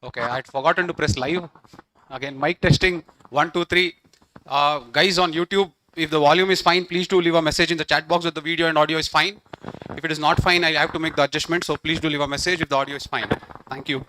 Okay, I had forgotten to press live. Again, mic testing, 1, 2, 3. Guys on YouTube, if the volume is fine, please do leave a message in the chat box that the video and audio is fine. If it is not fine, I have to make the adjustment. So please do leave a message if the audio is fine. Thank you.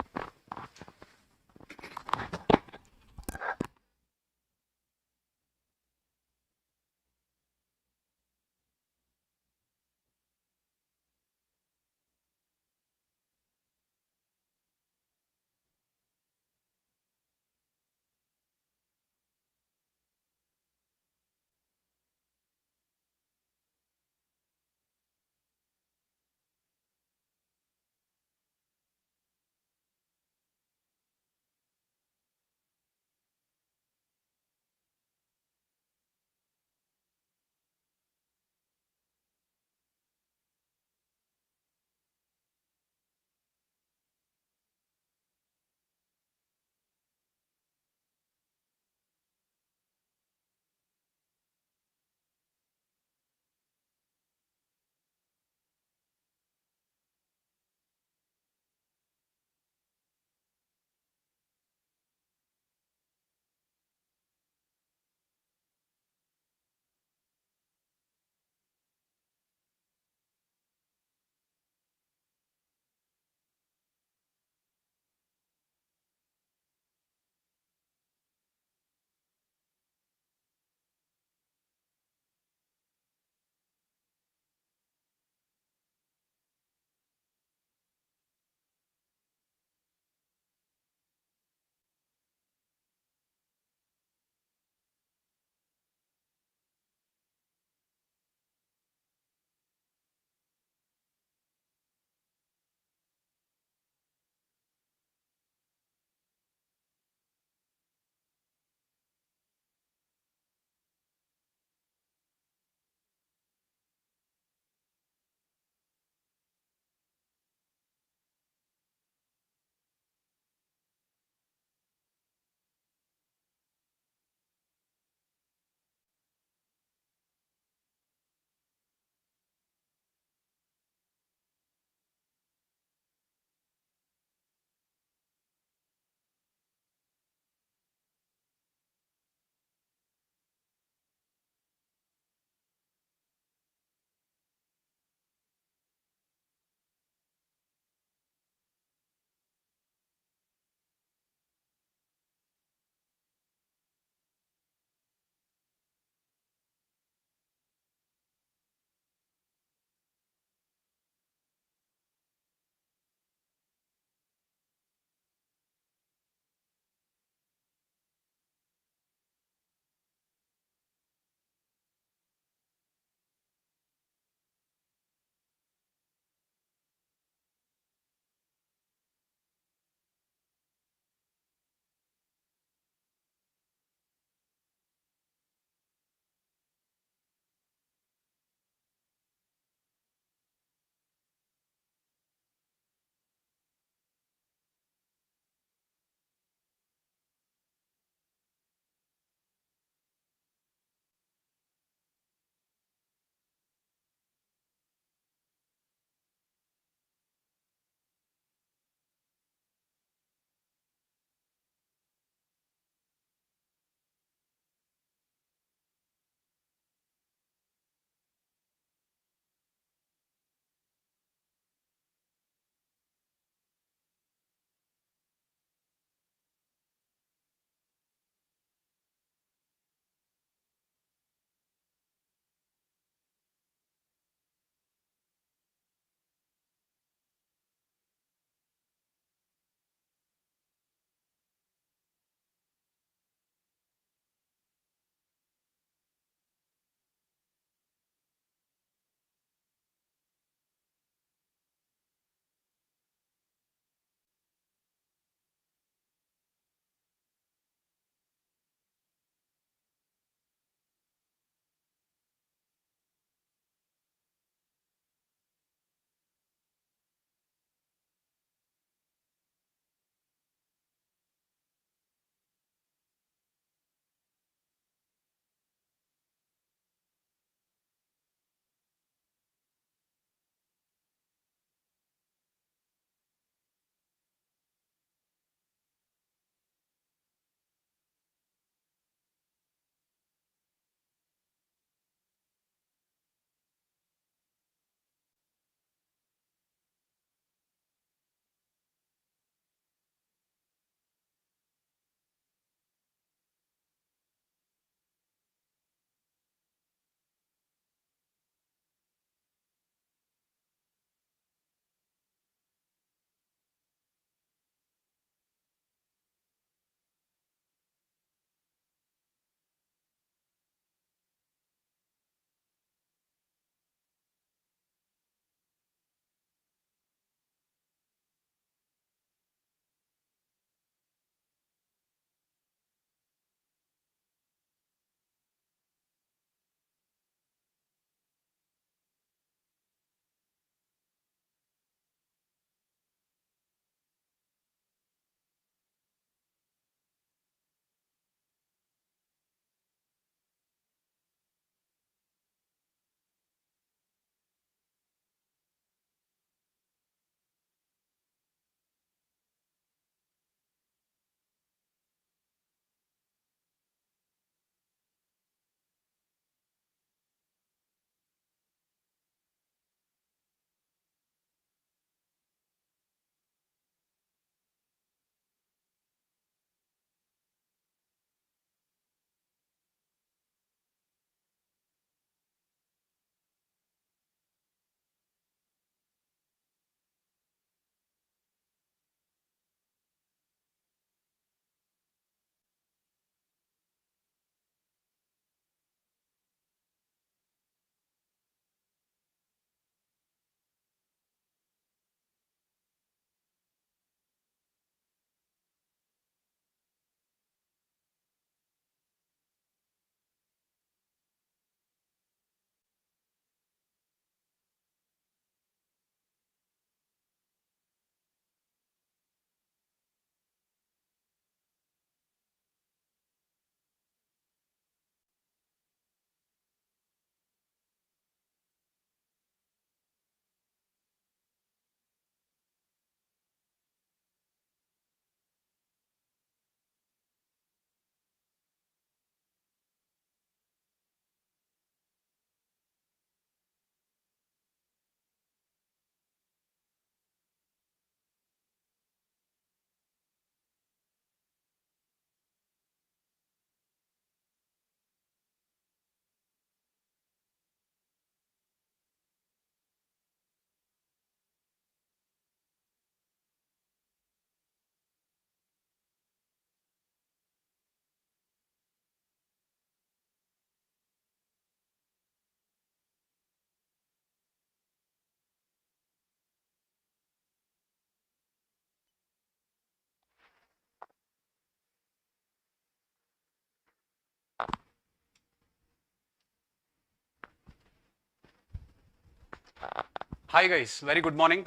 Hi guys, very good morning.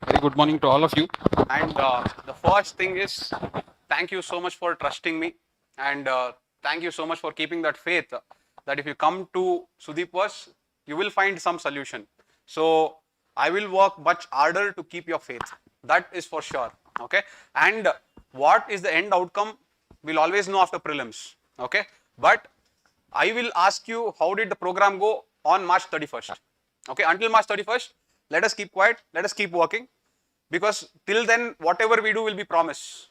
Very good morning to all of you. And the first thing is, thank you so much for trusting me, and thank you so much for keeping that faith that if you come to SUDEEPVERSE, you will find some solution. So I will work much harder to keep your faith. That is for sure. Okay. And what is the end outcome? We'll always know after prelims. Okay. But I will ask you, how did the program go on March 31st? Okay, until March 31st, let us keep quiet, let us keep working, because till then, whatever we do will be promise.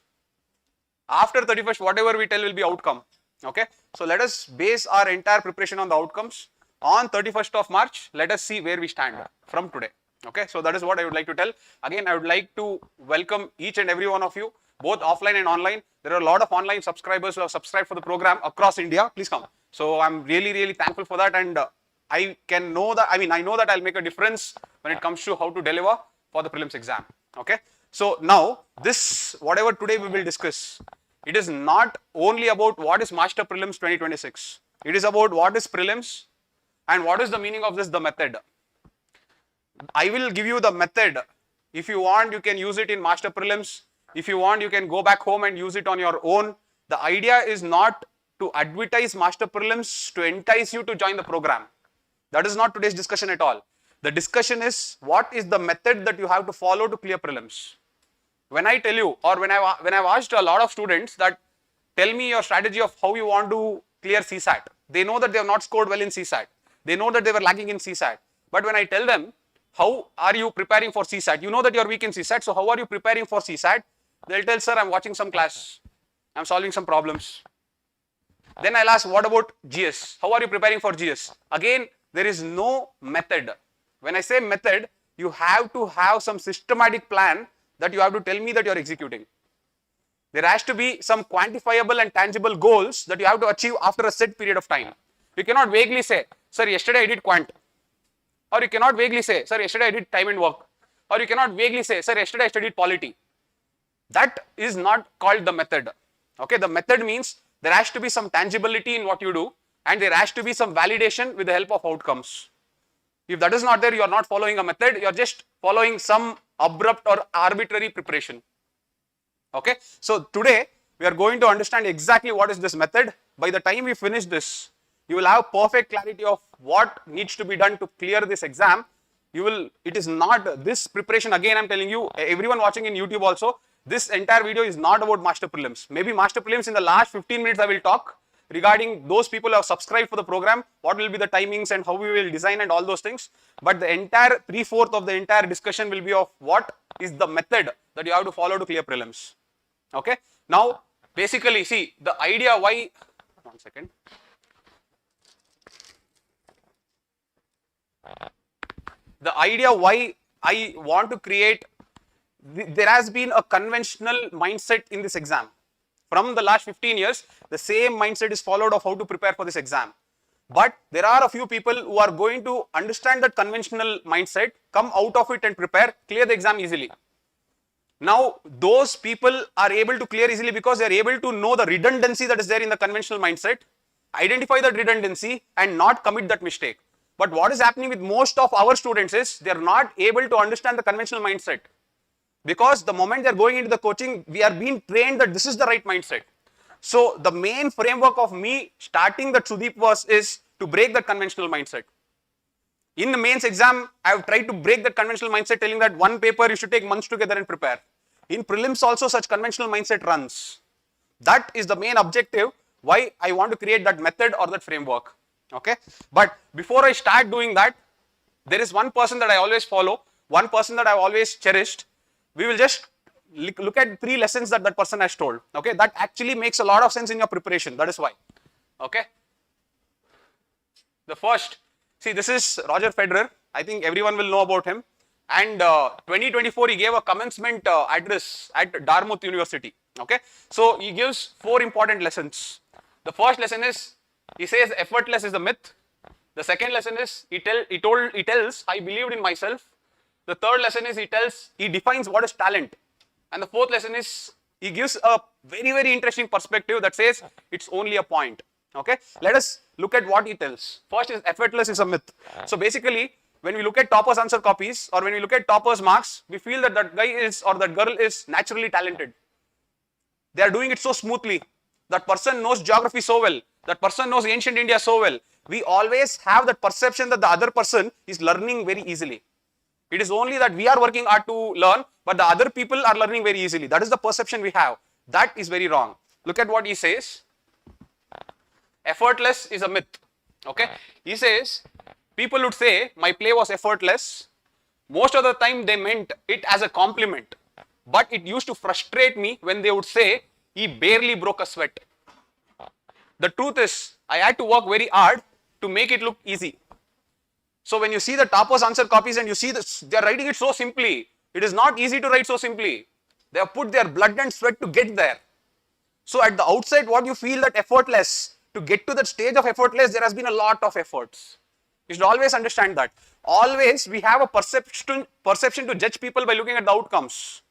After 31st, whatever we tell will be outcome. Okay, so let us base our entire preparation on the outcomes. On 31st of March, let us see where we stand from today. Okay, so that is what I would like to tell. Again, I would like to welcome each and every one of you, both offline and online. There are a lot of online subscribers who have subscribed for the program across India. Please come. So I'm really thankful for that, and I know that I'll make a difference when it comes to how to deliver for the prelims exam. Okay. So now this, whatever today we will discuss, it is not only about what is Master Prelims 2026. It is about what is prelims and what is the meaning of this, the method. I will give you the method. If you want, you can use it in Master Prelims. If you want, you can go back home and use it on your own. The idea is not to advertise Master Prelims to entice you to join the program. That is not today's discussion at all. The discussion is what is the method that you have to follow to clear prelims. When I tell you, or when I've asked a lot of students that tell me your strategy of how you want to clear CSAT, they know that they have not scored well in CSAT. They know that they were lacking in CSAT. But when I tell them, how are you preparing for CSAT? You know that you are weak in CSAT, so how are you preparing for CSAT? They'll tell, sir, I'm watching some class. I'm solving some problems. Then I'll ask, what about GS? How are you preparing for GS? Again, there is no method. When I say method, you have to have some systematic plan that you have to tell me that you are executing. There has to be some quantifiable and tangible goals that you have to achieve after a set period of time. You cannot vaguely say, sir, yesterday I did quant. Or you cannot vaguely say, sir, yesterday I did time and work. Or you cannot vaguely say, sir, yesterday I studied polity. That is not called the method. Okay, the method means there has to be some tangibility in what you do, and there has to be some validation with the help of outcomes. If that is not there, you are not following a method, you are just following some abrupt or arbitrary preparation. Okay, so today we are going to understand exactly what is this method. By the time we finish this, you will have perfect clarity of what needs to be done to clear this exam. It is not this preparation, again I'm telling you, everyone watching in YouTube also, this entire video is not about Master Prelims. Maybe Master Prelims in the last 15 minutes I will talk regarding those people who have subscribed for the program, what will be the timings and how we will design and all those things. But the entire 3/4 of the entire discussion will be of what is the method that you have to follow to clear prelims. Okay. Now, basically, see the idea why, one second. The idea why I want to create, there has been a conventional mindset in this exam. From the last 15 years, the same mindset is followed of how to prepare for this exam. But there are a few people who are going to understand that conventional mindset, come out of it and prepare, clear the exam easily. Now, those people are able to clear easily because they are able to know the redundancy that is there in the conventional mindset, identify that redundancy and not commit that mistake. But what is happening with most of our students is they are not able to understand the conventional mindset. Because the moment they are going into the coaching, we are being trained that this is the right mindset. So the main framework of me starting the SUDEEPVERSE is to break that conventional mindset. In the mains exam, I have tried to break that conventional mindset, telling that one paper you should take months together and prepare. In prelims also such conventional mindset runs. That is the main objective why I want to create that method or that framework. Okay. But before I start doing that, there is one person that I always follow, one person that I have always cherished. We will just look at 3 lessons that person has told. Okay, that actually makes a lot of sense in your preparation. That is why. Okay. The first, see, this is Roger Federer. I think everyone will know about him. And 2024, he gave a commencement address at Dartmouth University. Okay, so he gives 4 important lessons. The first lesson is, he says effortless is the myth. The second lesson is, he tells, I believed in myself. The third lesson is, he defines what is talent. And the fourth lesson is, he gives a very interesting perspective that says it's only a point. Okay, let us look at what he tells. First is effortless is a myth. So basically, when we look at toppers answer copies or when we look at toppers marks, we feel that that guy is or that girl is naturally talented. They are doing it so smoothly. That person knows geography so well. That person knows ancient India so well. We always have that perception that the other person is learning very easily. It is only that we are working hard to learn, but the other people are learning very easily. That is the perception we have. That is very wrong. Look at what he says. Effortless is a myth. Okay. He says, people would say, my play was effortless. Most of the time they meant it as a compliment. But it used to frustrate me when they would say, he barely broke a sweat. The truth is, I had to work very hard to make it look easy. So when you see the toppers answer copies and you see this, they are writing it so simply. It is not easy to write so simply. They have put their blood and sweat to get there. So at the outset, what you feel that effortless, to get to that stage of effortless, there has been a lot of efforts. You should always understand that. Always we have a perception to judge people by looking at the outcomes,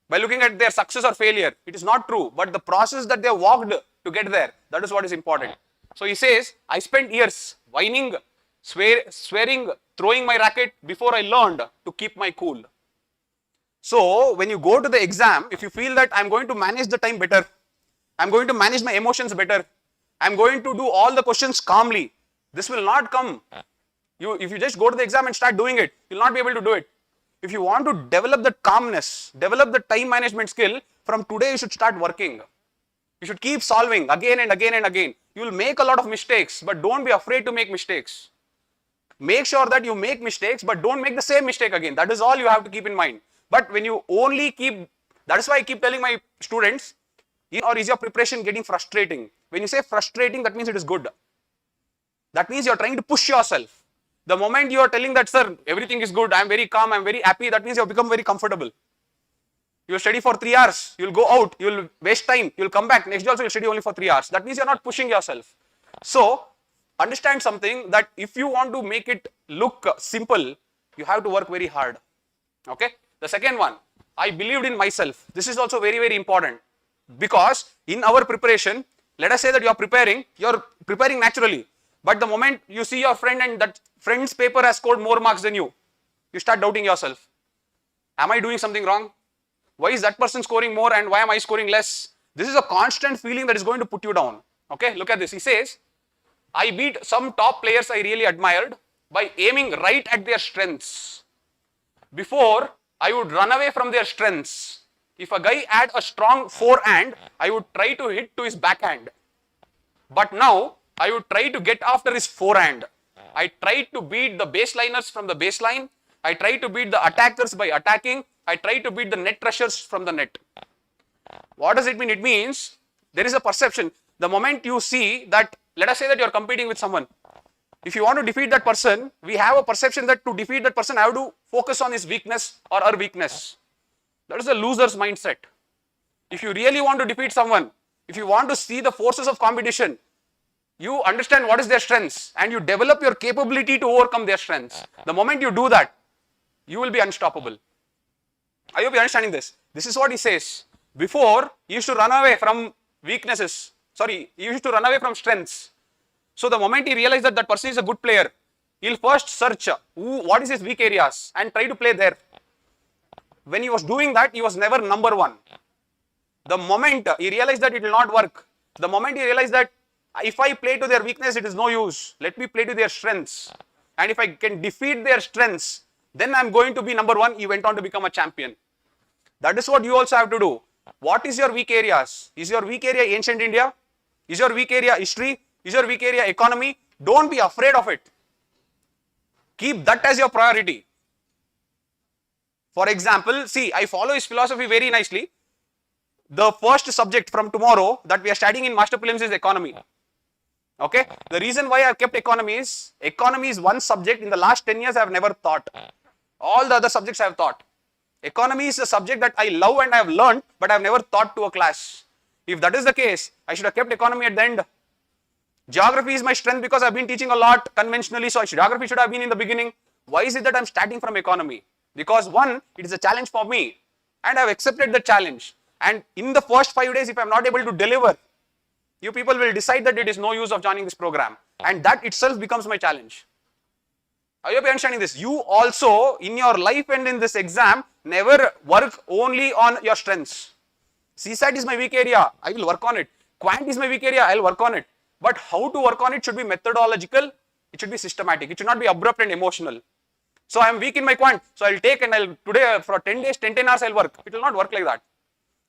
by looking at their success or failure. It is not true, but the process that they walked to get there, that is what is important. So he says, I spent years whining, swearing, throwing my racket before I learned to keep my cool. So when you go to the exam, if you feel that I'm going to manage the time better, I'm going to manage my emotions better, I'm going to do all the questions calmly, this will not come. If you just go to the exam and start doing it, you'll not be able to do it. If you want to develop that calmness, develop the time management skill, from today you should start working. You should keep solving again and again and again. You will make a lot of mistakes, but don't be afraid to make mistakes. Make sure that you make mistakes, but don't make the same mistake again. That is all you have to keep in mind. But when you only keep, that is why I keep telling my students, or is your preparation getting frustrating? When you say frustrating, that means it is good. That means you are trying to push yourself. The moment you are telling that, sir, everything is good, I am very calm, I am very happy, that means you have become very comfortable. You will study for 3 hours, you will go out, you will waste time, you will come back, next day also you will study only for 3 hours. That means you are not pushing yourself. So, understand something, that if you want to make it look simple, you have to work very hard. Okay? The second one, I believed in myself. This is also very, very important, because in our preparation, let us say that you are preparing naturally, but the moment you see your friend and that friend's paper has scored more marks than you, you start doubting yourself. Am I doing something wrong? Why is that person scoring more and why am I scoring less? This is a constant feeling that is going to put you down. Okay, look at this. He says, I beat some top players I really admired by aiming right at their strengths. Before, I would run away from their strengths. If a guy had a strong forehand, I would try to hit to his backhand. But now, I would try to get after his forehand. I tried to beat the baseliners from the baseline. I tried to beat the attackers by attacking. I tried to beat the net rushers from the net. What does it mean? It means there is a perception. The moment you see that, let us say that you are competing with someone. If you want to defeat that person, we have a perception that to defeat that person, I have to focus on his weakness or her weakness. That is a loser's mindset. If you really want to defeat someone, if you want to see the forces of competition, you understand what is their strengths and you develop your capability to overcome their strengths. The moment you do that, you will be unstoppable. I hope you are understanding this. This is what he says. Before, he used to run away from weaknesses. Sorry, he used to run away from strengths. So the moment he realized that that person is a good player, he'll first search what is his weak areas and try to play there. When he was doing that, he was never number one. The moment he realized that it will not work, the moment he realized that if I play to their weakness, it is no use. Let me play to their strengths. And if I can defeat their strengths, then I'm going to be number one. He went on to become a champion. That is what you also have to do. What is your weak areas? Is your weak area ancient India? Is your weak area history? Is your weak area economy? Don't be afraid of it. Keep that as your priority. For example, see, I follow his philosophy very nicely. The first subject from tomorrow that we are studying in Master Prelims is economy. Okay? The reason why I have kept economy is one subject in the last 10 years I have never taught. All the other subjects I have taught. Economy is a subject that I love and I have learned, but I have never taught to a class. If that is the case, I should have kept economy at the end. Geography is my strength because I have been teaching a lot conventionally, so geography should have been in the beginning. Why is it that I am starting from economy? Because one, it is a challenge for me and I have accepted the challenge. And in the first 5 days, if I am not able to deliver, you people will decide that it is no use of joining this program. And that itself becomes my challenge. I hope you are understanding this. You also, in your life and in this exam, never work only on your strengths. CSAT is my weak area, I will work on it. Quant is my weak area, I will work on it. But how to work on it should be methodological, it should be systematic, it should not be abrupt and emotional. So I am weak in my quant, so I will take and I will today for 10 days, 10 hours I will work. It will not work like that.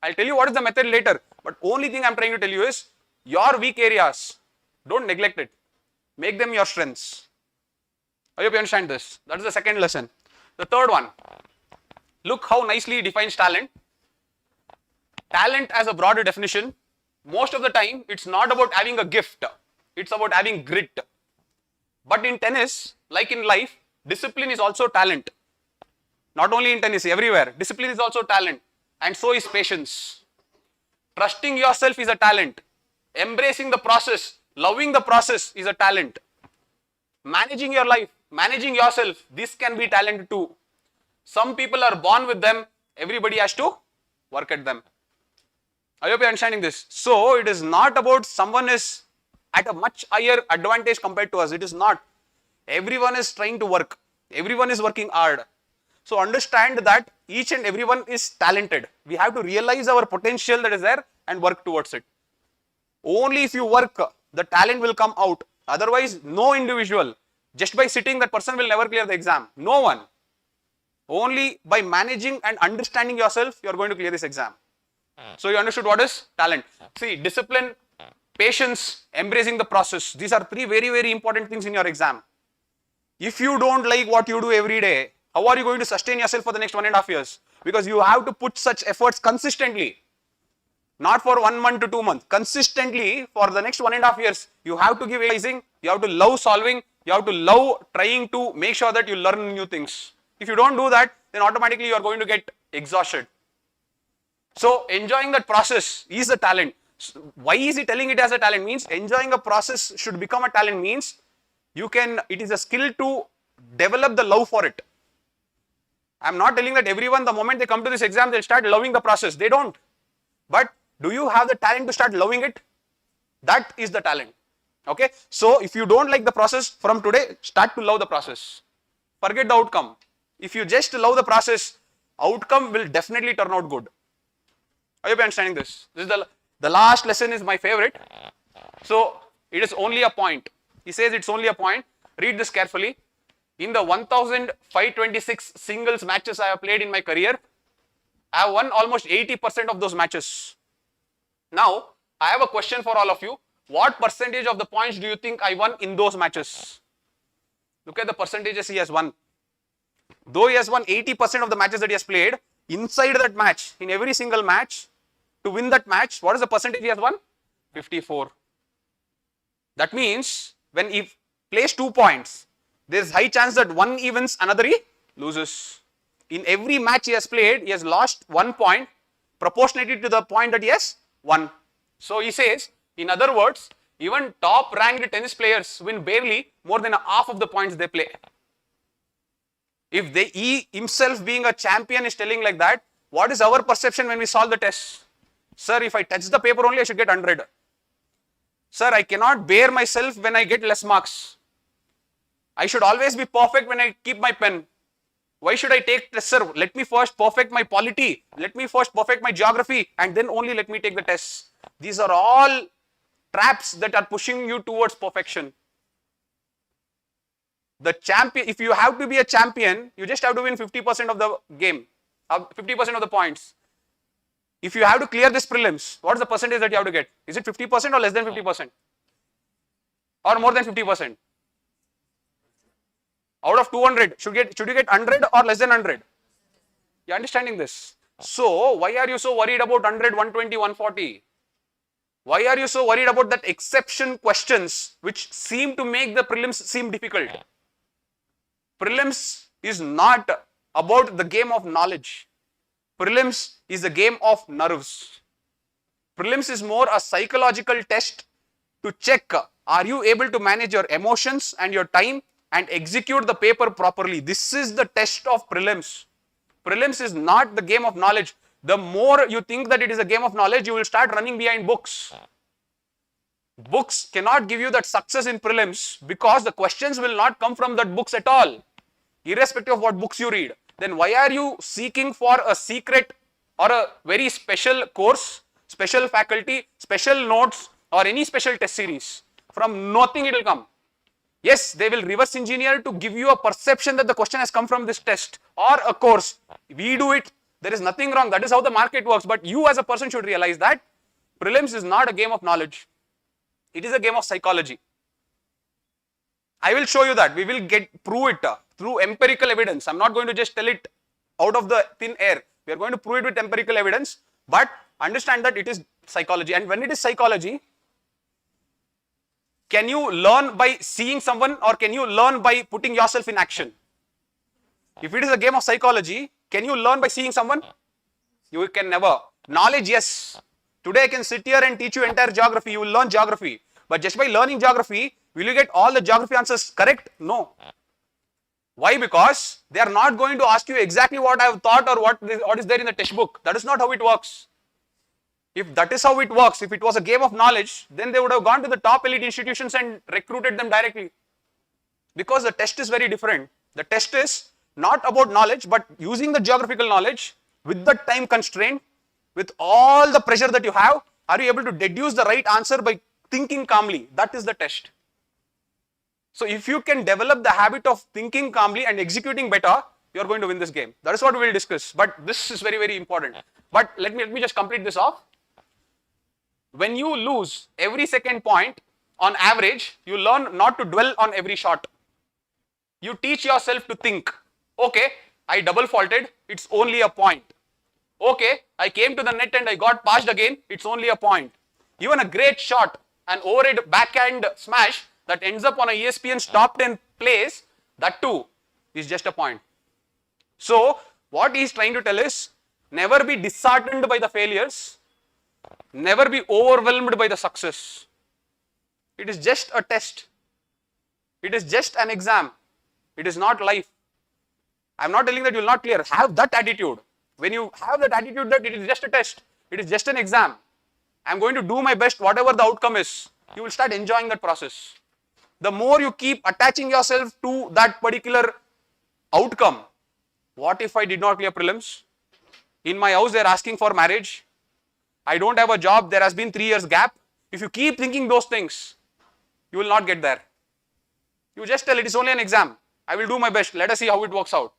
I will tell you what is the method later, but only thing I am trying to tell you is your weak areas, don't neglect it. Make them your strengths. I hope you understand this. That is the second lesson. The third one, look how nicely he defines talent. Talent as a broader definition, most of the time it's not about having a gift, it's about having grit. But in tennis, like in life, discipline is also talent. Not only in tennis, everywhere. Discipline is also talent. And so is patience. Trusting yourself is a talent. Embracing the process, loving the process is a talent. Managing your life, managing yourself, this can be talent too. Some people are born with them, everybody has to work at them. I hope you are understanding this. So, it is not about someone is at a much higher advantage compared to us. It is not. Everyone is trying to work. Everyone is working hard. So, understand that each and everyone is talented. We have to realize our potential that is there and work towards it. Only if you work, the talent will come out. Otherwise, no individual, just by sitting, that person will never clear the exam. No one. Only by managing and understanding yourself, you are going to clear this exam. So, you understood what is talent. See, discipline, patience, embracing the process. These are three very, very important things in your exam. If you don't like what you do every day, how are you going to sustain yourself for the next 1.5 years? Because you have to put such efforts consistently. Not for 1 month to 2 months. Consistently for the next 1.5 years, you have to give analyzing, you have to love solving, you have to love trying to make sure that you learn new things. If you don't do that, then automatically you are going to get exhausted. So, enjoying that process is a talent. So why is he telling it as a talent? Means enjoying a process should become a talent means you can, it is a skill to develop the love for it. I am not telling that everyone, the moment they come to this exam, they'll start loving the process. They don't. But do you have the talent to start loving it? That is the talent. Okay. So, if you don't like the process, from today, start to love the process. Forget the outcome. If you just love the process, outcome will definitely turn out good. Are you understanding this? This is the last lesson is my favorite. So, it is only a point. He says it's only a point. Read this carefully. In the 1526 singles matches I have played in my career, I have won almost 80% of those matches. Now, I have a question for all of you. What percentage of the points do you think I won in those matches? Look at the percentages he has won. Though he has won 80% of the matches that he has played, inside that match, in every single match, to win that match, what is the percentage he has won? 54. That means, when he plays 2 points, there is high chance that one he wins, another he loses. In every match he has played, he has lost 1 point proportionately to the point that he has won. So he says, in other words, even top ranked tennis players win barely more than half of the points they play. If he himself being a champion is telling like that, what is our perception when we solve the test? Sir, if I touch the paper only, I should get 100. Sir, I cannot bear myself when I get less marks. I should always be perfect when I keep my pen. Why should I take test, sir? Let me first perfect my polity. Let me first perfect my geography and then only let me take the tests. These are all traps that are pushing you towards perfection. The champion, if you have to be a champion, you just have to win 50% of the game, 50% of the points. If you have to clear this prelims, what is the percentage that you have to get? Is it 50% or less than 50%? Or more than 50%? Out of 200, should you get 100 or less than 100? You are understanding this? So, why are you so worried about 100, 120, 140? Why are you so worried about that exception questions which seem to make the prelims seem difficult? Prelims is not about the game of knowledge. Prelims is a game of nerves. Prelims is more a psychological test to check, are you able to manage your emotions and your time and execute the paper properly. This is the test of prelims. Prelims is not the game of knowledge. The more you think that it is a game of knowledge, you will start running behind books. Books cannot give you that success in prelims because the questions will not come from that books at all, irrespective of what books you read. Then why are you seeking for a secret or a very special course, special faculty, special notes or any special test series? From nothing it will come. Yes, they will reverse engineer to give you a perception that the question has come from this test or a course. We do it. There is nothing wrong. That is how the market works. But you as a person should realize that prelims is not a game of knowledge. It is a game of psychology. I will show you that. We will prove it through empirical evidence. I'm not going to just tell it out of the thin air. We are going to prove it with empirical evidence. But understand that it is psychology. And when it is psychology, can you learn by seeing someone or can you learn by putting yourself in action? If it is a game of psychology, can you learn by seeing someone? You can never. Knowledge, yes. Today I can sit here and teach you entire geography. You will learn geography. But just by learning geography, will you get all the geography answers correct? No. Why? Because they are not going to ask you exactly what I have thought or what is there in the textbook. That is not how it works. If that is how it works, if it was a game of knowledge, then they would have gone to the top elite institutions and recruited them directly. Because the test is very different. The test is not about knowledge, but using the geographical knowledge with the time constraint, with all the pressure that you have, are you able to deduce the right answer by thinking calmly? That is the test. So if you can develop the habit of thinking calmly and executing better, you are going to win this game. That is what we will discuss. But this is very, very important. But let me just complete this off. When you lose every second point, on average, you learn not to dwell on every shot. You teach yourself to think, okay, I double faulted, it's only a point. Okay, I came to the net and I got passed again, it's only a point. Even a great shot, an overhead backhand smash that ends up on a ESPN's top 10 plays, that too is just a point. So, what he is trying to tell is, never be disheartened by the failures, never be overwhelmed by the success. It is just a test. It is just an exam. It is not life. I am not telling that you will not clear. Have that attitude. When you have that attitude that it is just a test, it is just an exam, I am going to do my best whatever the outcome is, you will start enjoying that process. The more you keep attaching yourself to that particular outcome, what if I did not clear prelims? In my house they are asking for marriage. I don't have a job, there has been 3 years gap. If you keep thinking those things, you will not get there. You just tell it is only an exam. I will do my best. Let us see how it works out.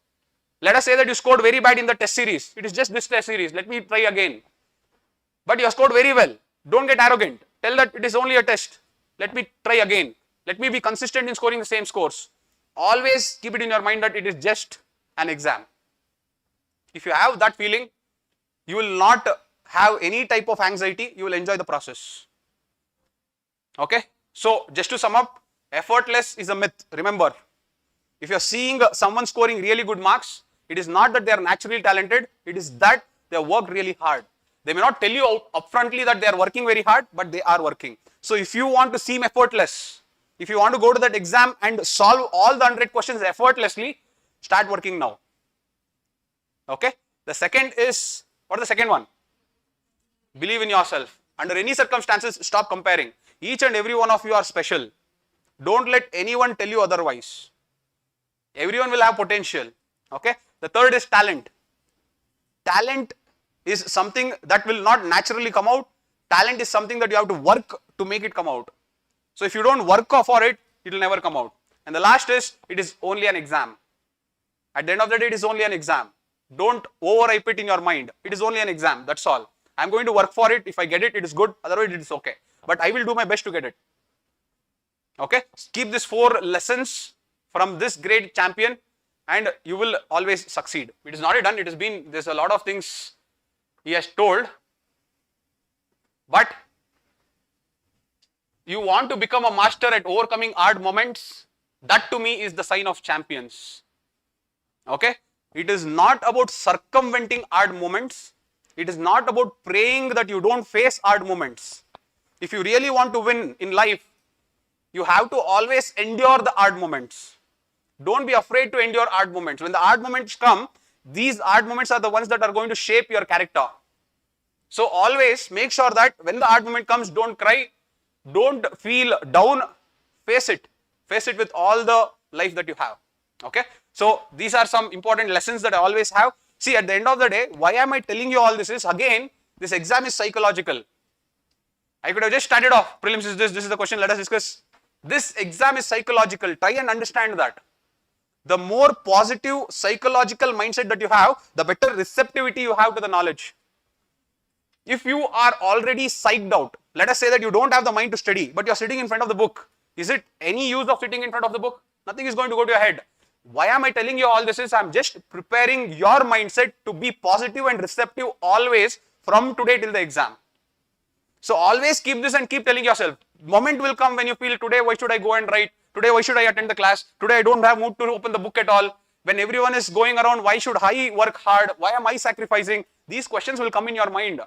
Let us say that you scored very bad in the test series. It is just this test series. Let me try again. But you have scored very well. Don't get arrogant. Tell that it is only a test. Let me try again. Let me be consistent in scoring the same scores. Always keep it in your mind that it is just an exam. If you have that feeling, you will not have any type of anxiety. You will enjoy the process. Okay. So, just to sum up, effortless is a myth. Remember, if you are seeing someone scoring really good marks, it is not that they are naturally talented, it is that they have worked really hard. They may not tell you upfrontly that they are working very hard, but they are working. So if you want to seem effortless, if you want to go to that exam and solve all the 100 questions effortlessly, start working now. Okay. The second is, what is the second one? Believe in yourself. Under any circumstances, stop comparing. Each and every one of you are special. Don't let anyone tell you otherwise. Everyone will have potential. Okay. The third is talent. Talent is something that will not naturally come out. Talent is something that you have to work to make it come out. So if you don't work for it, it will never come out. And the last is, it is only an exam. At the end of the day, it is only an exam. Don't overhype it in your mind. It is only an exam. That's all. I am going to work for it. If I get it, it is good. Otherwise, it is okay. But I will do my best to get it. Okay. Keep these 4 lessons from this great champion and you will always succeed. It is not done. It has been, there's a lot of things he has told. But you want to become a master at overcoming hard moments. That to me is the sign of champions. Okay. It is not about circumventing hard moments. It is not about praying that you don't face hard moments. If you really want to win in life, you have to always endure the hard moments. Don't be afraid to endure hard moments. When the hard moments come, these hard moments are the ones that are going to shape your character. So always make sure that when the hard moment comes, don't cry. Don't feel down. Face it. Face it with all the life that you have. Okay. So these are some important lessons that I always have. See, at the end of the day, why am I telling you all this is, again, this exam is psychological. I could have just started off, prelims is this is the question, let us discuss. This exam is psychological. Try and understand that. The more positive psychological mindset that you have, the better receptivity you have to the knowledge. If you are already psyched out, let us say that you don't have the mind to study, but you're sitting in front of the book. Is it any use of sitting in front of the book? Nothing is going to go to your head. Why am I telling you all this is, I'm just preparing your mindset to be positive and receptive always from today till the exam. So always keep this and keep telling yourself, moment will come when you feel today why should I go and write, today why should I attend the class, today I don't have mood to open the book at all, when everyone is going around why should I work hard, why am I sacrificing, these questions will come in your mind.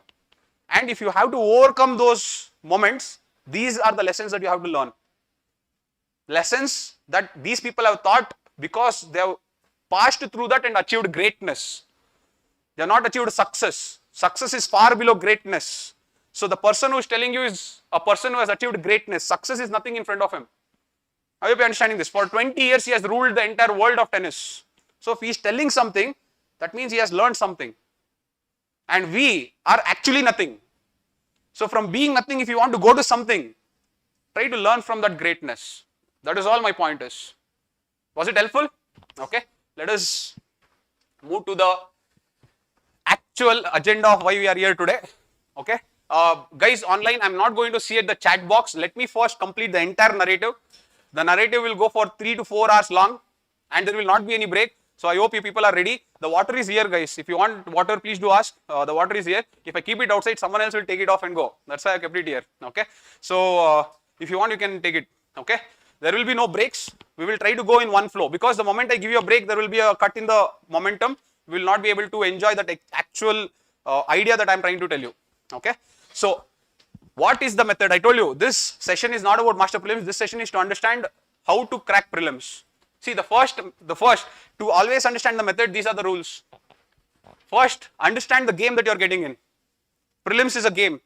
And if you have to overcome those moments, these are the lessons that you have to learn. Lessons that these people have taught because they have passed through that and achieved greatness. They have not achieved success. Success is far below greatness. So the person who is telling you is a person who has achieved greatness. Success is nothing in front of him. I hope you are understanding this. For 20 years he has ruled the entire world of tennis. So if he is telling something, that means he has learned something. And we are actually nothing. So from being nothing, if you want to go to something, try to learn from that greatness. That is all my point is. Was it helpful? Okay. Let us move to the actual agenda of why we are here today. Okay. Guys online, I'm not going to see at the chat box. Let me first complete the entire narrative. The narrative will go for 3 to 4 hours long and there will not be any break. So I hope you people are ready. The water is here, guys. If you want water, please do ask. The water is here. If I keep it outside, someone else will take it off and go. That's why I kept it here. Okay. So if you want, you can take it. Okay. There will be no breaks. We will try to go in one flow because the moment I give you a break, there will be a cut in the momentum. We will not be able to enjoy that actual idea that I'm trying to tell you. Okay. So what is the method? I told you this session is not about master prelims. This session is to understand how to crack prelims. See, the first to always understand the method, these are the rules. First, understand the game that you're getting in. Prelims is a game.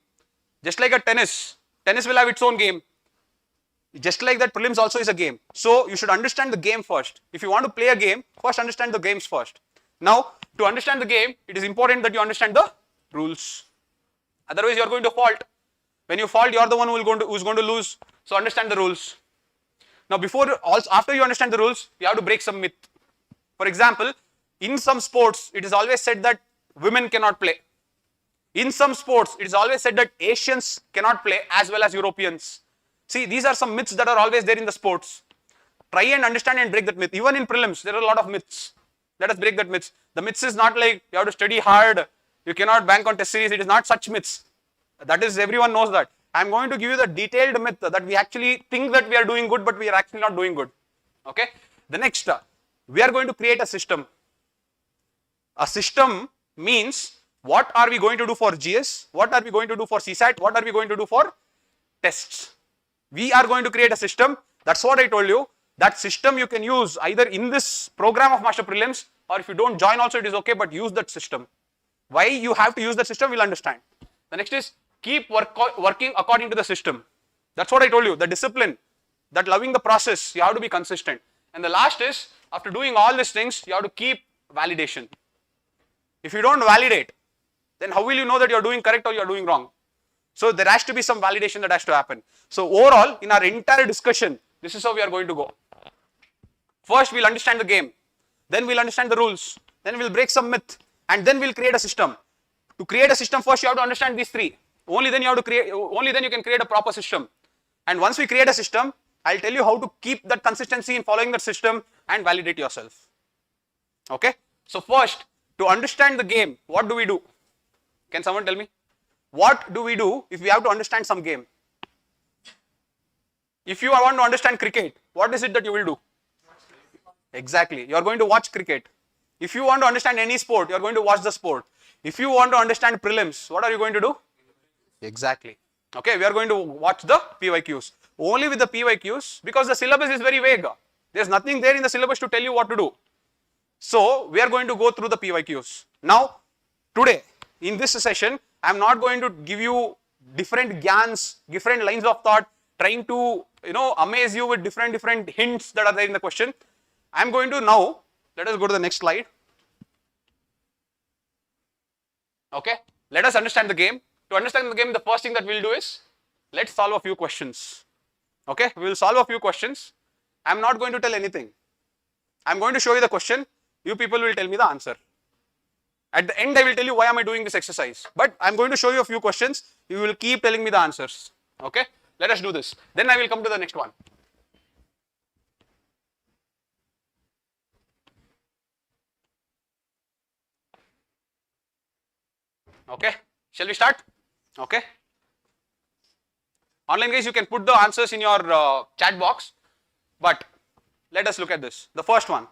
Just like a tennis will have its own game. Just like that, prelims also is a game. So you should understand the game first. If you want to play a game, first understand the games first. Now, to understand the game, it is important that you understand the rules. Otherwise, you are going to fault. When you fault, you are the one who is going to lose. So understand the rules. Now, after you understand the rules, you have to break some myth. For example, in some sports, it is always said that women cannot play. In some sports, it is always said that Asians cannot play as well as Europeans. See, these are some myths that are always there in the sports. Try and understand and break that myth. Even in prelims, there are a lot of myths. Let us break that myths. The myths is not like you have to study hard, you cannot bank on test series. It is not such myths. That is, everyone knows that. I am going to give you the detailed myth that we actually think that we are doing good, but we are actually not doing good. Okay. The next, we are going to create a system. A system means what are we going to do for GS? What are we going to do for CSAT? What are we going to do for tests? We are going to create a system. That's what I told you. That system you can use either in this program of Master Prelims, or if you don't join also it is okay, but use that system. Why you have to use that system, we'll understand. The next is keep working according to the system. That's what I told you, the discipline, that loving the process, you have to be consistent. And the last is, after doing all these things, you have to keep validation. If you don't validate, then how will you know that you're doing correct or you're doing wrong? So there has to be some validation that has to happen. So overall, in our entire discussion, this is how we are going to go. First, we'll understand the game. Then we'll understand the rules. Then we'll break some myth. And then we'll create a system. To create a system, first you have to understand these three. Only then you can create a proper system. And once we create a system, I'll tell you how to keep that consistency in following that system and validate yourself. Okay? So first, to understand the game, what do we do? Can someone tell me? What do we do if we have to understand some game? If you want to understand cricket, what is it that you will do? Exactly. You are going to watch cricket. If you want to understand any sport, you are going to watch the sport. If you want to understand prelims, what are you going to do? Exactly. Okay, we are going to watch the PYQs. Only with the PYQs, because the syllabus is very vague. There is nothing there in the syllabus to tell you what to do. So, we are going to go through the PYQs. Now, today, in this session, I am not going to give you different gyans, different lines of thought. trying to, amaze you with different hints that are there in the question. I'm going to now, let us go to the next slide. Okay, let us understand the game. To understand the game, the first thing that we'll do is, let's solve a few questions. Okay, we will solve a few questions. I'm not going to tell anything. I'm going to show you the question. You people will tell me the answer. At the end, I will tell you why am I doing this exercise. But I'm going to show you a few questions. You will keep telling me the answers. Okay, let us do this. Then I will come to the next one. Okay, shall we start? Okay. Online guys, you can put the answers in your chat box, but let us look at this. The first one.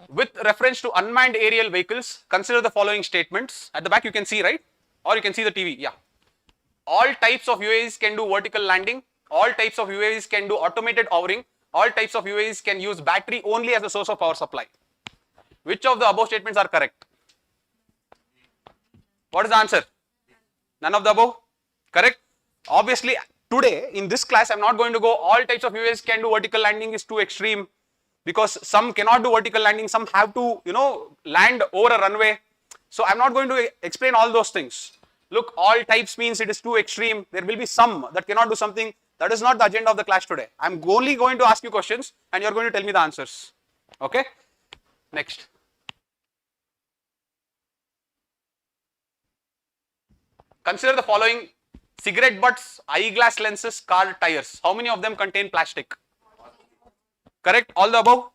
With reference to unmanned aerial vehicles, consider the following statements. At the back you can see, right? Or you can see the TV, yeah. All types of UAVs can do vertical landing. All types of UAVs can do automated hovering. All types of UAVs can use battery only as a source of power supply. Which of the above statements are correct? What is the answer? None of the above? Correct? Obviously, today in this class, I'm not going to go all types of UAVs can do vertical landing is too extreme, because some cannot do vertical landing, some have to, land over a runway. So I'm not going to explain all those things. Look, all types means it is too extreme. There will be some that cannot do something. That is not the agenda of the class today. I'm only going to ask you questions and you're going to tell me the answers. Okay? Next. Consider the following: cigarette butts, eyeglass lenses, car tires. How many of them contain plastic? Correct? All the above?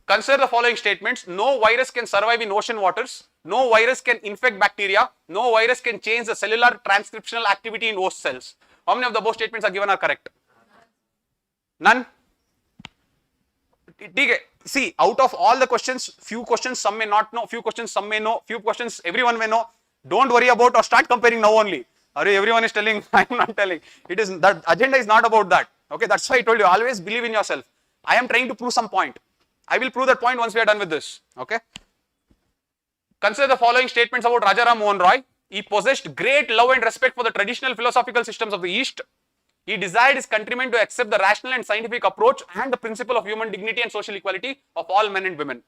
Consider the following statements: no virus can survive in ocean waters, no virus can infect bacteria, no virus can change the cellular transcriptional activity in host cells. How many of the above statements are given are correct? None? See, out of all the questions, few questions some may not know, few questions some may know, few questions everyone may know. Don't worry about or start comparing now only. Everyone is telling, I am not telling. It is, that agenda is not about that. Okay, that's why I told you, always believe in yourself. I am trying to prove some point. I will prove that point once we are done with this. Okay. Consider the following statements about Rajaram Mohan Roy. He possessed great love and respect for the traditional philosophical systems of the East. He desired his countrymen to accept the rational and scientific approach and the principle of human dignity and social equality of all men and women.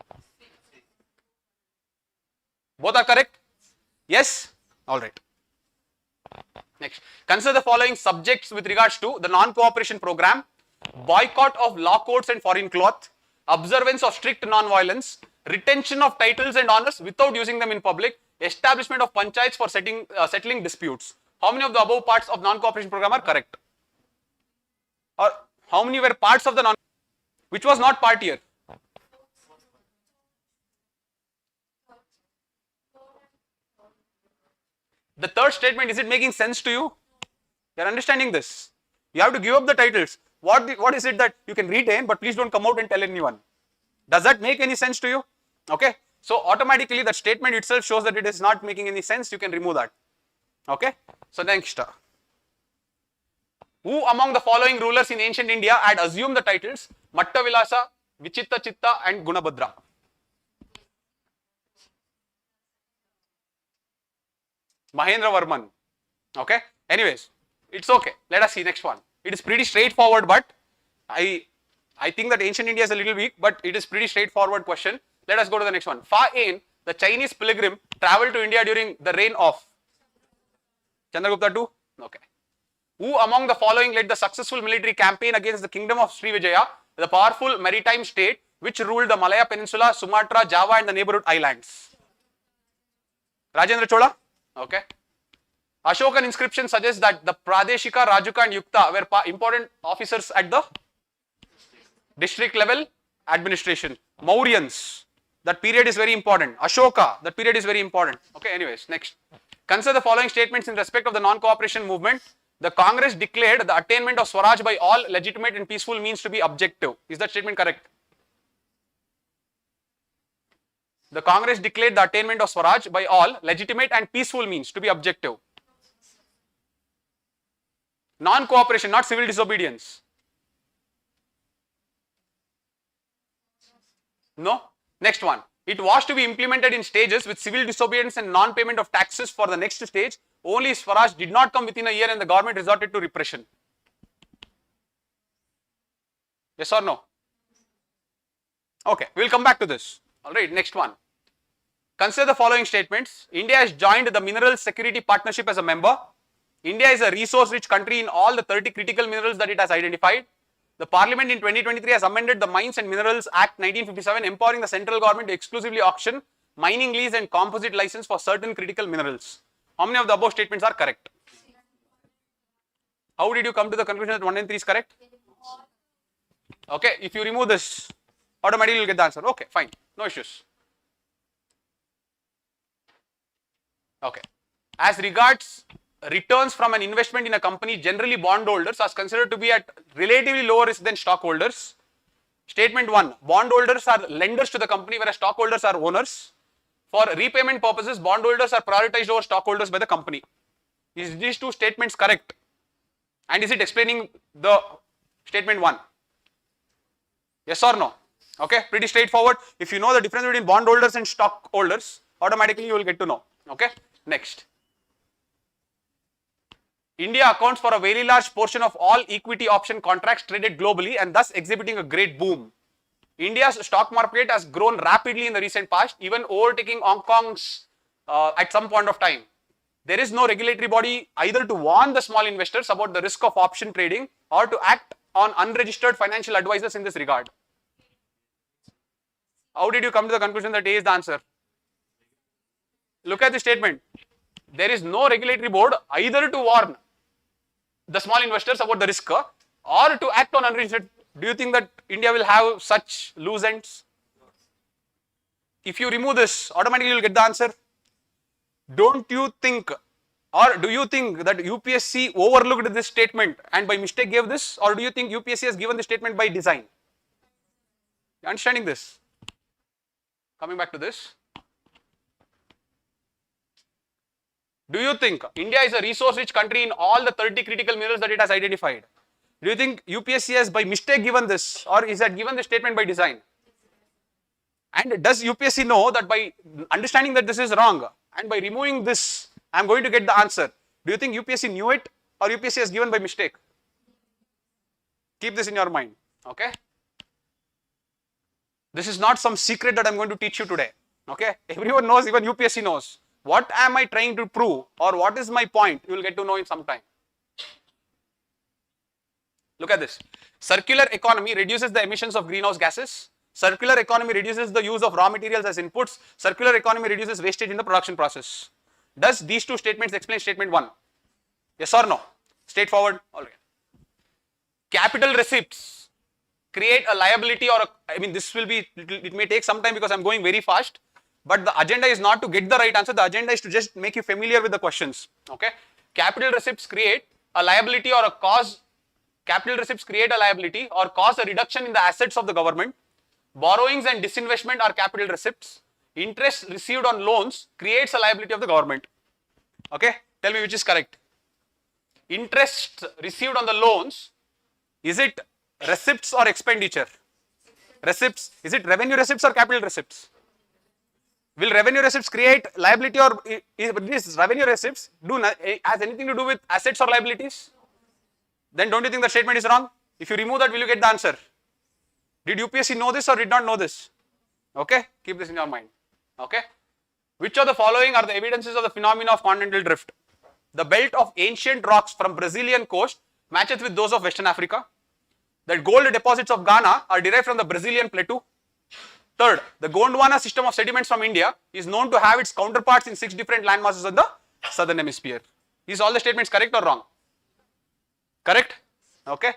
Both are correct? Yes? Alright. Next. Consider the following subjects with regards to the non-cooperation program: boycott of law courts and foreign cloth, observance of strict non-violence, retention of titles and honors without using them in public, establishment of panchayats for settling disputes. How many of the above parts of non-cooperation program are correct? Or how many were parts of the which was not part here? The third statement, is it making sense to you? You are understanding this? You have to give up the titles. What is it that you can retain, but please don't come out and tell anyone? Does that make any sense to you? Okay. So automatically that statement itself shows that it is not making any sense. You can remove that. Okay. So next. Who among the following rulers in ancient India had assumed the titles Matta Vilasa, Vichitta Chitta and Gunabhadra? Mahendra Varman. Okay. Anyways, it's okay. Let us see next one. It is pretty straightforward, but I think that ancient India is a little weak, but it is pretty straightforward question. Let us go to the next one. Fa Ain, the Chinese pilgrim, traveled to India during the reign of Chandragupta II. Okay. Who among the following led the successful military campaign against the kingdom of Srivijaya, the powerful maritime state which ruled the Malaya Peninsula, Sumatra, Java and the neighborhood islands? Rajendra Chola? Okay. Ashokan inscription suggests that the Pradeshika, Rajuka and Yukta were important officers at the district level administration. Mauryans, that period is very important. Ashoka, that period is very important. Okay, anyways, next. Consider the following statements in respect of the non-cooperation movement. The Congress declared the attainment of Swaraj by all legitimate and peaceful means to be objective. Is that statement correct? The Congress declared the attainment of Swaraj by all legitimate and peaceful means to be objective. Non-cooperation, not civil disobedience. No. Next one. It was to be implemented in stages with civil disobedience and non-payment of taxes for the next stage. Only Swaraj did not come within a year and the government resorted to repression. Yes or no? Okay, we will come back to this. Alright, next one. Consider the following statements. India has joined the Minerals Security Partnership as a member. India is a resource-rich country in all the 30 critical minerals that it has identified. The Parliament in 2023 has amended the Mines and Minerals Act 1957, empowering the central government to exclusively auction, mining lease and composite license for certain critical minerals. How many of the above statements are correct? How did you come to the conclusion that 1 and 3 is correct? Okay, if you remove this, automatically you will get the answer. Okay, fine, no issues. Okay, as regards returns from an investment in a company, generally bondholders are considered to be at relatively lower risk than stockholders. Statement 1, bondholders are lenders to the company whereas stockholders are owners. For repayment purposes, bondholders are prioritized over stockholders by the company. Is these two statements correct? And is it explaining the statement 1? Yes or no? Okay, pretty straightforward. If you know the difference between bondholders and stockholders, automatically you will get to know. Okay, next. India accounts for a very large portion of all equity option contracts traded globally and thus exhibiting a great boom. India's stock market has grown rapidly in the recent past, even overtaking Hong Kong's at some point of time. There is no regulatory body either to warn the small investors about the risk of option trading or to act on unregistered financial advisors in this regard. How did you come to the conclusion that A is the answer? Look at the statement. There is no regulatory board either to warn the small investors about the risk or to act on unregistered. Do you think that India will have such loose ends? If you remove this, automatically you will get the answer. Don't you think, or do you think that UPSC overlooked this statement and by mistake gave this, or do you think UPSC has given the statement by design? You understanding this? Coming back to this. Do you think India is a resource-rich country in all the 30 critical minerals that it has identified? Do you think UPSC has by mistake given this, or is that given the statement by design? And does UPSC know that by understanding that this is wrong and by removing this, I am going to get the answer? Do you think UPSC knew it or UPSC has given by mistake? Keep this in your mind, okay? This is not some secret that I am going to teach you today, okay? Everyone knows, even UPSC knows. What am I trying to prove or what is my point? You will get to know in some time. Look at this. Circular economy reduces the emissions of greenhouse gases. Circular economy reduces the use of raw materials as inputs. Circular economy reduces wastage in the production process. Does these two statements explain statement 1? Yes or no? Straightforward. All right. Capital receipts create a liability or this will be, it may take some time because I am going very fast. But the agenda is not to get the right answer. The agenda is to just make you familiar with the questions. Okay. Capital receipts create a liability or a cause. Capital receipts create a liability or cause a reduction in the assets of the government. Borrowings and disinvestment are capital receipts. Interest received on loans creates a liability of the government. Okay. Tell me which is correct. Interest received on the loans, is it receipts or expenditure? Receipts. Is it revenue receipts or capital receipts? Will revenue receipts create liability or is this revenue receipts has anything to do with assets or liabilities? Then don't you think the statement is wrong? If you remove that, will you get the answer? Did UPSC know this or did not know this? Okay, keep this in your mind. Okay. Which of the following are the evidences of the phenomena of continental drift? The belt of ancient rocks from Brazilian coast matches with those of Western Africa. The gold deposits of Ghana are derived from the Brazilian plateau. Third, the Gondwana system of sediments from India is known to have its counterparts in 6 different land masses in the southern hemisphere. Is all the statements correct or wrong? Correct? Okay.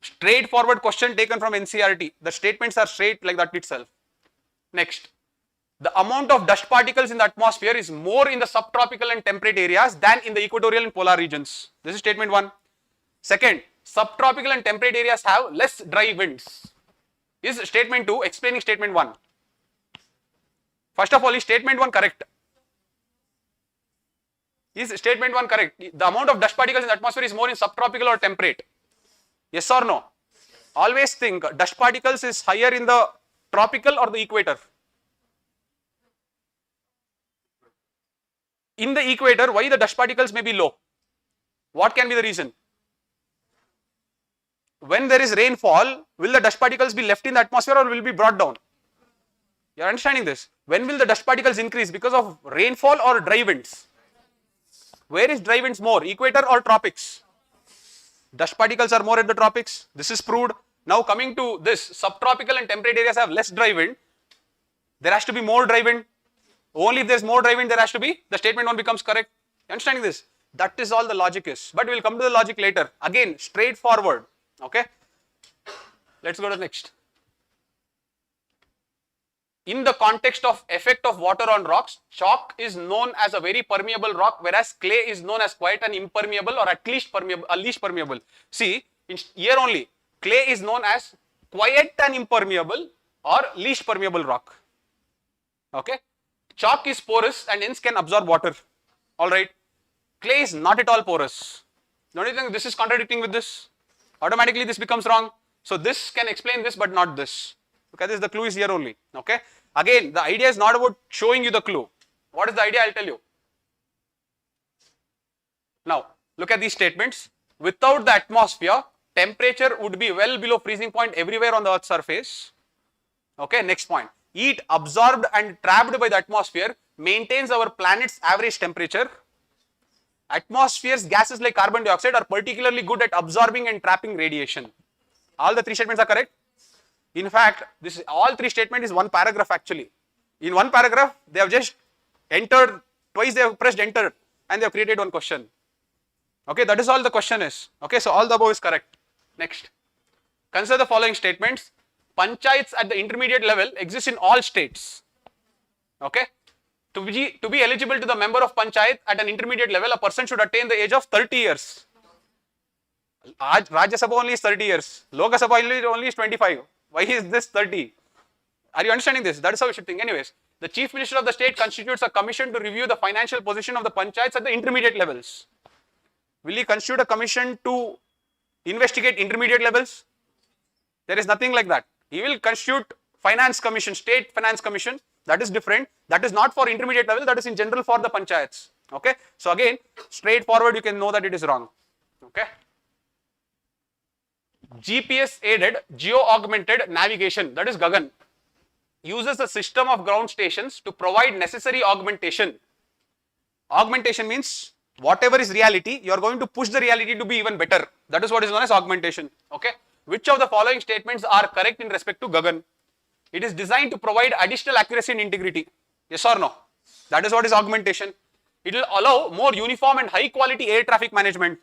Straightforward question taken from NCERT. The statements are straight like that itself. Next, the amount of dust particles in the atmosphere is more in the subtropical and temperate areas than in the equatorial and polar regions. This is statement 1. Second, subtropical and temperate areas have less dry winds. Is statement 2 explaining statement 1? First of all, is statement 1 correct? Is statement 1 correct? The amount of dust particles in the atmosphere is more in subtropical or temperate? Yes or no? Always think dust particles is higher in the tropical or the equator? in the equator, why the dust particles may be low? What can be the reason? When there is rainfall, will the dust particles be left in the atmosphere or will be brought down? You are understanding this? When will the dust particles increase? Because of rainfall or dry winds? Where is dry winds more? Equator or tropics? Dust particles are more at the tropics. This is proved. Now coming to this, subtropical and temperate areas have less dry wind. There has to be more dry wind. Only if there is more dry wind, there has to be, the statement 1 becomes correct. You understanding this? That is all the logic is. But we will come to the logic later. Again, straightforward. Okay. Let's go to the next. In the context of effect of water on rocks, chalk is known as a very permeable rock, whereas clay is known as quite an impermeable or at least permeable. See, in here only, clay is known as quite an impermeable or least permeable rock. Okay. Chalk is porous and hence can absorb water. Alright. Clay is not at all porous. Don't you think this is contradicting with this? Automatically this becomes wrong. So this can explain this but not this. Look at this, the clue is here only. Okay. Again, the idea is not about showing you the clue. What is the idea? I'll tell you. Now, look at these statements. Without the atmosphere, temperature would be well below freezing point everywhere on the Earth's surface. Okay, next point. Heat absorbed and trapped by the atmosphere maintains our planet's average temperature. Atmosphere's gases like carbon dioxide are particularly good at absorbing and trapping radiation. All the 3 statements are correct. In fact, this all 3 statements is one paragraph actually. In one paragraph, they have just entered, twice they have pressed enter and they have created one question. Okay, that is all the question is. Okay, so all the above is correct. Next. Consider the following statements. Panchayats at the intermediate level exist in all states. Okay. To be eligible to the member of panchayat at an intermediate level, a person should attain the age of 30 years. Rajya Sabha only is 30 years. Lok Sabha only is 25. Why is this 30? Are you understanding this? That is how you should think. Anyways, the Chief Minister of the state constitutes a commission to review the financial position of the panchayats at the intermediate levels. Will he constitute a commission to investigate intermediate levels? There is nothing like that. He will constitute finance commission, state finance commission. That is different. That is not for intermediate level. That is in general for the panchayats. Okay. So again, straightforward, you can know that it is wrong. Okay. GPS aided geo-augmented navigation, that is Gagan, uses a system of ground stations to provide necessary augmentation. Augmentation means whatever is reality, you are going to push the reality to be even better. That is what is known as augmentation. Okay. Which of the following statements are correct in respect to Gagan? It is designed to provide additional accuracy and integrity. Yes or no? That is what is augmentation. It will allow more uniform and high quality air traffic management.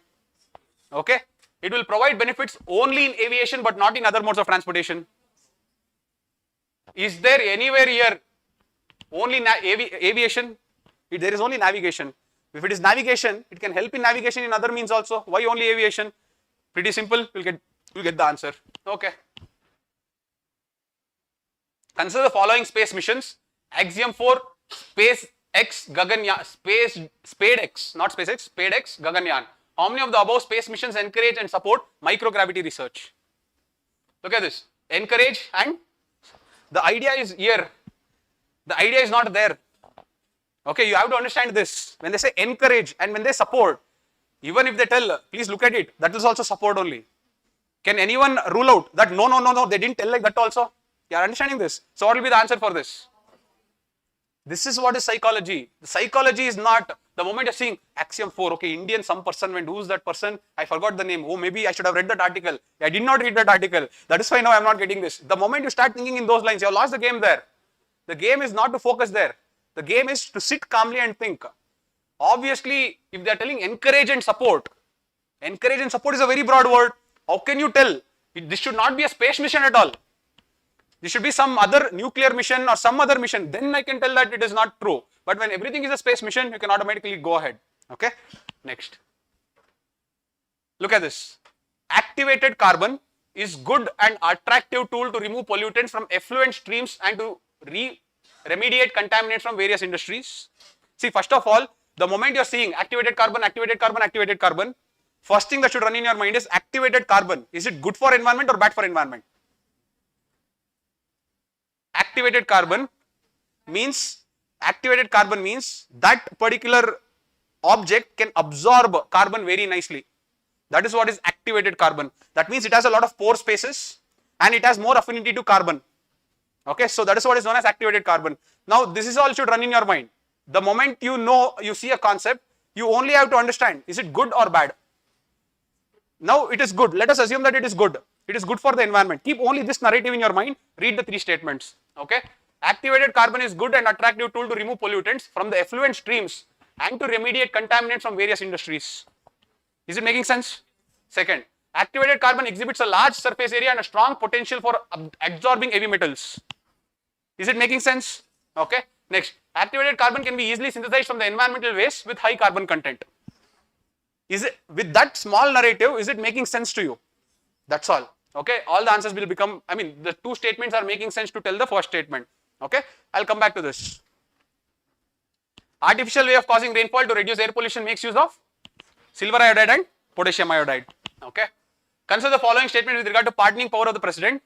Okay. It will provide benefits only in aviation but not in other modes of transportation. Is there anywhere here only aviation? There is only navigation. If it is navigation, it can help in navigation in other means also. Why only aviation? Pretty simple. We'll get the answer. Okay. Consider the following space missions. Axiom 4, SpaceX Gaganyaan, SpadeX, not SpaceX, SpadeX Gaganyaan. How many of the above space missions encourage and support microgravity research? Look at this. Encourage, and the idea is here. The idea is not there. Okay, you have to understand this. When they say encourage and when they support, even if they tell, please look at it, that is also support only. Can anyone rule out that no, they didn't tell like that also? You are understanding this? So what will be the answer for this? This is what is psychology. The psychology is not, the moment you're seeing axiom 4, okay, Indian some person went, who's that person? I forgot the name. Oh, maybe I should have read that article. I did not read that article. That is why now I'm not getting this. The moment you start thinking in those lines, you have lost the game there. The game is not to focus there. The game is to sit calmly and think. Obviously, if they are telling encourage and support is a very broad word. How can you tell? This should not be a space mission at all. This should be some other nuclear mission or some other mission. Then I can tell that it is not true. But when everything is a space mission, you can automatically go ahead. Okay. Next. Look at this. Activated carbon is good and attractive tool to remove pollutants from effluent streams and to remediate contaminants from various industries. See, first of all, the moment you are seeing activated carbon, first thing that should run in your mind is activated carbon. Is it good for environment or bad for environment? Activated carbon means that particular object can absorb carbon very nicely. That is what is activated carbon. That means it has a lot of pore spaces and it has more affinity to carbon. Okay, so that is what is known as activated carbon. Now this is all should run in your mind. The moment you know, you see a concept, you only have to understand, is it good or bad? Now it is good. Let us assume that it is good. It is good for the environment. Keep only this narrative in your mind. Read the 3 statements. Okay. Activated carbon is good and attractive tool to remove pollutants from the effluent streams and to remediate contaminants from various industries. Is it making sense? Second, activated carbon exhibits a large surface area and a strong potential for absorbing heavy metals. Is it making sense? Okay. Next, activated carbon can be easily synthesized from the environmental waste with high carbon content. Is it, with that small narrative, is it making sense to you? That's all. Okay. All the answers will become, I mean, the 2 statements are making sense to tell the first statement. Okay. I'll come back to this. Artificial way of causing rainfall to reduce air pollution makes use of silver iodide and potassium iodide. Okay. Consider the following statement with regard to pardoning power of the president.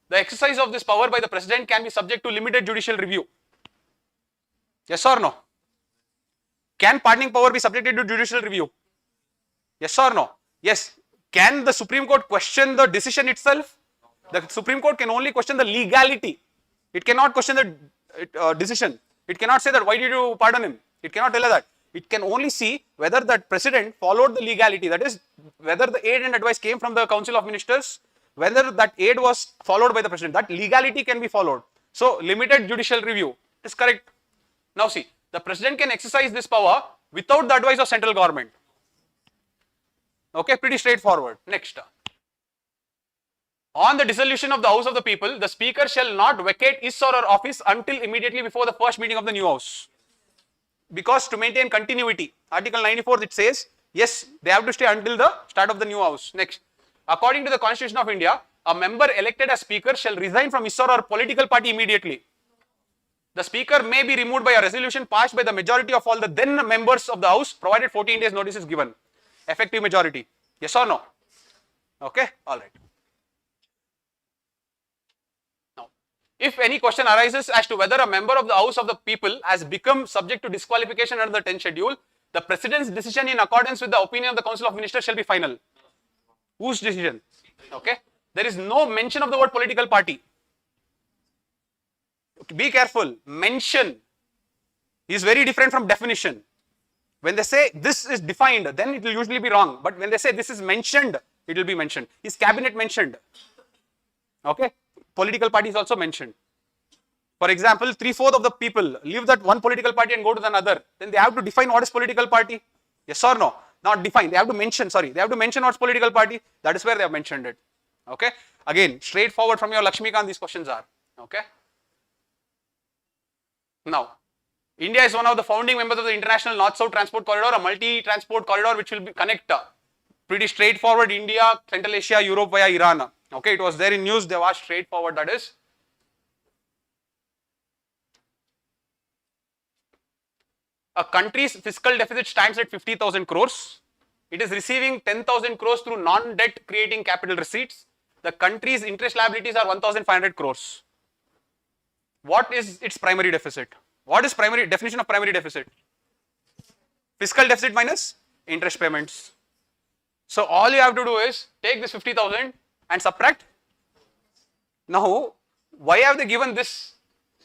The exercise of this power by the president can be subject to limited judicial review. Yes or no? Can pardoning power be subjected to judicial review? Yes or no? Yes. Can the Supreme Court question the decision itself? The Supreme Court can only question the legality. It cannot question the decision. It cannot say that why did you pardon him? It cannot tell her that. It can only see whether that president followed the legality. That is, whether the aid and advice came from the Council of Ministers, whether that aid was followed by the president. That legality can be followed. So, limited judicial review. It is correct. Now see, the president can exercise this power without the advice of central government. Okay, pretty straightforward. Next. On the dissolution of the House of the People, the Speaker shall not vacate his or her office until immediately before the first meeting of the new House. Because to maintain continuity, Article 94 it says, yes, they have to stay until the start of the new House. Next. According to the Constitution of India, a member elected as Speaker shall resign from his or her political party immediately. The Speaker may be removed by a resolution passed by the majority of all the then members of the House, provided 14 days notice is given. Effective majority. Yes or no? Okay, alright. Now, if any question arises as to whether a member of the House of the People has become subject to disqualification under the 10th schedule, the President's decision in accordance with the opinion of the Council of Ministers shall be final. Whose decision? Okay. There is no mention of the word political party. Be careful. Mention is very different from definition. When they say this is defined, then it will usually be wrong. But when they say this is mentioned, it will be mentioned. Is cabinet mentioned? Okay. Political party is also mentioned. For example, 3/4 of the people leave that one political party and go to another. Then they have to define what is political party. Yes or no? Not define. They have to mention, sorry. They have to mention what's political party. That is where they have mentioned it. Okay. Again, straightforward from your Lakshmikant, these questions are. Okay. Now, India is one of the founding members of the International North-South Transport Corridor, a multi-transport corridor which will connect pretty straightforward India, Central Asia, Europe via Iran. Okay, it was there in news, they were straightforward, that is. A country's fiscal deficit stands at 50,000 crores. It is receiving 10,000 crores through non-debt creating capital receipts. The country's interest liabilities are 1,500 crores. What is its primary deficit? What is primary definition of primary deficit? Fiscal deficit minus interest payments. So all you have to do is take this 50,000 and subtract. Now, why have they given this?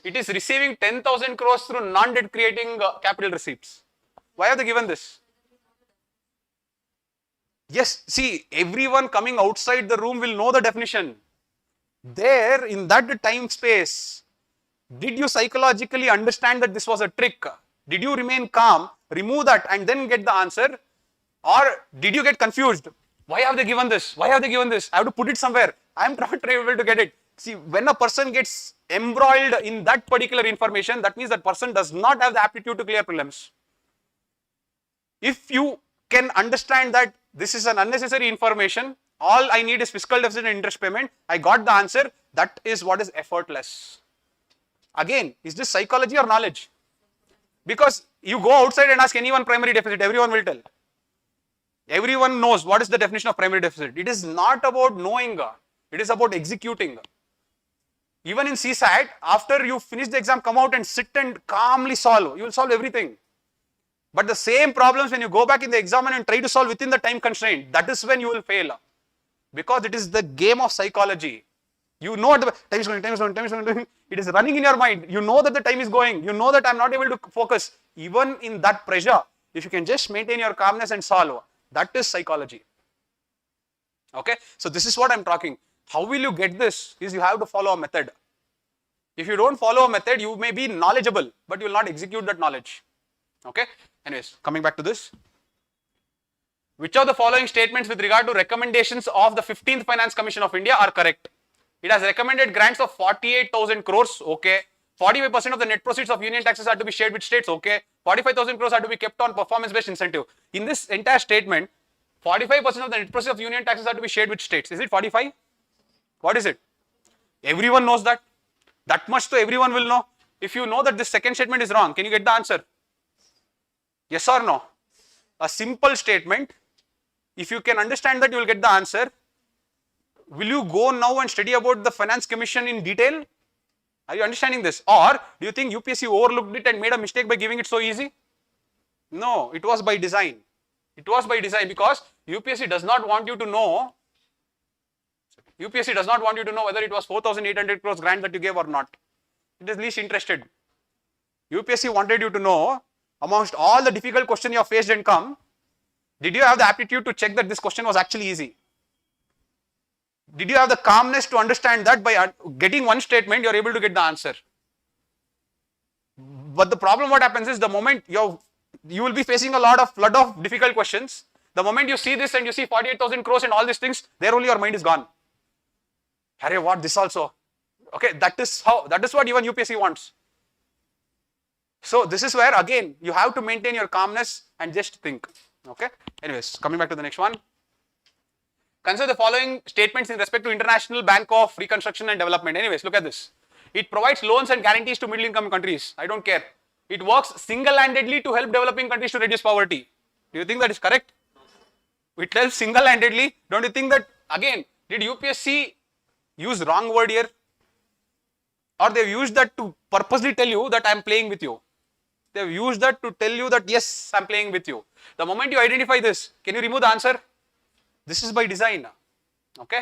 It is receiving 10,000 crores through non-debt creating capital receipts. Why have they given this? Yes, see, everyone coming outside the room will know the definition. There, in that time space, did you psychologically understand that this was a trick? Did you remain calm, remove that and then get the answer? Or did you get confused? Why have they given this? Why have they given this? I have to put it somewhere. I am not able to get it. See, when a person gets embroiled in that particular information, that means that person does not have the aptitude to clear prelims. If you can understand that this is an unnecessary information, all I need is fiscal deficit and interest payment, I got the answer, that is what is effortless. Again, is this psychology or knowledge? Because you go outside and ask anyone primary deficit, everyone will tell. Everyone knows what is the definition of primary deficit. It is not about knowing, it is about executing. Even in CSAT, after you finish the exam, come out and sit and calmly solve. You will solve everything. But the same problems when you go back in the exam and try to solve within the time constraint, that is when you will fail. Because it is the game of psychology. You know the time is going, time is going, time is going. It is running in your mind. You know that the time is going. You know that I'm not able to focus. Even in that pressure, if you can just maintain your calmness and solve, that is psychology. Okay, so this is what I'm talking. How will you get this? Is you have to follow a method. If you don't follow a method, you may be knowledgeable, but you will not execute that knowledge. Okay, anyways, coming back to this. Which of the following statements with regard to recommendations of the 15th Finance Commission of India are correct? It has recommended grants of 48,000 crores, okay. 45% of the net proceeds of union taxes are to be shared with states, okay. 45,000 crores are to be kept on performance-based incentive. In this entire statement, 45% of the net proceeds of union taxes are to be shared with states. Is it 45? What is it? Everyone knows that. That much so everyone will know. If you know that this second statement is wrong, can you get the answer? Yes or no? A simple statement. If you can understand that, you will get the answer. Will you go now and study about the Finance Commission in detail? Are you understanding this? Or do you think UPSC overlooked it and made a mistake by giving it so easy? No, it was by design. It was by design because UPSC does not want you to know. UPSC does not want you to know whether it was 4,800 crores grant that you gave or not. It is least interested. UPSC wanted you to know, amongst all the difficult questions you have faced and come, did you have the aptitude to check that this question was actually easy? Did you have the calmness to understand that by getting one statement, you are able to get the answer? But the problem what happens is the moment you will be facing a flood of difficult questions. The moment you see this and you see 48,000 crores and all these things, there only your mind is gone. Harry, what this also? Okay, that is what even UPSC wants. So this is where again you have to maintain your calmness and just think. Okay. Anyways, coming back to the next one. Consider the following statements in respect to International Bank of Reconstruction and Development. Anyways, look at this. It provides loans and guarantees to middle income countries. I don't care. It works single-handedly to help developing countries to reduce poverty. Do you think that is correct? It helps single-handedly. Don't you think that, again, did UPSC use wrong word here? Or they've used that to purposely tell you that I am playing with you. They've used that to tell you that yes, I'm playing with you. The moment you identify this, can you remove the answer? This is by design. Okay.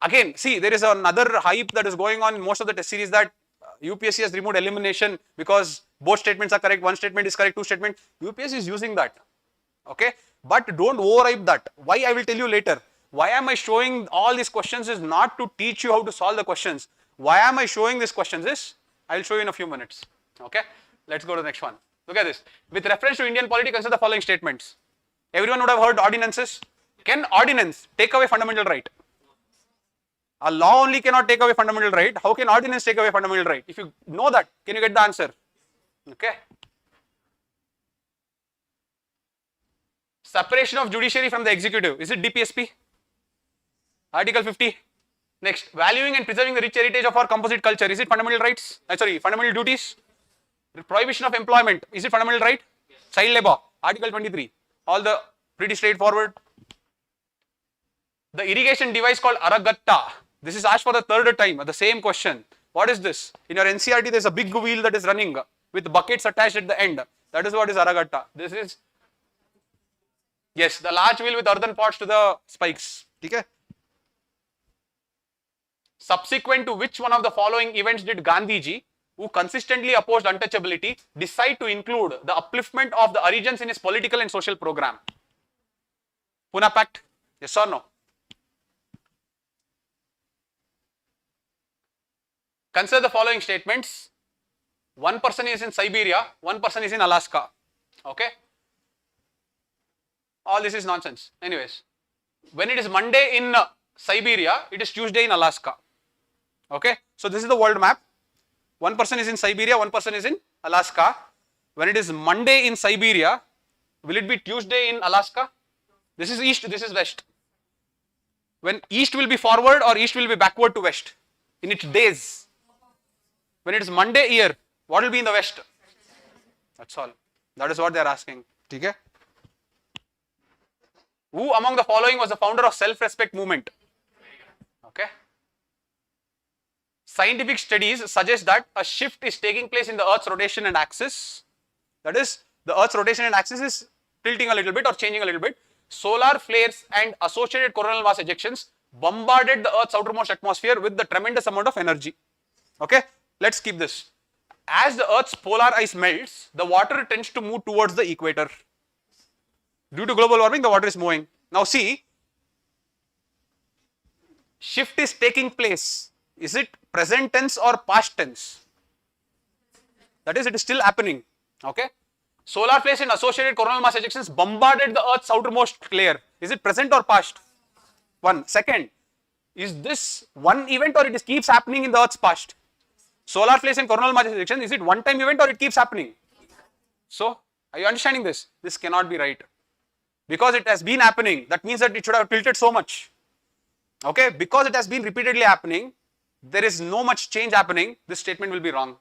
Again, see, there is another hype that is going on in most of the test series that UPSC has removed elimination because both statements are correct, one statement is correct, two statements. UPSC is using that. Okay. But don't overhype that. Why? I will tell you later. Why am I showing all these questions is not to teach you how to solve the questions. Why am I showing these questions is, I will show you in a few minutes. Okay. Let's go to the next one. Look at this. With reference to Indian polity, consider the following statements. Everyone would have heard ordinances. Can ordinance take away fundamental right? A law only cannot take away fundamental right. How can ordinance take away fundamental right? If you know that, can you get the answer? Okay. Separation of judiciary from the executive. Is it DPSP? Article 50. Next, valuing and preserving the rich heritage of our composite culture. Is it fundamental rights? Fundamental duties. Prohibition of employment. Is it fundamental right? Yes. Child labor. Article 23. All the pretty straightforward. The irrigation device called Aragatta. This is asked for the third time. The same question. What is this? In your NCRT, there is a big wheel that is running with buckets attached at the end. That is what is Aragatta. This is, yes, the large wheel with earthen pots to the spikes. Okay. Subsequent to which one of the following events did Gandhiji, who consistently opposed untouchability, decide to include the upliftment of the Harijans in his political and social program? Pune Pact, yes or no? Consider the following statements. One person is in Siberia, one person is in Alaska. Okay? All this is nonsense. Anyways, when it is Monday in Siberia, it is Tuesday in Alaska. Okay? So this is the world map. One person is in Siberia, one person is in Alaska. When it is Monday in Siberia, will it be Tuesday in Alaska? This is east, this is west. When east will be forward or east will be backward to west in its days. When it is Monday here, what will be in the west? That's all. That is what they are asking. Okay? Who among the following was the founder of self-respect movement? Okay? Scientific studies suggest that a shift is taking place in the Earth's rotation and axis. That is, the Earth's rotation and axis is tilting a little bit or changing a little bit. Solar flares and associated coronal mass ejections bombarded the Earth's outermost atmosphere with the tremendous amount of energy. Okay, let's keep this. As the Earth's polar ice melts, the water tends to move towards the equator. Due to global warming, the water is moving. Now see, shift is taking place. Is it present tense or past tense? That is, it is still happening. Okay. Solar flares and associated coronal mass ejections bombarded the Earth's outermost layer. Is it present or past? One. Second, is this one event or it keeps happening in the Earth's past? Solar flares and coronal mass ejection, is it one time event or it keeps happening? So, are you understanding this? This cannot be right. Because it has been happening, that means that it should have tilted so much. Okay, because it has been repeatedly happening, there is no much change happening, this statement will be wrong.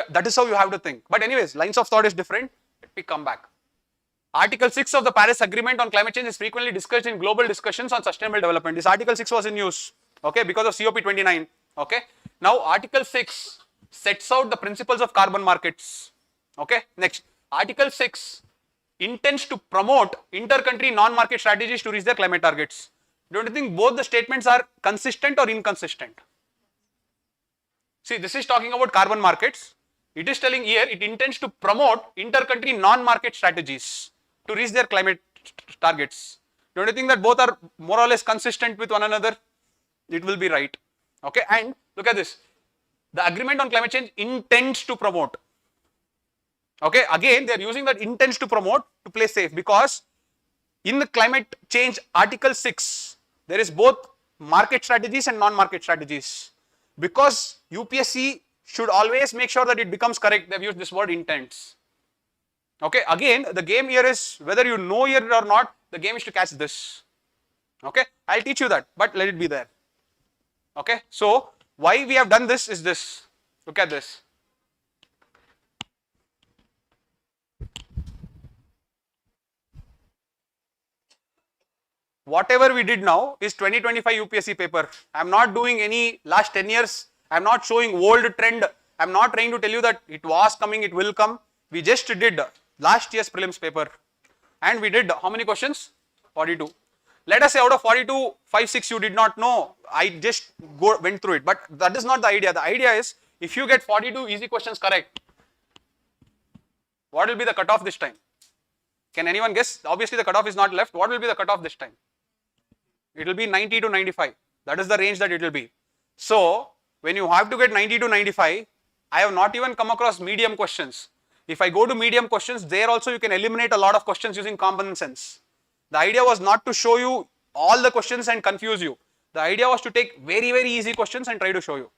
That is how you have to think. But anyways, lines of thought is different. Let me come back. Article 6 of the Paris Agreement on Climate Change is frequently discussed in global discussions on sustainable development. This Article 6 was in use, okay, because of COP29, okay. Now, Article 6 sets out the principles of carbon markets, okay. Next, Article 6 intends to promote inter-country non-market strategies to reach their climate targets. Don't you think both the statements are consistent or inconsistent? See, this is talking about carbon markets. It is telling here it intends to promote inter-country non-market strategies to reach their climate targets. Don't you think that both are more or less consistent with one another? It will be right. Okay, and look at this. The agreement on climate change intends to promote. Okay, again they are using that intends to promote to play safe, because in the climate change Article 6 there is both market strategies and non-market strategies. Because UPSC should always make sure that it becomes correct, they have used this word intents. Okay, again the game here is whether you know here or not, the game is to catch this. Okay, I'll teach you that, but let it be there. Okay, so why we have done this is this. Look at this. Whatever we did now is 2025 UPSC paper. I am not doing any last 10 years. I am not showing old trend. I am not trying to tell you that it was coming, it will come. We just did last year's prelims paper. And we did how many questions? 42. Let us say out of 42, 5, 6 you did not know. I just went through it. But that is not the idea. The idea is if you get 42 easy questions correct, what will be the cutoff this time? Can anyone guess? Obviously the cutoff is not left. What will be the cutoff this time? It will be 90 to 95. That is the range that it will be. So, when you have to get 90 to 95, I have not even come across medium questions. If I go to medium questions, there also you can eliminate a lot of questions using common sense. The idea was not to show you all the questions and confuse you. The idea was to take very, very easy questions and try to show you.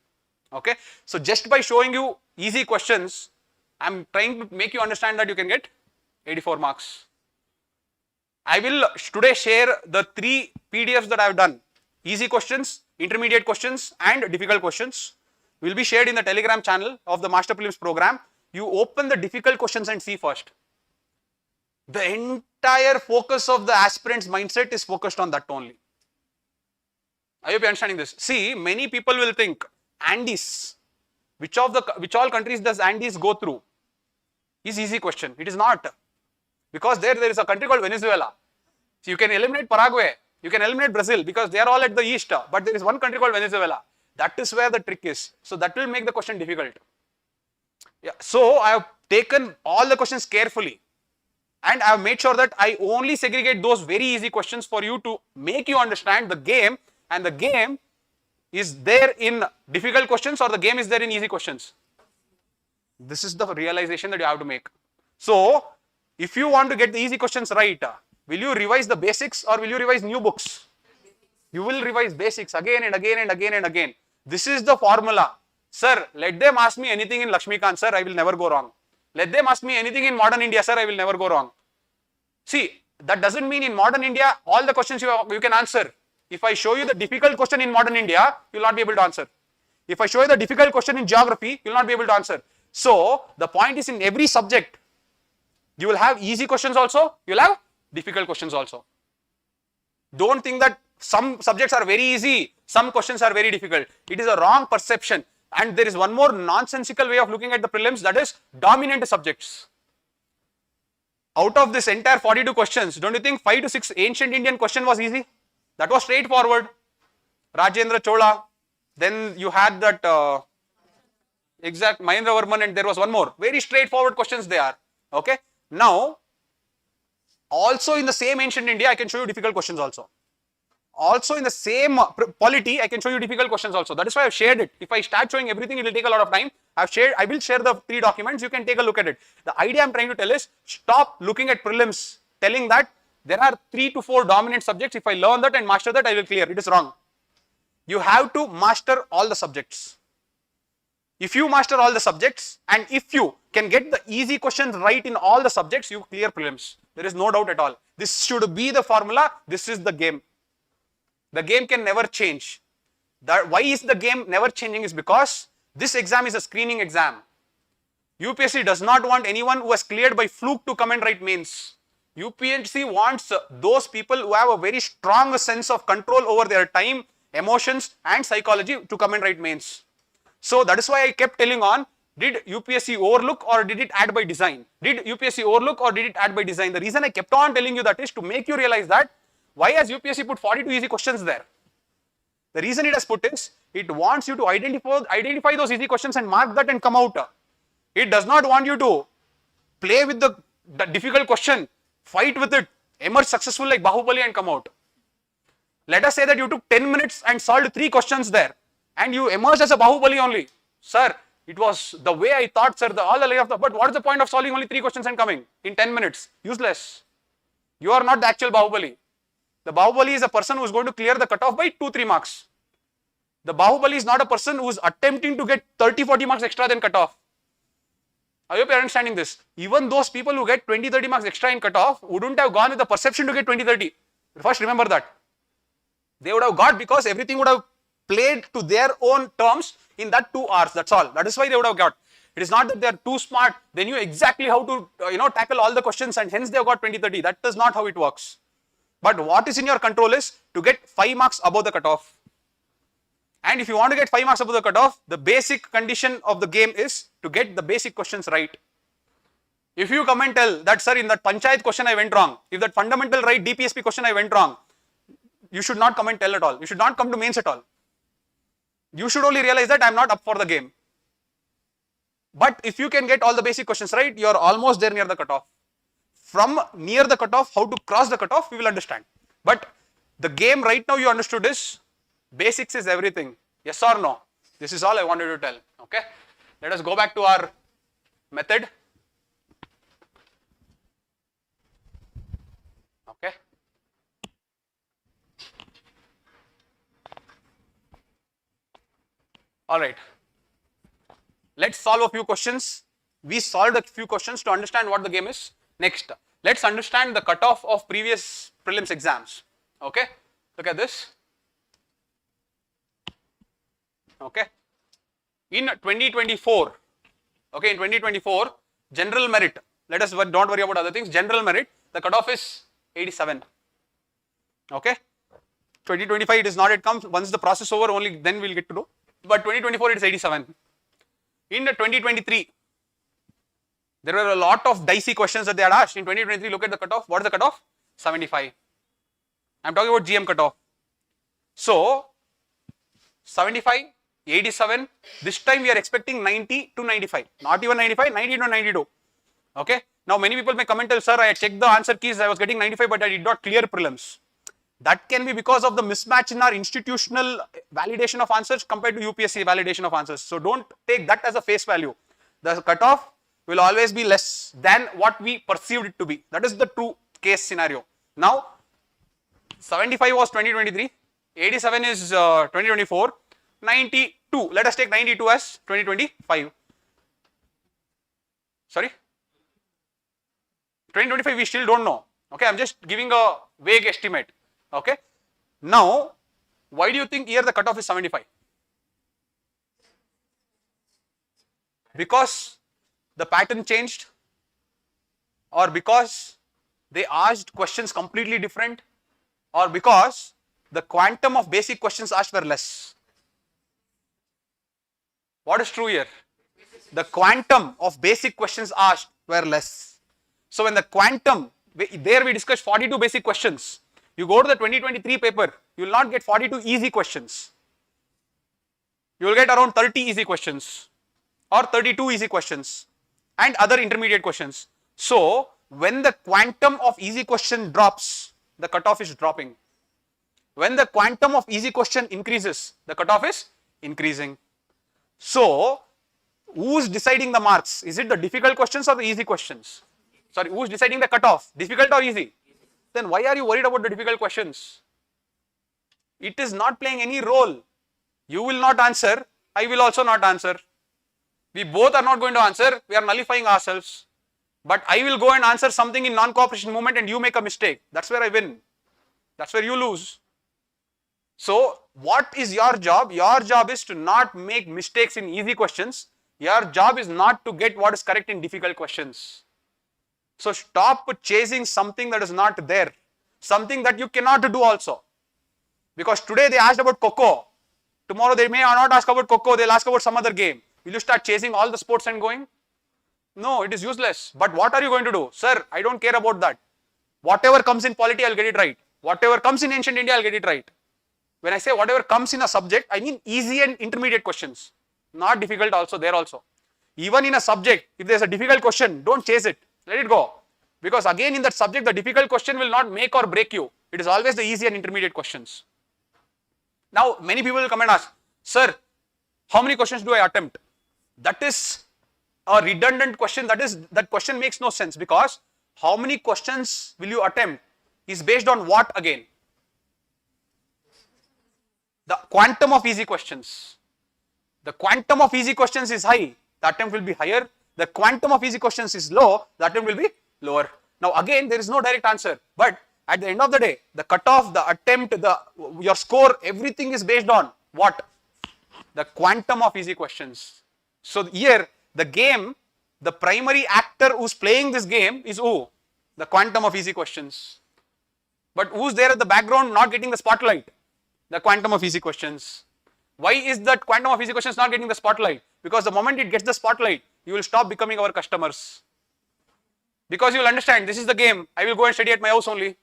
Okay. So, just by showing you easy questions, I am trying to make you understand that you can get 84 marks. I will today share the 3 PDFs that I have done. Easy questions, intermediate questions and difficult questions will be shared in the Telegram channel of the Master Prelims program. You open the difficult questions and see first. The entire focus of the aspirant's mindset is focused on that only. I hope you are understanding this. See, many people will think Andes, which all countries does Andes go through? Is easy question. It is not. Because there is a country called Venezuela. So you can eliminate Paraguay, you can eliminate Brazil because they are all at the east, but there is one country called Venezuela. That is where the trick is. So that will make the question difficult. Yeah. So I have taken all the questions carefully and I have made sure that I only segregate those very easy questions for you to make you understand the game, and the game is there in difficult questions or the game is there in easy questions. This is the realization that you have to make. So, if you want to get the easy questions right, will you revise the basics or will you revise new books? You will revise basics again and again and again and again. This is the formula. Sir, let them ask me anything in Lakshmikant, sir, I will never go wrong. Let them ask me anything in modern India, sir, I will never go wrong. See, that doesn't mean in modern India, all the questions you can answer. If I show you the difficult question in modern India, you will not be able to answer. If I show you the difficult question in geography, you will not be able to answer. So, the point is in every subject, you will have easy questions also, you will have difficult questions also. Don't think that some subjects are very easy, some questions are very difficult. It is a wrong perception. And there is one more nonsensical way of looking at the prelims, that is dominant subjects. Out of this entire 42 questions, don't you think 5 to 6 ancient Indian question was easy? That was straightforward. Rajendra Chola, then you had that exact Mahendra Varman, and there was one more. Very straightforward questions they are. Okay. Now, also in the same ancient India, I can show you difficult questions also. Also in the same polity, I can show you difficult questions also. That is why I've shared it. If I start showing everything, it will take a lot of time. I will share the 3 documents. You can take a look at it. The idea I'm trying to tell is, stop looking at prelims, telling that there are 3 to 4 dominant subjects. If I learn that and master that, I will clear. It is wrong. You have to master all the subjects. If you master all the subjects, and if you can get the easy questions right in all the subjects, you clear prelims. There is no doubt at all. This should be the formula. This is the game. The game can never change. Why is the game never changing is because this exam is a screening exam. UPSC does not want anyone who has cleared by fluke to come and write mains. UPSC wants those people who have a very strong sense of control over their time, emotions and psychology to come and write mains. So that is why I kept telling on, did UPSC overlook or did it add by design? Did UPSC overlook or did it add by design? The reason I kept on telling you that is to make you realize that why has UPSC put 42 easy questions there? The reason it has put is, it wants you to identify those easy questions and mark that and come out. It does not want you to play with the difficult question, fight with it, emerge successful like Bahubali and come out. Let us say that you took 10 minutes and solved 3 questions there and you emerged as a Bahubali only. Sir, it was the way I thought, sir, all the way of the, but what is the point of solving only 3 questions and coming in 10 minutes? Useless. You are not the actual Bahubali. The Bahubali is a person who is going to clear the cutoff by 2-3 marks. The Bahubali is not a person who is attempting to get 30-40 marks extra than cutoff. I hope you are understanding this. Even those people who get 20-30 marks extra in cutoff wouldn't have gone with the perception to get 20-30. First remember that. They would have got because everything would have played to their own terms in that 2 hours. That's all. That is why they would have got. It is not that they are too smart. They knew exactly how to tackle all the questions and hence they have got 20-30. That is not how it works. But what is in your control is to get 5 marks above the cutoff. And if you want to get 5 marks above the cutoff, the basic condition of the game is to get the basic questions right. If you come and tell that, sir, in that panchayat question I went wrong, if that fundamental right DPSP question I went wrong, you should not come and tell at all. You should not come to mains at all. You should only realize that I am not up for the game. But if you can get all the basic questions right, you are almost there near the cutoff. From near the cutoff, how to cross the cutoff, we will understand. But the game right now you understood is, basics is everything. Yes or no? This is all I wanted to tell. Okay. Let us go back to our method. Okay. All right. Let's solve a few questions. We solved a few questions to understand what the game is. Next, let's understand the cutoff of previous prelims exams. Okay, look at this. Okay, in 2024, okay, in 2024, general merit, let us don't worry about other things. General merit, the cutoff is 87. Okay, 2025 it is not yet come. Once the process over, only then we'll get to know. But 2024 it is 87. In 2023. There were a lot of dicey questions that they had asked. In 2023, look at the cutoff. What is the cutoff? 75. I'm talking about GM cutoff. So, 75, 87. This time we are expecting 90 to 95. Not even 95, 90 to 92. Okay. Now, many people may come and tell, sir, I checked the answer keys. I was getting 95, but I did not clear prelims. That can be because of the mismatch in our institutional validation of answers compared to UPSC validation of answers. So, don't take that as a face value. The cutoff will always be less than what we perceived it to be. That is the true case scenario. Now, 75 was 2023, 87 is 2024, 92. Let us take 92 as 2025. Sorry? 2025 we still don't know. Okay, I'm just giving a vague estimate. Okay. Now, why do you think here the cutoff is 75? Because the pattern changed, or because they asked questions completely different, or because the quantum of basic questions asked were less. What is true here? The quantum of basic questions asked were less. So when the quantum, there we discussed 42 basic questions. You go to the 2023 paper, you will not get 42 easy questions. You will get around 30 easy questions or 32 easy questions and other intermediate questions. So when the quantum of easy question drops, the cutoff is dropping. When the quantum of easy question increases, the cutoff is increasing. So who's deciding the marks? Is it the difficult questions or the easy questions? Sorry, who's deciding the cutoff? Difficult or easy? Then why are you worried about the difficult questions? It is not playing any role. You will not answer, I will also not answer. We both are not going to answer, we are nullifying ourselves. But I will go and answer something in non-cooperation movement and you make a mistake. That's where I win. That's where you lose. So what is your job? Your job is to not make mistakes in easy questions. Your job is not to get what is correct in difficult questions. So stop chasing something that is not there. Something that you cannot do also. Because today they asked about Coco. Tomorrow they may not ask about Coco, they'll ask about some other game. Will you start chasing all the sports and going? No, it is useless. But what are you going to do? Sir, I don't care about that. Whatever comes in polity, I'll get it right. Whatever comes in ancient India, I'll get it right. When I say whatever comes in a subject, I mean easy and intermediate questions. Not difficult also, there also. Even in a subject, if there's a difficult question, don't chase it. Let it go. Because again in that subject, the difficult question will not make or break you. It is always the easy and intermediate questions. Now, many people will come and ask, sir, how many questions do I attempt? That is a redundant question. That question makes no sense because how many questions will you attempt is based on what again? The quantum of easy questions. The quantum of easy questions is high, the attempt will be higher. The quantum of easy questions is low, the attempt will be lower. Now again, there is no direct answer, but at the end of the day, the cutoff, the attempt, your score, everything is based on what? The quantum of easy questions. So here, the game, the primary actor who's playing this game is who? The quantum of easy questions. But who's there at the background not getting the spotlight? The quantum of easy questions. Why is that quantum of easy questions not getting the spotlight? Because the moment it gets the spotlight, you will stop becoming our customers. Because you will understand, this is the game, I will go and study at my house only.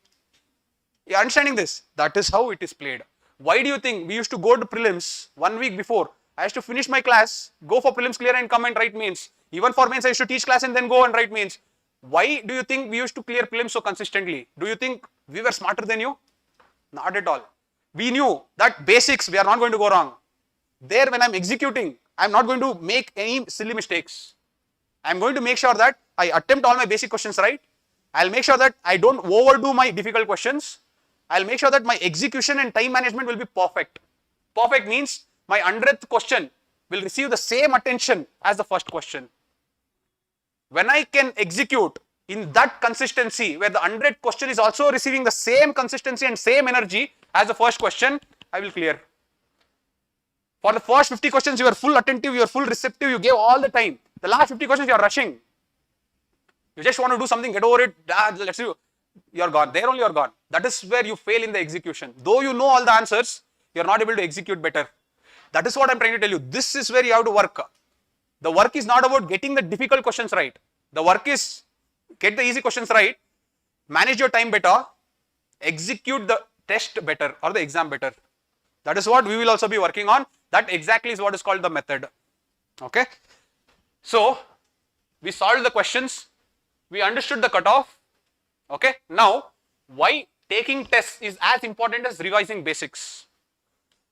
You are understanding this? That is how it is played. Why do you think we used to go to prelims 1 week before? I used to finish my class, go for prelims clear and come and write mains. Even for mains I used to teach class and then go and write mains. Why do you think we used to clear prelims so consistently? Do you think we were smarter than you? Not at all. We knew that basics we are not going to go wrong. There when I am executing, I am not going to make any silly mistakes. I am going to make sure that I attempt all my basic questions right. I will make sure that I don't overdo my difficult questions. I will make sure that my execution and time management will be perfect. Perfect means my 100th question will receive the same attention as the first question. When I can execute in that consistency where the 100th question is also receiving the same consistency and same energy as the first question, I will clear. For the first 50 questions you are full attentive, you are full receptive, you gave all the time. The last 50 questions you are rushing. You just want to do something, get over it, let's see, you are gone. There only you are gone. That is where you fail in the execution. Though you know all the answers, you are not able to execute better. That is what I am trying to tell you. This is where you have to work. The work is not about getting the difficult questions right. The work is get the easy questions right, manage your time better, execute the test better or the exam better. That is what we will also be working on. That exactly is what is called the method. Okay. So we solved the questions. We understood the cutoff. Okay. Now, why taking tests is as important as revising basics?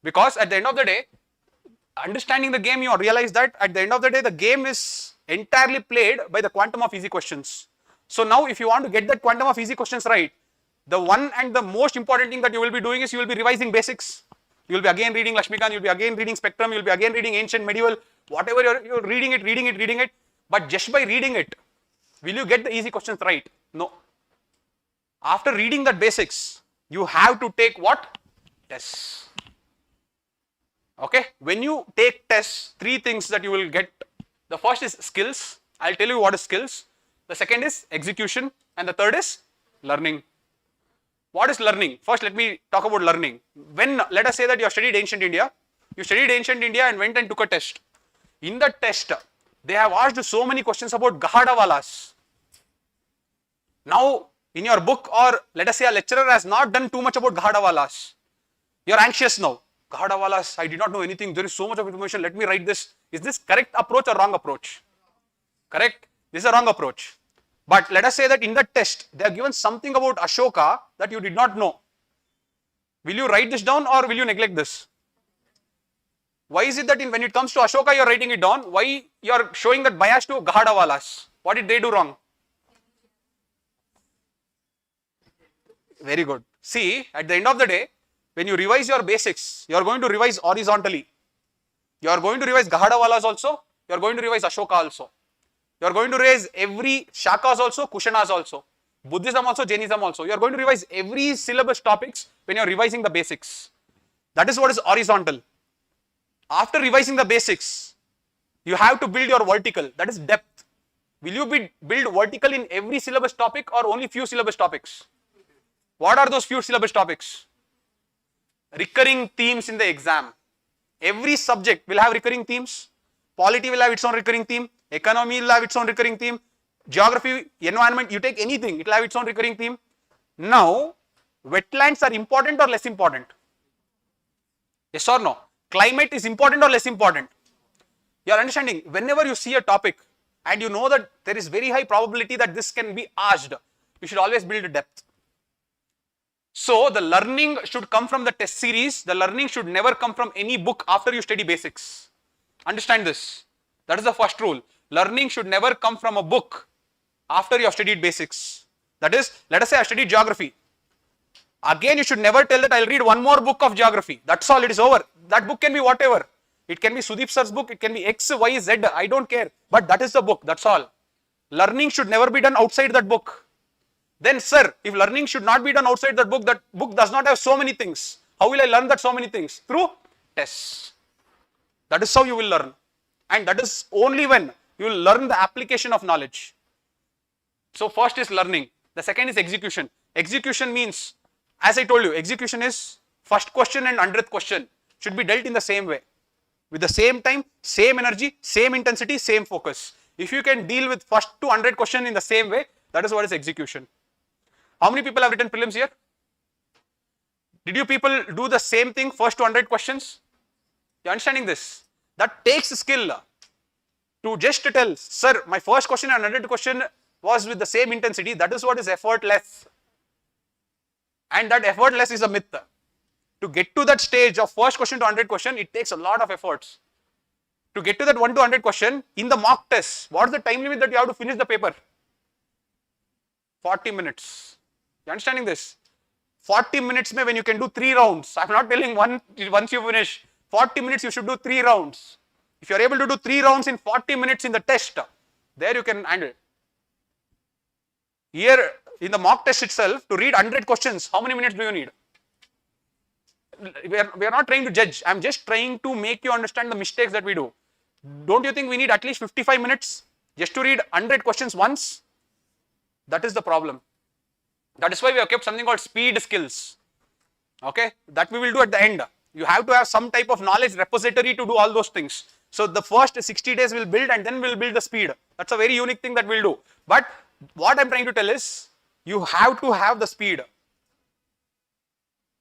Because at the end of the day, understanding the game, you realize that at the end of the day, the game is entirely played by the quantum of easy questions. So now, if you want to get that quantum of easy questions right, the one and the most important thing that you will be doing is you will be revising basics. You will be again reading Lakshmikant, you will be again reading Spectrum, you will be again reading ancient, medieval, whatever you're reading it. But just by reading it, will you get the easy questions right? No. After reading that basics, you have to take what? Tests. Okay. When you take tests, 3 things that you will get. The first is skills. I'll tell you what is skills. The second is execution. And the third is learning. What is learning? First, let me talk about learning. When, let us say that you have studied ancient India, and went and took a test. In the test, they have asked so many questions about Gahadavalas. Now, in your book, or let us say a lecturer has not done too much about Gahadavalas. You are anxious now. Gahadavalas, I did not know anything. There is so much of information. Let me write this. Is this correct approach or wrong approach? Correct. This is a wrong approach. But let us say that in the test, they have given something about Ashoka that you did not know. Will you write this down or will you neglect this? Why is it that when it comes to Ashoka, you are writing it down? Why you are showing that bias to Gahadavalas? What did they do wrong? Very good. See, at the end of the day, when you revise your basics, you are going to revise horizontally. You are going to revise Gahadavalas also. You are going to revise Ashoka also. You are going to revise every Shakas also, Kushanas also. Buddhism also, Jainism also. You are going to revise every syllabus topics when you are revising the basics. That is what is horizontal. After revising the basics, you have to build your vertical. That is depth. Will you build vertical in every syllabus topic or only few syllabus topics? What are those few syllabus topics? Recurring themes in the exam. Every subject will have recurring themes. Polity will have its own recurring theme. Economy will have its own recurring theme. Geography, environment, you take anything, it will have its own recurring theme. Now, wetlands are important or less important? Yes or no? Climate is important or less important? You are understanding? Whenever you see a topic and you know that there is very high probability that this can be asked, you should always build depth. So, the learning should come from the test series. The learning should never come from any book after you study basics. Understand this. That is the first rule. Learning should never come from a book after you have studied basics. That is, let us say I studied geography. Again, you should never tell that I will read one more book of geography. That's all, it is over. That book can be whatever. It can be Sudeep sir's book, it can be X, Y, Z, I don't care. But that is the book, that's all. Learning should never be done outside that book. Then, sir, if learning should not be done outside that book does not have so many things. How will I learn that so many things? Through tests. That is how you will learn. And that is only when you will learn the application of knowledge. So, first is learning. The second is execution. Execution means, as I told you, execution is first question and 100th question should be dealt in the same way. With the same time, same energy, same intensity, same focus. If you can deal with first to 100 question in the same way, that is what is execution. How many people have written prelims here? Did you people do the same thing, first to 100 questions? You are understanding this? That takes skill to just tell, sir, my first question and 100th question was with the same intensity. That is what is effortless. And that effortless is a myth. To get to that stage of first question to 100 question, it takes a lot of efforts. To get to that 1 to 100 question, in the mock test, what is the time limit that you have to finish the paper? 40 minutes. You are understanding this? 40 minutes mein when you can do 3 rounds. I am not telling once you finish. 40 minutes you should do 3 rounds. If you are able to do 3 rounds in 40 minutes in the test, there you can handle it. Here in the mock test itself, to read 100 questions, how many minutes do you need? We are not trying to judge. I am just trying to make you understand the mistakes that we do. Don't you think we need at least 55 minutes just to read 100 questions once? That is the problem. That is why we have kept something called speed skills. Okay, that we will do at the end. You have to have some type of knowledge repository to do all those things. So the first 60 days we'll build and then we'll build the speed. That's a very unique thing that we'll do. But what I'm trying to tell is, you have to have the speed.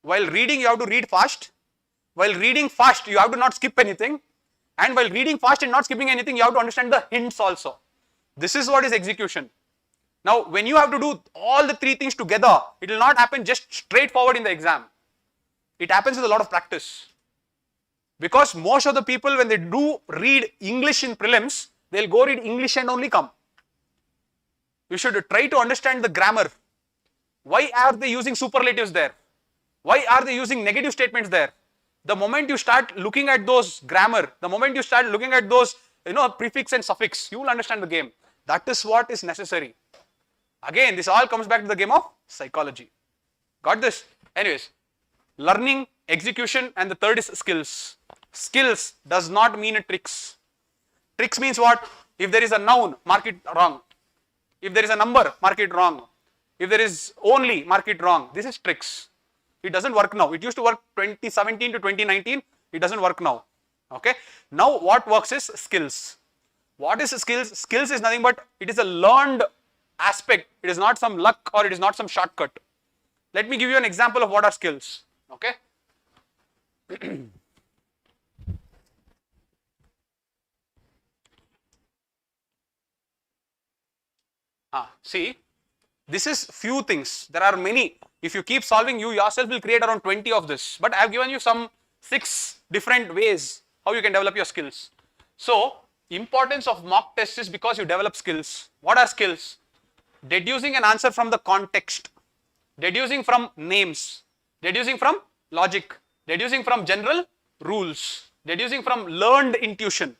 While reading, you have to read fast. While reading fast, you have to not skip anything. And while reading fast and not skipping anything, you have to understand the hints also. This is what is execution. Now, when you have to do all the 3 things together, it will not happen just straightforward in the exam. It happens with a lot of practice. Because most of the people, when they do read English in prelims, they'll go read English and only come. You should try to understand the grammar. Why are they using superlatives there? Why are they using negative statements there? The moment you start looking at those grammar, the moment you start looking at those, prefix and suffix, you will understand the game. That is what is necessary. Again, this all comes back to the game of psychology. Got this? Anyways, learning, execution, and the third is skills. Skills does not mean tricks. Tricks means what? If there is a noun, mark it wrong. If there is a number, mark it wrong. If there is only, mark it wrong. This is tricks. It doesn't work now. It used to work 2017 to 2019. It doesn't work now. Okay. Now what works is skills. What is skills? Skills is nothing but it is a learned aspect. It is not some luck or it is not some shortcut. Let me give you an example of what are skills. Okay. See, this is few things. There are many. If you keep solving, you yourself will create around 20 of this. But I have given you some 6 different ways how you can develop your skills. So, importance of mock tests is because you develop skills. What are skills? Deducing an answer from the context, deducing from names, deducing from logic, deducing from general rules, deducing from learned intuition.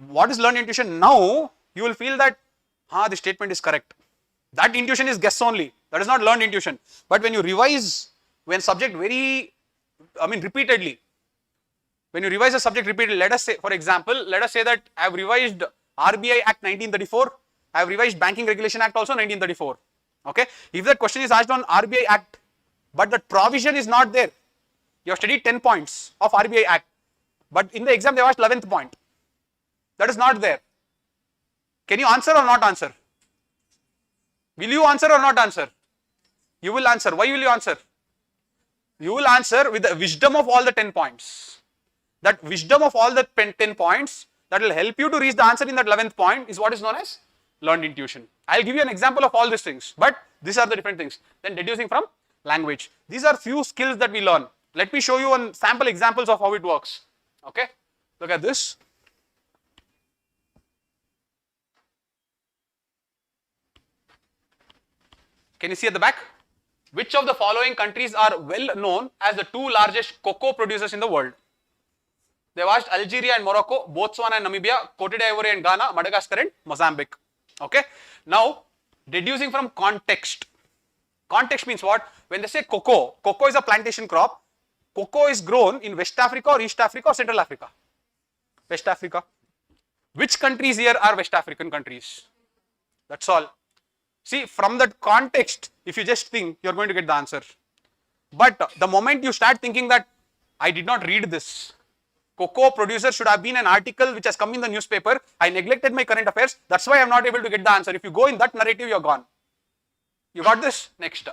What is learned intuition? Now, you will feel that the statement is correct. That intuition is guess only. That is not learned intuition. But when you revise, when subject repeatedly, when you revise a subject repeatedly, let us say, for example, let us say that I have revised RBI Act 1934, I have revised Banking Regulation Act also 1934. Okay. If that question is asked on RBI Act, but that provision is not there, you have studied 10 points of RBI Act, but in the exam they have asked 11th point. That is not there. Can you answer or not answer? Will you answer or not answer? You will answer. Why will you answer? You will answer with the wisdom of all the 10 points. That wisdom of all the 10 points that will help you to reach the answer in that 11th point is what is known as learned intuition. I will give you an example of all these things, but these are the different things. Then deducing from language. These are few skills that we learn. Let me show you one sample examples of how it works. Okay. Look at this. Can you see at the back? Which of the following countries are well known as the 2 largest cocoa producers in the world? They have asked Algeria and Morocco, Botswana and Namibia, Cote d'Ivoire and Ghana, Madagascar and Mozambique. Okay. Now, deducing from context. Context means what? When they say cocoa, cocoa is a plantation crop. Cocoa is grown in West Africa or East Africa or Central Africa? West Africa. Which countries here are West African countries? That's all. See, from that context, if you just think, you are going to get the answer. But the moment you start thinking that, I did not read this, cocoa producer should have been an article which has come in the newspaper, I neglected my current affairs, that's why I am not able to get the answer. If you go in that narrative, you are gone. You got this? Next.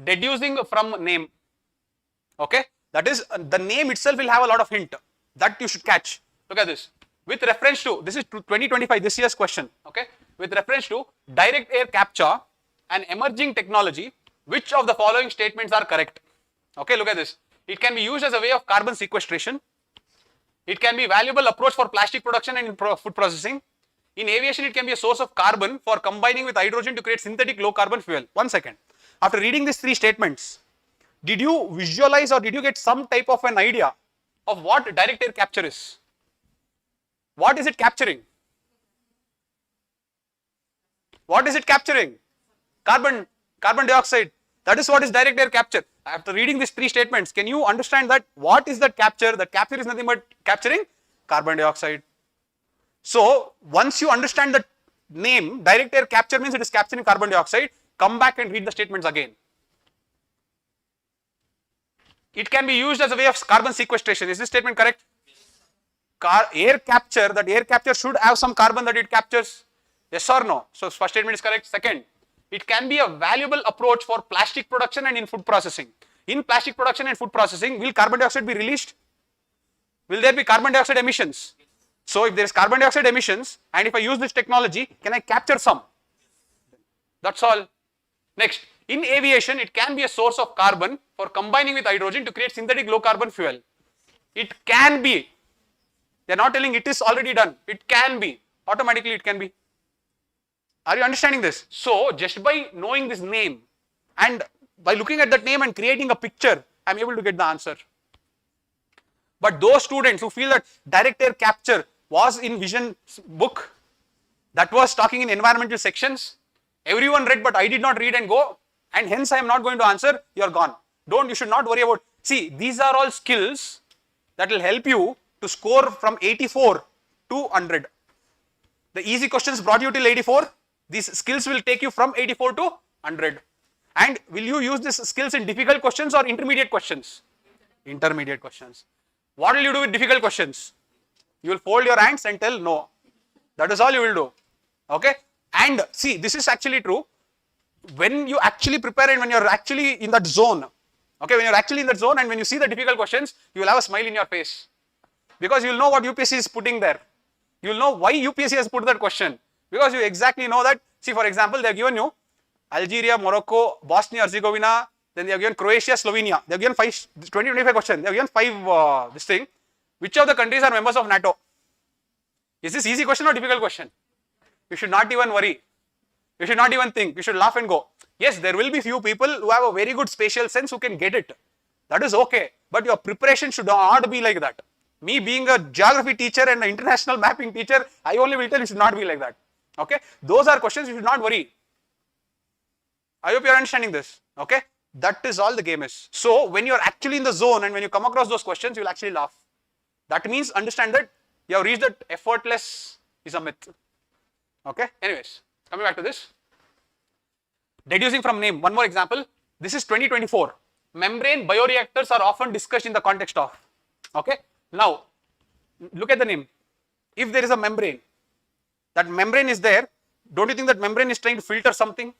Deducing from name. Okay. That is, the name itself will have a lot of hint. That you should catch. Look at this. With reference to, this is 2025, this year's question. Okay. With reference to direct air capture, an emerging technology, which of the following statements are correct? Okay, look at this. It can be used as a way of carbon sequestration. It can be a valuable approach for plastic production and in food processing. In aviation, it can be a source of carbon for combining with hydrogen to create synthetic low carbon fuel. 1 second. After reading these 3 statements, did you visualize or did you get some type of an idea of what direct air capture is? What is it capturing? What is it capturing? Carbon dioxide. That is what is direct air capture. After reading these 3 statements, can you understand that what is that capture? That capture is nothing but capturing carbon dioxide. So, once you understand the name, direct air capture means it is capturing carbon dioxide. Come back and read the statements again. It can be used as a way of carbon sequestration. Is this statement correct? Air capture, that air capture should have some carbon that it captures. Yes or no? So, first statement is correct. Second, it can be a valuable approach for plastic production and in food processing. In plastic production and food processing, will carbon dioxide be released? Will there be carbon dioxide emissions? So, if there is carbon dioxide emissions and if I use this technology, can I capture some? That's all. Next, in aviation, it can be a source of carbon for combining with hydrogen to create synthetic low carbon fuel. It can be. They are not telling it is already done. It can be. Automatically it can be. Are you understanding this? So, just by knowing this name and by looking at that name and creating a picture, I am able to get the answer. But those students who feel that direct air capture was in Vision book, that was talking in environmental sections, everyone read but I did not read and go, and hence I am not going to answer, you are gone. You should not worry about, see, these are all skills that will help you to score from 84 to 100. The easy questions brought you till 84. These skills will take you from 84 to 100. And will you use these skills in difficult questions or intermediate questions? Intermediate questions. What will you do with difficult questions? You will fold your hands and tell no. That is all you will do. Okay? And see, this is actually true. When you actually prepare and when you are actually in that zone, okay, when you are actually in that zone and when you see the difficult questions, you will have a smile in your face. Because you will know what UPSC is putting there. You will know why UPSC has put that question. Because you exactly know that, see, for example, they have given you Algeria, Morocco, Bosnia, Herzegovina, then they have given Croatia, Slovenia. They have given 25 questions. They have given 5 this thing. Which of the countries are members of NATO? Is this easy question or difficult question? You should not even worry. You should not even think. You should laugh and go. Yes, there will be few people who have a very good spatial sense who can get it. That is okay. But your preparation should not be like that. Me being a geography teacher and an international mapping teacher, I only will tell you should not be like that. Okay? Those are questions you should not worry. I hope you are understanding this. Okay? That is all the game is. So, when you are actually in the zone and when you come across those questions, you will actually laugh. That means understand that you have reached that effortless is a myth. Okay? Anyways, coming back to this. Deducing from name. One more example. This is 2024. Membrane bioreactors are often discussed in the context of. Okay? Now, look at the name. If there is a membrane, that membrane is there, don't you think that membrane is trying to filter something?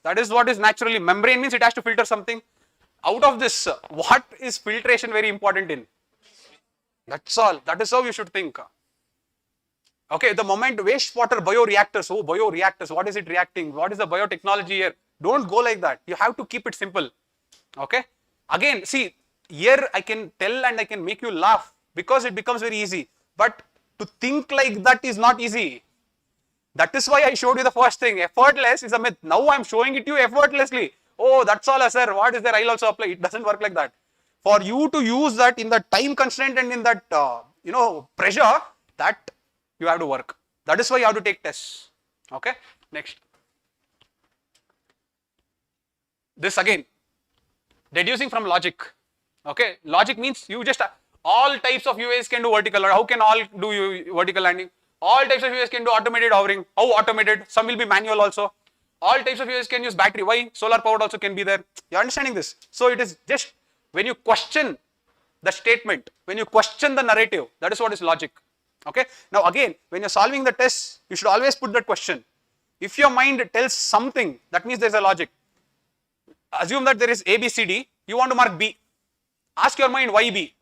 That is what is naturally. Membrane means it has to filter something. Out of this, what is filtration very important in? That's all. That is how you should think. Okay, the moment wastewater bioreactors, oh, bioreactors, what is it reacting? What is the biotechnology here? Don't go like that. You have to keep it simple. Okay? Again, see, here I can tell and I can make you laugh because it becomes very easy. But to think like that is not easy. That is why I showed you the first thing. Effortless is a myth. Now I am showing it to you effortlessly. Oh, that's all, sir. What is there? I'll also apply. It doesn't work like that. For you to use that in the time constraint and in that, pressure, that you have to work. That is why you have to take tests. Okay? Next. This again. Deducing from logic. Okay? Logic means you just, all types of UAs can do vertical. How can all do vertical landing? All types of UAs can do automated hovering. How automated? Some will be manual also. All types of UAs can use battery. Why? Solar powered also can be there. You are understanding this? So it is just when you question the statement, when you question the narrative, that is what is logic. Okay? Now again, when you are solving the test, you should always put that question. If your mind tells something, that means there is a logic. Assume that there is A, B, C, D. You want to mark B. Ask your mind why B.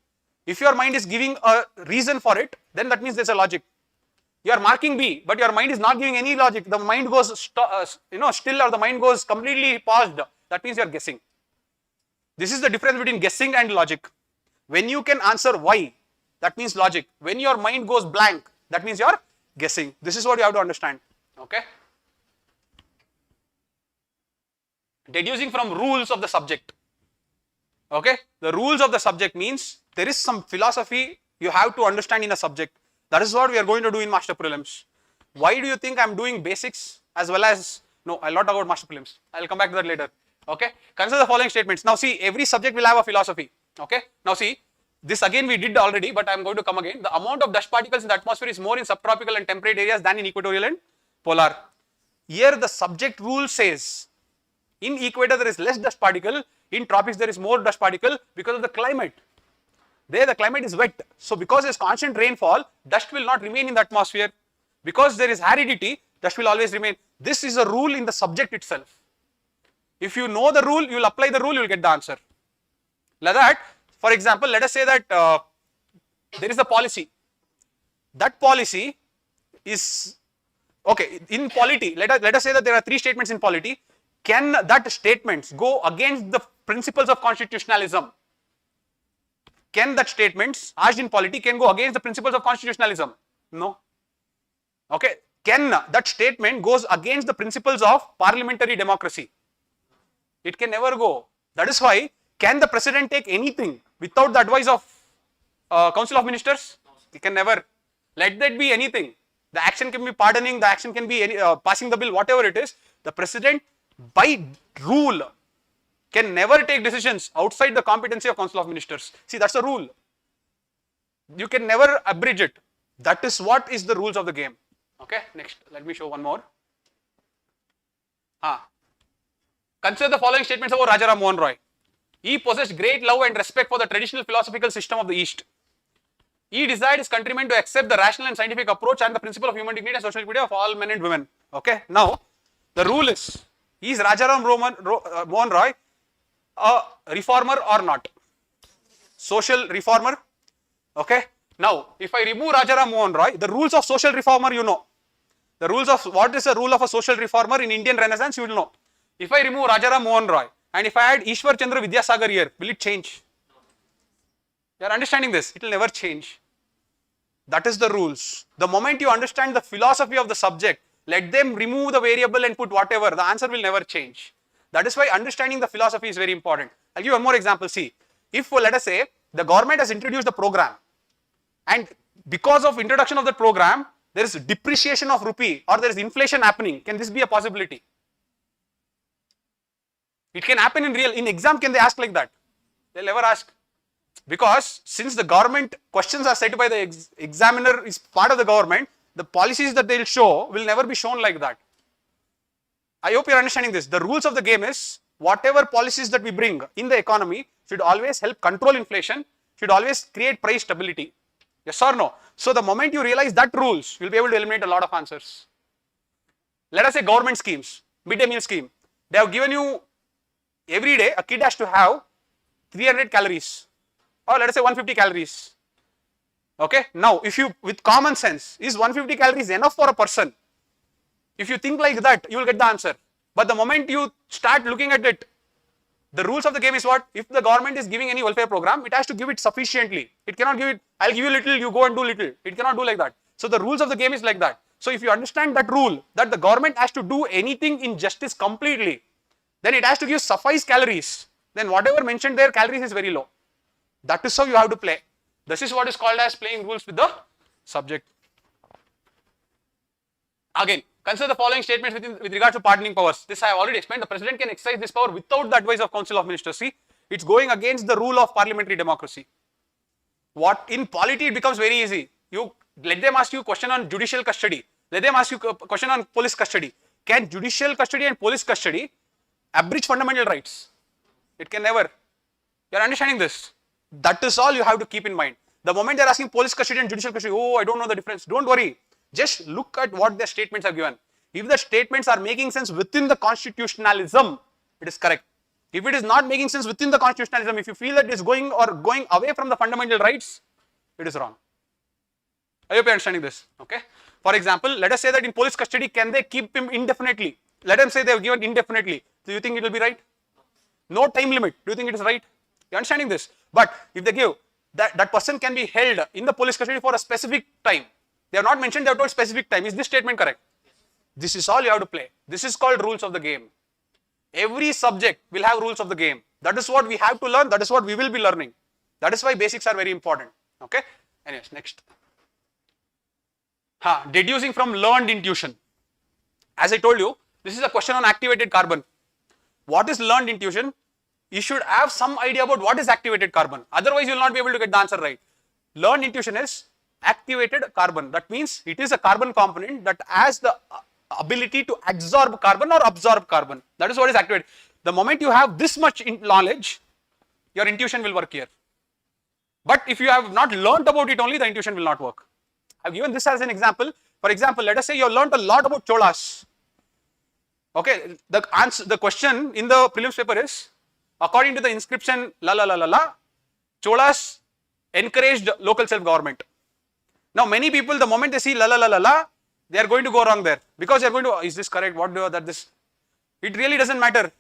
If your mind is giving a reason for it, then that means there is a logic. You are marking B, but your mind is not giving any logic. The mind goes still, or the mind goes completely paused. That means you are guessing. This is the difference between guessing and logic. When you can answer why, that means logic. When your mind goes blank, that means you are guessing. This is what you have to understand. Okay? Deducing from rules of the subject. Okay? The rules of the subject means there is some philosophy you have to understand in a subject. That is what we are going to do in Master Prelims. Why do you think I am doing basics as well as, no, I will not talk about Master Prelims. I will come back to that later. Okay? Consider the following statements. Now see, every subject will have a philosophy. Okay? Now see, this again we did already, but I am going to come again. The amount of dust particles in the atmosphere is more in subtropical and temperate areas than in equatorial and polar. Here the subject rule says, in equator there is less dust particle, in tropics there is more dust particle because of the climate. There the climate is wet. So because there is constant rainfall, dust will not remain in the atmosphere. Because there is aridity, dust will always remain. This is a rule in the subject itself. If you know the rule, you will apply the rule, you will get the answer. Like that, for example, let us say that there is a policy. That policy is, okay, in polity, let us say that there are 3 statements in polity. Can that statements go against the principles of constitutionalism? Can that statements asked in polity can go against the principles of constitutionalism? No. Okay. Can that statement goes against the principles of parliamentary democracy? It can never go. That is why, can the president take anything without the advice of Council of Ministers? He can never. Let that be anything. The action can be pardoning, the action can be passing the bill, whatever it is. The president by rule can never take decisions outside the competency of Council of Ministers. See, that's a rule. You can never abridge it. That is what is the rules of the game. Okay, next, let me show one more. Consider the following statements about Rajaram Mohan Roy. He possessed great love and respect for the traditional philosophical system of the East. He desired his countrymen to accept the rational and scientific approach and the principle of human dignity and social equality of all men and women. Okay. Now, the rule is Rajaram Mohan Roy a reformer or not? Social reformer. Okay. Now, if I remove Rajaram Mohan Roy, the rules of social reformer you know. The rules of what is the rule of a social reformer in Indian Renaissance you will know. If I remove Rajaram Mohan Roy and if I add Ishwar Chandra Vidyasagar here, will it change? You are understanding this? It will never change. That is the rules. The moment you understand the philosophy of the subject, let them remove the variable and put whatever, the answer will never change. That is why understanding the philosophy is very important. I'll give you one more example. See, if let us say the government has introduced a program and because of introduction of the program, there is depreciation of rupee or there is inflation happening, can this be a possibility? It can happen in exam, can they ask like that? They'll never ask. Because since the government questions are set by the examiner is part of the government, the policies that they'll show will never be shown like that. I hope you're understanding this. The rules of the game is whatever policies that we bring in the economy should always help control inflation, should always create price stability. Yes or no? So the moment you realize that rules, you'll be able to eliminate a lot of answers. Let us say government schemes, midday meal scheme. They have given you every day a kid has to have 300 calories or let us say 150 calories. Okay. Now, if you with common sense, is 150 calories enough for a person? If you think like that, you will get the answer. But the moment you start looking at it, the rules of the game is what? If the government is giving any welfare program, it has to give it sufficiently. It cannot give it, I'll give you little, you go and do little. It cannot do like that. So the rules of the game is like that. So if you understand that rule, that the government has to do anything in justice completely, then it has to give suffice calories. Then whatever mentioned there, calories is very low. That is how you have to play. This is what is called as playing rules with the subject. Again, consider the following statements with regard to pardoning powers. This I have already explained. The president can exercise this power without the advice of Council of Ministers. See, it's going against the rule of parliamentary democracy. What in polity it becomes very easy. You let them ask you a question on judicial custody. Let them ask you a question on police custody. Can judicial custody and police custody abridge fundamental rights? It can never. You are understanding this? That is all you have to keep in mind. The moment they are asking police custody and judicial custody, oh, I don't know the difference. Don't worry. Just look at what their statements have given. If the statements are making sense within the constitutionalism, it is correct. If it is not making sense within the constitutionalism, if you feel that it is going away from the fundamental rights, it is wrong. I hope you are understanding this. Okay. For example, let us say that in police custody, can they keep him indefinitely? Let them say they have given indefinitely. Do you think it will be right? No time limit. Do you think it is right? You are understanding this? But if they give that person can be held in the police custody for a specific time. They have not mentioned, they have told specific time. Is this statement correct? This is all you have to play. This is called rules of the game. Every subject will have rules of the game. That is what we have to learn. That is what we will be learning. That is why basics are very important. Okay. Anyways, next. Deducing from learned intuition. As I told you, this is a question on activated carbon. What is learned intuition? You should have some idea about what is activated carbon. Otherwise, you will not be able to get the answer right. Learned intuition is activated carbon. That means it is a carbon component that has the ability to absorb carbon or absorb carbon. That is what is activated. The moment you have this much knowledge, your intuition will work here. But if you have not learnt about it only, the intuition will not work. I have given this as an example. For example, let us say you have learnt a lot about Cholas. Okay, the question in the prelims paper is, according to the inscription, Cholas encouraged local self-government. Now, many people, the moment they see they are going to go wrong there because they are going to, is this correct? What do that this? It really doesn't matter.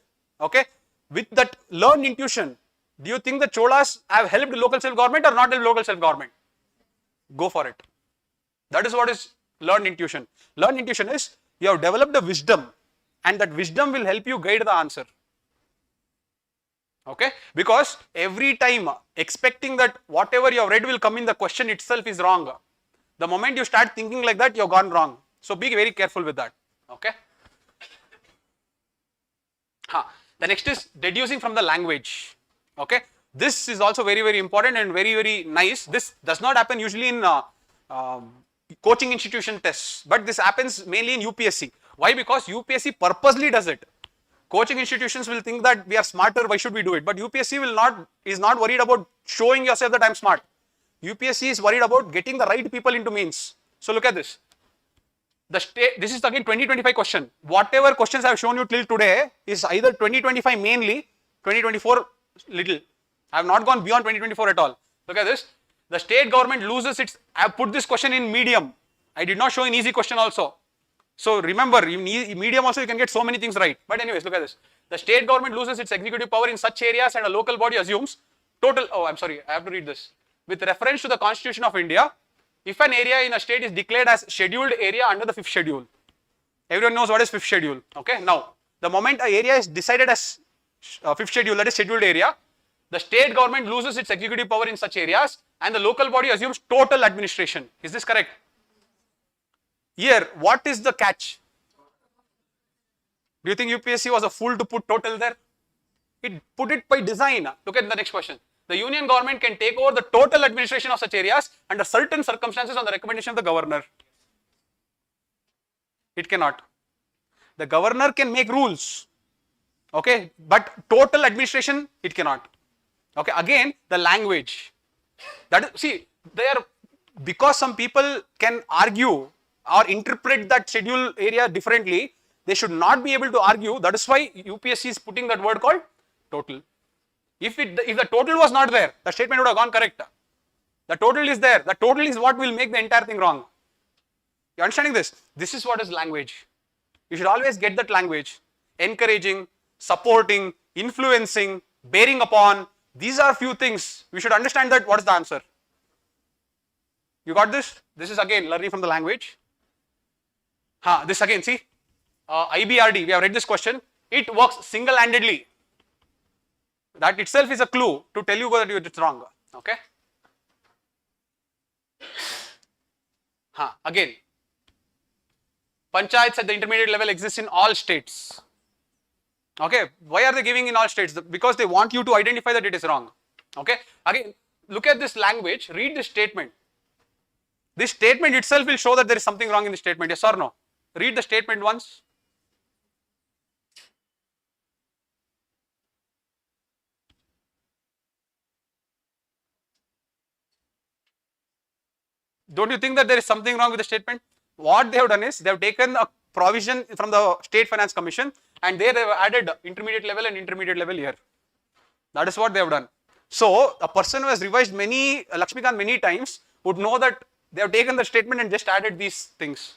Okay, with that learned intuition, do you think the Cholas have helped local self-government or not helped local self-government? Go for it. That is what is learned intuition. Learned intuition is you have developed a wisdom and that wisdom will help you guide the answer. Okay, because every time expecting that whatever you have read will come in the question itself is wrong. The moment you start thinking like that, you have gone wrong. So be very careful with that. Okay. The next is deducing from the language. Okay. This is also very, very important and very, very nice. This does not happen usually in coaching institution tests, but this happens mainly in UPSC. Why? Because UPSC purposely does it. Coaching institutions will think that we are smarter, why should we do it? But UPSC is not worried about showing yourself that I'm smart. UPSC is worried about getting the right people into means. So look at this. This is again 2025 question. Whatever questions I have shown you till today is either 2025 mainly, 2024 little. I have not gone beyond 2024 at all. Look at this. The state government loses its, I have put this question in medium. I did not show an easy question also. So remember, in medium also you can get so many things right. But anyways, look at this. The state government loses its executive power in such areas and a local body assumes total, oh I'm sorry, I have to read this. With reference to the Constitution of India, if an area in a state is declared as scheduled area under the 5th schedule. Everyone knows what is 5th schedule. Okay, now the moment an area is decided as 5th schedule, that is scheduled area, the state government loses its executive power in such areas and the local body assumes total administration. Is this correct? Here, what is the catch? Do you think UPSC was a fool to put total there? It put it by design. Look at the next question. The union government can take over the total administration of such areas under certain circumstances on the recommendation of the governor. It cannot. The governor can make rules, okay, but total administration it cannot. Okay, again the language. That is, see, because some people can argue or interpret that schedule area differently, they should not be able to argue. That is why UPSC is putting that word called total. If the total was not there, the statement would have gone correct. The total is there. The total is what will make the entire thing wrong. You understanding this? This is what is language. You should always get that language. Encouraging, supporting, influencing, bearing upon. These are few things. We should understand that what is the answer. You got this? This is again learning from the language. This again, see. IBRD, we have read this question. It works single-handedly. That itself is a clue to tell you that it's wrong. Okay. Again, panchayats at the intermediate level exist in all states. Okay. Why are they giving in all states? Because they want you to identify that it is wrong. Okay. Again, look at this language. Read this statement. This statement itself will show that there is something wrong in the statement. Yes or no? Read the statement once. Don't you think that there is something wrong with the statement? What they have done is, they have taken a provision from the State Finance Commission and there they have added intermediate level and intermediate level here. That is what they have done. So, a person who has revised Lakshmikant many times would know that they have taken the statement and just added these things.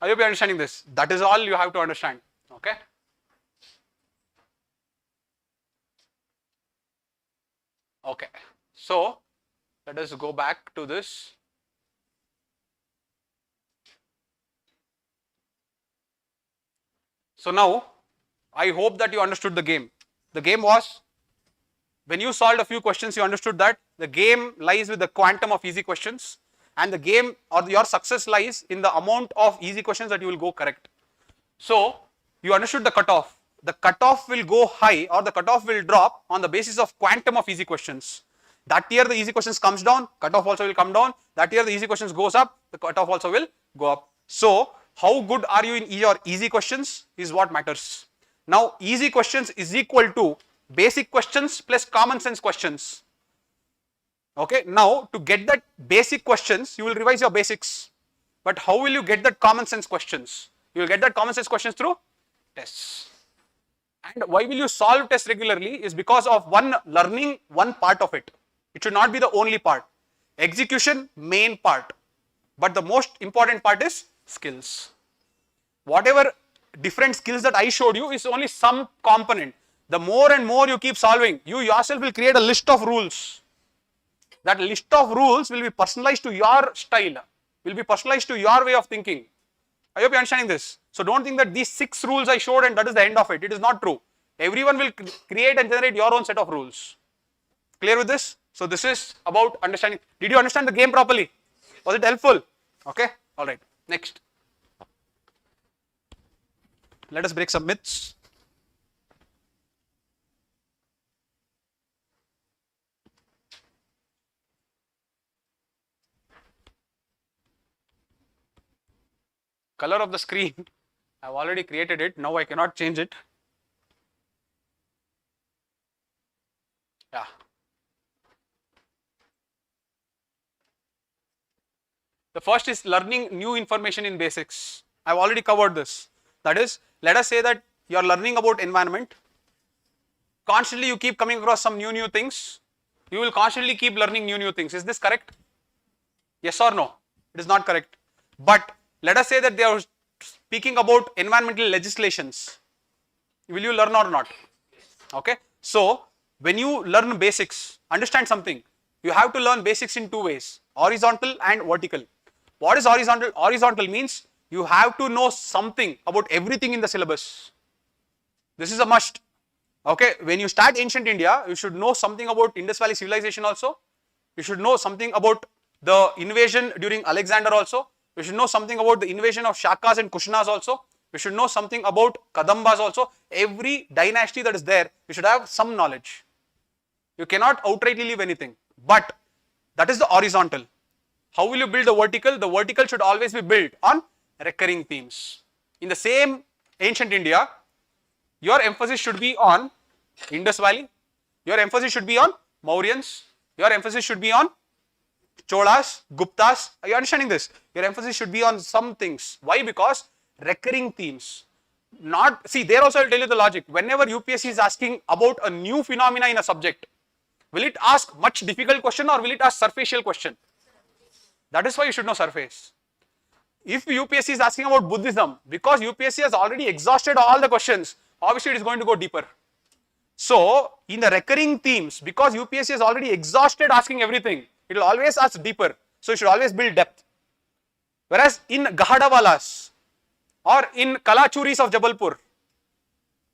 I hope you are understanding this. That is all you have to understand. Okay. Okay. So, let us go back to this. So now, I hope that you understood the game. The game was, when you solved a few questions, you understood that the game lies with the quantum of easy questions and the game or your success lies in the amount of easy questions that you will go correct. So, you understood the cutoff. The cutoff will go high or the cutoff will drop on the basis of quantum of easy questions. That year the easy questions comes down, cutoff also will come down. That year the easy questions goes up, the cutoff also will go up. So, how good are you in your easy questions is what matters. Now, easy questions is equal to basic questions plus common sense questions. Okay, now to get that basic questions, you will revise your basics. But how will you get that common sense questions? You will get that common sense questions through tests. And why will you solve tests regularly is because of learning one part of it. It should not be the only part. Execution, main part. But the most important part is skills. Whatever different skills that I showed you is only some component. The more and more you keep solving, you yourself will create a list of rules. That list of rules will be personalized to your style, will be personalized to your way of thinking. I hope you are understanding this. So don't think that these 6 rules I showed and that is the end of it. It is not true. Everyone will create and generate your own set of rules. Clear with this? So this is about understanding. Did you understand the game properly? Was it helpful? Okay. All right. Next. Let us break some myths. Color of the screen. I've already created it. Now I cannot change it. Yeah. The first is learning new information in basics. I've already covered this. That is, let us say that you are learning about environment. Constantly you keep coming across some new things. You will constantly keep learning new things. Is this correct? Yes or no? It is not correct. But let us say that they are speaking about environmental legislations. Will you learn or not? Okay. So when you learn basics, understand something. You have to learn basics in two ways, horizontal and vertical. What is horizontal? Horizontal means you have to know something about everything in the syllabus. This is a must. Okay, when you start ancient India, you should know something about Indus Valley civilization also. You should know something about the invasion during Alexander also. You should know something about the invasion of Shakas and Kushnas also. You should know something about Kadambas also. Every dynasty that is there, you should have some knowledge. You cannot outrightly leave anything. But that is the horizontal. How will you build the vertical? The vertical should always be built on recurring themes. In the same ancient India, your emphasis should be on Indus Valley. Your emphasis should be on Mauryans. Your emphasis should be on Cholas, Guptas. Are you understanding this? Your emphasis should be on some things. Why? Because recurring themes. Not, see, there also I will tell you the logic. Whenever UPSC is asking about a new phenomena in a subject, will it ask much difficult question or will it ask surfacial question? That is why you should know surface. If UPSC is asking about Buddhism, because UPSC has already exhausted all the questions, obviously it is going to go deeper. So, in the recurring themes, because UPSC has already exhausted asking everything, it will always ask deeper. So, you should always build depth. Whereas in Gahadawalas or in Kalachuris of Jabalpur,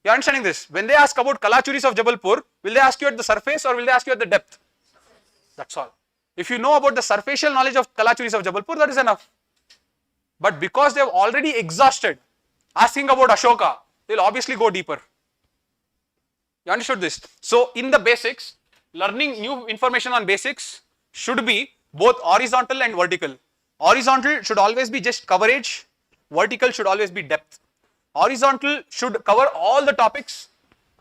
you are understanding this? When they ask about Kalachuris of Jabalpur, will they ask you at the surface or will they ask you at the depth? That's all. If you know about the superficial knowledge of Kalachuris of Jabalpur, that is enough. But because they have already exhausted asking about Ashoka, they will obviously go deeper. You understood this? So, in the basics, learning new information on basics should be both horizontal and vertical. Horizontal should always be just coverage, vertical should always be depth. Horizontal should cover all the topics,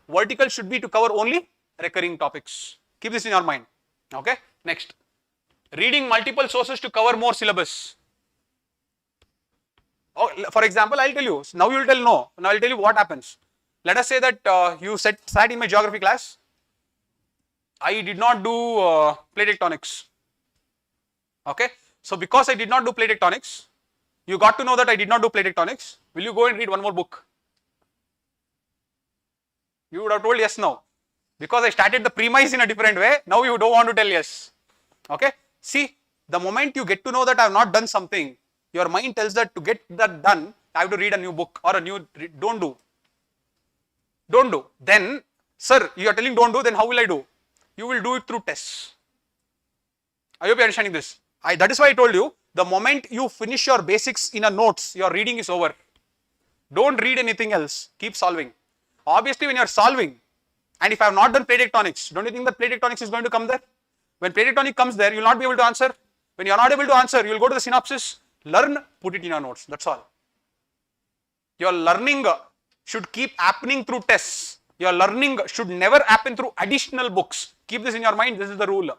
vertical should be to cover only recurring topics. Keep this in your mind. Okay, next. Reading multiple sources to cover more syllabus. Oh, for example, I will tell you, now you will tell no, now I will tell you what happens. Let us say that you sat in my geography class, I did not do plate tectonics. Okay, so because I did not do plate tectonics, you got to know that I did not do plate tectonics. Will you go and read one more book? You would have told yes now. Because I started the premise in a different way, now you don't want to tell yes. Okay, see, the moment you get to know that I have not done something, your mind tells that to get that done, I have to read a new book or a new, don't do. Don't do. Then, sir, you are telling don't do, then how will I do? You will do it through tests. I hope you are understanding this. That is why I told you, the moment you finish your basics in a notes, your reading is over. Don't read anything else. Keep solving. Obviously, when you are solving, and if I have not done plate tectonics, don't you think that plate tectonics is going to come there? When plate tectonics comes there, you will not be able to answer. When you are not able to answer, you will go to the synopsis, learn, put it in your notes. That's all. Your learning should keep happening through tests. Your learning should never happen through additional books. Keep this in your mind. This is the rule.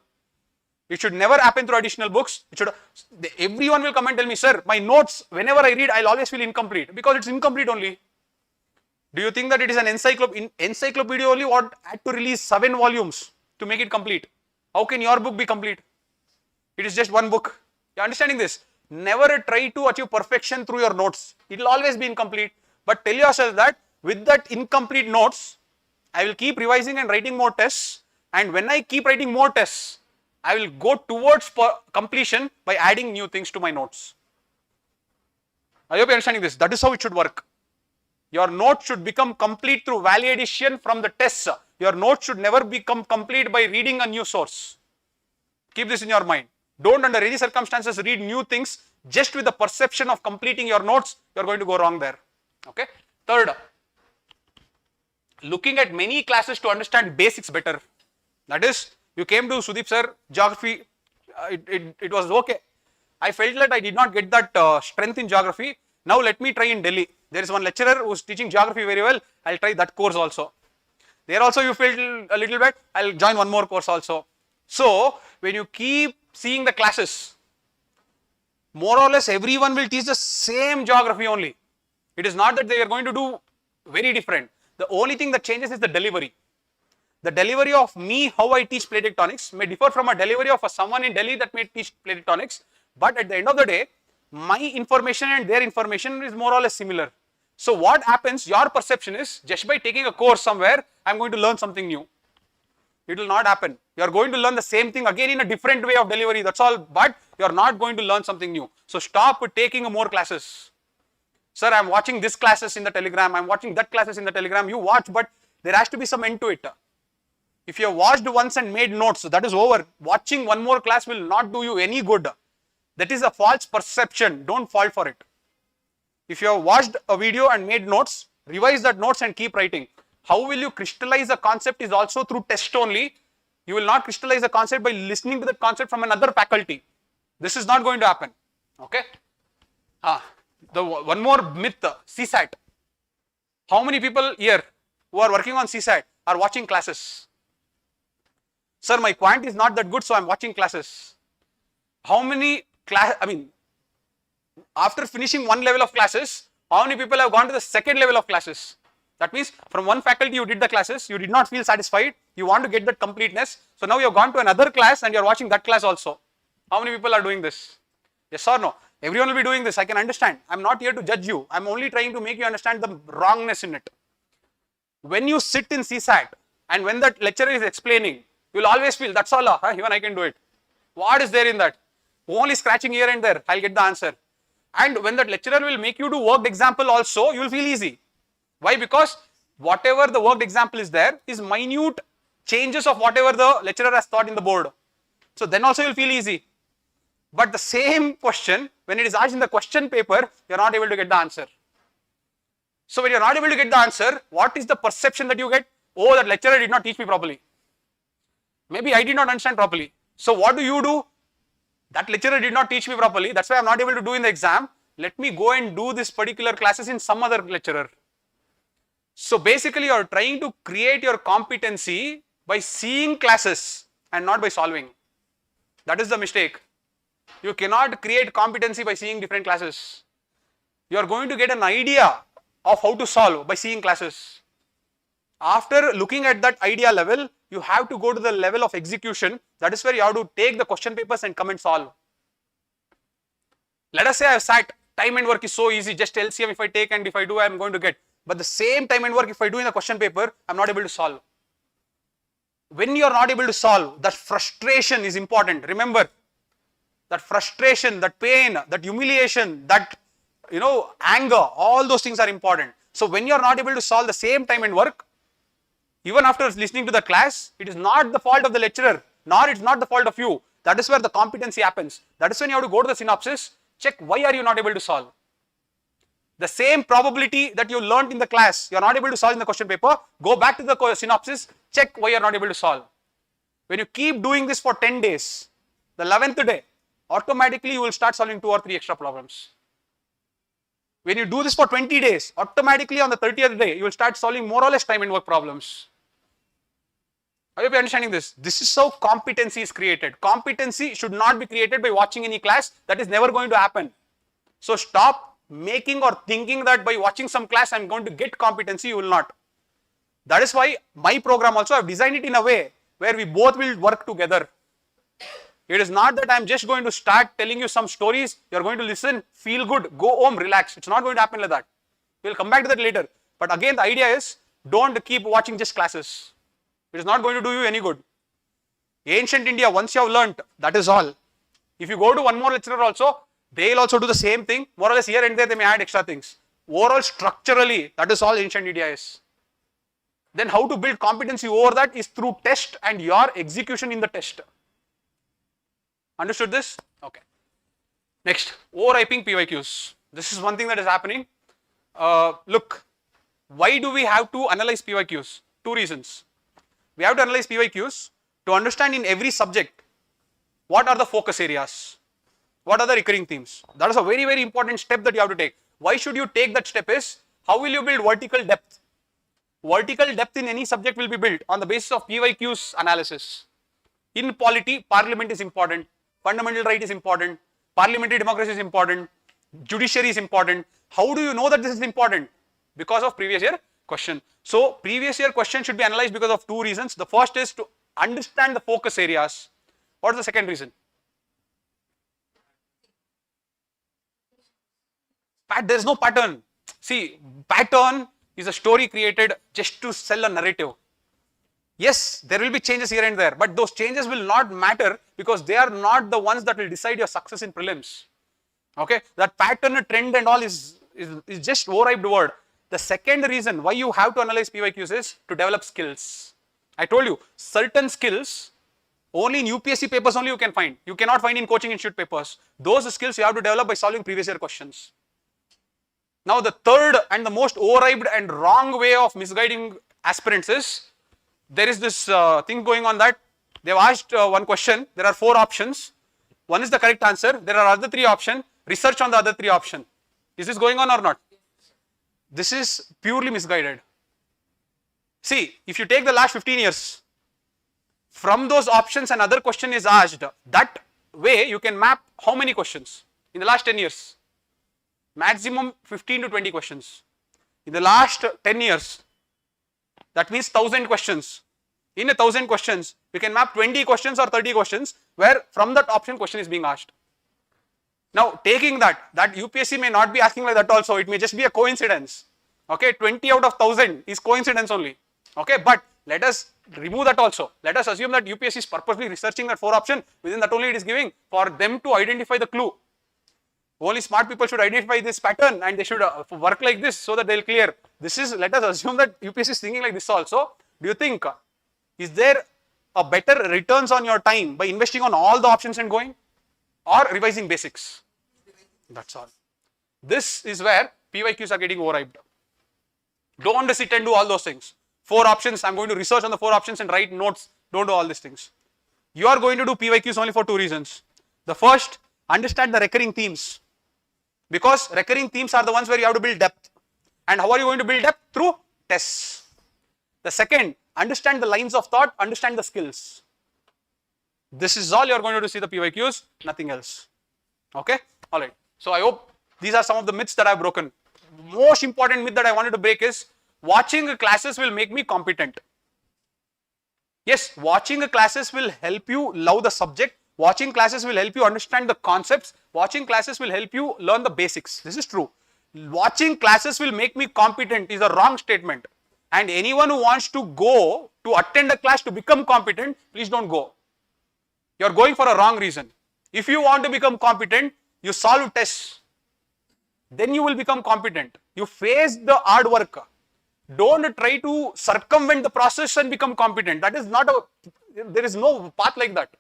It should never happen through additional books. It should. Everyone will come and tell me, sir, my notes, whenever I read, I'll always feel incomplete because it's incomplete only. Do you think that it is an encyclopedia only what had to release 7 volumes to make it complete? How can your book be complete? It is just one book. You are understanding this? Never try to achieve perfection through your notes. It will always be incomplete. But tell yourself that with that incomplete notes, I will keep revising and writing more tests. And when I keep writing more tests, I will go towards completion by adding new things to my notes. I hope you are understanding this. That is how it should work. Your note should become complete through value addition from the tests. Your note should never become complete by reading a new source. Keep this in your mind. Don't under any circumstances read new things just with the perception of completing your notes. You are going to go wrong there. Okay. Third, looking at many classes to understand basics better. That is, you came to Sudeep sir, geography, it was okay. I felt that I did not get that strength in geography. Now let me try in Delhi. There is one lecturer who's teaching geography very well. I'll try that course also. There also you failed a little bit. I'll join one more course also. So when you keep seeing the classes, more or less everyone will teach the same geography only. It is not that they are going to do very different. The only thing that changes is the delivery. The delivery of me, how I teach plate tectonics, may differ from a delivery of someone in Delhi that may teach plate tectonics. But at the end of the day, my information and their information is more or less similar. So what happens, your perception is, just by taking a course somewhere, I am going to learn something new. It will not happen. You are going to learn the same thing again in a different way of delivery, that's all, but you are not going to learn something new. So stop taking more classes. Sir, I am watching this classes in the Telegram, I am watching that classes in the Telegram. You watch, but there has to be some end to it. If you have watched once and made notes, that is over. Watching one more class will not do you any good. That is a false perception. Don't fall for it. If you have watched a video and made notes, revise that notes and keep writing. How will you crystallize a concept is also through test only. You will not crystallize a concept by listening to the concept from another faculty. This is not going to happen. Okay. One more myth, CSAT. How many people here who are working on CSAT are watching classes? Sir, my quant is not that good, so I am watching classes. How many after finishing one level of classes, how many people have gone to the second level of classes? That means from one faculty you did the classes, you did not feel satisfied, you want to get that completeness. So now you have gone to another class and you are watching that class also. How many people are doing this? Yes or no? Everyone will be doing this, I can understand. I am not here to judge you. I am only trying to make you understand the wrongness in it. When you sit in CSAT and when that lecturer is explaining, you will always feel, that's all, even I can do it. What is there in that? Only scratching here and there, I'll get the answer. And when that lecturer will make you do worked example also, you will feel easy. Why? Because whatever the worked example is there is minute changes of whatever the lecturer has taught in the board. So then also you will feel easy. But the same question, when it is asked in the question paper, you are not able to get the answer. So when you are not able to get the answer, what is the perception that you get? Oh, that lecturer did not teach me properly. Maybe I did not understand properly. So what do? That lecturer did not teach me properly. That's why I am not able to do in the exam. Let me go and do this particular classes in some other lecturer. So basically you are trying to create your competency by seeing classes and not by solving. That is the mistake. You cannot create competency by seeing different classes. You are going to get an idea of how to solve by seeing classes. After looking at that idea level, you have to go to the level of execution. That is where you have to take the question papers and come and solve. Let us say I have sat, time and work is so easy, just LCM if I take and if I do I am going to get. But the same time and work if I do in the question paper, I am not able to solve. When you are not able to solve, that frustration is important. Remember, that frustration, that pain, that humiliation, that anger, all those things are important. So when you are not able to solve the same time and work, even after listening to the class, it is not the fault of the lecturer, nor it's not the fault of you. That is where the competency happens. That is when you have to go to the synopsis, check why are you not able to solve. The same probability that you learned in the class, you are not able to solve in the question paper, go back to the synopsis, check why you are not able to solve. When you keep doing this for 10 days, the 11th day, automatically you will start solving 2 or 3 extra problems. When you do this for 20 days, automatically on the 30th day, you will start solving more or less time and work problems. I hope you are understanding this. This is how competency is created. Competency should not be created by watching any class. That is never going to happen. So stop making or thinking that by watching some class I am going to get competency. You will not. That is why my program also I have designed it in a way where we both will work together. It is not that I am just going to start telling you some stories, you are going to listen, feel good, go home, relax. It's not going to happen like that. We'll come back to that later. But again, the idea is, don't keep watching just classes. It is not going to do you any good. Ancient India, once you have learnt, that is all. If you go to one more lecturer also, they will also do the same thing. More or less here and there, they may add extra things. Overall, structurally, that is all Ancient India is. Then how to build competency over that is through test and your execution in the test. Understood this? Okay. Next, overhyping PYQs. This is one thing that is happening. Look, why do we have to analyze PYQs? 2 reasons. We have to analyze PYQs to understand in every subject what are the focus areas, what are the recurring themes. That is a very, very important step that you have to take. why should you take that step is, how will you build vertical depth? Vertical depth in any subject will be built on the basis of PYQs analysis. In polity, parliament is important, fundamental right is important, parliamentary democracy is important, judiciary is important. How do you know that this is important? Because of previous year question. So previous year question should be analyzed because of two reasons. The first is to understand the focus areas. What is the second reason? There is no pattern. See, pattern is a story created just to sell a narrative. Yes, there will be changes here and there, but those changes will not matter because they are not the ones that will decide your success in prelims. Okay, that pattern, trend and all is just overhyped word. The second reason why you have to analyze PYQs is to develop skills. I told you, certain skills only in UPSC papers only you can find. You cannot find in coaching institute papers. Those skills you have to develop by solving previous year questions. Now the third and the most overhyped and wrong way of misguiding aspirants is, there is this thing going on that they have asked one question, there are 4 options, one is the correct answer, there are other 3 options, research on the other 3 options. Is this going on or not? This is purely misguided. See, if you take the last 15 years, from those options another question is asked, that way you can map how many questions in the last 10 years? Maximum 15 to 20 questions. In the last 10 years, that means 1000 questions. In 1000 questions, we can map 20 questions or 30 questions where from that option question is being asked. Now taking that UPSC may not be asking like that also, it may just be a coincidence. Okay, 20 out of 1000 is coincidence only. Okay, but let us remove that also. Let us assume that UPSC is purposely researching that 4 option, within that only it is giving for them to identify the clue. Only smart people should identify this pattern and they should work like this so that they will clear. This is, let us assume that UPSC is thinking like this also. Do you think, is there a better returns on your time by investing on all the options and going, or revising basics? That's all. This is where PYQs are getting overhyped. Don't sit and do all those things. 4 options, I'm going to research on the 4 options and write notes. Don't do all these things. You are going to do PYQs only for 2 reasons. The first, understand the recurring themes. Because recurring themes are the ones where you have to build depth. And how are you going to build depth? Through tests. The second, understand the lines of thought, understand the skills. This is all you are going to see the PYQs, nothing else. Okay? Alright. So I hope these are some of the myths that I have broken. Most important myth that I wanted to break is, watching classes will make me competent. Yes, watching classes will help you love the subject. Watching classes will help you understand the concepts. Watching classes will help you learn the basics. This is true. Watching classes will make me competent is a wrong statement. And anyone who wants to go to attend a class to become competent, please don't go. You are going for a wrong reason. If you want to become competent, you solve tests. Then you will become competent. You face the hard work. Don't try to circumvent the process and become competent. That is not there is no path like that.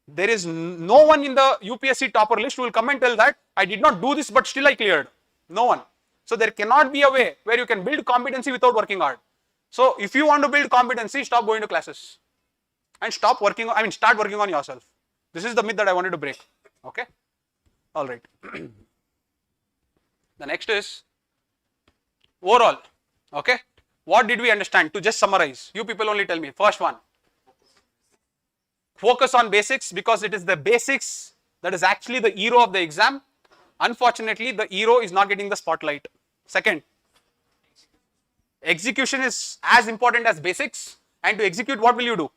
There is no one in the UPSC topper list who will come and tell that I did not do this but still I cleared. No one. So there cannot be a way where you can build competency without working hard. So if you want to build competency, stop going to classes and start working on yourself. This is the myth that I wanted to break. Okay. All right. The next is overall. Okay. What did we understand? To just summarize, you people only tell me. First one. Focus on basics, because it is the basics that is actually the hero of the exam. Unfortunately, the hero is not getting the spotlight. Second, execution is as important as basics, and to execute, what will you do?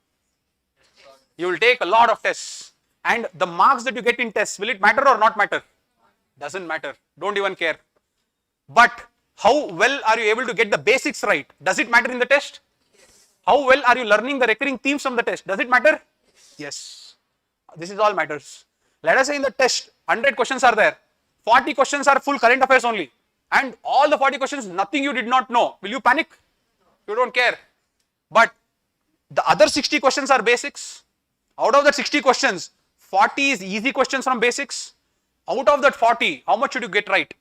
You will take a lot of tests, and the marks that you get in tests, will it matter or not matter? Doesn't matter. Don't even care. But how well are you able to get the basics right? Does it matter in the test? How well are you learning the recurring themes from the test? Does it matter? Yes, this is all matters. Let us say in the test, 100 questions are there, 40 questions are full current affairs only, and all the 40 questions, nothing you did not know. Will you panic? You don't care. But the other 60 questions are basics. Out of that 60 questions, 40 is easy questions from basics. Out of that 40, how much should you get right?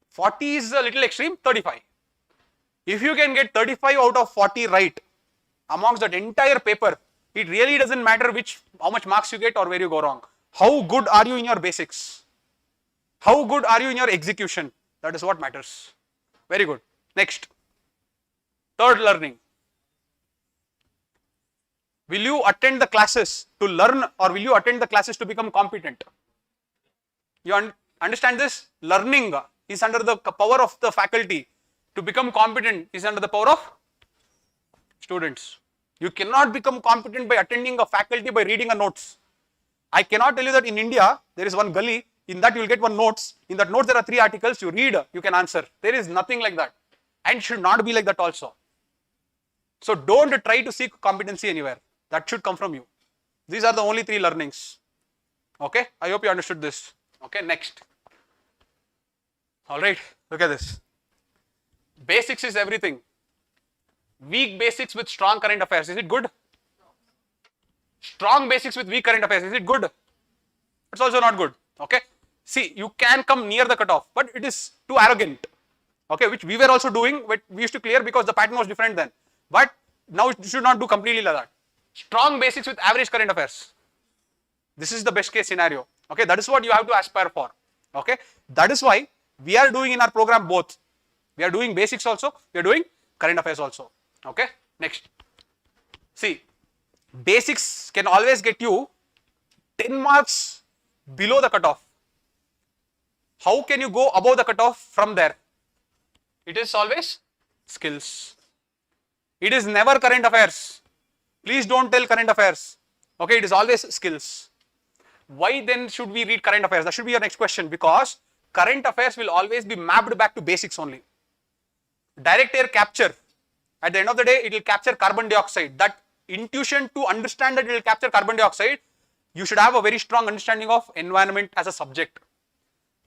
40 is a little extreme, 35. If you can get 35 out of 40 right amongst that entire paper, it really doesn't matter how much marks you get or where you go wrong. How good are you in your basics? How good are you in your execution? That is what matters. Very good. Next. Third learning. Will you attend the classes to learn or will you attend the classes to become competent? You understand this? Learning is under the power of the faculty. To become competent is under the power of students. You cannot become competent by attending a faculty by reading a notes. I cannot tell you that in India there is one gully, in that you will get one notes, in that notes there are 3 articles, you read, you can answer. There is nothing like that and should not be like that also. So don't try to seek competency anywhere, that should come from you. These are the only 3 learnings. Okay, I hope you understood this. Okay, next. Alright, look at this. Basics is everything. Weak basics with strong current affairs, is it good? Strong basics with weak current affairs, is it good? It's also not good. Okay, see, you can come near the cutoff, but it is too arrogant. Okay, which we were also doing, but we used to clear because the pattern was different then. But now you should not do completely like that. Strong basics with average current affairs. This is the best case scenario. Okay, that is what you have to aspire for. Okay, that is why we are doing in our program both. We are doing basics also, we are doing current affairs also. Okay, next. See, basics can always get you 10 marks below the cutoff. How can you go above the cutoff from there? It is always skills. It is never current affairs. Please don't tell current affairs. Okay, it is always skills. Why then should we read current affairs? That should be your next question, because current affairs will always be mapped back to basics only. Direct air capture, at the end of the day, it will capture carbon dioxide. That intuition to understand that it will capture carbon dioxide, you should have a very strong understanding of environment as a subject.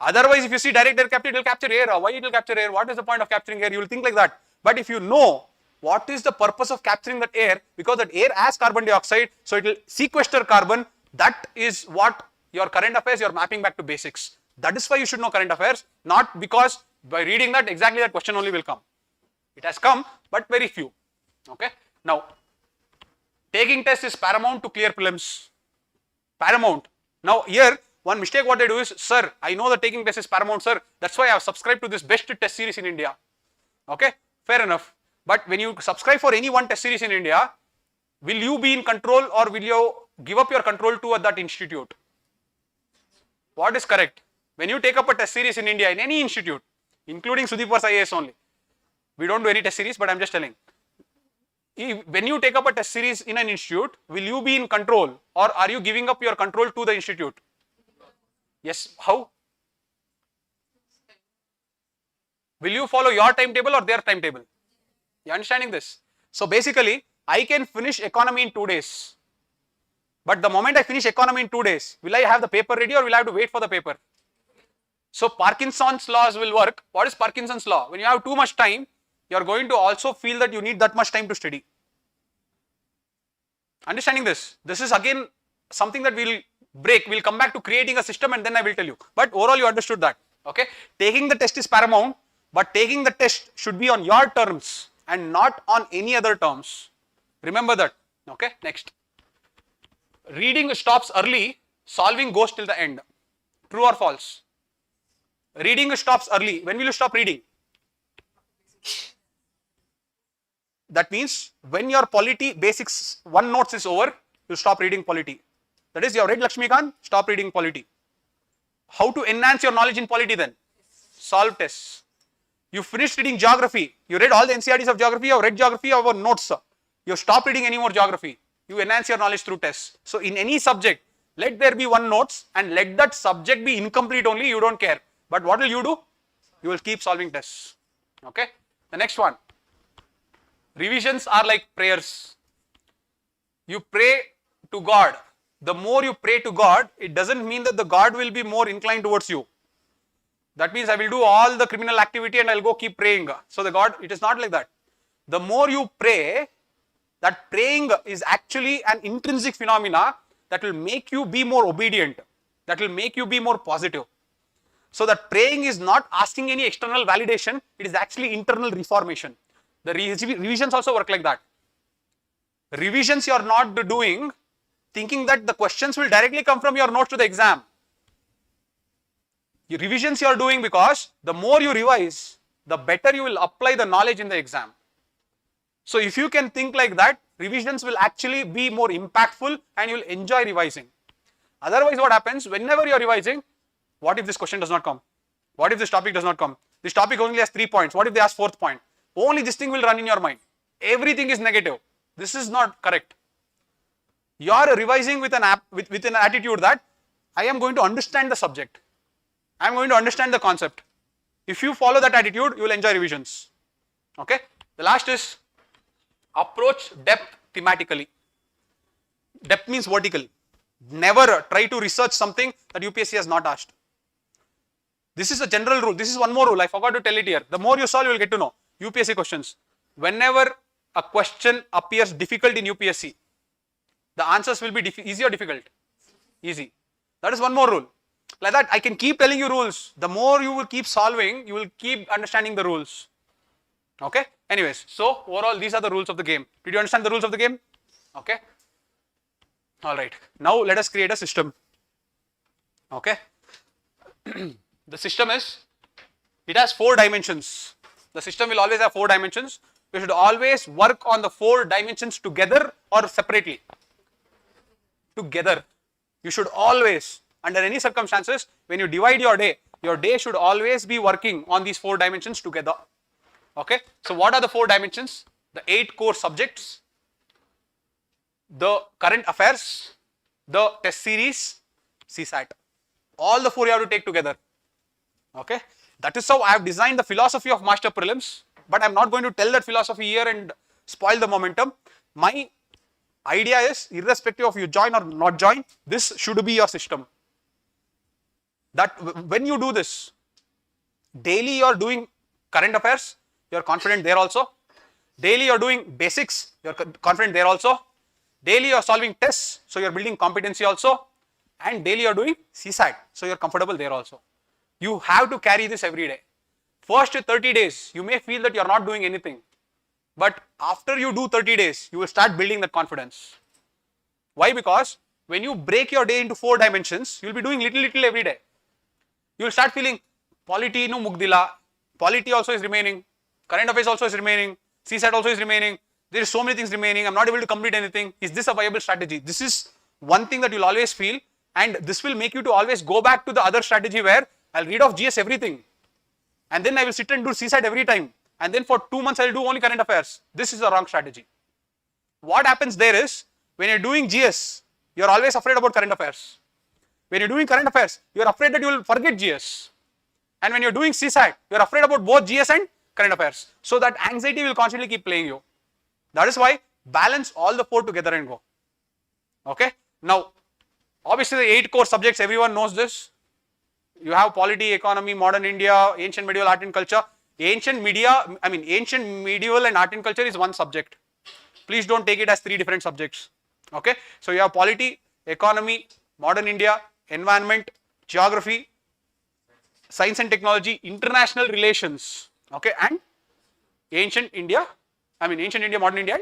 Otherwise, if you see direct air capture, it will capture air. Why it will capture air? What is the point of capturing air? You will think like that. But if you know what is the purpose of capturing that air, because that air has carbon dioxide, so it will sequester carbon. That is what your current affairs, you are mapping back to basics. That is why you should know current affairs, not because by reading that exactly that question only will come. It has come, but very few. Okay. Now, taking test is paramount to clear prelims. Paramount. Now here, one mistake what they do is, sir, I know the taking test is paramount, sir. That's why I have subscribed to this best test series in India. Okay, fair enough. But when you subscribe for any one test series in India, will you be in control or will you give up your control to that institute? What is correct? When you take up a test series in India, in any institute, including SUDEEPVERSE IAS only, we don't do any test series, but I'm just telling. When you take up a test series in an institute, will you be in control or are you giving up your control to the institute? Yes, how? Will you follow your timetable or their timetable? You understanding this? So basically, I can finish economy in 2 days. But the moment I finish economy in 2 days, will I have the paper ready or will I have to wait for the paper? So Parkinson's laws will work. What is Parkinson's law? When you have too much time, you are going to also feel that you need that much time to study. Understanding this? This is again something that we'll break. We'll come back to creating a system and then I will tell you. But overall you understood that. Okay. Taking the test is paramount, but taking the test should be on your terms and not on any other terms. Remember that. Okay. Next. Reading stops early, solving goes till the end. True or false? Reading stops early. When will you stop reading? That means when your polity basics 1 notes is over, you stop reading polity. That is, you have read Lakshmikant, stop reading polity. How to enhance your knowledge in polity then? Solve tests. You finished reading geography. You read all the NCERTs of geography, you have read geography over notes. You stop reading any more geography. You enhance your knowledge through tests. So in any subject, let there be 1 notes and let that subject be incomplete only, you don't care. But what will you do? You will keep solving tests. Okay. The next one. Revisions are like prayers. You pray to God. The more you pray to God, it doesn't mean that the God will be more inclined towards you. That means I will do all the criminal activity and I'll go keep praying. So the God, it is not like that. The more you pray, that praying is actually an intrinsic phenomena that will make you be more obedient. That will make you be more positive. So that praying is not asking any external validation, it is actually internal reformation. The revisions also work like that. Revisions you are not doing thinking that the questions will directly come from your notes to the exam. Revisions you are doing because the more you revise, the better you will apply the knowledge in the exam. So if you can think like that, revisions will actually be more impactful and you will enjoy revising. Otherwise what happens, whenever you are revising, what if this question does not come? What if this topic does not come? This topic only has 3 points. What if they ask 4th point? Only this thing will run in your mind. Everything is negative. This is not correct. You are revising with an attitude that I am going to understand the subject. I am going to understand the concept. If you follow that attitude, you will enjoy revisions. Okay. The last is approach depth thematically. Depth means vertical. Never try to research something that UPSC has not asked. This is a general rule. This is one more rule. I forgot to tell it here. The more you solve, you will get to know. UPSC questions. Whenever a question appears difficult in UPSC, the answers will be easy or difficult? Easy. That is one more rule. Like that, I can keep telling you rules. The more you will keep solving, you will keep understanding the rules. Okay. Anyways, so overall, these are the rules of the game. Did you understand the rules of the game? Okay. All right. Now let us create a system. Okay. The system is, it has 4 dimensions. The system will always have 4 dimensions. You should always work on the 4 dimensions together or separately. Together. You should always, under any circumstances, when you divide your day should always be working on these 4 dimensions together. Okay. So what are the 4 dimensions? The 8 core subjects, the current affairs, the test series, CSAT. All the 4 you have to take together. Okay. That is how I have designed the philosophy of Master Prelims, but I am not going to tell that philosophy here and spoil the momentum. My idea is, irrespective of you join or not join, this should be your system. That when you do this, daily you are doing current affairs, you are confident there also. Daily you are doing basics, you are confident there also. Daily you are solving tests, so you are building competency also. And daily you are doing CSAT, so you are comfortable there also. You have to carry this every day. First 30 days, you may feel that you are not doing anything. But after you do 30 days, you will start building that confidence. Why? Because when you break your day into 4 dimensions, you will be doing little every day. You will start feeling, polity no mugdila, polity also is remaining, current affairs also is remaining, CSAT also is remaining, there is so many things remaining, I am not able to complete anything. Is this a viable strategy? This is one thing that you will always feel, and this will make you to always go back to the other strategy where I will read off GS everything, and then I will sit and do CSAT every time, and then for 2 months I will do only current affairs. This is the wrong strategy. What happens there is, when you are doing GS, you are always afraid about current affairs. When you are doing current affairs, you are afraid that you will forget GS. And when you are doing CSAT, you are afraid about both GS and current affairs. So that anxiety will constantly keep playing you. That is why balance all the 4 together and go. Okay. Now, obviously the 8 core subjects, everyone knows this. You have polity, economy, modern India, ancient medieval art and culture. Ancient medieval and art and culture is one subject. Please don't take it as 3 different subjects. Okay. So you have polity, economy, modern India, environment, geography, science and technology, international relations, okay, and ancient India, ancient India, modern India,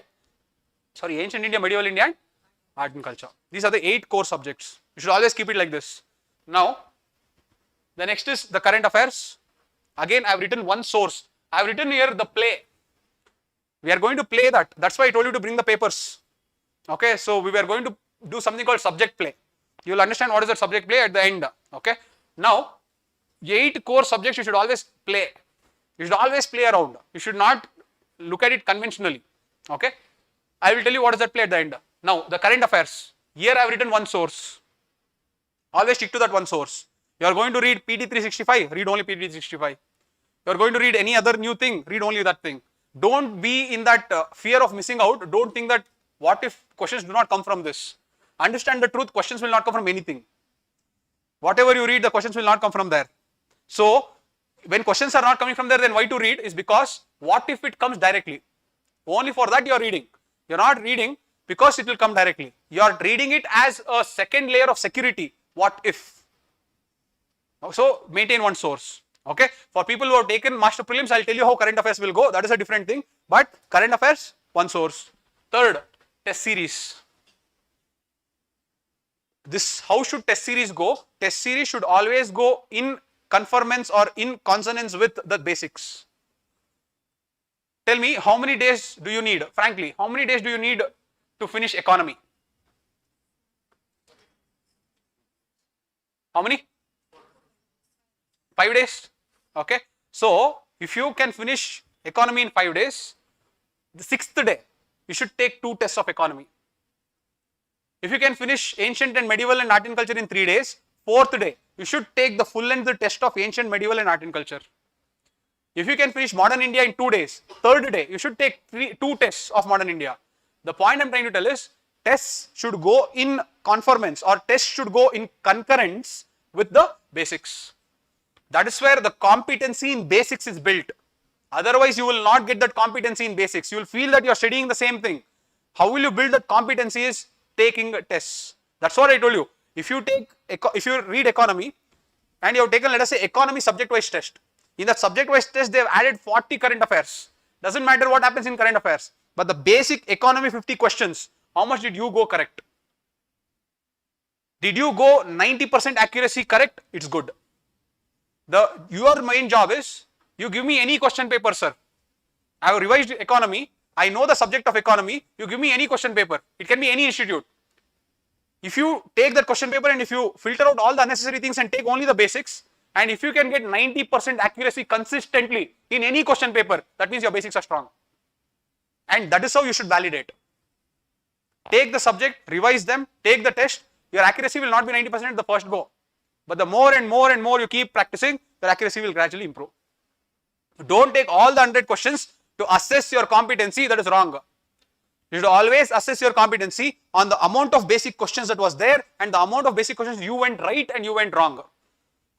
ancient India, medieval India, and art and culture. These are the 8 core subjects. You should always keep it like this. Now, the next is the current affairs. Again, I have written one source. I have written here the play. We are going to play that. That's why I told you to bring the papers. Okay, so we were going to do something called subject play. You will understand what is the subject play at the end. Okay. Now, 8 core subjects you should always play. You should always play around. You should not look at it conventionally. Okay. I will tell you what is that play at the end. Now, the current affairs. Here I have written one source. Always stick to that one source. You are going to read PT 365, read only PT 365. You are going to read any other new thing, read only that thing. Don't be in that fear of missing out. Don't think that what if questions do not come from this. Understand the truth, questions will not come from anything. Whatever you read, the questions will not come from there. So, when questions are not coming from there, then why to read is because what if it comes directly? Only for that you are reading. You are not reading because it will come directly. You are reading it as a second layer of security. What if? So, maintain one source. Okay. For people who have taken Master Prelims, I will tell you how current affairs will go. That is a different thing. But current affairs, one source. Third, test series. How should test series go? Test series should always go in conformance or in consonance with the basics. Tell me, how many days do you need? Frankly, how many days do you need to finish economy? How many? 5 days. Okay. So, if you can finish economy in 5 days, the 6th day, you should take 2 tests of economy. If you can finish ancient and medieval and art and culture in 3 days, 4th day, you should take the full length test of ancient, medieval and art and culture. If you can finish modern India in 2 days, 3rd day, you should take 2 tests of modern India. The point I am trying to tell is, tests should go in conformance or tests should go in concurrence with the basics. That is where the competency in basics is built. Otherwise, you will not get that competency in basics. You will feel that you are studying the same thing. How will you build that competency is taking tests. That's what I told you. If you read economy and you have taken, let us say, economy subject-wise test. In that subject-wise test, they have added 40 current affairs. Doesn't matter what happens in current affairs. But the basic economy 50 questions, how much did you go correct? Did you go 90% accuracy correct? It's good. Your main job is, you give me any question paper, sir. I have revised economy. I know the subject of economy. You give me any question paper. It can be any institute. If you take that question paper and if you filter out all the unnecessary things and take only the basics, and if you can get 90% accuracy consistently in any question paper, that means your basics are strong. And that is how you should validate. Take the subject, revise them, take the test. Your accuracy will not be 90% at the first go. But the more and more and more you keep practicing, your accuracy will gradually improve. Don't take all the 100 questions to assess your competency. That is wrong. You should always assess your competency on the amount of basic questions that was there and the amount of basic questions you went right and you went wrong.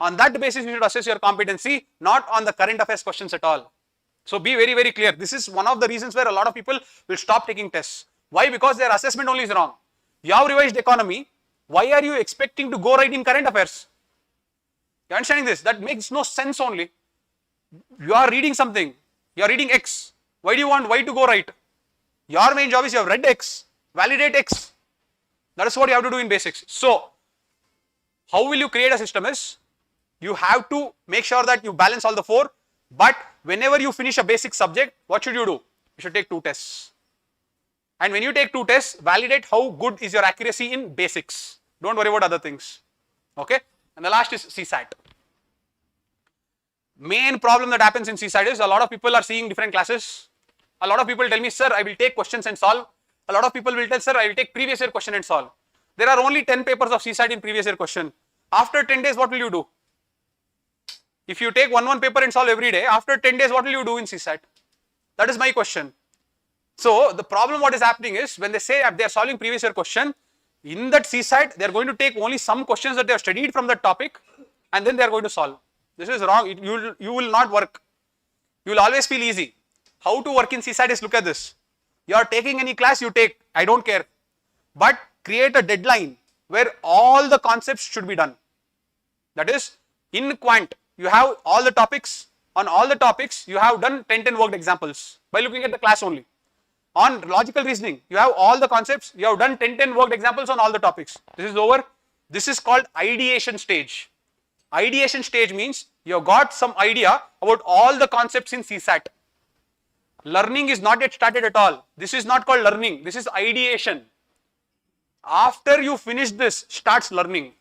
On that basis, you should assess your competency, not on the current affairs questions at all. So be very, very clear. This is one of the reasons where a lot of people will stop taking tests. Why? Because their assessment only is wrong. You have revised economy. Why are you expecting to go right in current affairs? You are understanding this? That makes no sense only. You are reading something. You are reading X. Why do you want Y to go right? Your main job is you have read X. Validate X. That is what you have to do in basics. So, how will you create a system is, you have to make sure that you balance all the 4. But whenever you finish a basic subject, what should you do? You should take 2 tests. And when you take 2 tests, validate how good is your accuracy in basics. Don't worry about other things. Okay? And the last is CSAT. Main problem that happens in CSAT is a lot of people are seeing different classes. A lot of people tell me, sir, I will take questions and solve. A lot of people will tell, sir, I will take previous year question and solve. There are only 10 papers of CSAT in previous year question. After 10 days, what will you do? If you take one paper and solve every day, after 10 days, what will you do in CSAT? That is my question. So, the problem what is happening is, when they say they are solving previous year question, in that CSAT, they are going to take only some questions that they have studied from that topic and then they are going to solve. This is wrong. You will not work. You will always feel easy. How to work in CSAT is, look at this. You are taking any class, you take. I don't care. But create a deadline where all the concepts should be done. That is, in quant, you have all the topics. On all the topics, you have done 10 worked examples by looking at the class only. On logical reasoning, you have all the concepts. You have done 10 worked examples on all the topics. This is over. This is called ideation stage. Ideation stage means you have got some idea about all the concepts in CSAT. Learning is not yet started at all. This is not called learning. This is ideation. After you finish this, starts learning.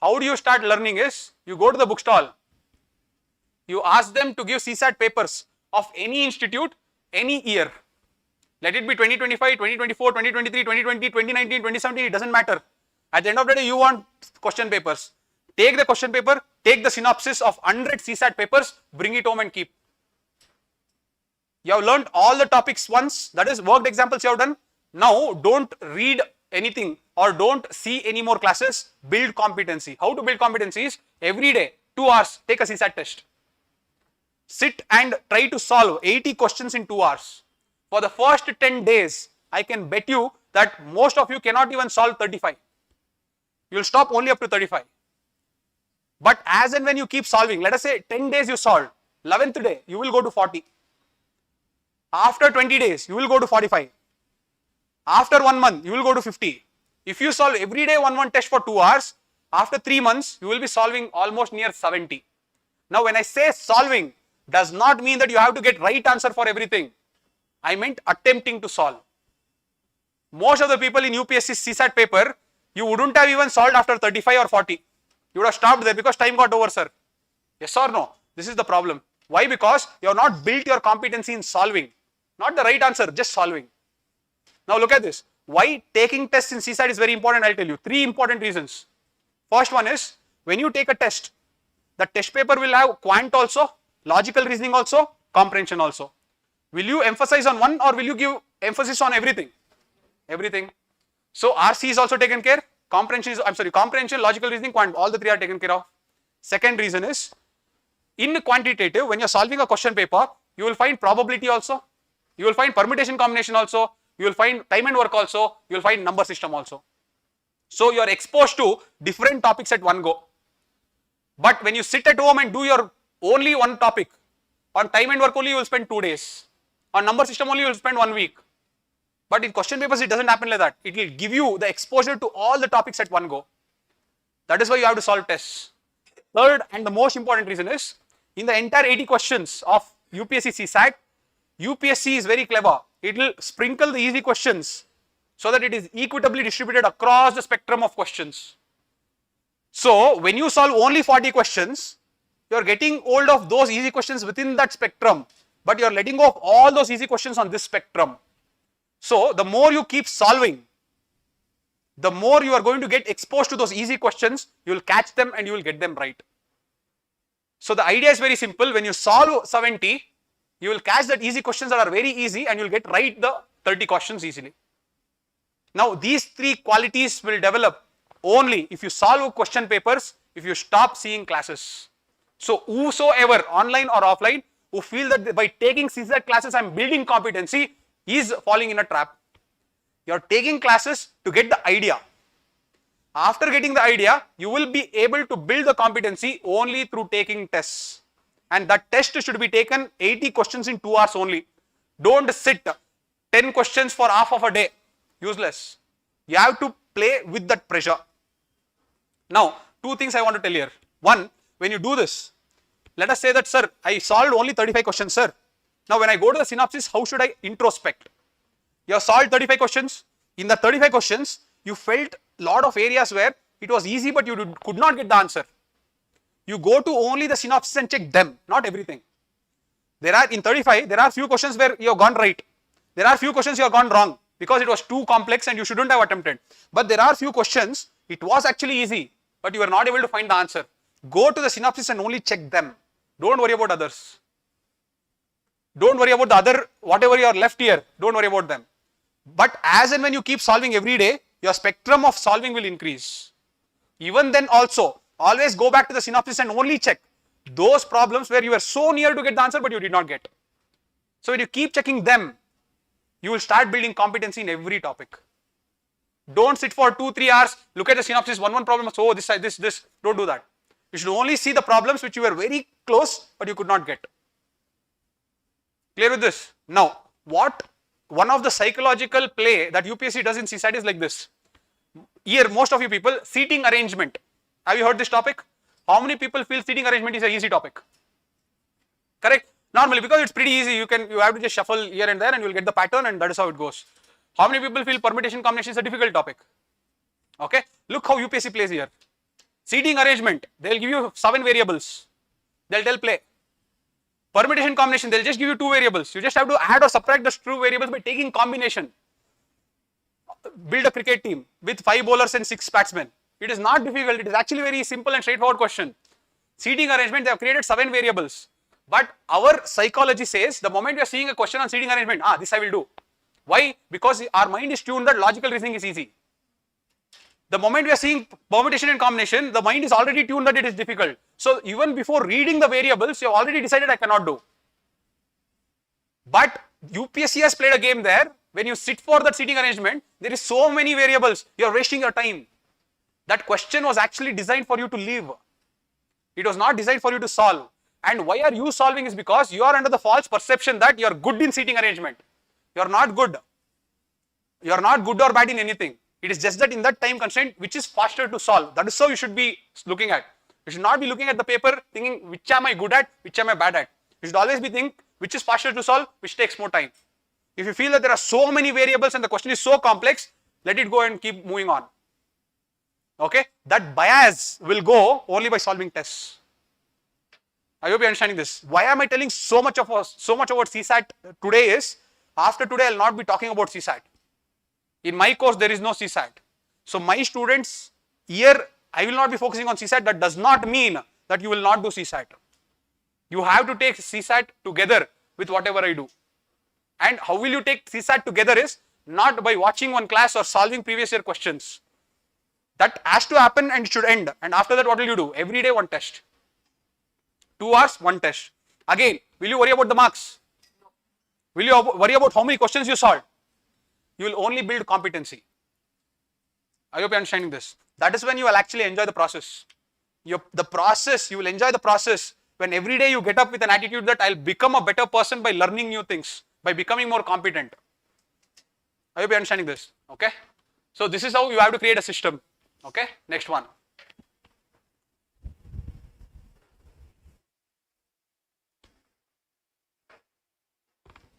How do you start learning is, you go to the bookstall. You ask them to give CSAT papers of any institute, any year. Let it be 2025, 2024, 2023, 2020, 2019, 2017, it doesn't matter. At the end of the day, you want question papers. Take the question paper, take the synopsis of 100 CSAT papers, bring it home and keep. You have learned all the topics once, that is worked examples you have done. Now, don't read anything or don't see any more classes, build competency. How to build competency is, every day, 2 hours, take a CSAT test. Sit and try to solve 80 questions in 2 hours. For the first 10 days, I can bet you that most of you cannot even solve 35. You will stop only up to 35. But as and when you keep solving, let us say 10 days you solved, 11th day, you will go to 40. After 20 days, you will go to 45. After 1 month, you will go to 50. If you solve every day one test for 2 hours, after 3 months, you will be solving almost near 70. Now when I say solving, does not mean that you have to get right answer for everything. I meant attempting to solve. Most of the people in UPSC CSAT paper, you wouldn't have even solved after 35 or 40. You would have stopped there because time got over, sir. Yes or no? This is the problem. Why? Because you have not built your competency in solving. Not the right answer, just solving. Now look at this. Why taking tests in CSAT is very important, I'll tell you. 3 important reasons. First one is, when you take a test, the test paper will have quant also, logical reasoning also, comprehension also. Will you emphasize on one or will you give emphasis on everything? Everything. So RC is also taken care. Comprehension, logical reasoning, quant, all the 3 are taken care of. Second reason is, in quantitative, when you're solving a question paper, you will find probability also, you will find permutation combination also, you will find time and work also, you will find number system also. So you are exposed to different topics at one go. But when you sit at home and do your only one topic, on time and work only you will spend 2 days. On number system only you will spend 1 week. But in question papers it doesn't happen like that. It will give you the exposure to all the topics at one go. That is why you have to solve tests. Third and the most important reason is, in the entire 80 questions of UPSC CSAT, UPSC is very clever. It will sprinkle the easy questions so that it is equitably distributed across the spectrum of questions. So when you solve only 40 questions, you are getting hold of those easy questions within that spectrum, but you are letting go of all those easy questions on this spectrum. So the more you keep solving, the more you are going to get exposed to those easy questions, you will catch them and you will get them right. So the idea is very simple. When you solve 70, you will catch that easy questions that are very easy and you will get right the 30 questions easily. Now these 3 qualities will develop only if you solve question papers, if you stop seeing classes. So whosoever, online or offline, who feel that by taking CSAT classes I am building competency, is falling in a trap. You are taking classes to get the idea. After getting the idea, you will be able to build the competency only through taking tests. And that test should be taken 80 questions in 2 hours only. Don't sit 10 questions for half of a day. Useless. You have to play with that pressure. Now, 2 things I want to tell here. One, when you do this, let us say that, sir, I solved only 35 questions, sir. Now, when I go to the synopsis, how should I introspect? You have solved 35 questions. In the 35 questions, you felt a lot of areas where it was easy, but you could not get the answer. You go to only the synopsis and check them, not everything. In 35, there are few questions where you have gone right. There are few questions you have gone wrong because it was too complex and you shouldn't have attempted. But there are few questions, it was actually easy, but you were not able to find the answer. Go to the synopsis and only check them. Don't worry about others. Don't worry about the other, whatever you are left here, don't worry about them. But as and when you keep solving every day, your spectrum of solving will increase. Even then also, always go back to the synopsis and only check those problems where you were so near to get the answer but you did not get. So when you keep checking them, you will start building competency in every topic. Don't sit for 2-3 hours, look at the synopsis, one problem, so this side, this, don't do that. You should only see the problems which you were very close but you could not get. Clear with this? Now, one of the psychological play that UPSC does in CSAT is like this. Here, most of you people, seating arrangement. Have you heard this topic? How many people feel seating arrangement is an easy topic? Correct? Normally, because it's pretty easy, you have to just shuffle here and there and you will get the pattern and that is how it goes. How many people feel permutation combination is a difficult topic? Okay, look how UPSC plays here. Seating arrangement, they will give you 7 variables. They will tell play. Permutation combination, they will just give you 2 variables. You just have to add or subtract the 2 variables by taking combination. Build a cricket team with 5 bowlers and 6 batsmen. It is not difficult, it is actually very simple and straightforward question. Seating arrangement, they have created 7 variables. But our psychology says, the moment we are seeing a question on seating arrangement, this I will do. Why? Because our mind is tuned that logical reasoning is easy. The moment we are seeing permutation and combination, the mind is already tuned that it is difficult. So even before reading the variables, you have already decided I cannot do. But UPSC has played a game there. When you sit for that seating arrangement, there is so many variables, you are wasting your time. That question was actually designed for you to live. It was not designed for you to solve. And why are you solving is because you are under the false perception that you are good in seating arrangement. You are not good. You are not good or bad in anything. It is just that in that time constraint, which is faster to solve. That is how you should be looking at. You should not be looking at the paper thinking which am I good at, which am I bad at. You should always be thinking which is faster to solve, which takes more time. If you feel that there are so many variables and the question is so complex, let it go and keep moving on. Okay, that bias will go only by solving tests. I hope you are understanding this. Why am I telling so much about CSAT today is, after today I will not be talking about CSAT. In my course there is no CSAT. So my students here, I will not be focusing on CSAT. That does not mean that you will not do CSAT. You have to take CSAT together with whatever I do. And how will you take CSAT together is not by watching one class or solving previous year questions. That has to happen and it should end. And after that, what will you do? Every day one test. 2 hours, one test. Again, will you worry about the marks? Will you worry about how many questions you solved? You will only build competency. I hope you are understanding this. That is when you will actually enjoy the process. You will enjoy the process when every day you get up with an attitude that I'll become a better person by learning new things, by becoming more competent. I hope you are understanding this. Okay. So this is how you have to create a system. Okay. Next one.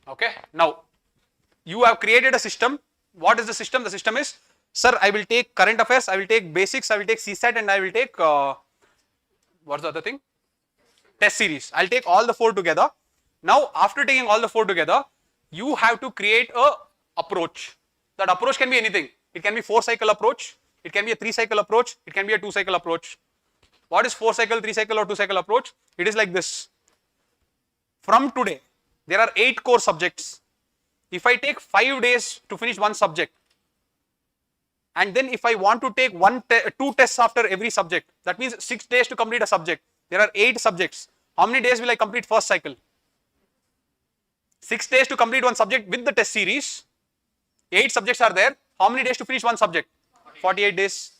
Okay. Now, you have created a system. What is the system? The system is, sir, I will take current affairs, I will take basics, I will take CSAT, and I will take, what's the other thing? Test series. I'll take all the 4 together. Now, after taking all the 4 together, you have to create a approach. That approach can be anything. It can be 4-cycle approach. It can be a 3-cycle approach. It can be a 2-cycle approach. What is 4-cycle, 3-cycle or 2-cycle approach? It is like this. From today, there are 8 core subjects. If I take 5 days to finish one subject, and then if I want to take 2 tests after every subject, that means 6 days to complete a subject. There are 8 subjects. How many days will I complete first cycle? 6 days to complete one subject with the test series. 8 subjects are there. How many days to finish one subject? 48 days.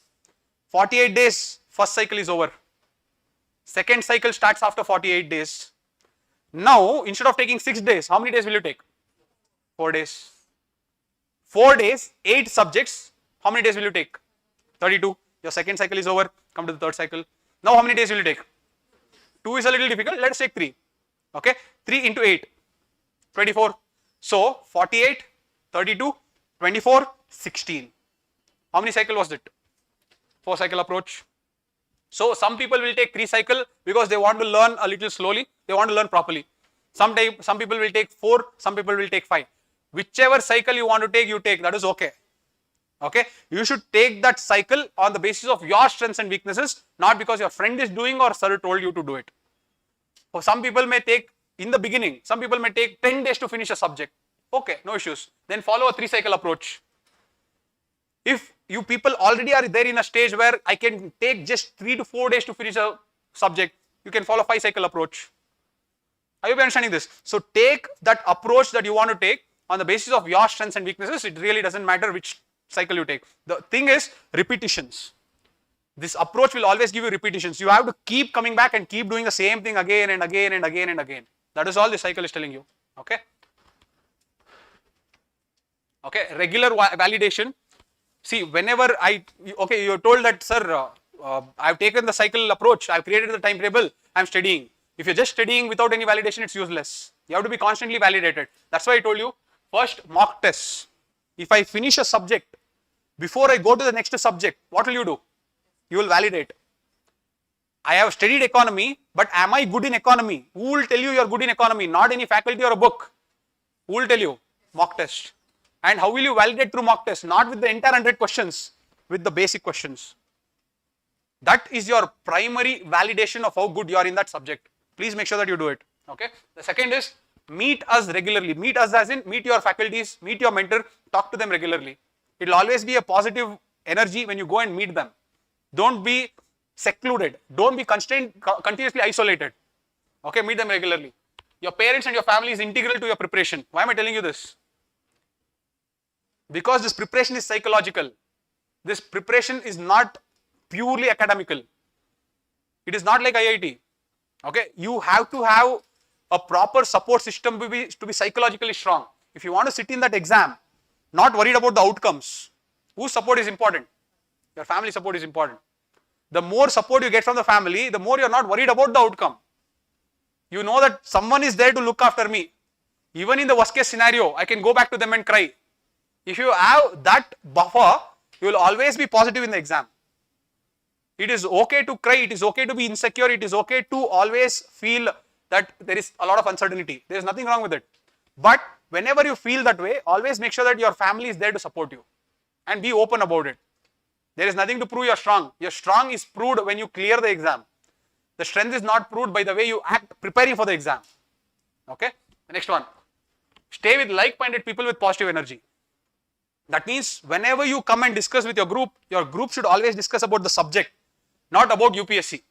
48 days, first cycle is over. Second cycle starts after 48 days. Now, instead of taking 6 days, how many days will you take? 4 days. 4 days, 8 subjects. How many days will you take? 32. Your second cycle is over. Come to the third cycle. Now, how many days will you take? 2 is a little difficult. Let's take 3. Okay. 3 into 8. 24. So, 48, 32, 24, 16. How many cycle was it? 4-cycle approach. So, some people will take 3 cycle because they want to learn a little slowly. They want to learn properly. Some people will take 4, some people will take 5. Whichever cycle you want to take, you take. That is okay. Okay. You should take that cycle on the basis of your strengths and weaknesses, not because your friend is doing or sir told you to do it. So some people may take, in the beginning, some people may take 10 days to finish a subject. Okay, no issues. Then follow a 3-cycle approach. If you people already are there in a stage where I can take just 3 to 4 days to finish a subject, you can follow 5-cycle approach. Are you understanding this? So take that approach that you want to take on the basis of your strengths and weaknesses. It really doesn't matter which cycle you take. The thing is repetitions. This approach will always give you repetitions. You have to keep coming back and keep doing the same thing again and again and again and again. That is all the cycle is telling you. Okay. Okay. Regular validation. See, whenever you're told that, sir, I've taken the cycle approach, I've created the timetable, I'm studying. If you're just studying without any validation, it's useless. You have to be constantly validated. That's why I told you, first mock tests. If I finish a subject, before I go to the next subject, what will you do? You will validate. I have studied economy, but am I good in economy? Who will tell you you're good in economy? Not any faculty or a book. Who will tell you? Mock test. And how will you validate through mock test? Not with the entire 100 questions, with the basic questions. That is your primary validation of how good you are in that subject. Please make sure that you do it. Okay. The second is meet us regularly. Meet us as in meet your faculties, meet your mentor, talk to them regularly. It will always be a positive energy when you go and meet them. Don't be secluded. Don't be continuously isolated. Okay, meet them regularly. Your parents and your family is integral to your preparation. Why am I telling you this? Because this preparation is psychological. This preparation is not purely academical. It is not like IIT. Okay, you have to have a proper support system to be psychologically strong. If you want to sit in that exam, not worried about the outcomes, whose support is important? Your family support is important. the more support you get from the family, the more you're not worried about the outcome. You know that someone is there to look after me. Even in the worst case scenario, I can go back to them and cry. If you have that buffer, you will always be positive in the exam. It is okay to cry, it is okay to be insecure, it is okay to always feel that there is a lot of uncertainty. There is nothing wrong with it. But whenever you feel that way, always make sure that your family is there to support you and be open about it. There is nothing to prove you're strong. Your strong is proved when you clear the exam. The strength is not proved by the way you act preparing for the exam. Okay? The next one. Stay with like-minded people with positive energy. That means whenever you come and discuss with your group should always discuss about the subject, not about UPSC.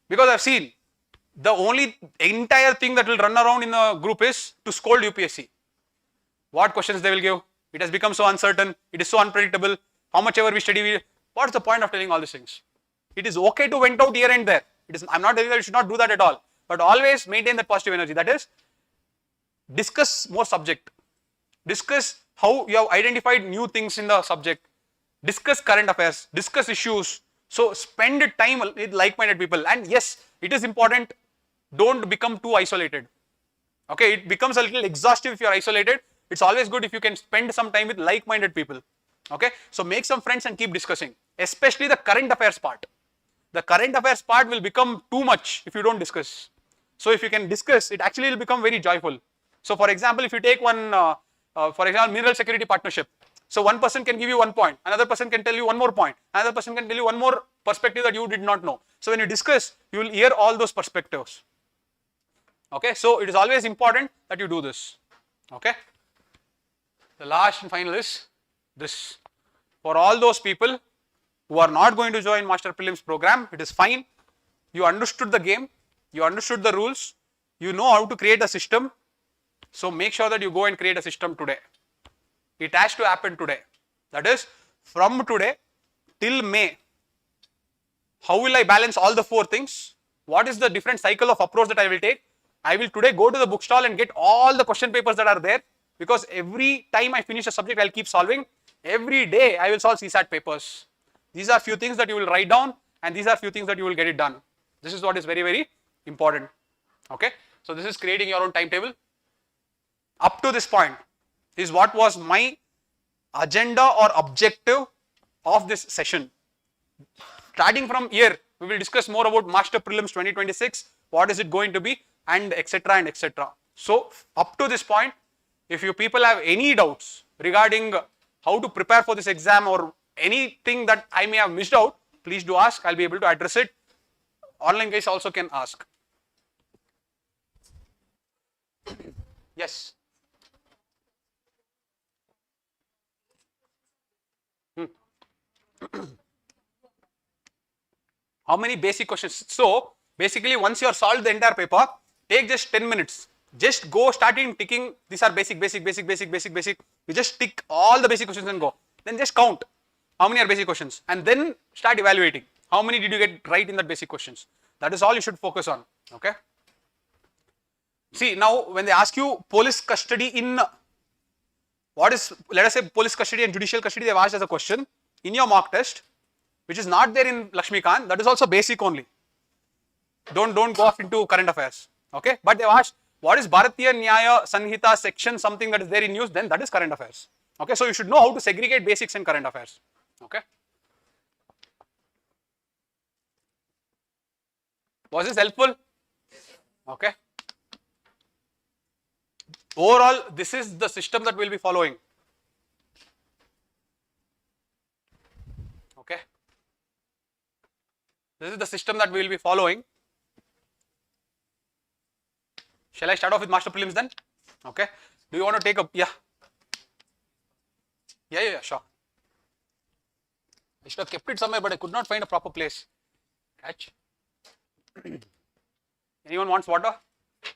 Because I've seen the only entire thing that will run around in the group is to scold UPSC. What questions they will give? It has become so uncertain. It is so unpredictable. How much ever we study, what's the point of telling all these things? It is okay to vent out here and there. I'm not telling that you should not do that at all. But always maintain that positive energy. That is, discuss more subject. Discuss how you have identified new things in the subject. Discuss current affairs. Discuss issues. So spend time with like-minded people. And yes, it is important. Don't become too isolated. Okay, it becomes a little exhaustive if you are isolated. It's always good if you can spend some time with like-minded people. Okay, so make some friends and keep discussing, especially the current affairs part. The current affairs part will become too much if you don't discuss. So if you can discuss, it actually will become very joyful. So for example, if you take one, for example, mineral security partnership. So one person can give you 1 point, another person can tell you one more point, another person can tell you one more perspective that you did not know. So when you discuss, you will hear all those perspectives. Okay, so it is always important that you do this. Okay. The last and final is this. For all those people who are not going to join Master Prelims program, it is fine. You understood the game, you understood the rules, you know how to create a system. So make sure that you go and create a system today. It has to happen today. That is, from today till May, how will I balance all the 4 things? What is the different cycle of approach that I will take? I will today go to the bookstall and get all the question papers that are there, because every time I finish a subject, I will keep solving. Every day I will solve CSAT papers. These are few things that you will write down, and these are few things that you will get it done. This is what is very, very important. Okay. So this is creating your own timetable. Up to this point is what was my agenda or objective of this session. Starting from here, we will discuss more about Master Prelims 2026, what is it going to be, and etc. and etc. So up to this point, if you people have any doubts regarding how to prepare for this exam or anything that I may have missed out, please do ask. I'll be able to address it. Online guys also can ask. Yes. How many basic questions? So basically, once you have solved the entire paper, take just 10 minutes. Just go starting ticking. These are basic. You just tick all the basic questions and go. Then just count how many are basic questions, and then start evaluating how many did you get right in that basic questions. That is all you should focus on. Okay. See, now when they ask you police custody in what is, let us say, police custody and judicial custody, they have asked as a question in your mock test, which is not there in Lakshmikant. That is also basic only. Don't go off into current affairs. Okay. But they have asked what is Bharatiya Nyaya Sanhita section, something that is there in news, then that is current affairs. Okay. So you should know how to segregate basics and current affairs. Okay. Was this helpful? Okay. Overall, this is the system that we will be following. Okay. This is the system that we will be following. Shall I start off with Master Prelims then? Okay. Do you want to take a, yeah, sure. I should have kept it somewhere, but I could not find a proper place. Catch. Anyone wants water?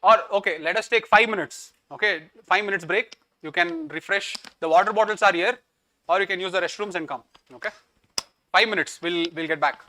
Or, okay, let us take 5 minutes. Okay, 5 minutes break. You can refresh. The water bottles are here, or you can use the restrooms and come. Okay. 5 minutes. We'll get back.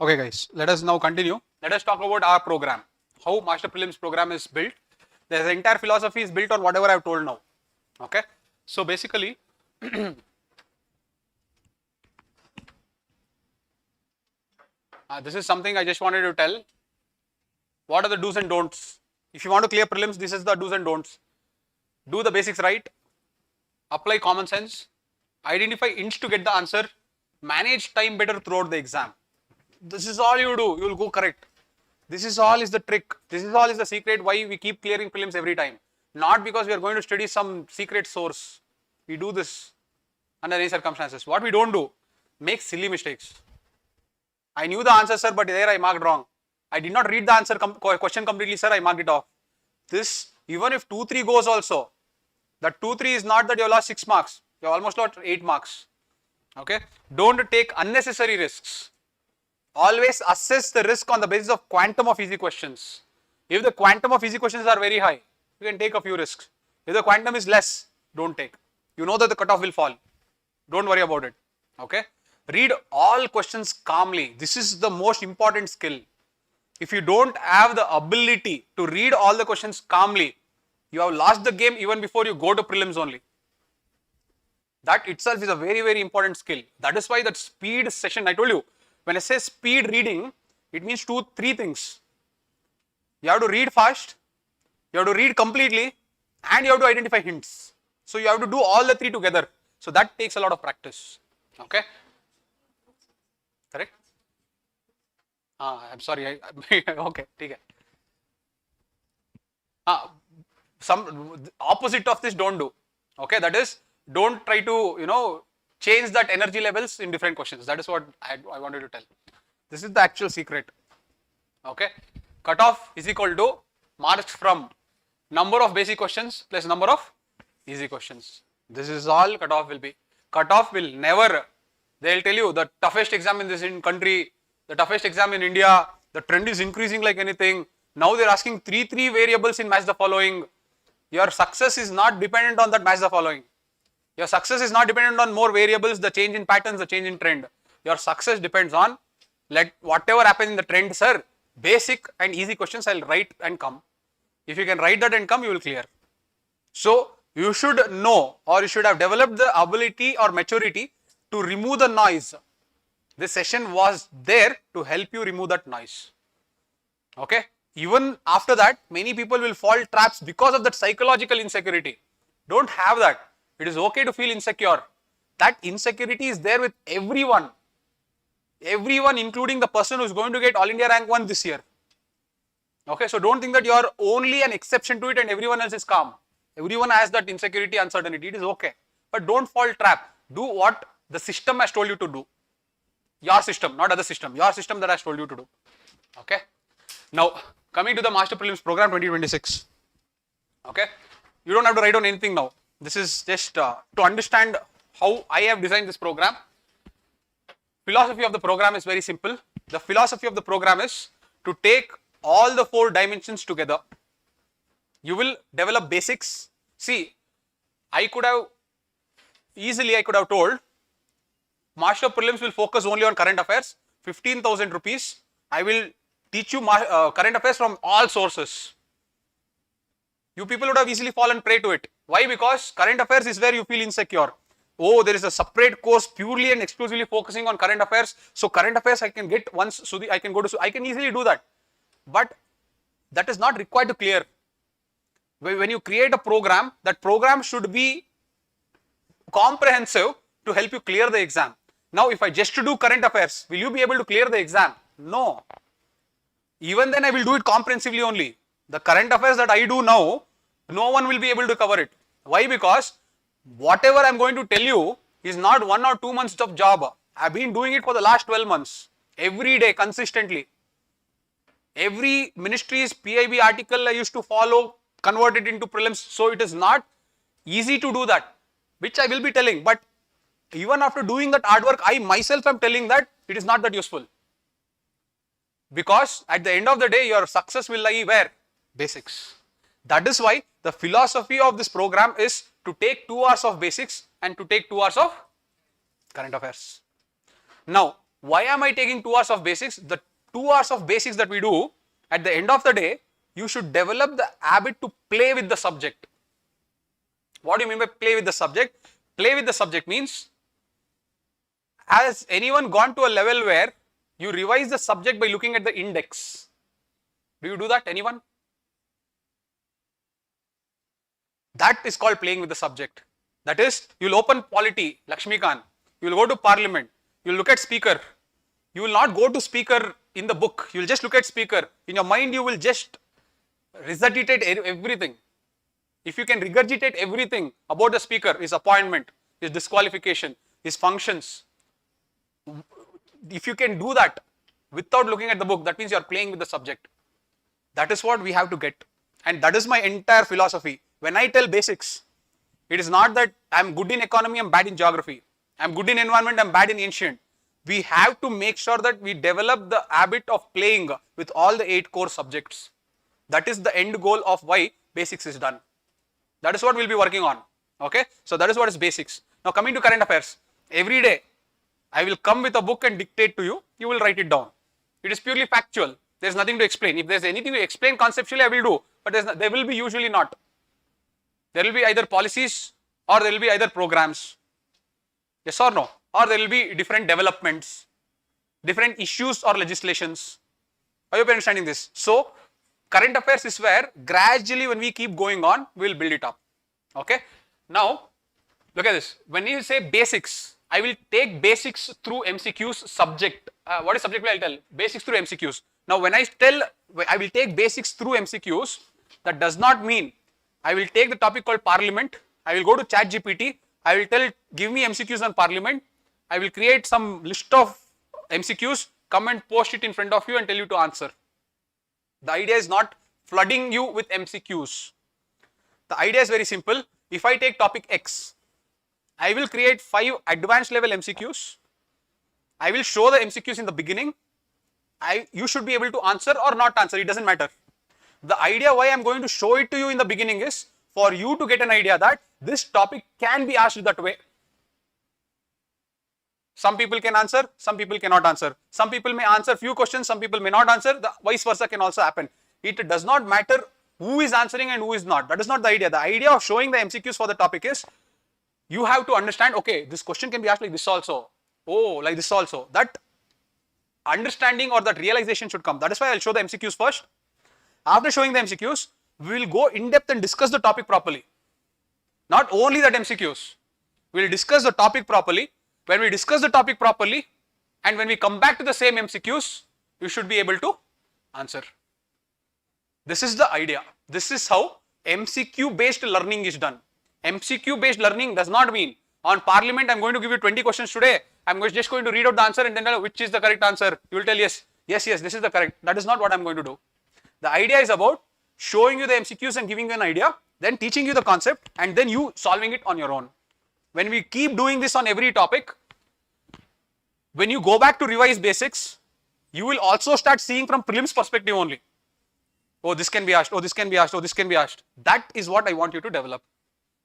Okay guys, let us now continue. Let us talk about our program. How Master Prelims program is built. The entire philosophy is built on whatever I have told now. Okay. So basically, this is something I just wanted to tell. What are the do's and don'ts? If you want to clear prelims, this is the do's and don'ts. Do the basics right. Apply common sense. Identify inch to get the answer. Manage time better throughout the exam. This is all you do. You will go correct. This is all is the trick. This is all is the secret why we keep clearing prelims every time. Not because we are going to study some secret source. We do this under any circumstances. What we don't do, make silly mistakes. I knew the answer, sir, but there I marked wrong. I did not read the answer question completely, sir. I marked it off. This, even if 2-3 goes also, that 2-3 is not that you lost 6 marks. You almost lost 8 marks. Okay. Don't take unnecessary risks. Always assess the risk on the basis of quantum of easy questions. If the quantum of easy questions are very high, you can take a few risks. If the quantum is less, don't take. You know that the cutoff will fall. Don't worry about it. Okay. Read all questions calmly. This is the most important skill. If you don't have the ability to read all the questions calmly, you have lost the game even before you go to prelims only. That itself is a very, very important skill. That is why that speed session, I told you, when I say speed reading, it means 2-3 things. You have to read fast, you have to read completely, and you have to identify hints. So you have to do all the 3 together. So that takes a lot of practice. Okay. Correct? I'm sorry. Okay. Okay. Some opposite of this don't do. Okay. That is, don't try to, change that energy levels in different questions. That is what I wanted to tell. This is the actual secret. Okay. Cutoff is equal to marks from number of basic questions plus number of easy questions. This is all cutoff will be. Cutoff will never, they will tell you the toughest exam in this country, the toughest exam in India, the trend is increasing like anything. Now they are asking 3 variables in match the following. Your success is not dependent on that match the following. Your success is not dependent on more variables, the change in patterns, the change in trend. Your success depends on whatever happens in the trend, sir. Basic and easy questions I'll write and come. If you can write that and come, you will clear. So you should know, or you should have developed the ability or maturity to remove the noise. This session was there to help you remove that noise. Okay. Even after that, many people will fall traps because of that psychological insecurity. Don't have that. It is okay to feel insecure. That insecurity is there with everyone. Everyone, including the person who is going to get All India Rank 1 this year. Okay, so don't think that you are only an exception to it and everyone else is calm. Everyone has that insecurity, uncertainty. It is okay. But don't fall trap. Do what the system has told you to do. Your system, not other system. Your system that has told you to do. Okay. Now, coming to the Master Prelims program 2026. Okay. You don't have to write down anything now. This is just to understand how I have designed this program. Philosophy of the program is very simple. The philosophy of the program is to take all the 4 dimensions together. You will develop basics. See, I could have told Master Prelims will focus only on current affairs, 15,000 rupees. I will teach you current affairs from all sources. You people would have easily fallen prey to it. Why? Because current affairs is where you feel insecure. Oh, there is a separate course purely and exclusively focusing on current affairs. So current affairs I can get once, I can easily do that. But that is not required to clear. When you create a program, that program should be comprehensive to help you clear the exam. Now, if I just do current affairs, will you be able to clear the exam? No. Even then I will do it comprehensively only. The current affairs that I do now, no one will be able to cover it. Why? Because whatever I am going to tell you is not 1 or 2 months of job. I have been doing it for the last 12 months. Every day, consistently. Every ministry's PIB article I used to follow, convert it into prelims. So it is not easy to do that, which I will be telling. But even after doing that hard work, I myself am telling that it is not that useful. Because at the end of the day, your success will lie where? Basics. That is why the philosophy of this program is to take 2 hours of basics and to take 2 hours of current affairs. Now, Why am I taking 2 hours of basics? The 2 hours of basics that we do, at the end of the day, you should develop the habit to play with the subject. What do you mean by play with the subject? Play with the subject means, has anyone gone to a level where you revise the subject by looking at the index? Do you do that? Anyone? That is called playing with the subject. That is, you'll open polity, Lakshmikant, you'll go to parliament, you'll look at speaker. You will not go to speaker in the book, you will just look at speaker. In your mind, you will just regurgitate everything. If you can regurgitate everything about the speaker, his appointment, his disqualification, his functions, if you can do that without looking at the book, that means you are playing with the subject. That is what we have to get. And that is my entire philosophy. When I tell basics, it is not that I am good in economy, I am bad in geography. I am good in environment, I am bad in ancient. We have to make sure that we develop the habit of playing with all the 8 core subjects. That is the end goal of why basics is done. That is what we will be working on. Okay. So that is what is basics. Now coming to current affairs. Every day, I will come with a book and dictate to you. You will write it down. It is purely factual. There is nothing to explain. If there is anything to explain conceptually, I will do. But there will be usually not. There will be either policies or there will be either programs. Yes or no? Or there will be different developments, different issues or legislations. Are you understanding this? So, current affairs is where gradually when we keep going on, we will build it up. Okay. Now, look at this. When you say basics, I will take basics through MCQs subject. What is subject? I will tell basics through MCQs. Now, when I tell I will take basics through MCQs, that does not mean I will take the topic called parliament. I will go to ChatGPT. I will tell it, give me MCQs on parliament. I will create some list of MCQs, come and post it in front of you and tell you to answer. The idea is not flooding you with MCQs. The idea is very simple. If I take topic X, I will create 5 advanced level MCQs. I will show the MCQs in the beginning. You should be able to answer or not answer, it doesn't matter. The idea why I am going to show it to you in the beginning is for you to get an idea that this topic can be asked that way. Some people can answer, some people cannot answer. Some people may answer few questions, some people may not answer. The vice versa can also happen. It does not matter who is answering and who is not. That is not the idea. The idea of showing the MCQs for the topic is you have to understand, okay, this question can be asked like this also. Oh, like this also. That understanding or that realization should come. That is why I will show the MCQs first. After showing the MCQs, we will go in depth and discuss the topic properly. Not only that MCQs. We will discuss the topic properly. When we discuss the topic properly and when we come back to the same MCQs, you should be able to answer. This is the idea. This is how MCQ based learning is done. MCQ based learning does not mean on parliament I am going to give you 20 questions today. I am just going to read out the answer and then tell which is the correct answer. You will tell yes, yes, yes, this is the correct. That is not what I am going to do. The idea is about showing you the MCQs and giving you an idea, then teaching you the concept and then you solving it on your own. When we keep doing this on every topic, when you go back to revise basics, you will also start seeing from prelims perspective only. Oh, this can be asked, oh, this can be asked, oh, this can be asked. That is what I want you to develop.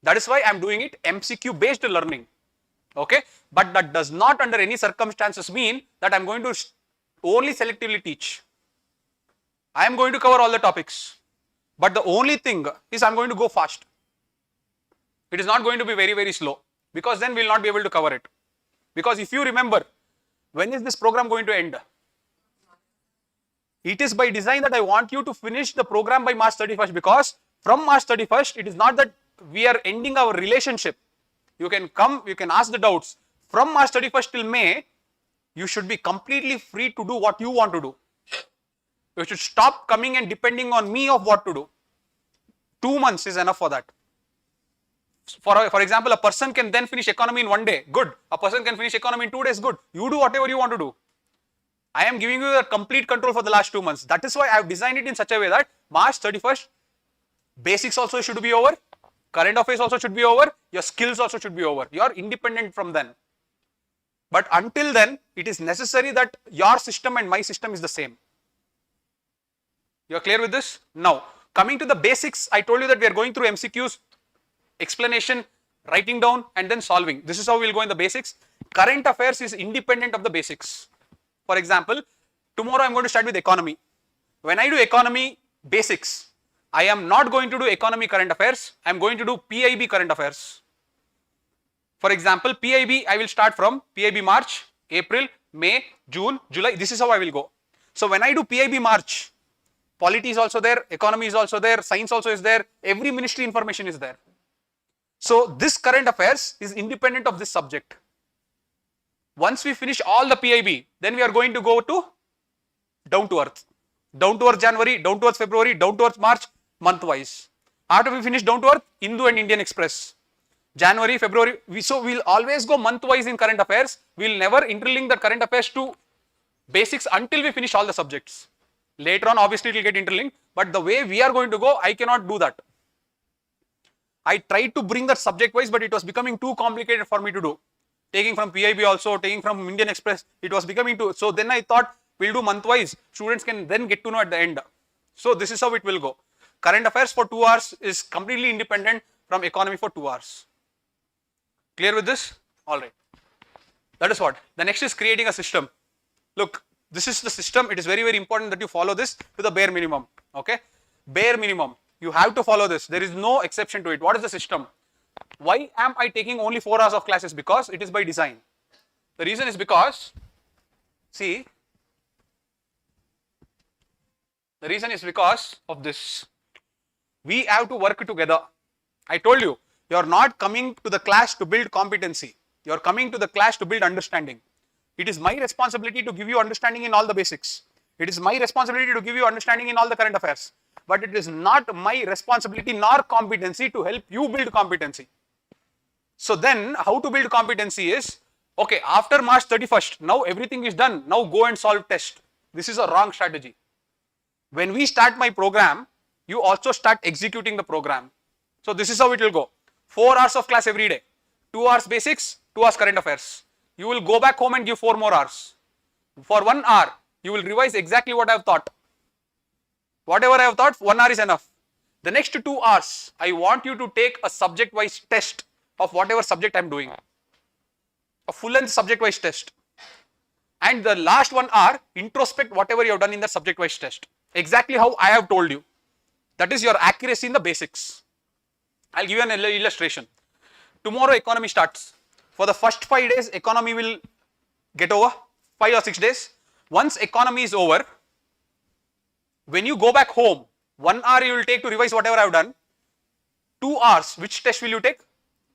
That is why I am doing it MCQ based learning. Okay, but that does not under any circumstances mean that I am going to only selectively teach. I am going to cover all the topics, but the only thing is I am going to go fast. It is not going to be very, very slow because then we will not be able to cover it. Because if you remember, when is this program going to end? It is by design that I want you to finish the program by March 31st because from March 31st, it is not that we are ending our relationship. You can come, you can ask the doubts. From March 31st till May, you should be completely free to do what you want to do. You should stop coming and depending on me of what to do. 2 months is enough for that. For example, a person can then finish economy in 1 day, good. A person can finish economy in 2 days, good. You do whatever you want to do. I am giving you the complete control for the last 2 months. That is why I have designed it in such a way that March 31st, basics also should be over, current affairs also should be over, your skills also should be over. You are independent from then. But until then, it is necessary that your system and my system is the same. You are clear with this? Now, coming to the basics, I told you that we are going through MCQs, explanation, writing down and then solving. This is how we will go in the basics. Current affairs is independent of the basics. For example, tomorrow I'm going to start with economy. When I do economy basics, I am not going to do economy current affairs. I am going to do PIB current affairs. For example, PIB, I will start from PIB March, April, May, June, July. This is how I will go. So when I do PIB March, polity is also there, economy is also there, science also is there, every ministry information is there. So this current affairs is independent of this subject. Once we finish all the PIB, then we are going to go to down to earth. Down to earth January, down to earth February, down to earth March, month wise. After we finish down to earth, Hindu and Indian Express. January, February, so we'll always go month wise in current affairs. We'll never interlink the current affairs to basics until we finish all the subjects. Later on, obviously it will get interlinked, but the way we are going to go, I cannot do that. I tried to bring that subject wise, but it was becoming too complicated for me to do. Taking from PIB also, taking from Indian Express, it was becoming too, so then I thought we'll do month wise, students can then get to know at the end. So this is how it will go. Current affairs for 2 hours is completely independent from economy for 2 hours. Clear with this? Alright. That is what. The next is creating a system. Look, this is the system. It is very, very important that you follow this to the bare minimum. Okay? Bare minimum. You have to follow this. There is no exception to it. What is the system? Why am I taking only 4 hours of classes? Because it is by design. The reason is because, see, the reason is because of this. We have to work together. I told you, you are not coming to the class to build competency. You are coming to the class to build understanding. It is my responsibility to give you understanding in all the basics. It is my responsibility to give you understanding in all the current affairs. But it is not my responsibility nor competency to help you build competency. So then, how to build competency is, okay, after March 31st, now everything is done. Now go and solve test. This is a wrong strategy. When we start my program, you also start executing the program. So this is how it will go. 4 hours of class every day. 2 hours basics, 2 hours current affairs. You will go back home and give 4 more hours. For 1 hour, you will revise exactly what I have taught. Whatever I have taught, 1 hour is enough. The next 2 hours, I want you to take a subject-wise test of whatever subject I am doing. A full-length subject-wise test. And the last 1 hour, introspect whatever you have done in the subject-wise test. Exactly how I have told you. That is your accuracy in the basics. I'll give you an illustration. Tomorrow economy starts. For the first 5 days, economy will get over, 5 or 6 days. Once economy is over, when you go back home, 1 hour you will take to revise whatever I have done. 2 hours, which test will you take?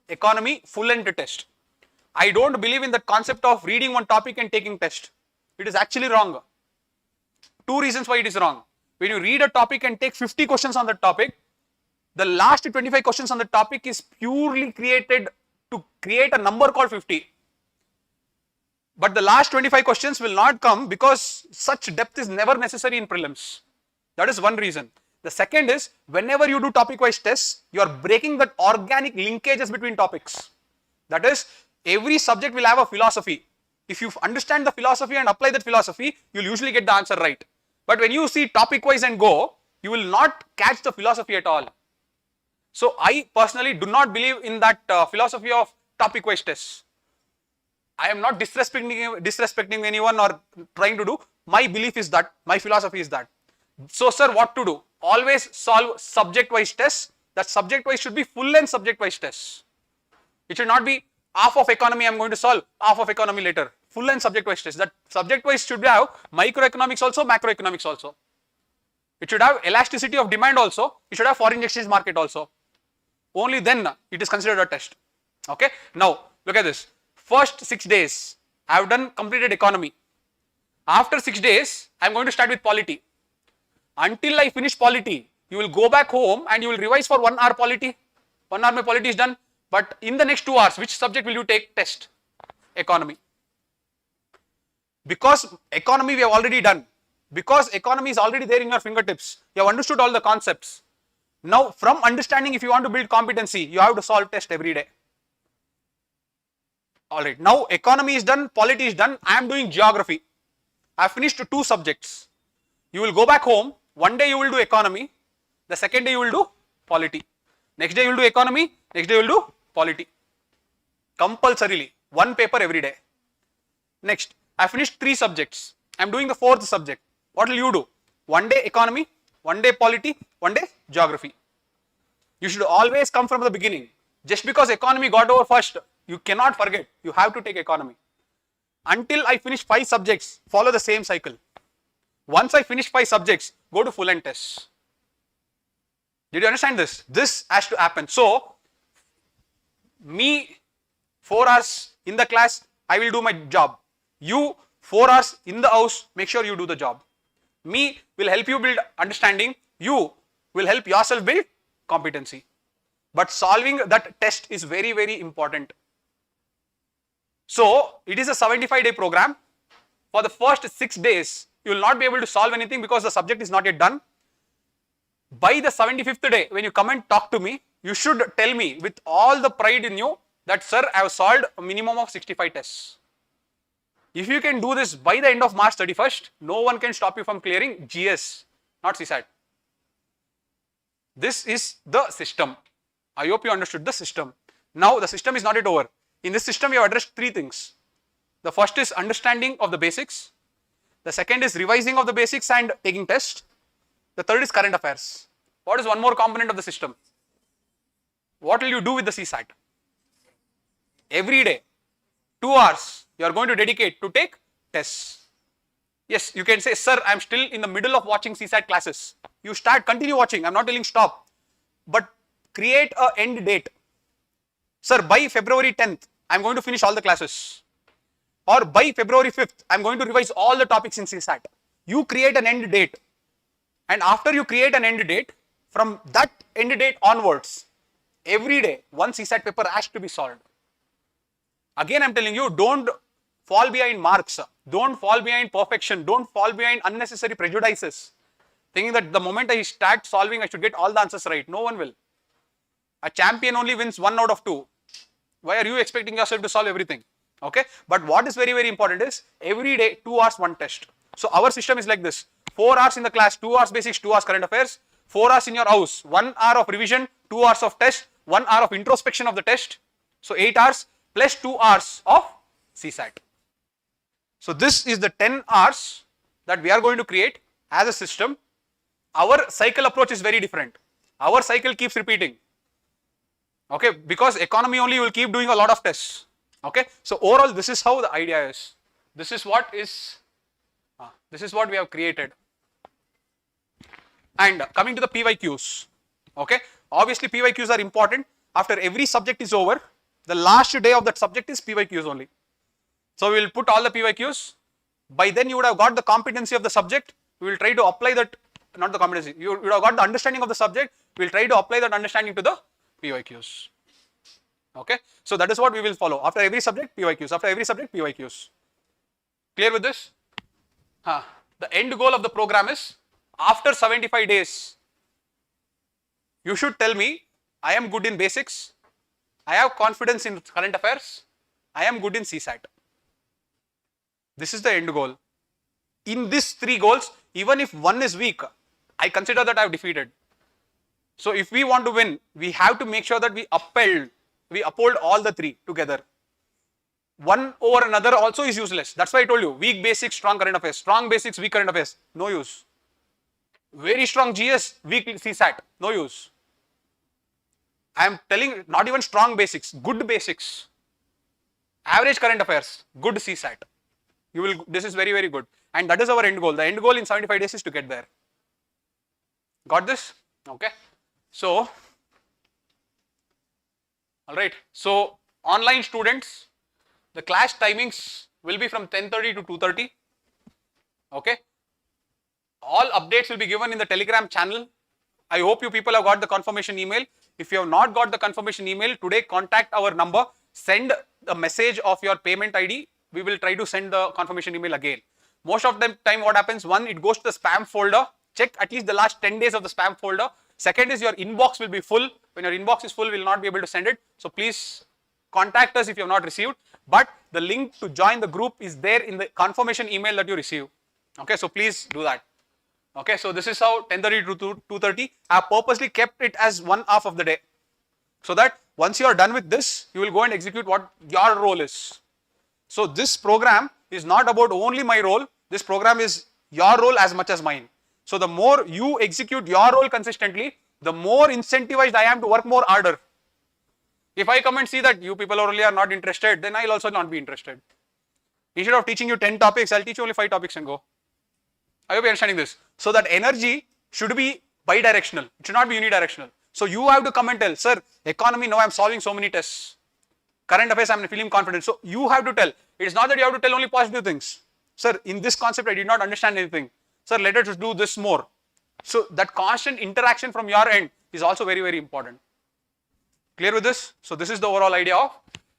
Economy full-length test. I don't believe in the concept of reading one topic and taking test. It is actually wrong. 2 reasons why it is wrong. When you read a topic and take 50 questions on that topic, the last 25 questions on the topic is purely created to create a number called 50. But the last 25 questions will not come because such depth is never necessary in prelims. That is one reason. The second is, whenever you do topic-wise tests, you are breaking the organic linkages between topics. That is, every subject will have a philosophy. If you understand the philosophy and apply that philosophy, you will usually get the answer right. But when you see topic-wise and go, you will not catch the philosophy at all. So I personally do not believe in that philosophy of topic-wise tests. I am not disrespecting anyone or trying to do. My belief is that, my philosophy is that. So sir, what to do? Always solve subject-wise tests. That subject-wise should be full-length subject-wise tests. It should not be half of economy I am going to solve, half of economy later. Full-length subject-wise tests. That subject-wise should have microeconomics also, macroeconomics also. It should have elasticity of demand also. It should have foreign exchange market also. Only then it is considered a test. Okay. Now look at this. First 6 days I have done completed economy. After 6 days I am going to start with polity. Until I finish polity, you will go back home and you will revise for 1 hour polity. 1 hour my polity is done. But in the next 2 hours, which subject will you take? Test. Economy. Because economy we have already done. Because economy is already there in your fingertips. You have understood all the concepts. Now from understanding, if you want to build competency, you have to solve test every day. Alright, now economy is done, polity is done, I am doing geography. I have finished 2 subjects. You will go back home, one day you will do economy, the second day you will do polity. Next day you will do economy, next day you will do polity. Compulsorily, 1 paper every day. Next, I finished 3 subjects. I'm doing the fourth subject. What will you do? One day economy, one day polity, one day geography. You should always come from the beginning. Just because economy got over first, you cannot forget. You have to take economy. Until I finish 5 subjects, follow the same cycle. Once I finish 5 subjects, go to full end tests. Did you understand this? This has to happen. So, me 4 hours in the class, I will do my job. You 4 hours in the house, make sure you do the job. Me will help you build understanding. You will help yourself build competency. But solving that test is very, very important. So, it is a 75-day program. For the first 6 days, you will not be able to solve anything because the subject is not yet done. By the 75th day, when you come and talk to me, you should tell me with all the pride in you that, sir, I have solved a minimum of 65 tests. If you can do this by the end of March 31st, no one can stop you from clearing GS, not CSAT. This is the system. I hope you understood the system. Now, the system is not yet over. In this system, we have addressed 3 things. The first is understanding of the basics. The second is revising of the basics and taking tests. The third is current affairs. What is one more component of the system? What will you do with the CSAT? Every day, 2 hours you are going to dedicate to take tests. Yes, you can say, sir, I am still in the middle of watching CSAT classes. You continue watching. I am not telling stop. But create an end date. Sir, by February 10th, I am going to finish all the classes. Or by February 5th, I am going to revise all the topics in CSAT. You create an end date. And after you create an end date, from that end date onwards, every day, one CSAT paper has to be solved. Again, I am telling you, don't fall behind marks. Don't fall behind perfection. Don't fall behind unnecessary prejudices. Thinking that the moment I start solving, I should get all the answers right. No one will. A champion only wins 1 out of 2. Why are you expecting yourself to solve everything? Okay. But what is very, very important is every day, 2 hours, 1 test. So our system is like this. 4 hours in the class, 2 hours basics, 2 hours current affairs. 4 hours in your house, 1 hour of revision, 2 hours of test, 1 hour of introspection of the test. So 8 hours plus 2 hours of CSAT. So this is the 10 hours that we are going to create as a system. Our cycle approach is very different. Our cycle keeps repeating. Okay, because economy only will keep doing a lot of tests. Okay, so overall this is how the idea is. This is what we have created. And coming to the PYQs. Okay, obviously PYQs are important. After every subject is over, the last day of that subject is PYQs only. So we will put all the PYQs. By then you would have got the competency of the subject. We will try to apply that, not the competency, you would have got the understanding of the subject. We will try to apply that understanding to the PYQs. Okay, so that is what we will follow. After every subject, PYQs. After every subject, PYQs. Clear with this? The end goal of the program is, after 75 days, you should tell me, I am good in basics, I have confidence in current affairs, I am good in CSAT. This is the end goal. In these 3 goals, even if one is weak, I consider that I have defeated. So if we want to win, we have to make sure that we uphold all the 3 together. One over another also is useless. That's why I told you, weak basics, strong current affairs. Strong basics, weak current affairs. No use. Very strong GS, weak CSAT. No use. I am telling not even strong basics, good basics. Average current affairs, good CSAT. This is very, very good. And that is our end goal. The end goal in 75 days is to get there. Got this? Okay. So, alright. So, online students, the class timings will be from 10:30 to 2:30. Okay. All updates will be given in the Telegram channel. I hope you people have got the confirmation email. If you have not got the confirmation email, today contact our number, send the message of your payment ID. We will try to send the confirmation email again. Most of the time what happens, one, it goes to the spam folder. Check at least the last 10 days of the spam folder. Second is your inbox will be full. When your inbox is full, we will not be able to send it. So please contact us if you have not received. But the link to join the group is there in the confirmation email that you receive. Okay, so please do that. Okay, so this is how 10:30 to 2:30. I have purposely kept it as 1 half of the day. So that once you are done with this, you will go and execute what your role is. So this program is not about only my role. This program is your role as much as mine. So the more you execute your role consistently, the more incentivized I am to work more harder. If I come and see that you people only are not interested, then I'll also not be interested. Instead of teaching you 10 topics, I'll teach you only 5 topics and go. I hope you're understanding this. So that energy should be bidirectional. It should not be unidirectional. So you have to come and tell, sir, economy, now I'm solving so many tests. Current affairs, I'm feeling confident. So you have to tell. It is not that you have to tell only positive things. Sir, in this concept, I did not understand anything. Sir, let us do this more. So that constant interaction from your end is also very, very important. Clear with this? So this is the overall idea of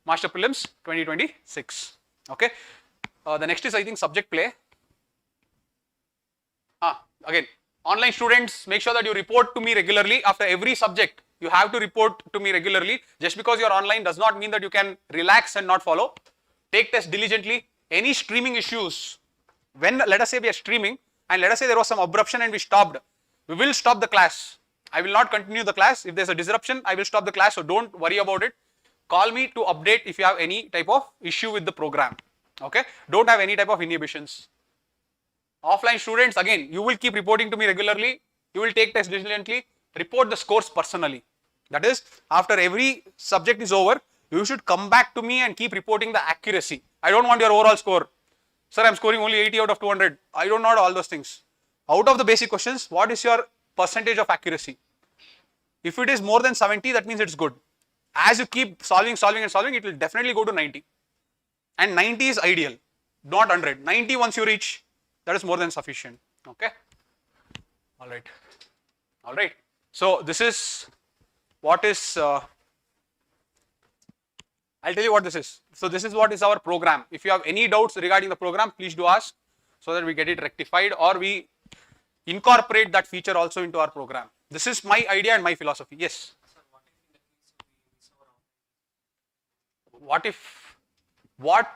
Master Prelims 2026. Okay. The next is, I think, subject play. Again, online students, make sure that you report to me regularly after every subject. You have to report to me regularly. Just because you're online does not mean that you can relax and not follow. Take tests diligently. Any streaming issues, when let us say we are streaming and let us say there was some abruption and we stopped, we will stop the class. I will not continue the class. If there's a disruption, I will stop the class. So don't worry about it. Call me to update if you have any type of issue with the program. Okay. Don't have any type of inhibitions. Offline students, again, you will keep reporting to me regularly. You will take tests diligently. Report the scores personally. That is, after every subject is over, you should come back to me and keep reporting the accuracy. I don't want your overall score. Sir, I'm scoring only 80 out of 200. I don't know all those things. Out of the basic questions, what is your percentage of accuracy? If it is more than 70, that means it's good. As you keep solving, it will definitely go to 90. And 90 is ideal, not 100. 90 once you reach, that is more than sufficient. Okay. All right. All right. So this is what is, I'll tell you what this is. So this is what is our program. If you have any doubts regarding the program, please do ask so that we get it rectified or we incorporate that feature also into our program. This is my idea and my philosophy. Yes. What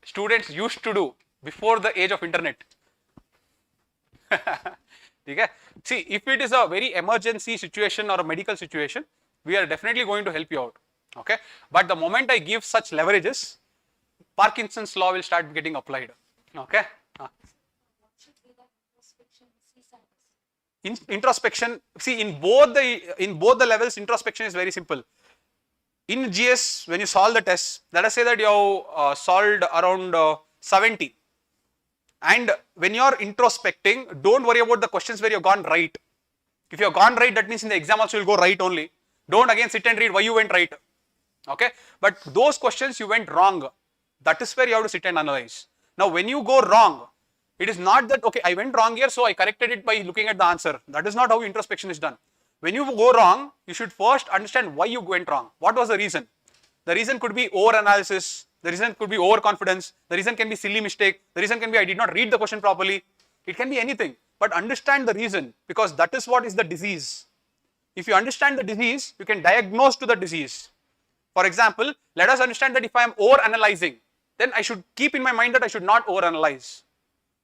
students used to do before the age of internet? Okay. See, if it is a very emergency situation or a medical situation, we are definitely going to help you out. Okay. But the moment I give such leverages, Parkinson's law will start getting applied. Okay. Introspection, see, in both the levels, introspection is very simple. In GS, when you solve the test, let us say that you have solved around 70. And when you are introspecting, don't worry about the questions where you have gone right. If you have gone right, that means in the exam also you will go right only. Don't again sit and read why you went right. Okay. But those questions you went wrong. That is where you have to sit and analyze. Now, when you go wrong, it is not that, okay, I went wrong here, so I corrected it by looking at the answer. That is not how introspection is done. When you go wrong, you should first understand why you went wrong. What was the reason? The reason could be over-analysis. The reason could be overconfidence. The reason can be silly mistake. The reason can be I did not read the question properly. It can be anything. But understand the reason, because that is what is the disease. If you understand the disease, you can diagnose to the disease. For example, let us understand that if I am over-analyzing, then I should keep in my mind that I should not over-analyze.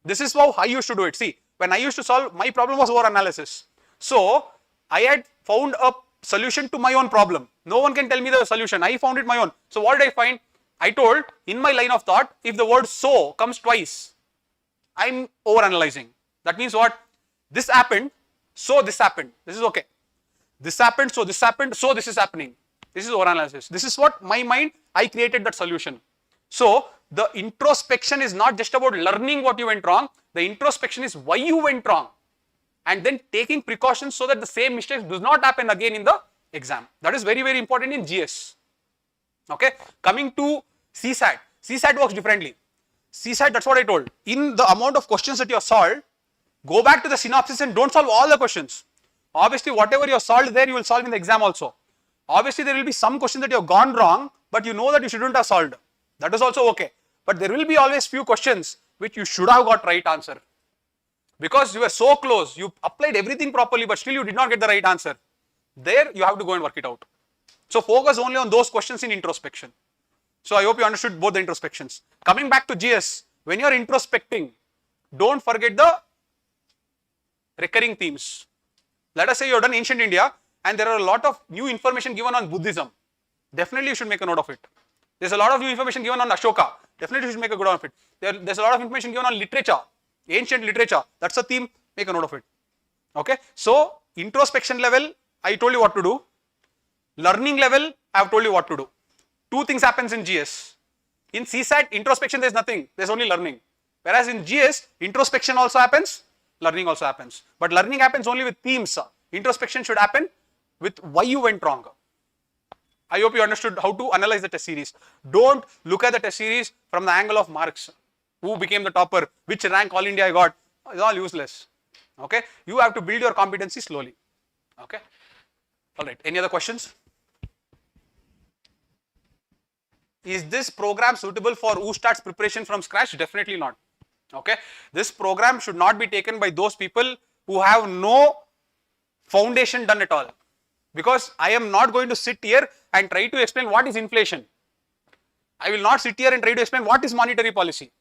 This is how I used to do it. See, when I used to solve, my problem was over-analysis. So, I had found a solution to my own problem. No one can tell me the solution. I found it my own. So, what did I find? I told, in my line of thought, if the word so comes twice, I'm over-analyzing. That means what? This happened, so this happened. This is okay. This happened, so this happened, so this is happening. This is over-analysis. This is what my mind, I created that solution. So, the introspection is not just about learning what you went wrong. The introspection is why you went wrong. And then taking precautions so that the same mistakes does not happen again in the exam. That is very, very important in GS. Okay. Coming to CSAT. CSAT works differently. CSAT, that's what I told. In the amount of questions that you have solved, go back to the synopsis and don't solve all the questions. Obviously, whatever you have solved there, you will solve in the exam also. Obviously, there will be some questions that you have gone wrong, but you know that you shouldn't have solved. That is also okay. But there will be always few questions which you should have got right answer. Because you were so close, you applied everything properly, but still you did not get the right answer. There, you have to go and work it out. So, focus only on those questions in introspection. So, I hope you understood both the introspections. Coming back to GS, when you are introspecting, don't forget the recurring themes. Let us say you have done ancient India and there are a lot of new information given on Buddhism. Definitely you should make a note of it. There's a lot of new information given on Ashoka. Definitely you should make a good note of it. There's a lot of information given on literature. Ancient literature, that's a theme, make a note of it. Okay, so introspection level, I told you what to do. Learning level, I have told you what to do. Two things happens in GS. In CSAT, introspection, there's nothing, there's only learning. Whereas in GS, introspection also happens, learning also happens. But learning happens only with themes. Introspection should happen with why you went wrong. I hope you understood how to analyze the test series. Don't look at the test series from the angle of marks. Who became the topper, which rank all India I got, it's all useless. Okay, you have to build your competency slowly. Okay, all right, any other questions? Is this program suitable for who starts preparation from scratch? Definitely not. Okay, this program should not be taken by those people who have no foundation done at all. Because I am not going to sit here and try to explain what is inflation. I will not sit here and try to explain what is monetary policy.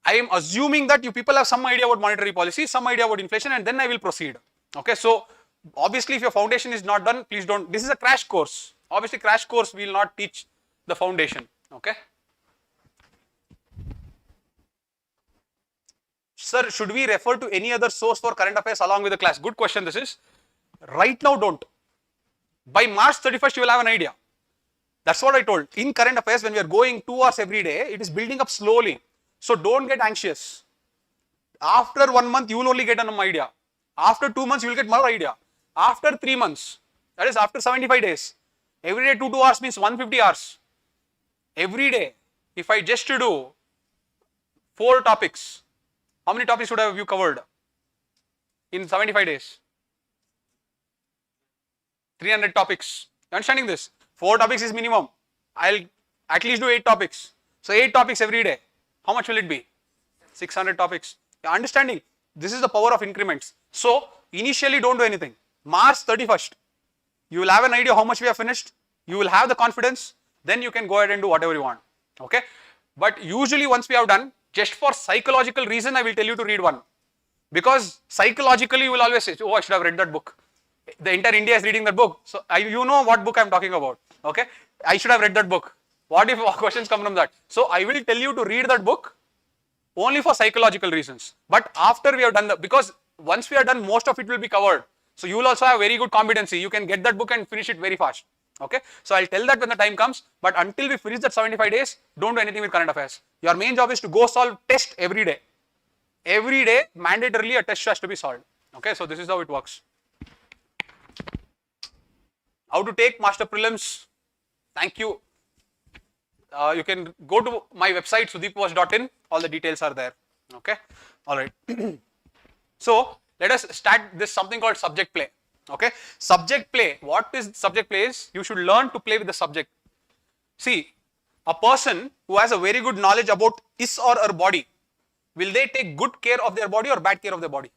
I am assuming that you people have some idea about monetary policy, some idea about inflation, and then I will proceed. Okay, so obviously if your foundation is not done, please don't, this is a crash course. Obviously crash course will not teach the foundation. Okay. Sir, should we refer to any other source for current affairs along with the class? Good question this is. Right now don't. By March 31st you will have an idea. That's what I told. In current affairs when we are going 2 hours every day, it is building up slowly. So don't get anxious. After 1 month you will only get an idea. After 2 months you will get more idea. After 3 months, that is after 75 days. Every day 2 hours means 150 hours. Every day, if I just do 4 topics, how many topics should have you covered in 75 days? 300 topics. You understanding this? 4 topics is minimum. I'll at least do 8 topics. So 8 topics every day. How much will it be? 600 topics. You're understanding? This is the power of increments. So initially don't do anything. March 31st, you will have an idea how much we have finished. You will have the confidence. Then you can go ahead and do whatever you want. Okay. But usually once we have done, just for psychological reason, I will tell you to read one. Because psychologically you will always say, oh, I should have read that book. The entire India is reading that book. So you know what book I am talking about. Okay. I should have read that book. What if questions come from that? So I will tell you to read that book only for psychological reasons. But after we have done because once we are done, most of it will be covered. So you will also have very good competency. You can get that book and finish it very fast. Okay. So I'll tell that when the time comes. But until we finish that 75 days, don't do anything with current affairs. Your main job is to go solve test every day. Every day, mandatorily a test has to be solved. Okay. So this is how it works. How to take master prelims? Thank you. You can go to my website sudeepverse.in. All the details are there. Okay. All right. So let us start this something called subject play. Okay. Subject play. What is subject play is you should learn to play with the subject. See, a person who has a very good knowledge about his or her body, will they take good care of their body or bad care of their body?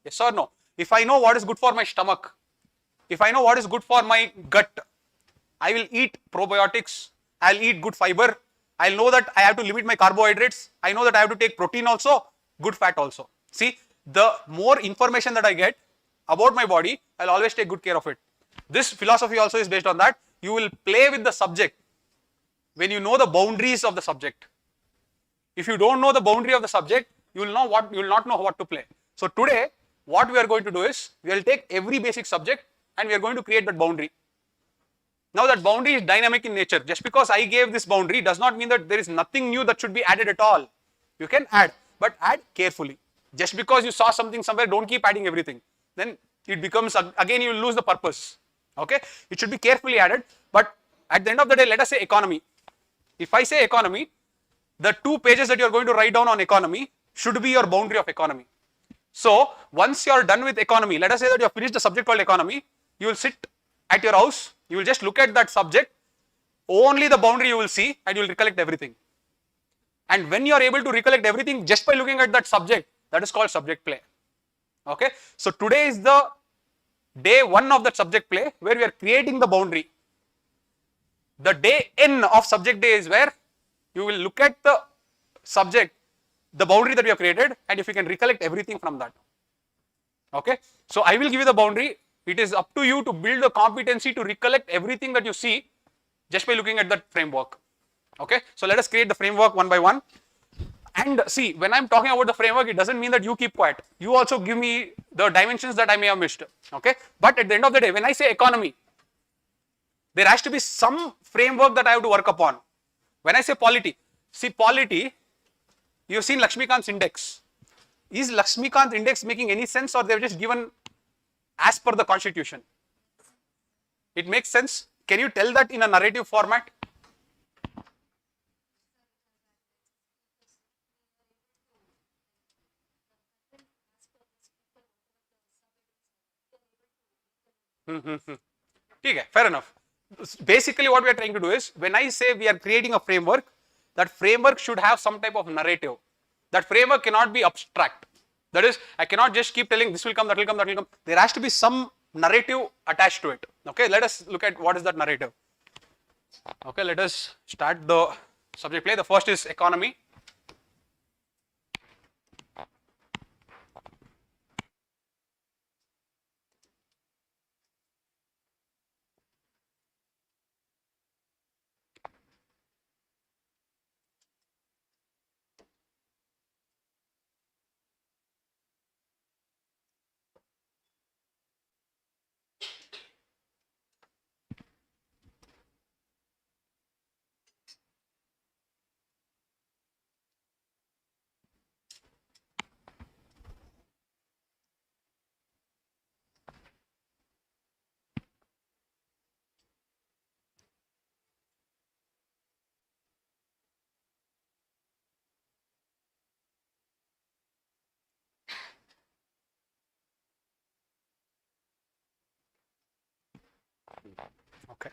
Yes or no? If I know what is good for my stomach, if I know what is good for my gut, I will eat probiotics, I will eat good fiber, I will know that I have to limit my carbohydrates, I know that I have to take protein also, good fat also. See, the more information that I get about my body, I will always take good care of it. This philosophy also is based on that. You will play with the subject when you know the boundaries of the subject. If you don't know the boundary of the subject, you will not know what to play. So today, what we are going to do is, we will take every basic subject and we are going to create that boundary. Now that boundary is dynamic in nature. Just because I gave this boundary does not mean that there is nothing new that should be added at all. You can add, but add carefully. Just because you saw something somewhere, don't keep adding everything. Then it becomes, again you will lose the purpose. Okay, it should be carefully added. But at the end of the day, let us say economy. If I say economy, the 2 pages that you are going to write down on economy should be your boundary of economy. So once you are done with economy, let us say that you have finished the subject called economy, you will sit at your house, you will just look at that subject, only the boundary you will see and you will recollect everything. And when you are able to recollect everything just by looking at that subject, that is called subject play. Okay. So today is the day 1 of that subject play where we are creating the boundary. The day N of subject day is where you will look at the subject, the boundary that we have created, and if you can recollect everything from that. Okay. So I will give you the boundary. It is up to you to build the competency to recollect everything that you see just by looking at that framework. Okay. So let us create the framework one by one. And see, when I'm talking about the framework, it doesn't mean that you keep quiet. You also give me the dimensions that I may have missed. Okay. But at the end of the day, when I say economy, there has to be some framework that I have to work upon. When I say polity, see polity, you've seen Lakshmikant's index. Is Lakshmikant's index making any sense, or they've just given as per the constitution? It makes sense. Can you tell that in a narrative format? Okay, fair enough. Basically, what we are trying to do is, when I say we are creating a framework, that framework should have some type of narrative. That framework cannot be abstract. That is, I cannot just keep telling this will come, that will come, that will come. There has to be some narrative attached to it. Okay, let us look at what is that narrative. Okay, let us start the subject play. The first is economy. Okay.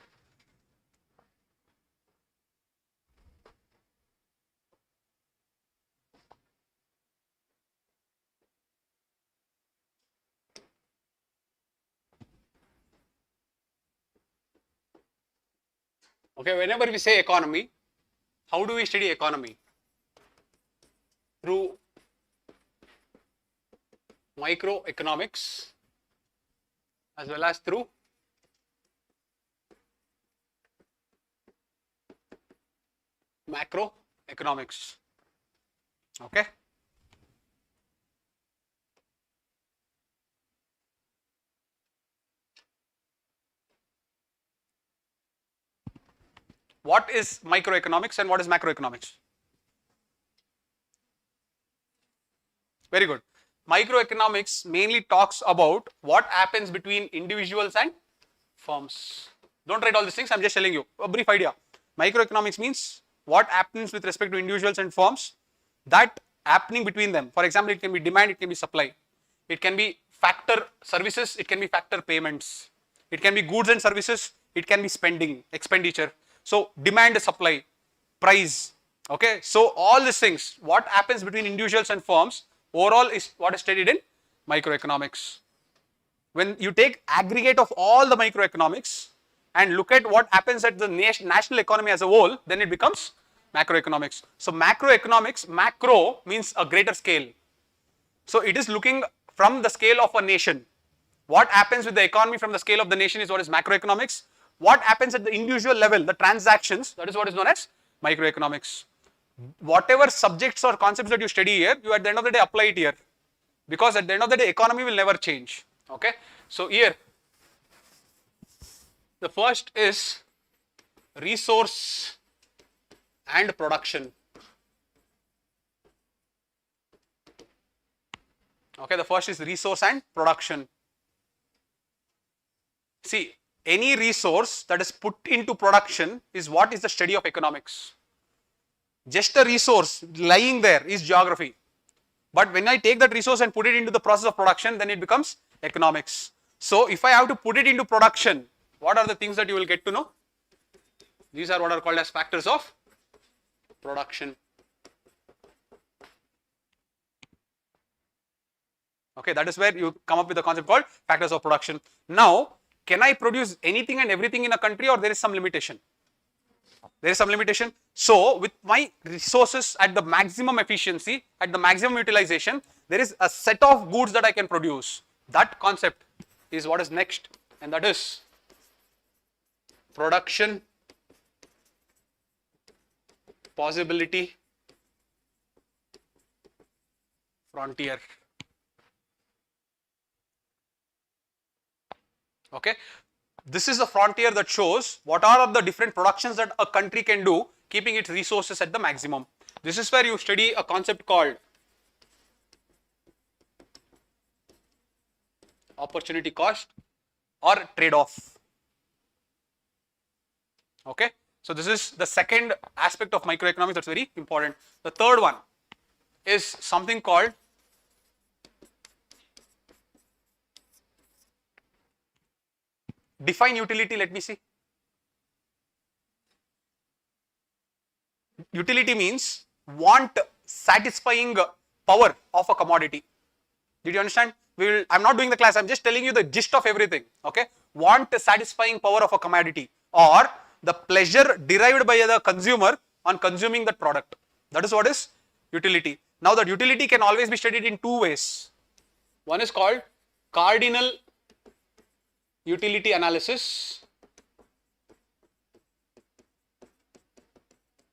Okay, whenever we say economy, how do we study economy? Through microeconomics as well as through macroeconomics. Okay. What is microeconomics and what is macroeconomics? Very good. Microeconomics mainly talks about what happens between individuals and firms. Don't write all these things, I'm just telling you a brief idea. Microeconomics means what happens with respect to individuals and firms, that happening between them. For example, it can be demand, it can be supply. It can be factor services, it can be factor payments. It can be goods and services, it can be spending, expenditure. So demand, supply, price. Okay, so all these things, what happens between individuals and firms, overall is what is studied in microeconomics. When you take aggregate of all the microeconomics and look at what happens at the national economy as a whole, then it becomes macroeconomics. So macroeconomics, macro means a greater scale. So it is looking from the scale of a nation. What happens with the economy from the scale of the nation is what is macroeconomics. What happens at the individual level, the transactions, that is what is known as microeconomics. Whatever subjects or concepts that you study here, you at the end of the day apply it here. Because at the end of the day, economy will never change. Okay. So here, the first is resource and production. Okay, the first is resource and production. See, any resource that is put into production is what is the study of economics. Just a resource lying there is geography. But when I take that resource and put it into the process of production, then it becomes economics. So if I have to put it into production, what are the things that you will get to know? These are what are called as factors of production. Okay, that is where you come up with a concept called factors of production. Now, can I produce anything and everything in a country, or there is some limitation? There is some limitation. So with my resources at the maximum efficiency, at the maximum utilization, there is a set of goods that I can produce. That concept is what is next, and that is production possibility Frontier. Okay, this is a frontier that shows what are the different productions that a country can do, keeping its resources at the maximum. This is where you study a concept called opportunity cost or trade-off. Okay, so this is the second aspect of microeconomics that's very important. The third one is something called define utility. Let me see. Utility means want satisfying power of a commodity. Did you understand? I'm not doing the class, I'm just telling you the gist of everything. Okay, want satisfying power of a commodity, or the pleasure derived by the consumer on consuming that product. That is what is utility. Now that utility can always be studied in two ways. One is called cardinal utility analysis,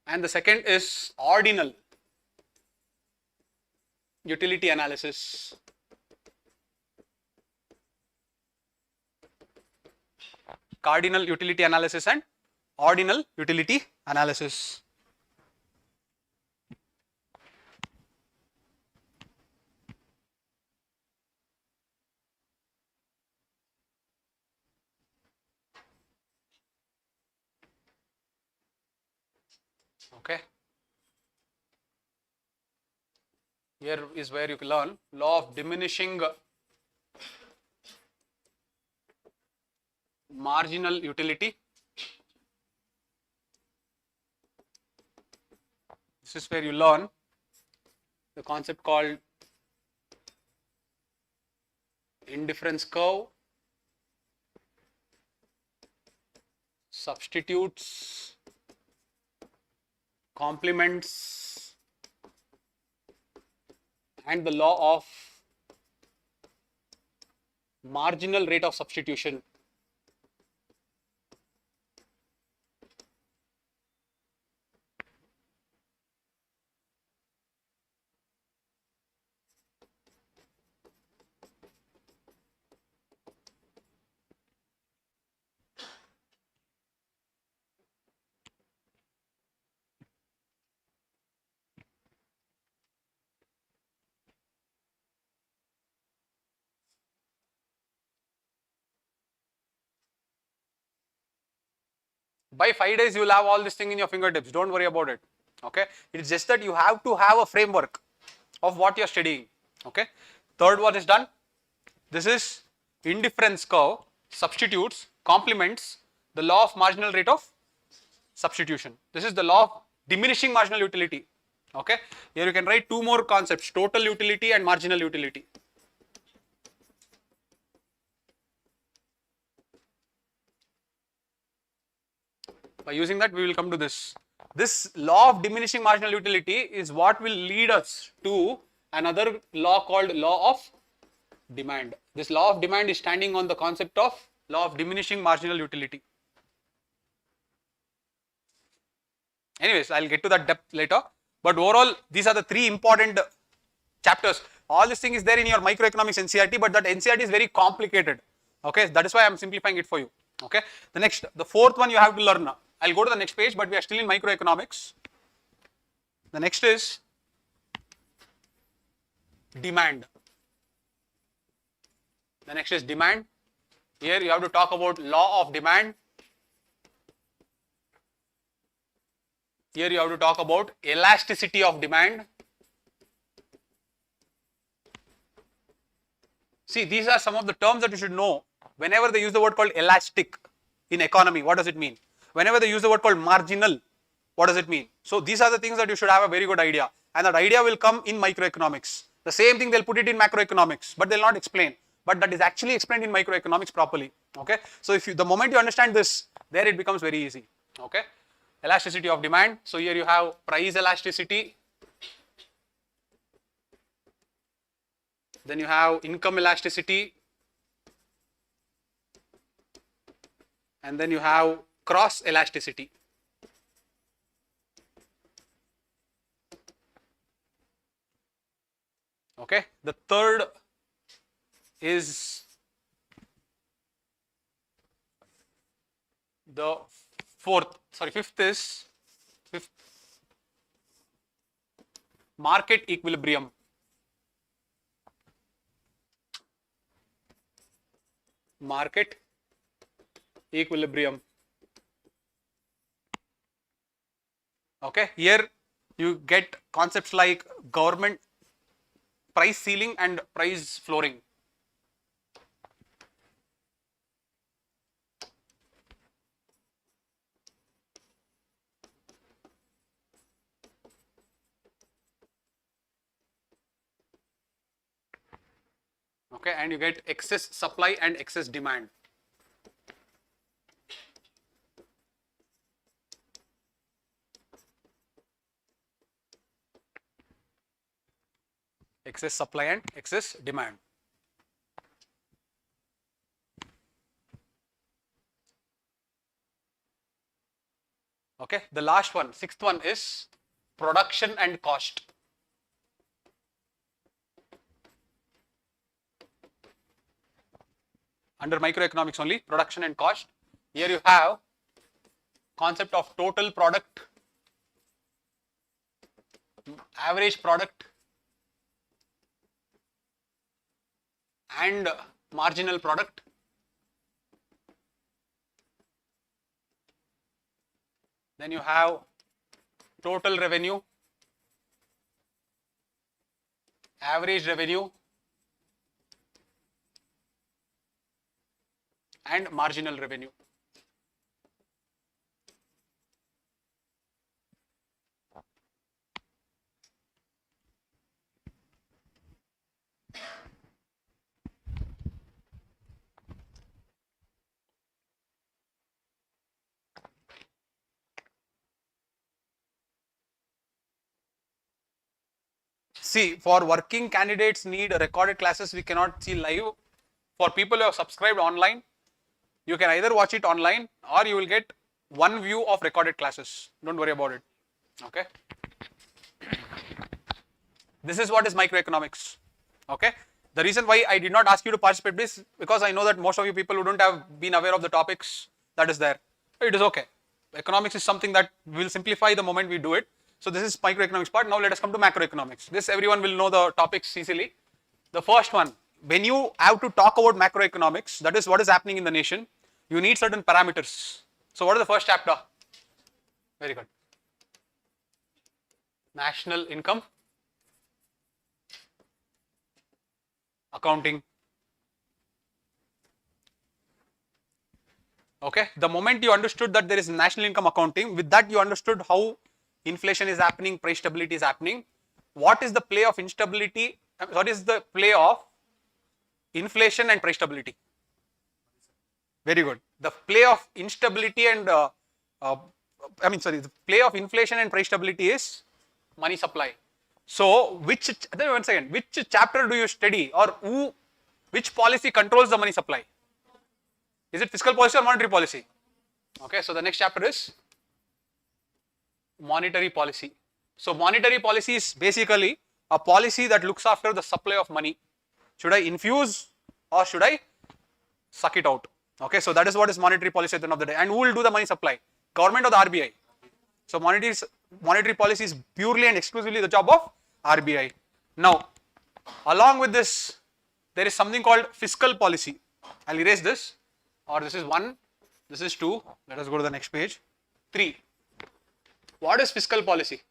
and the second is ordinal utility analysis. Cardinal utility analysis and ordinal utility analysis. Okay. Here is where you can learn law of diminishing marginal utility. This is where you learn the concept called indifference curve, substitutes, complements, and the law of marginal rate of substitution. By 5 days, you will have all this thing in your fingertips. Don't worry about it. Okay. It's just that you have to have a framework of what you're studying. Okay. Third one is done. This is indifference curve, substitutes, complements, the law of marginal rate of substitution. This is the law of diminishing marginal utility. Okay. Here you can write two more concepts, total utility and marginal utility. By using that, we will come to this. This law of diminishing marginal utility is what will lead us to another law called law of demand. This law of demand is standing on the concept of law of diminishing marginal utility. Anyways, I'll get to that depth later. But overall, these are the three important chapters. All this thing is there in your microeconomics NCERT, but that NCERT is very complicated. Okay, that is why I'm simplifying it for you. Okay, the fourth one you have to learn now. I'll go to the next page, but we are still in microeconomics. The next is demand. The next is demand. Here you have to talk about law of demand. Here you have to talk about elasticity of demand. See, these are some of the terms that you should know. Whenever they use the word called elastic in economy, what does it mean? Whenever they use the word called marginal, what does it mean? So these are the things that you should have a very good idea, and that idea will come in microeconomics. The same thing they'll put it in macroeconomics, but they'll not explain. But that is actually explained in microeconomics properly. Okay. So if the moment you understand this, there it becomes very easy. Okay. Elasticity of demand. So here you have price elasticity. Then you have income elasticity. And then you have cross elasticity. Okay, the third is the fifth market equilibrium. Market equilibrium. Okay, here you get concepts like government price ceiling and price flooring. Okay, and you get excess supply and excess demand. Excess supply and excess demand. Okay, the last one, sixth one is production and cost. Under microeconomics only, production and cost. Here you have concept of total product, average product, and marginal product. Then you have total revenue, average revenue, and marginal revenue. See, for working candidates need recorded classes, we cannot see live. For people who have subscribed online, you can either watch it online or you will get one view of recorded classes. Don't worry about it. Okay. This is what is microeconomics. Okay. The reason why I did not ask you to participate is because I know that most of you people wouldn't have been aware of the topics that is there. It is okay. Economics is something that will simplify the moment we do it. So this is microeconomics part. Now let us come to macroeconomics. This everyone will know the topics easily. The first one, when you have to talk about macroeconomics, that is what is happening in the nation, you need certain parameters. So what is the first chapter? Very good. National income, accounting. Okay, the moment you understood that there is national income accounting, with that you understood how inflation is happening, price stability is happening. What is the play of instability? What is the play of inflation and price stability? Very good. The play of instability and the play of inflation and price stability is money supply. So which chapter do you study, or which policy controls the money supply? Is it fiscal policy or monetary policy? Okay, so the next chapter is monetary policy. So monetary policy is basically a policy that looks after the supply of money. Should I infuse or should I suck it out? Okay, so that is what is monetary policy at the end of the day. And who will do the money supply? Government or the RBI? So monetary policy is purely and exclusively the job of RBI. Now, along with this, there is something called fiscal policy. I'll erase this, or this is 1, this is 2. Let us go to the next page. 3. What is fiscal policy?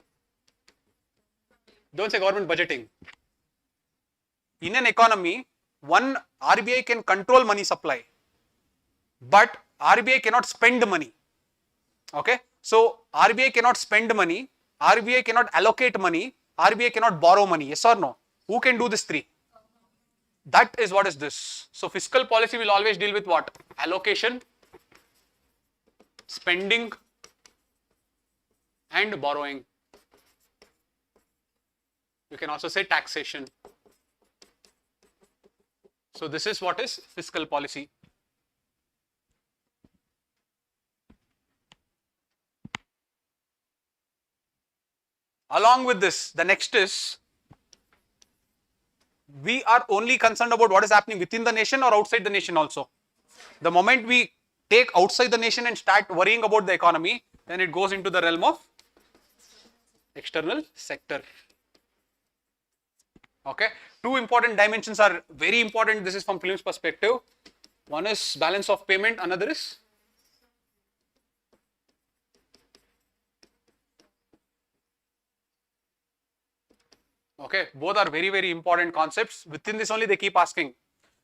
Don't say government budgeting. In an economy, one, RBI can control money supply, but RBI cannot spend money. Okay, so RBI cannot spend money, RBI cannot allocate money, RBI cannot borrow money. Yes or no? Who can do this 3? That is what is this. So fiscal policy will always deal with what? Allocation, spending, and borrowing. You can also say taxation. So this is what is fiscal policy. Along with this, the next is we are only concerned about what is happening within the nation or outside the nation also. The moment we take outside the nation and start worrying about the economy, then it goes into the realm of external sector. Okay, two important dimensions are very important. This is from prelims perspective. One is balance of payment, another is okay, both are very, very important concepts. Within this only they keep asking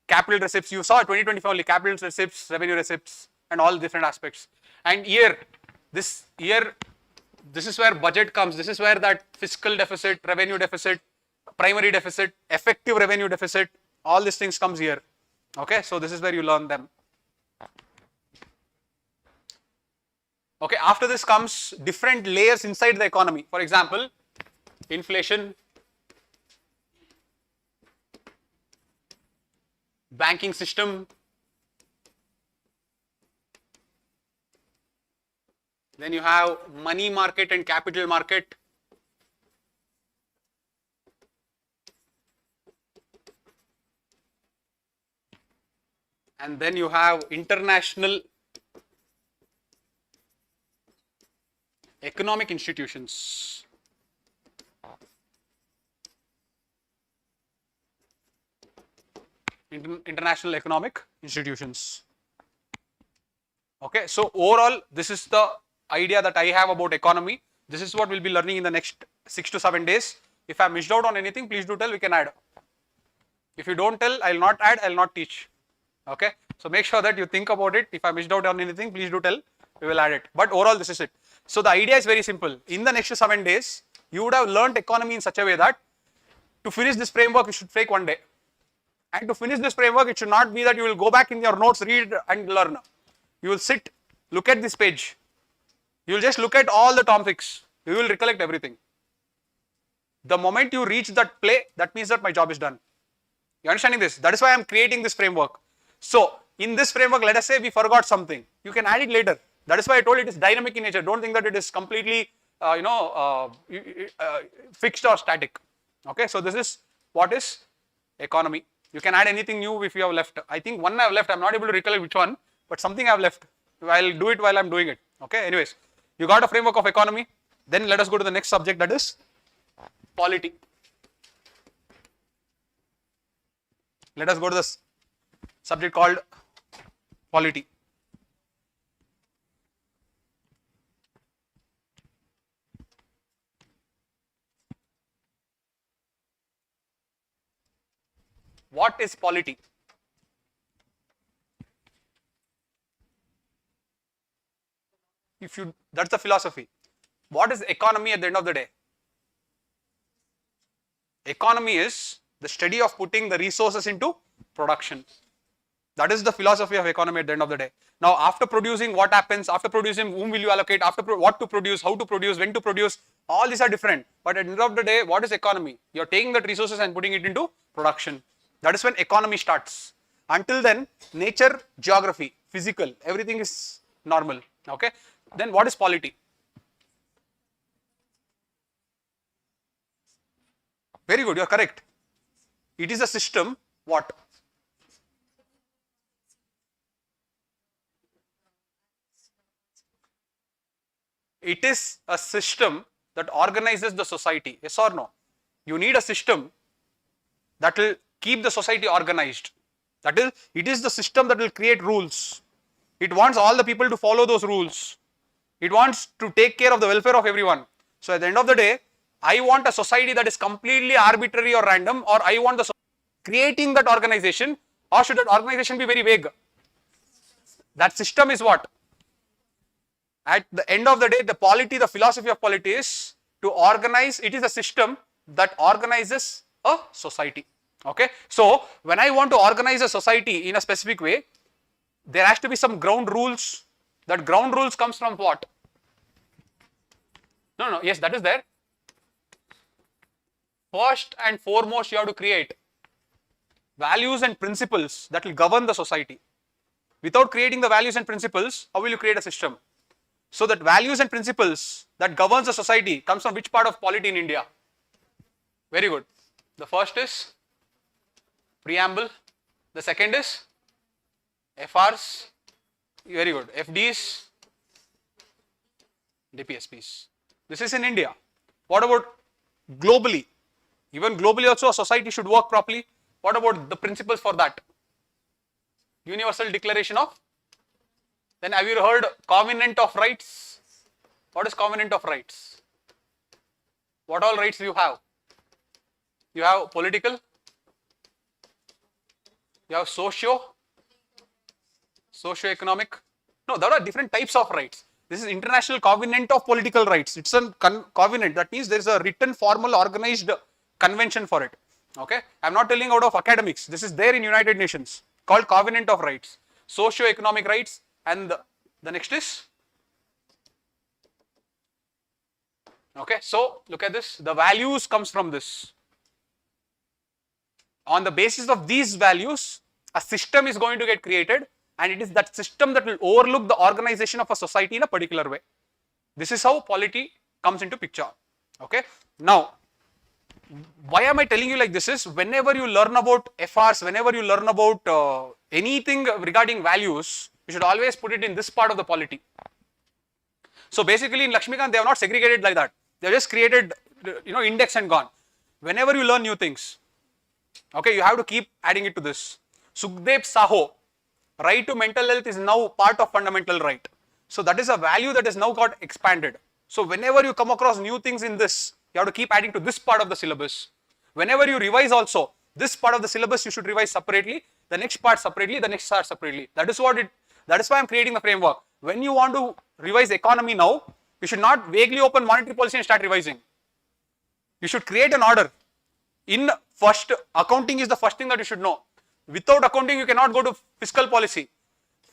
capital receipts. You saw 2025 only capital receipts, revenue receipts, and all different aspects. And this is where budget comes. This is where that fiscal deficit, revenue deficit, primary deficit, effective revenue deficit, all these things comes here. Okay, so this is where you learn them. Okay, after this comes different layers inside the economy. For example, inflation, banking system, then you have money market and capital market, and then you have international economic institutions. International economic institutions. Okay, so overall, this is the idea that I have about economy. This is what we'll be learning in the next 6 to 7 days. If I missed out on anything, please do tell, we can add. If you don't tell, I'll not add, I'll not teach. Okay, so make sure that you think about it. If I missed out on anything, please do tell, we will add it. But overall, this is it. So the idea is very simple. In the next 7 days, you would have learnt economy in such a way that to finish this framework, you should take 1 day. And to finish this framework, it should not be that you will go back in your notes, read and learn. You will sit, look at this page. You will just look at all the topics. You will recollect everything. The moment you reach that play, that means that my job is done. You understanding this? That is why I am creating this framework. So, in this framework, let us say we forgot something. You can add it later. That is why I told it is dynamic in nature. Don't think that it is completely, fixed or static. Okay, so this is what is economy. You can add anything new if you have left. I think one I have left. I am not able to recollect which one, but something I have left. I will do it while I am doing it. Okay, anyways, you got a framework of economy. Then let us go to the next subject, that is polity. Let us go to this subject called polity. What is polity? That's the philosophy. What is economy at the end of the day? Economy is the study of putting the resources into production. That is the philosophy of economy at the end of the day. Now, after producing, what happens? After producing, whom will you allocate? After what to produce, how to produce, when to produce? All these are different. But at the end of the day, what is economy? You are taking that resources and putting it into production. That is when economy starts. Until then, nature, geography, physical, everything is normal. Okay. Then what is polity? Very good, you are correct. It is a system, what? It is a system that organizes the society, yes or no? You need a system that will keep the society organized. That is, it is the system that will create rules. It wants all the people to follow those rules. It wants to take care of the welfare of everyone. So at the end of the day, I want a society that is completely arbitrary or random, or I want the creating that organization, or should that organization be very vague? That system is what? At the end of the day, the polity, the philosophy of polity is to organize. It is a system that organizes a society. Okay. So when I want to organize a society in a specific way, there has to be some ground rules. That ground rules comes from what? No, yes, that is there. First and foremost, you have to create values and principles that will govern the society. Without creating the values and principles, how will you create a system? So that values and principles that governs the society comes from which part of polity in India? Very good. The first is preamble. The second is FRs, very good, FDs, DPSPs. This is in India. What about globally? Even globally also a society should work properly. What about the principles for that? Universal Declaration of, then have you heard Covenant of Rights? What is Covenant of Rights? What all rights do you have? You have political, you have socio-economic. No, there are different types of rights. This is International Covenant of Political Rights. It's a covenant. That means there is a written, formal, organized convention for it. Okay, I'm not telling out of academics. This is there in United Nations called Covenant of Rights, socio-economic rights, and the next is. Okay, so look at this. The values comes from this. On the basis of these values, a system is going to get created, and it is that system that will overlook the organization of a society in a particular way. This is how polity comes into picture. Okay. Now, why am I telling you like this is, whenever you learn about FRs, whenever you learn about anything regarding values, you should always put it in this part of the polity. So basically in Lakshmikant, they have not segregated like that. They have just created, index and gone. Whenever you learn new things, okay, you have to keep adding it to this. Sukhdev Saho, right to mental health is now part of fundamental right. So that is a value that has now got expanded. So whenever you come across new things in this, you have to keep adding to this part of the syllabus. Whenever you revise also, this part of the syllabus you should revise separately, the next part separately, the next part separately. That is why I'm creating the framework. When you want to revise economy now, you should not vaguely open monetary policy and start revising. You should create an order. In first, accounting is the first thing that you should know. Without accounting, you cannot go to fiscal policy.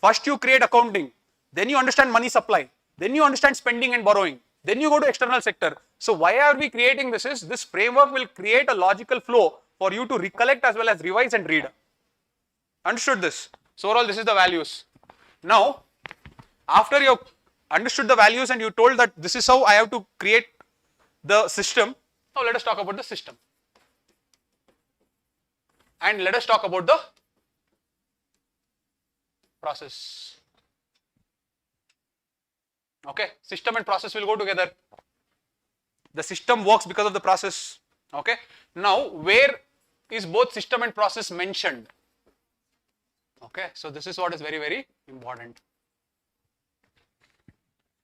First you create accounting, then you understand money supply, then you understand spending and borrowing, then you go to external sector. So why are we creating this is, this framework will create a logical flow for you to recollect as well as revise and read. Understood this? So overall this is the values. Now, after you have understood the values and you told that this is how I have to create the system, now let us talk about the system. And let us talk about the process. Okay, system and process will go together. The system works because of the process. Okay, now where is both system and process mentioned? Okay, so this is what is very, very important.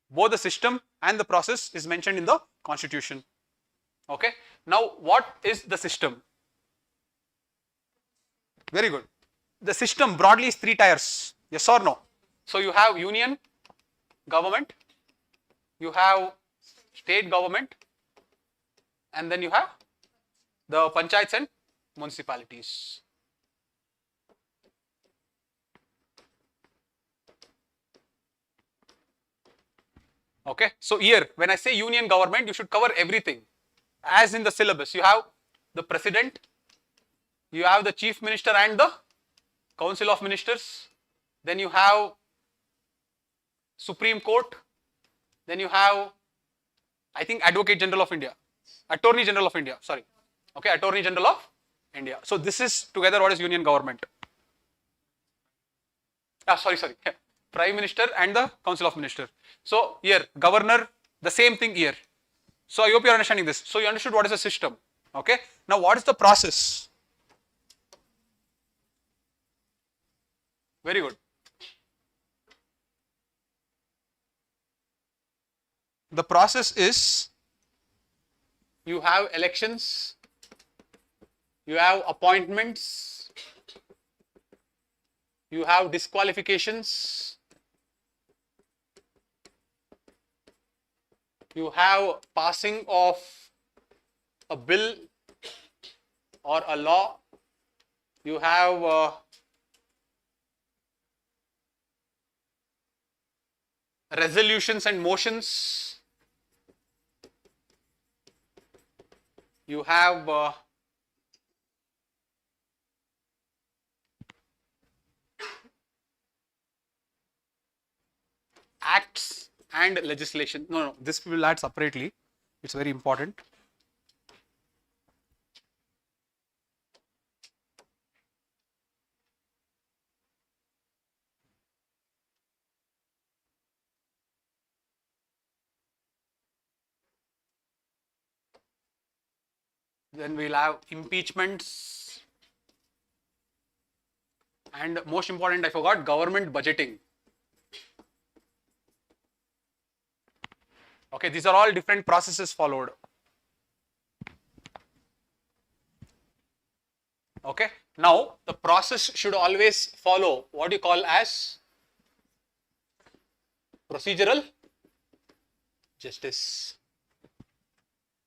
Both the system and the process is mentioned in the constitution. Okay, now what is the system? Very good. The system broadly is 3 tiers. Yes or no? So you have union government, you have state government, and then you have the panchayats and municipalities. Okay, so here when I say union government, you should cover everything. As in the syllabus, you have the president, you have the chief minister and the council of ministers, then you have Supreme Court, then you have, I think, Advocate General of India, Attorney General of India, sorry. Okay, Attorney General of India. So this is together what is union government. Sorry. Prime Minister and the Council of Ministers. So here, Governor, the same thing here. So I hope you are understanding this. So you understood what is the system. Okay. Now what is the process? Very good. The process is, you have elections, you have appointments, you have disqualifications, you have passing of a bill or a law, you have resolutions and motions, you have acts and legislation. No, this we will add separately. It's very important. Then we'll have impeachments. And most important, I forgot, government budgeting. Okay, these are all different processes followed. Okay, now the process should always follow what you call as procedural justice.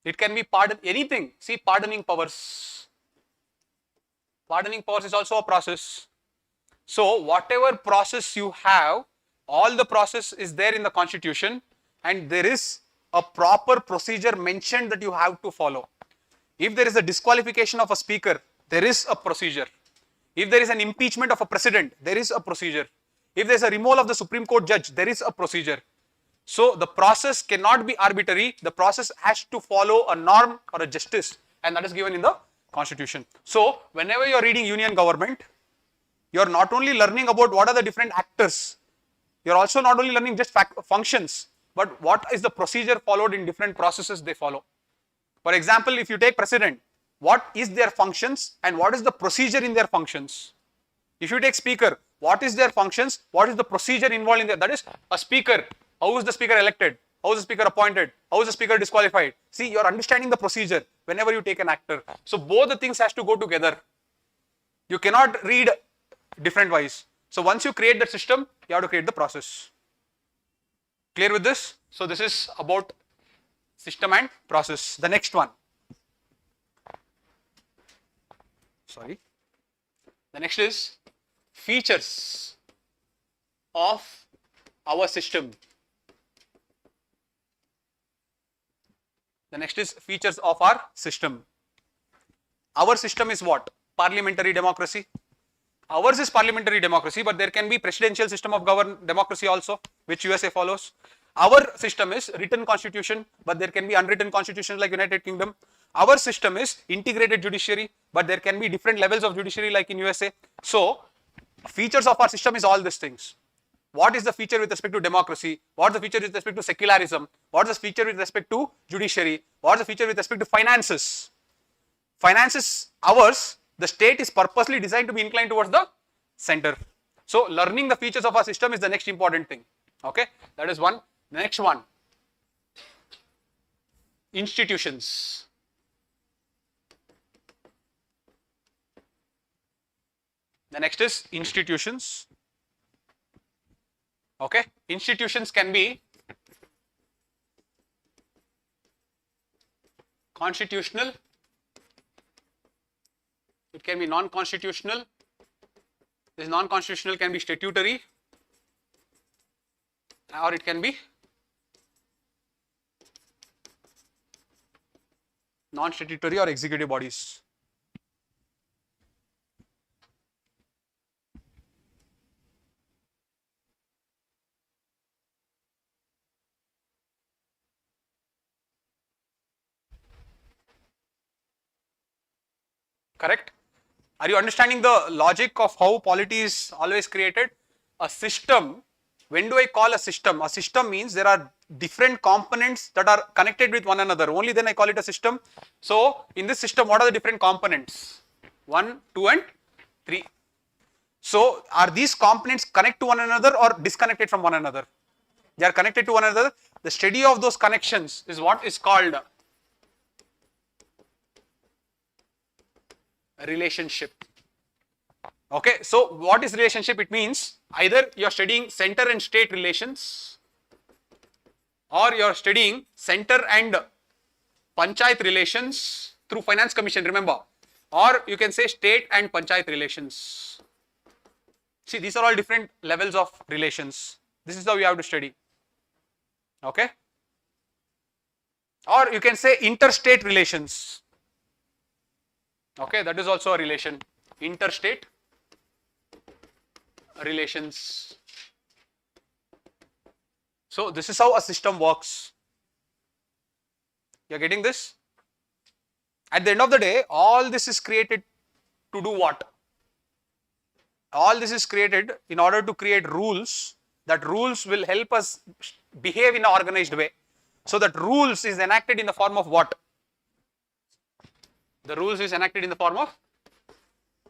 It can be pardon, anything. See, pardoning powers. Pardoning powers is also a process. So whatever process you have, all the process is there in the constitution, and there is a proper procedure mentioned that you have to follow. If there is a disqualification of a speaker, there is a procedure. If there is an impeachment of a president, there is a procedure. If there is a removal of the Supreme Court judge, there is a procedure. So the process cannot be arbitrary. The process has to follow a norm or a justice, and that is given in the constitution. So whenever you are reading union government, you are not only learning about what are the different actors, you are also not only learning just functions, but what is the procedure followed in different processes they follow. For example, if you take president, what is their functions and what is the procedure in their functions? If you take speaker, what is their functions, what is the procedure involved in there? That is, a speaker, how is the speaker elected? How is the speaker appointed? How is the speaker disqualified? See, you are understanding the procedure whenever you take an actor. So both the things has to go together. You cannot read different wise. So once you create the system, you have to create the process. Clear with this? So this is about system and process. The next one. Sorry. The next is features of our system. The next is features of our system. Our system is what? Parliamentary democracy. Ours is parliamentary democracy, but there can be presidential system of democracy also, which USA follows. Our system is written constitution, but there can be unwritten constitution like United Kingdom. Our system is integrated judiciary, but there can be different levels of judiciary like in USA. So, features of our system is all these things. What is the feature with respect to democracy? What is the feature with respect to secularism? What is the feature with respect to judiciary? What is the feature with respect to finances? Finances, ours, the state is purposely designed to be inclined towards the center. So, learning the features of our system is the next important thing. Okay, that is one. The next one, institutions. The next is institutions. Okay, institutions can be constitutional, it can be non-constitutional. This non-constitutional can be statutory, or it can be non-statutory or executive bodies. Correct? Are you understanding the logic of how polity is always created? A system, when do I call a system? A system means there are different components that are connected with one another. Only then I call it a system. So, in this system, what are the different components? 1, 2 and 3. So, are these components connect to one another or disconnected from one another? They are connected to one another. The study of those connections is what is called a relationship. Okay, so what is relationship? It means either you are studying center and state relations, or you are studying center and panchayat relations through finance commission, remember, or you can say state and panchayat relations. See, these are all different levels of relations. This is how you have to study. Okay, or you can say interstate relations. Okay, that is also a relation. Interstate relations. So this is how a system works. You are getting this? At the end of the day, all this is created to do what? All this is created in order to create rules. That rules will help us behave in an organized way. So that rules is enacted in the form of what? The rules is enacted in the form of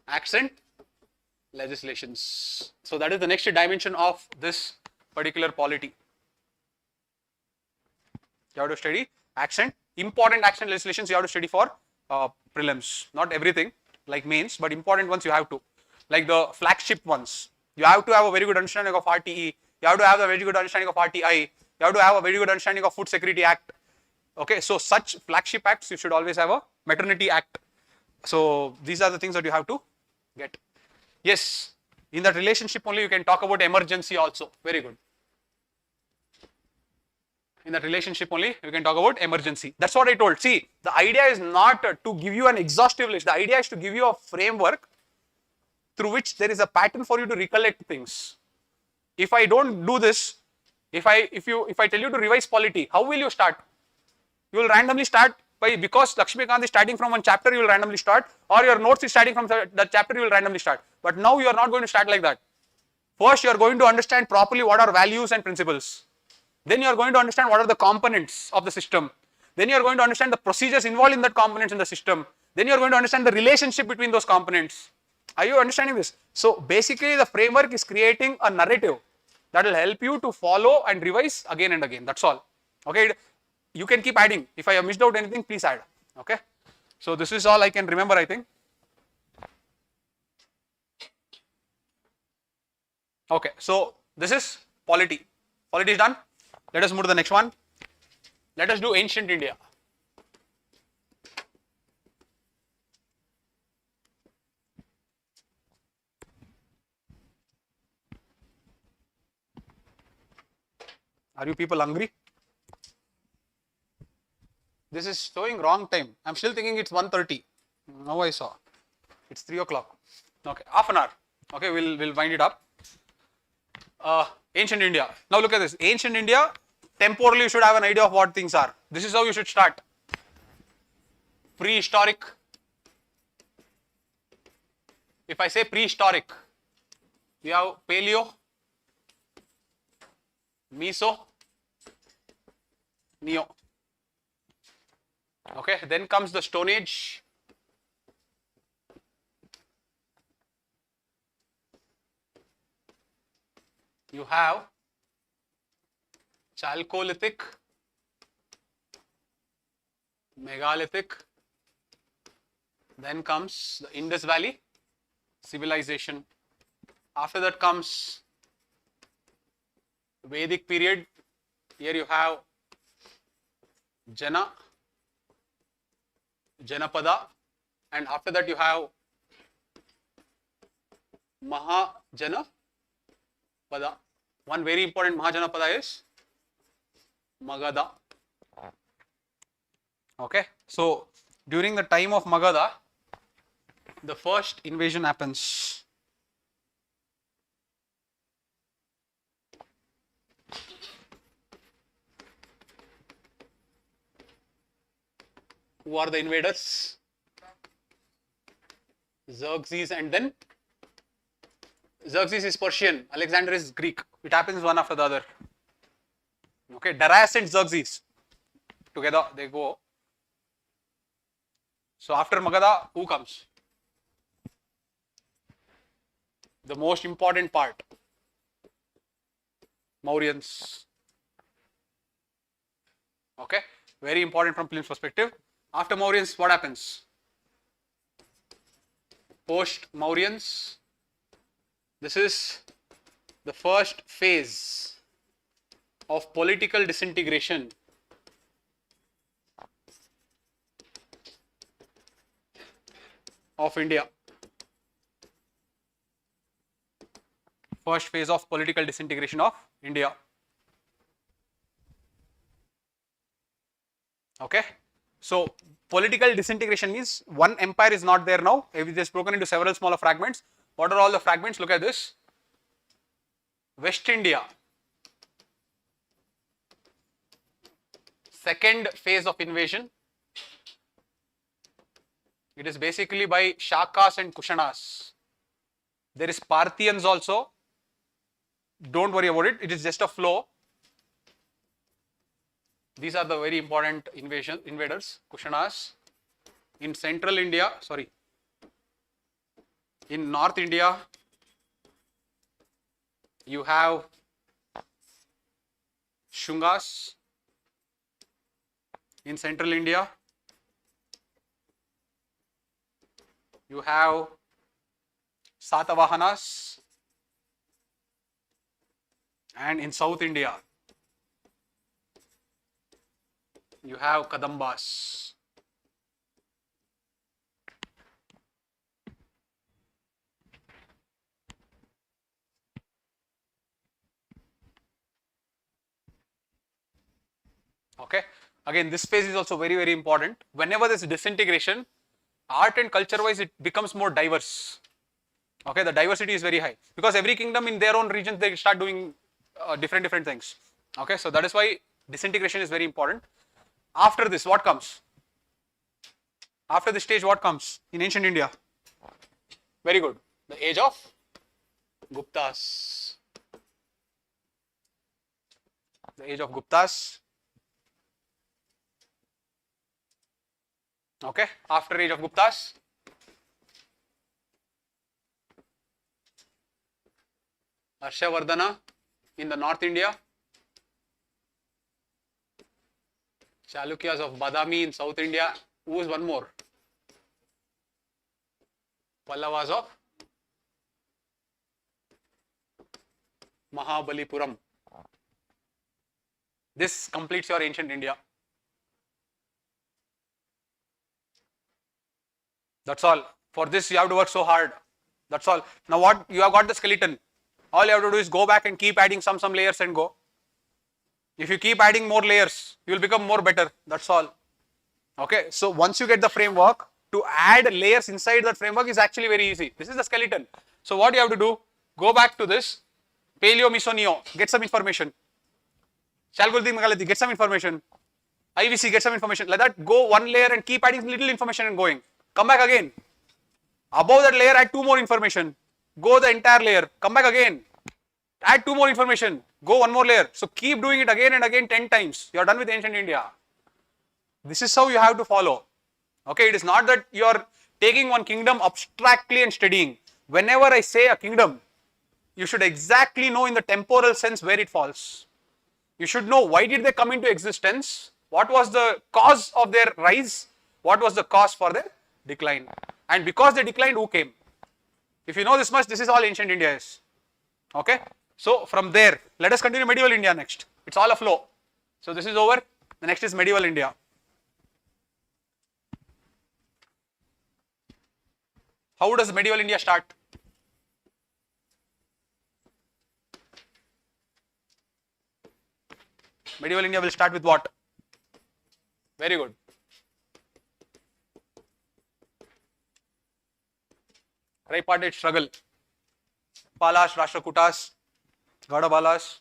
acts and legislations. So that is the next dimension of this particular polity. You have to study acts and important acts and legislations you have to study for prelims. Not everything like mains, but important ones you have to. Like the flagship ones. You have to have a very good understanding of RTE. You have to have a very good understanding of RTI. You have to have a very good understanding of Food Security Act. Okay, so such flagship acts you should always have a maternity act. So these are the things that you have to get. Yes, in that relationship only you can talk about emergency also. Very good. In that relationship only you can talk about emergency. That's what I told. See, the idea is not to give you an exhaustive list. The idea is to give you a framework through which there is a pattern for you to recollect things. If I don't do this, if I tell you to revise polity, how will you start? You will randomly start by, because Lakshmikant is starting from one chapter, you will randomly start, or your notes is starting from that chapter, you will randomly start. But now you are not going to start like that. First, you are going to understand properly what are values and principles. Then you are going to understand what are the components of the system. Then you are going to understand the procedures involved in that components in the system. Then you are going to understand the relationship between those components. Are you understanding this? So basically the framework is creating a narrative that will help you to follow and revise again and again. That's all. Okay. You can keep adding. If I have missed out anything, please add. Okay. So this is all I can remember, I think. Okay. So this is polity. Polity is done. Let us move to the next one. Let us do ancient India. Are you people hungry? This is showing wrong time. I'm still thinking it's 1:30. Now I saw. It's 3 o'clock. Okay, half an hour. Okay, we'll wind it up. Ancient India. Now look at this. Ancient India, temporally you should have an idea of what things are. This is how you should start. Prehistoric. If I say prehistoric, we have Paleo, Meso, Neo. Okay, then comes the Stone Age. You have Chalcolithic, Megalithic, then comes the Indus Valley civilization. After that comes Vedic period. Here you have Jana, Janapada, and after that you have Mahajanapada. One very important Mahajanapada is Magadha. Okay, so during the time of Magadha, the first invasion happens. Who are the invaders? Xerxes, and then Xerxes is Persian, Alexander is Greek. It happens one after the other. Okay, Darius and Xerxes together they go. So after Magadha, who comes? The most important part. Mauryans. Okay, very important from Plini's perspective. After Mauryans, what happens? Post Mauryans. This is the first phase of political disintegration of India. First phase of political disintegration of India. Okay. So political disintegration means one empire is not there now. It is broken into several smaller fragments. What are all the fragments? Look at this. West India. Second phase of invasion. It is basically by Shakas and Kushanas. There is Parthians also. Don't worry about it. It is just a flow. These are the very important invaders. Kushanas, In central India, in North India, you have Shungas. In central India, you have Satavahanas. And in South India, you have Kadambas. Okay. Again, this phase is also very, very important. Whenever there is disintegration, art and culture wise, it becomes more diverse. Okay, the diversity is very high because every kingdom in their own region, they start doing different things. Okay, so that is why disintegration is very important. After this, what comes? After this stage, what comes in ancient India? Very good. The age of Guptas. The age of Guptas. Okay, after age of Guptas, Harshavardhana in the North India, Chalukyas of Badami in South India. Who is one more? Pallavas of Mahabalipuram. This completes your ancient India. That's all. For this, you have to work so hard. That's all. Now, what you have got the skeleton. All you have to do is go back and keep adding some layers and go. If you keep adding more layers, you will become more better. That's all. Okay. So once you get the framework, to add layers inside that framework is actually very easy. This is the skeleton. So what you have to do? Go back to this. Paleo Misonio. Get some information. Shalguldi Magalati. Get some information. IVC. Get some information. Like that. Go one layer and keep adding little information and going. Come back again. Above that layer, add two more information. Go the entire layer. Come back again. Add two more information. Go one more layer. So keep doing it again and again 10 times. You are done with ancient India. This is how you have to follow. Okay, it is not that you are taking one kingdom abstractly and studying. Whenever I say a kingdom, you should exactly know in the temporal sense where it falls. You should know why did they come into existence, what was the cause of their rise, what was the cause for their decline. And because they declined, who came? If you know this much, this is all ancient India is. Okay. So from there, let us continue medieval India next. It's all a flow. So this is over. The next is medieval India. How does medieval India start? Medieval India will start with what? Very good. Tripartite struggle. Palas, Rashtrakutas, Gadabalas.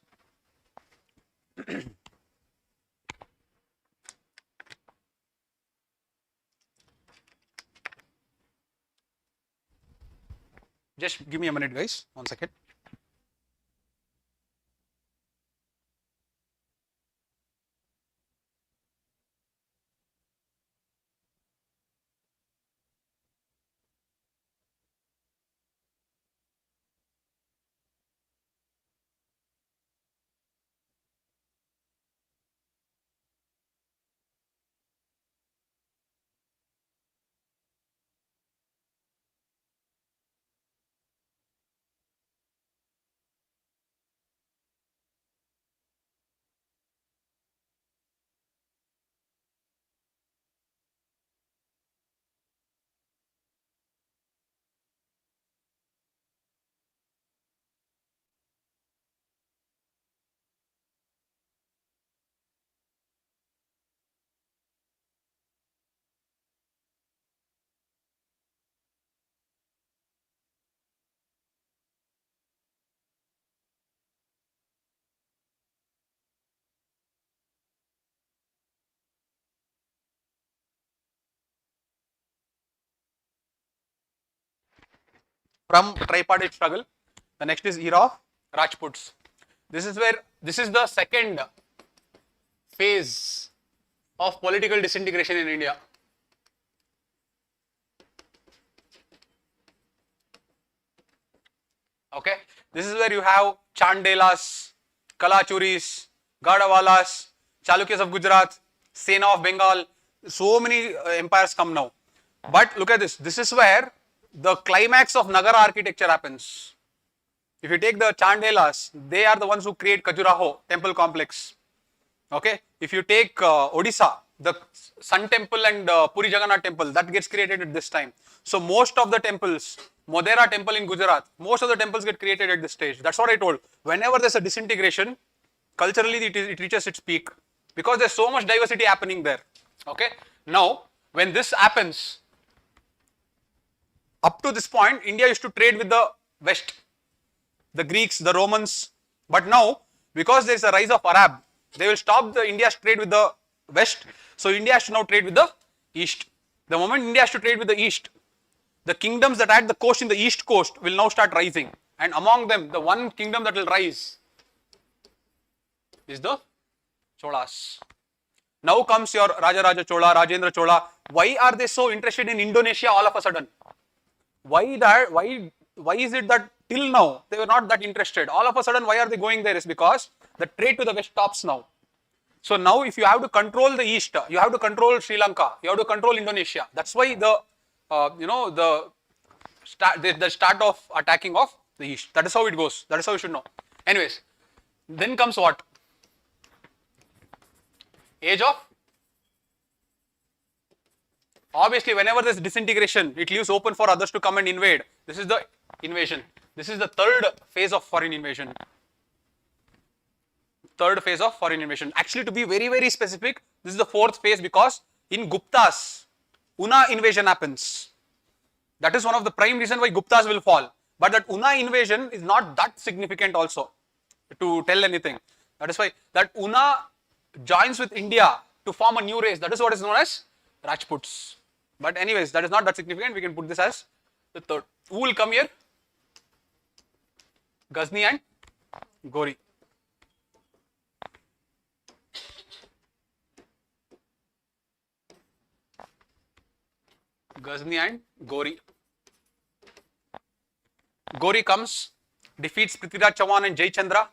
Just give me a minute, guys. 1 second. From tripartite struggle, the next is era of Rajputs. This is the second phase of political disintegration in India. This is where you have Chandelas, Kalachuris, Gadawalas, Chalukyas of Gujarat, Sena of Bengal. So many empires come now. But look at this. This is where the climax of Nagara architecture happens. If you take the Chandelas, they are the ones who create Khajuraho temple complex. Okay. If you take Odisha, the Sun Temple and Puri Jagannath Temple, that gets created at this time. So most of the temples, Modhera Temple in Gujarat, most of the temples get created at this stage. That's what I told. Whenever there's a disintegration, culturally it reaches its peak because there's so much diversity happening there. Okay. Now, when this happens, up to this point, India used to trade with the West, the Greeks, the Romans. But now, because there is a rise of Arab, they will stop the India's trade with the West. So India has to now trade with the East. The moment India has to trade with the East, the kingdoms that had the coast in the East coast will now start rising. And among them, the one kingdom that will rise is the Cholas. Now comes your Raja Chola, Rajendra Chola. Why are they so interested in Indonesia all of a sudden? Why is it that till now they were not that interested? All of a sudden, why are they going there? Is because the trade to the West stops now. So now if you have to control the East, you have to control Sri Lanka, you have to control Indonesia. That's why the start of attacking of the East. That is how it goes. That is how you should know. Anyways, then comes what? Age of. Obviously, whenever there is disintegration, it leaves open for others to come and invade. This is the invasion. This is the third phase of foreign invasion. Third phase of foreign invasion. Actually, to be very, very specific, this is the fourth phase because in Guptas, Una invasion happens. That is one of the prime reasons why Guptas will fall. But that Una invasion is not that significant also to tell anything. That is why that Una joins with India to form a new race. That is what is known as Rajputs. But anyways, that is not that significant. We can put this as the third. Who will come here? Ghazni and Gori. Ghazni and Gori. Gori comes, defeats Prithviraj Chauhan and Jayachandra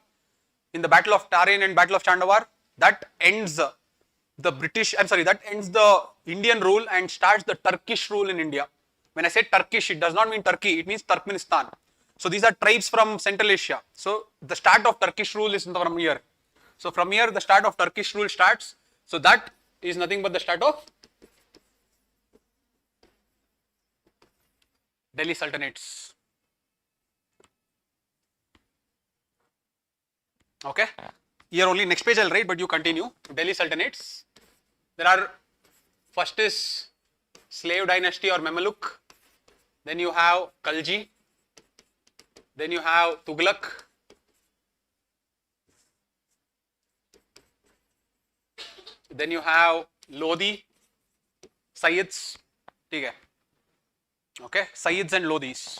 in the Battle of Tarain and Battle of Chandawar. That ends that ends the Indian rule and starts the Turkish rule in India. When I say Turkish, it does not mean Turkey, it means Turkmenistan. So these are tribes from Central Asia. So the start of Turkish rule is from here. So from here, the start of Turkish rule starts. So that is nothing but the start of Delhi Sultanates. Okay. Here only next page I'll write, but you continue. Delhi Sultanates. There are, first is slave dynasty or Mameluke. Then you have Khalji. Then you have Tughlaq. Then you have Lodi, Sayyids. Okay, Sayyids and Lodis.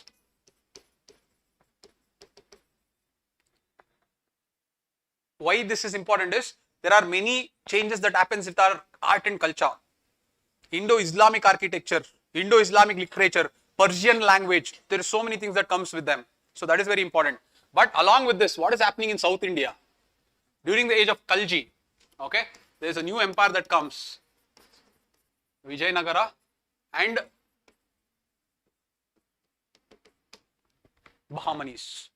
Why this is important is there are many changes that happens with our art and culture. Indo-Islamic architecture, Indo-Islamic literature, Persian language. There are so many things that comes with them. So that is very important. But along with this, what is happening in South India? During the age of Khalji, okay, there is a new empire that comes. Vijayanagara and Bahmanis.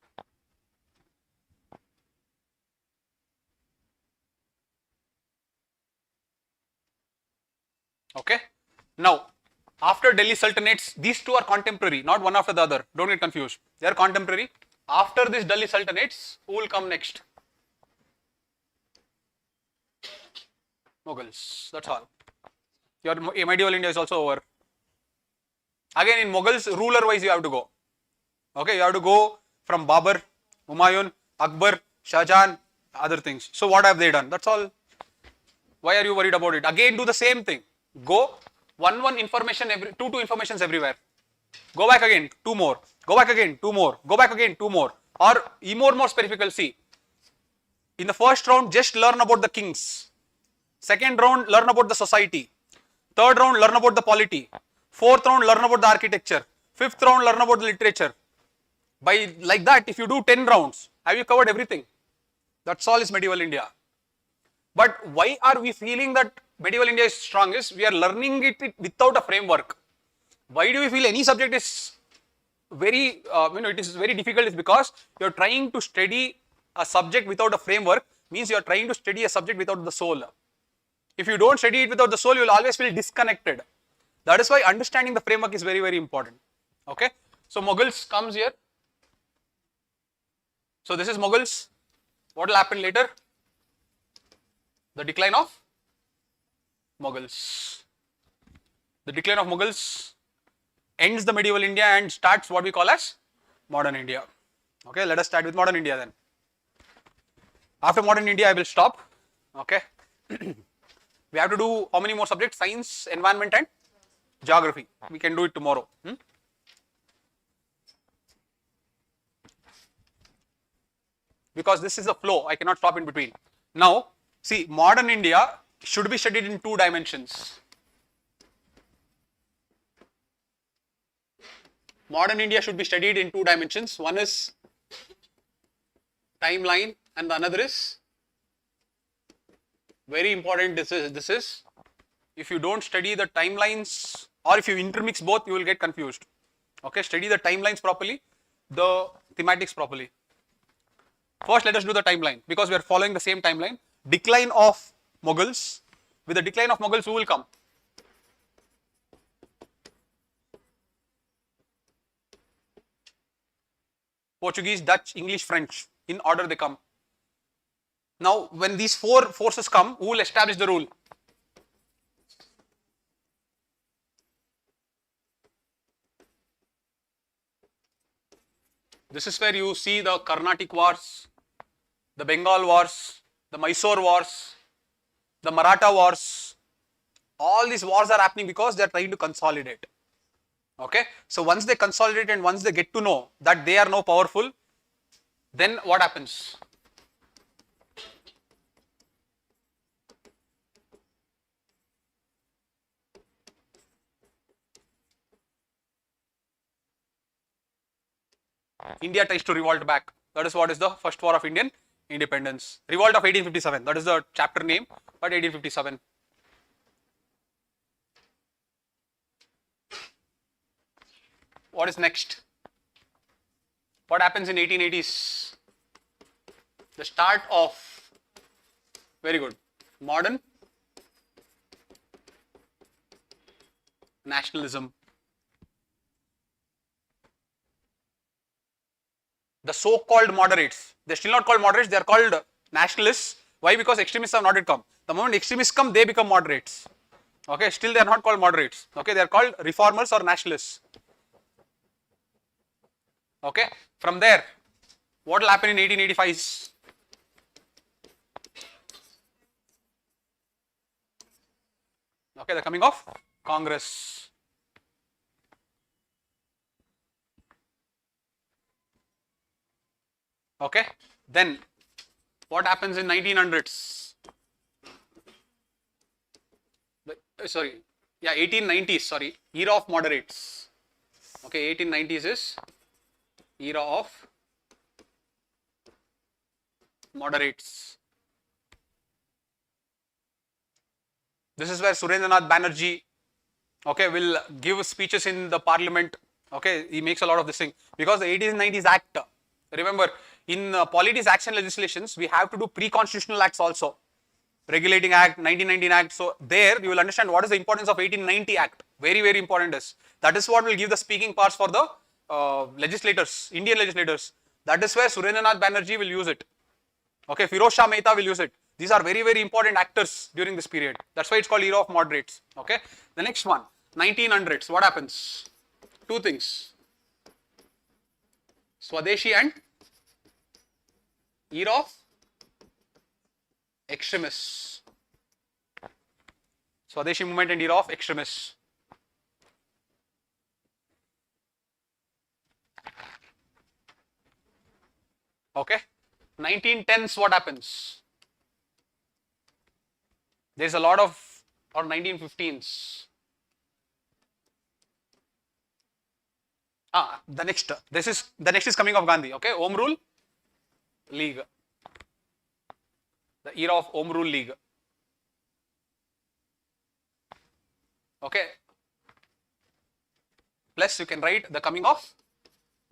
Okay. Now, after Delhi Sultanates, these two are contemporary, not one after the other. Don't get confused. They are contemporary. After this Delhi Sultanates, who will come next? Mughals. That's all. Your medieval India is also over. Again, in Mughals, ruler-wise you have to go. Okay, you have to go from Babur, Humayun, Akbar, Shah Jahan, other things. So what have they done? That's all. Why are you worried about it? Again, do the same thing. Go one information two informations everywhere. Go back again, 2 more. Go back again, 2 more. Go back again, 2 more. Or more specific, see. In the first round, just learn about the kings. Second round, learn about the society. Third round, learn about the polity. Fourth round, learn about the architecture. Fifth round, learn about the literature. By like that, if you do 10 rounds, have you covered everything? That's all is medieval India. But why are we feeling that medieval India is strong is we are learning it without a framework. Why do we feel any subject is very, it is very difficult is because you are trying to study a subject without a framework, means you are trying to study a subject without the soul. If you don't study it without the soul, you will always feel disconnected. That is why understanding the framework is very, very important. Okay. So Mughals comes here. So this is Mughals. What will happen later? The decline of Mughals. The decline of Mughals ends the medieval India and starts what we call as modern India. Okay, let us start with modern India then. After modern India, I will stop. Okay. We have to do how many more subjects? Science, environment and geography. We can do it tomorrow. Because this is a flow, I cannot stop in between. Now, see, modern India should be studied in 2 dimensions. Modern India should be studied in 2 dimensions. One is timeline and the another is very important. This is if you don't study the timelines or if you intermix both, you will get confused. Okay, study the timelines properly, the thematics properly. First, let us do the timeline because we are following the same timeline. Decline of Mughals. With the decline of Mughals, who will come? Portuguese, Dutch, English, French. In order they come. Now, when these 4 forces come, who will establish the rule? This is where you see the Carnatic wars, the Bengal wars, the Mysore wars, the Maratha wars. All these wars are happening because they are trying to consolidate. Okay. So once they consolidate and once they get to know that they are now powerful, then what happens? India tries to revolt back. That is what is the first war of Indian independence. Revolt of 1857. That is the chapter name, but 1857. What is next? What happens in 1880s? The start of, very good, modern nationalism. The so-called moderates, they are still not called moderates, they are called nationalists. Why? Because extremists have not yet come. The moment extremists come, they become moderates. Okay, still they are not called moderates. Okay, they are called reformers or nationalists. Okay, from there, what will happen in 1885? Okay, the coming of Congress. Okay, then what happens in 1900s? Sorry, yeah, 1890s, sorry, era of moderates. Okay, 1890s is era of moderates. This is where Surendranath Banerjee, okay, will give speeches in the parliament. Okay, he makes a lot of this thing because the 1890s Act. Remember, in polities, acts and legislations, we have to do pre-constitutional acts also. Regulating Act, 1919 Act. So there you will understand what is the importance of 1890 Act. Very, very important is. That is what will give the speaking parts for the legislators, Indian legislators. That is where Surendranath Banerjee will use it. Okay, Firoz Shah Mehta will use it. These are very, very important actors during this period. That's why it's called era of moderates. Okay, the next one, 1900s. What happens? 2 things. Swadeshi and era of extremists. Swadeshi movement and era of extremists. Okay, 1910s, what happens? There's a lot of, or 1915s. The next is coming of Gandhi. Okay, Home Rule League. The era of Home Rule League. Okay. Plus you can write the coming of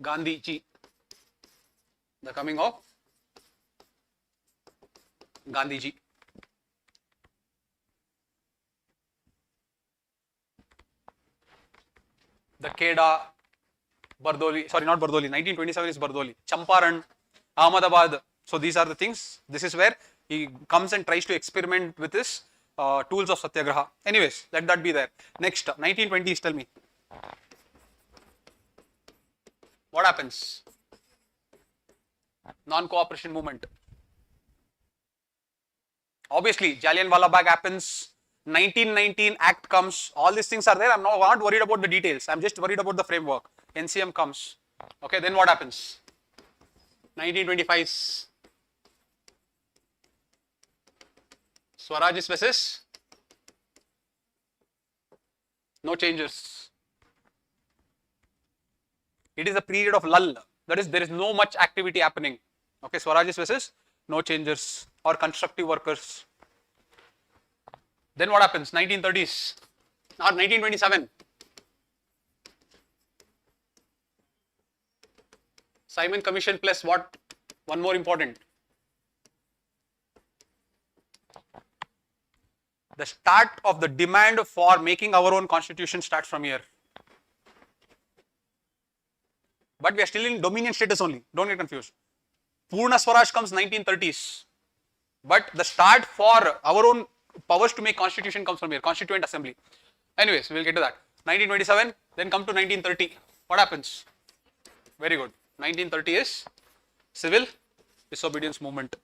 Gandhi ji. The coming of Gandhi ji. The Kheda, Bardoli, sorry, not Bardoli, 1927 is Bardoli, Champaran, Ahmedabad. So these are the things. This is where he comes and tries to experiment with his tools of Satyagraha. Anyways, let that be there. Next, 1920s, tell me. What happens? Non-cooperation movement. Obviously, Jallianwala Bagh happens. 1919 Act comes. All these things are there. I'm not worried about the details. I'm just worried about the framework. NCM comes. Okay, then what happens? 1925's Swarajist versus no changes. It is a period of lull. That is, there is no much activity happening. Okay, Swarajist versus no changes or constructive workers. Then what happens? 1930s or 1927. Simon Commission plus what? One more important. The start of the demand for making our own constitution starts from here. But we are still in dominion status only. Don't get confused. Purna Swaraj comes 1930s. But the start for our own powers to make constitution comes from here. Constituent Assembly. Anyways, we will get to that. 1927, then come to 1930. What happens? Very good. 1930 is Civil Disobedience Movement.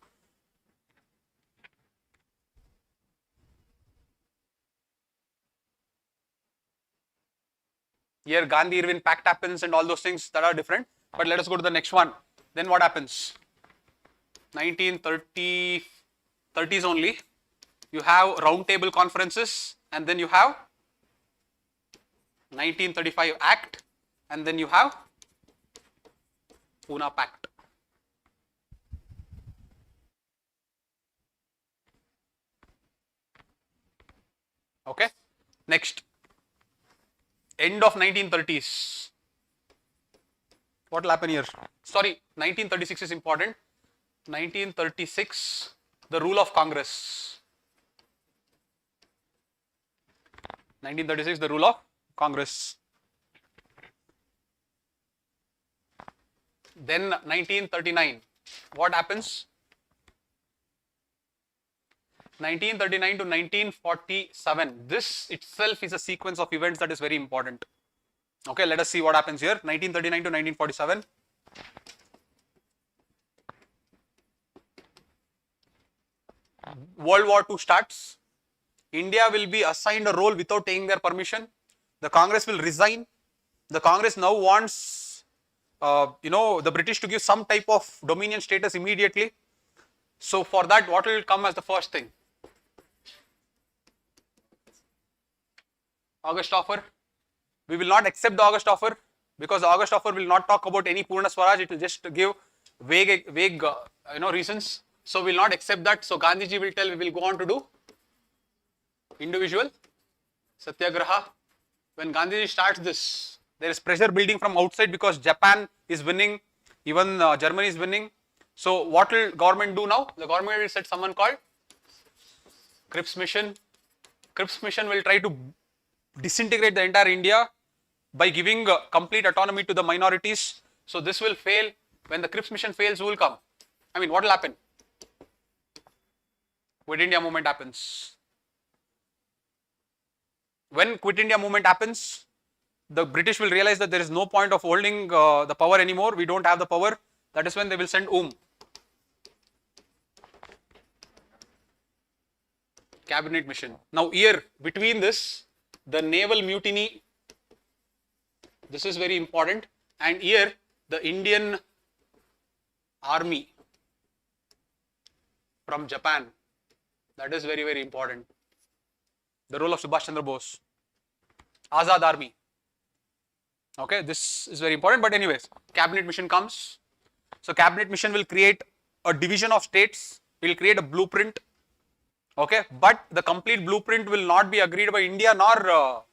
Here Gandhi-Irwin Pact happens and all those things that are different. But let us go to the next one. Then what happens? 1930s only. You have round table conferences and then you have 1935 Act and then you have Pune Pact. Okay. Next. End of 1930s. What will happen here? Sorry, 1936 is important. 1936, the rule of Congress. 1936, the rule of Congress. Then 1939, what happens? 1939 to 1947. This itself is a sequence of events that is very important. Okay, let us see what happens here. 1939 to 1947. World War II starts. India will be assigned a role without taking their permission. The Congress will resign. The Congress now wants, the British to give some type of dominion status immediately. So for that, what will come as the first thing? August offer. We will not accept the August offer because the August offer will not talk about any Purna Swaraj. It will just give vague reasons. So we will not accept that. So Gandhiji will tell we will go on to do individual Satyagraha. When Gandhiji starts this, there is pressure building from outside because Japan is winning, even Germany is winning. So what will government do now? The government will set someone called Cripps Mission. Cripps Mission will try to disintegrate the entire India by giving complete autonomy to the minorities. So this will fail. When the Cripps Mission fails, who will come? I mean, what will happen? Quit India movement happens. When Quit India movement happens, the British will realize that there is no point of holding the power anymore. We don't have the power. That is when they will send Cabinet Mission. Now here, between this, the naval mutiny, this is very important, and here the Indian army from Japan, that is very, very important. The role of Subhash Chandra Bose, Azad Army. Okay, this is very important, but anyways, cabinet mission comes. So cabinet mission will create a division of states, will create a blueprint. Okay, but the complete blueprint will not be agreed by India nor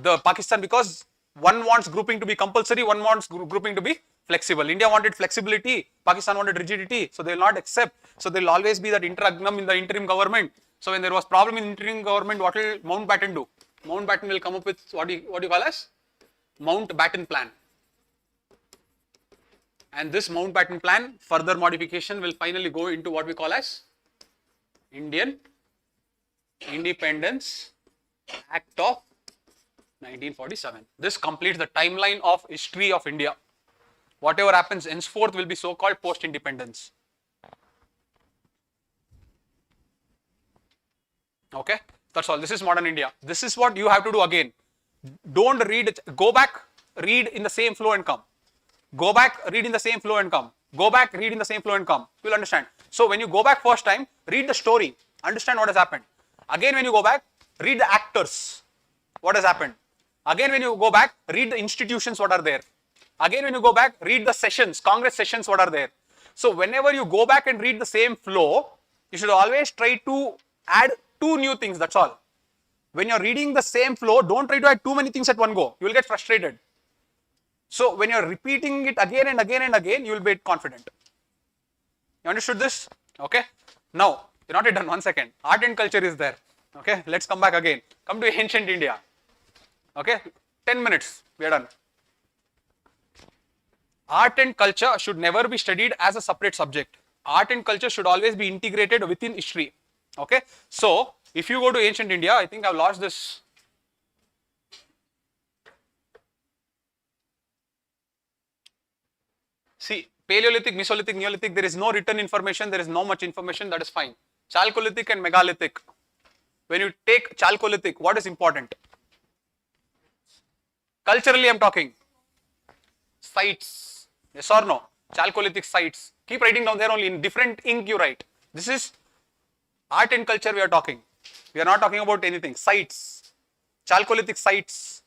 the Pakistan, because one wants grouping to be compulsory, one wants grouping to be flexible. India wanted flexibility, Pakistan wanted rigidity, so they will not accept. So there will always be that interregnum in the interim government. So when there was problem in interim government, what will Mountbatten do? Mountbatten will come up with what do you call as Mountbatten plan. And this Mountbatten plan, further modification will finally go into what we call as Indian Independence Act of 1947. This completes the timeline of history of India. Whatever happens henceforth will be so-called post-independence. Okay, that's all. This is modern India. This is what you have to do again. Don't read it. Go back, read in the same flow and come. Go back, read in the same flow and come. Go back, read in the same flow and come. You will understand. So when you go back first time, read the story. Understand what has happened. Again, when you go back, read the actors. What has happened. Again, when you go back, read the institutions what are there. Again, when you go back, read the sessions, Congress sessions what are there. So whenever you go back and read the same flow, you should always try to add 2 new things. That's all. When you're reading the same flow, don't try to add too many things at one go. You will get frustrated. So when you're repeating it again and again and again, you will be confident. You understood this? Okay. Now, you're not yet done. 1 second. Art and culture is there. Okay. Let's come back again. Come to ancient India. Okay. 10 minutes. We are done. Art and culture should never be studied as a separate subject. Art and culture should always be integrated within history. Okay. So, if you go to ancient India, I think I've lost this. See, Paleolithic, Mesolithic, Neolithic, there is no written information, there is no much information, that is fine. Chalcolithic and Megalithic. When you take Chalcolithic, what is important? Culturally, I'm talking. Sites. Yes or no? Chalcolithic sites. Keep writing down there only, in different ink you write. This is art and culture we are talking. We are not talking about anything. Sites. Chalcolithic sites.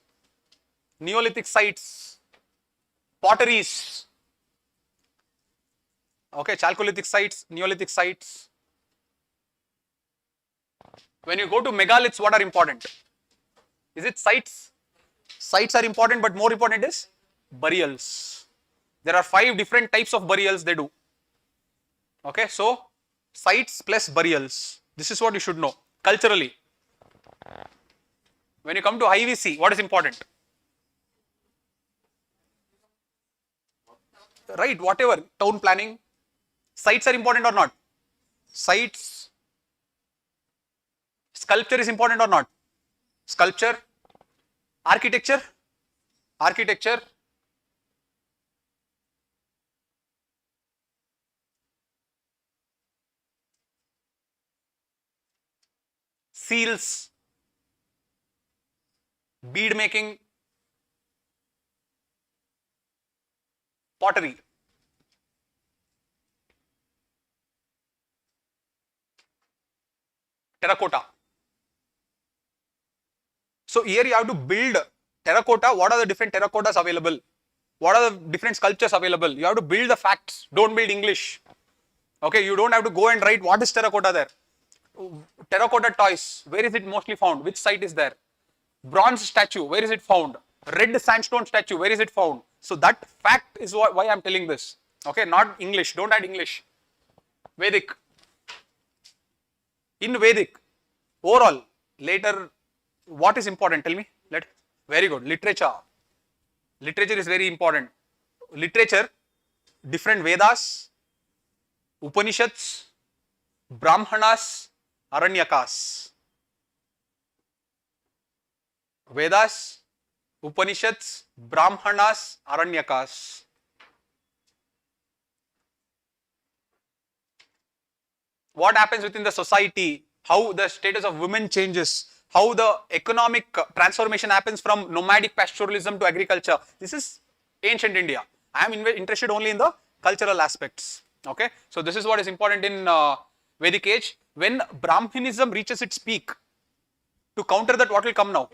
Neolithic sites. Potteries. Okay, Chalcolithic sites, Neolithic sites. When you go to megaliths, what are important? Is it sites? Sites are important, but more important is burials. There are 5 different types of burials they do. Okay, so sites plus burials. This is what you should know culturally. When you come to IVC, what is important? Right, whatever, town planning. Sites are important or not? Sites. Sculpture is important or not? Sculpture. Architecture. Architecture. Seals. Bead making. Pottery. Terracotta. So here you have to build terracotta. What are the different terracottas available? What are the different sculptures available? You have to build the facts. Don't build English. Okay, you don't have to go and write what is terracotta there. Terracotta toys, where is it mostly found? Which site is there? Bronze statue, where is it found? Red sandstone statue, where is it found? So that fact is why I'm telling this. Okay, not English. Don't add English. Vedic. In Vedic, overall, later, what is important? Tell me. Very good. Literature. Literature is very important. Literature, different Vedas, Upanishads, Brahmanas, Aranyakas. Vedas, Upanishads, Brahmanas, Aranyakas. What happens within the society, how the status of women changes, how the economic transformation happens from nomadic pastoralism to agriculture. This is ancient India. I am interested only in the cultural aspects. Okay, so this is what is important in Vedic age. When Brahmanism reaches its peak, to counter that, what will come now?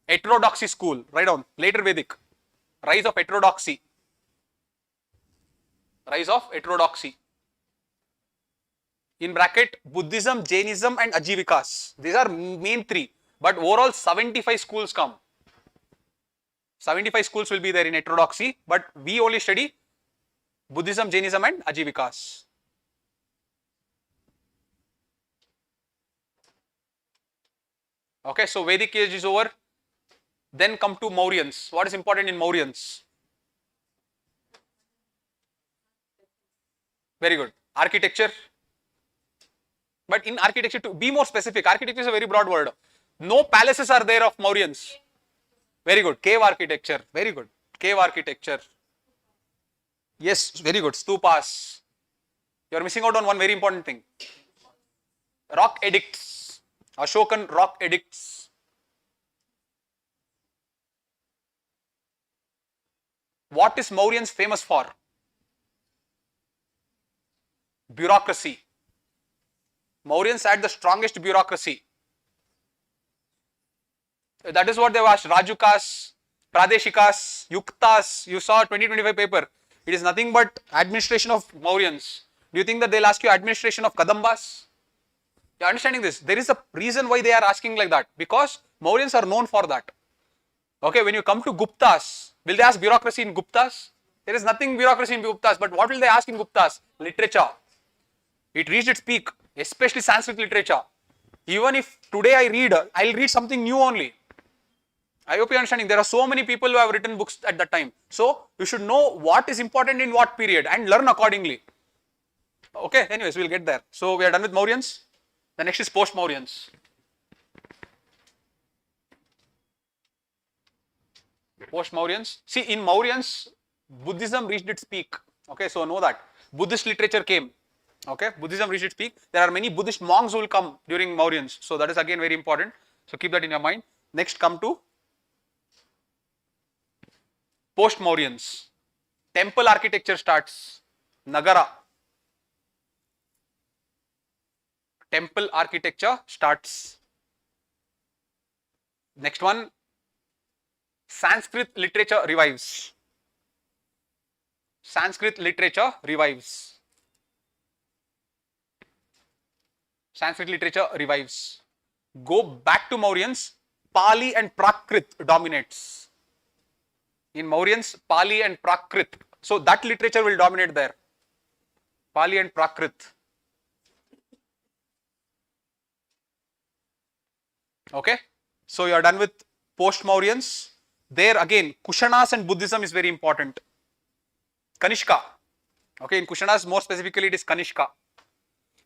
Heterodoxy school, write down, later Vedic. rise of heterodoxy. Rise of heterodoxy. In bracket, Buddhism, Jainism and Ajivikas. These are main three. But overall 75 schools come. 75 schools will be there in heterodoxy. But we only study Buddhism, Jainism and Ajivikas. Okay, so Vedic age is over. Then come to Mauryans. What is important in Mauryans? Very good. Architecture. But in architecture, to be more specific, architecture is a very broad word. No palaces are there of Mauryans. Very good. Cave architecture. Very good. Cave architecture. Yes, very good. Stupas. You are missing out on one very important thing. Rock edicts. Ashokan rock edicts. What is Mauryans famous for? Bureaucracy. Mauryans had the strongest bureaucracy. That is what they asked. Rajukas, Pradeshikas, Yuktas. You saw 2025 paper. It is nothing but administration of Mauryans. Do you think that they'll ask you administration of Kadambas? You are understanding this? There is a reason why they are asking like that. Because Mauryans are known for that. Okay, when you come to Guptas, will they ask bureaucracy in Guptas? There is nothing bureaucracy in Guptas. But what will they ask in Guptas? Literature. It reached its peak. Especially Sanskrit literature. Even if today I read, I'll read something new only. I hope you are understanding. There are so many people who have written books at that time. So, you should know what is important in what period and learn accordingly. Okay, anyways, we'll get there. So, we are done with Mauryans. The next is post-Mauryans. Post-Mauryans. See, in Mauryans, Buddhism reached its peak. Okay, so know that. Buddhist literature came. Okay, Buddhism reached its peak. There are many Buddhist monks who will come during Mauryans. So that is again very important. So keep that in your mind. Next come to post-Mauryans. Temple architecture starts. Nagara. Temple architecture starts. Next one. Sanskrit literature revives. Sanskrit literature revives. Sanskrit literature revives. Go back to Mauryans, Pali and Prakrit dominates. In Mauryans, Pali and Prakrit. So that literature will dominate there. Pali and Prakrit. Okay. So you are done with post-Mauryans. There again, Kushanas and Buddhism is very important. Kanishka. Okay, in Kushanas more specifically it is Kanishka.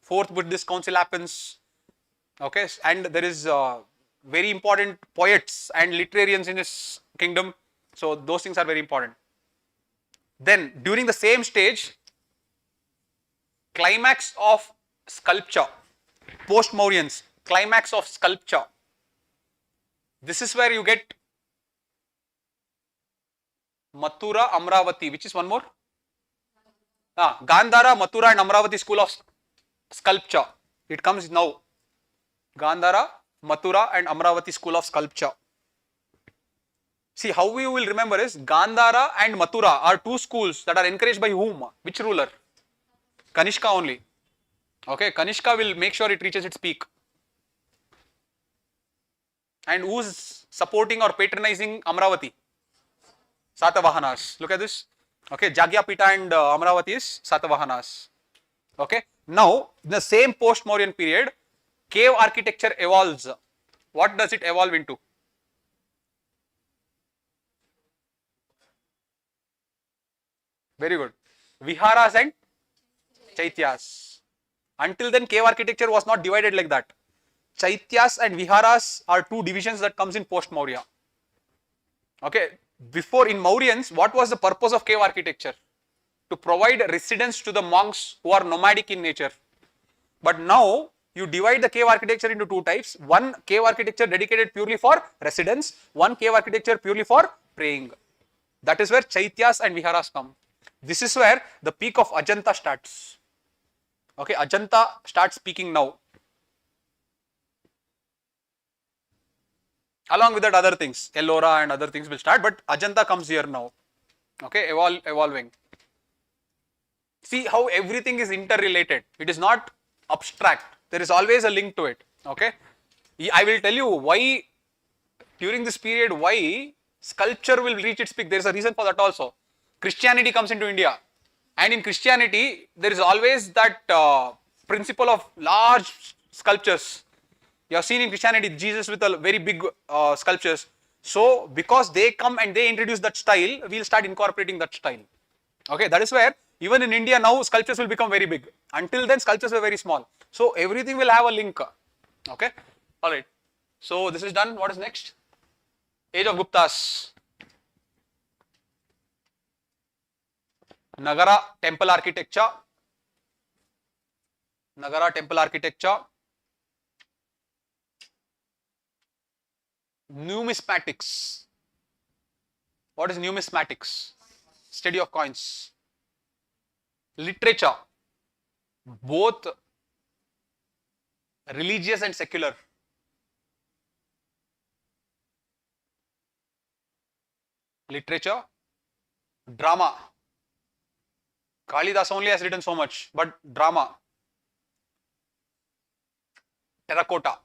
Fourth Buddhist council happens, okay, and there is very important poets and literarians in this kingdom, so those things are very important. Then during the same stage, climax of sculpture, post-Mauryans, climax of sculpture. This is where you get Mathura, Amravati, which is one more? Gandhara, Mathura and Amravati school of sculpture. It comes now. Gandhara, Mathura and Amravati school of sculpture. See, how you will remember is Gandhara and Mathura are two schools that are encouraged by whom? Which ruler? Kanishka only. Okay, Kanishka will make sure it reaches its peak. And who's supporting or patronizing Amravati? Satavahanas. Look at this. Okay, Jagyapita and Amravati is Satavahanas. Okay. Now, in the same post-Mauryan period, cave architecture evolves. What does it evolve into? Very good. Viharas and Chaityas. Until then, cave architecture was not divided like that. Chaityas and Viharas are two divisions that comes in post-Maurya. Okay. Before in Mauryans, what was the purpose of cave architecture? To provide residence to the monks who are nomadic in nature. But now, you divide the cave architecture into two types. One cave architecture dedicated purely for residence. One cave architecture purely for praying. That is where Chaityas and Viharas come. This is where the peak of Ajanta starts. Okay, Ajanta starts peaking now. Along with that other things, Ellora and other things will start, but Ajanta comes here now. Okay, evolving. See how everything is interrelated. It is not abstract. There is always a link to it. Okay, I will tell you why during this period why sculpture will reach its peak. There is a reason for that also. Christianity comes into India, and in Christianity there is always that principle of large sculptures. You have seen in Christianity Jesus with a very big sculptures. So because they come and they introduce that style, we will start incorporating that style. Okay, that is where even in India now sculptures will become very big. Until then sculptures were very small. So everything will have a link. Okay, all right. So this is done. What is next? Age of Guptas. Nagara temple architecture. Nagara temple architecture. Numismatics. What is numismatics? Study of coins. Literature. Both religious and secular. Literature. Drama. Kalidas only has written so much, but drama. Terracotta.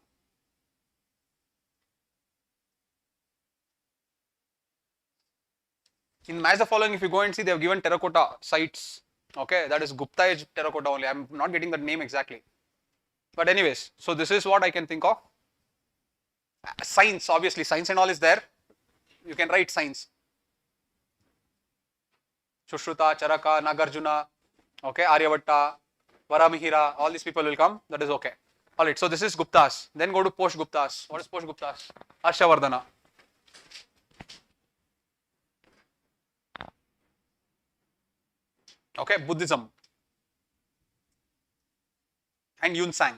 In match the following, if you go and see, they have given terracotta sites. Okay, that is Gupta age terracotta only. I am not getting the name exactly. But anyways, so this is what I can think of. Science, obviously, science and all is there. You can write science. Sushruta, Charaka, Nagarjuna, okay, Aryabhatta, Varamihira, all these people will come. That is okay. Alright, so this is Guptas. Then go to post Guptas. What is post Guptas? Harshavardhana. Okay, Buddhism and Yunsang.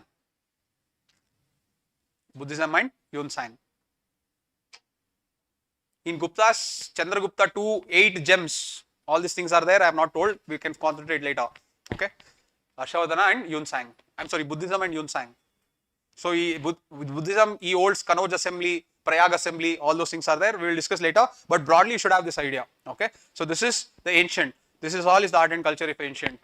Buddhism and Yunsang. In Gupta's Chandragupta 2, 8 gems. All these things are there. I have not told. We can concentrate later. Okay, Harshavardhana and Yunsang. I'm sorry, Buddhism and Yunsang. So Buddhism, he holds Kanauj assembly, Prayag assembly. All those things are there. We will discuss later. But broadly, you should have this idea. Okay, so this is the ancient. This is all is the art and culture of ancient.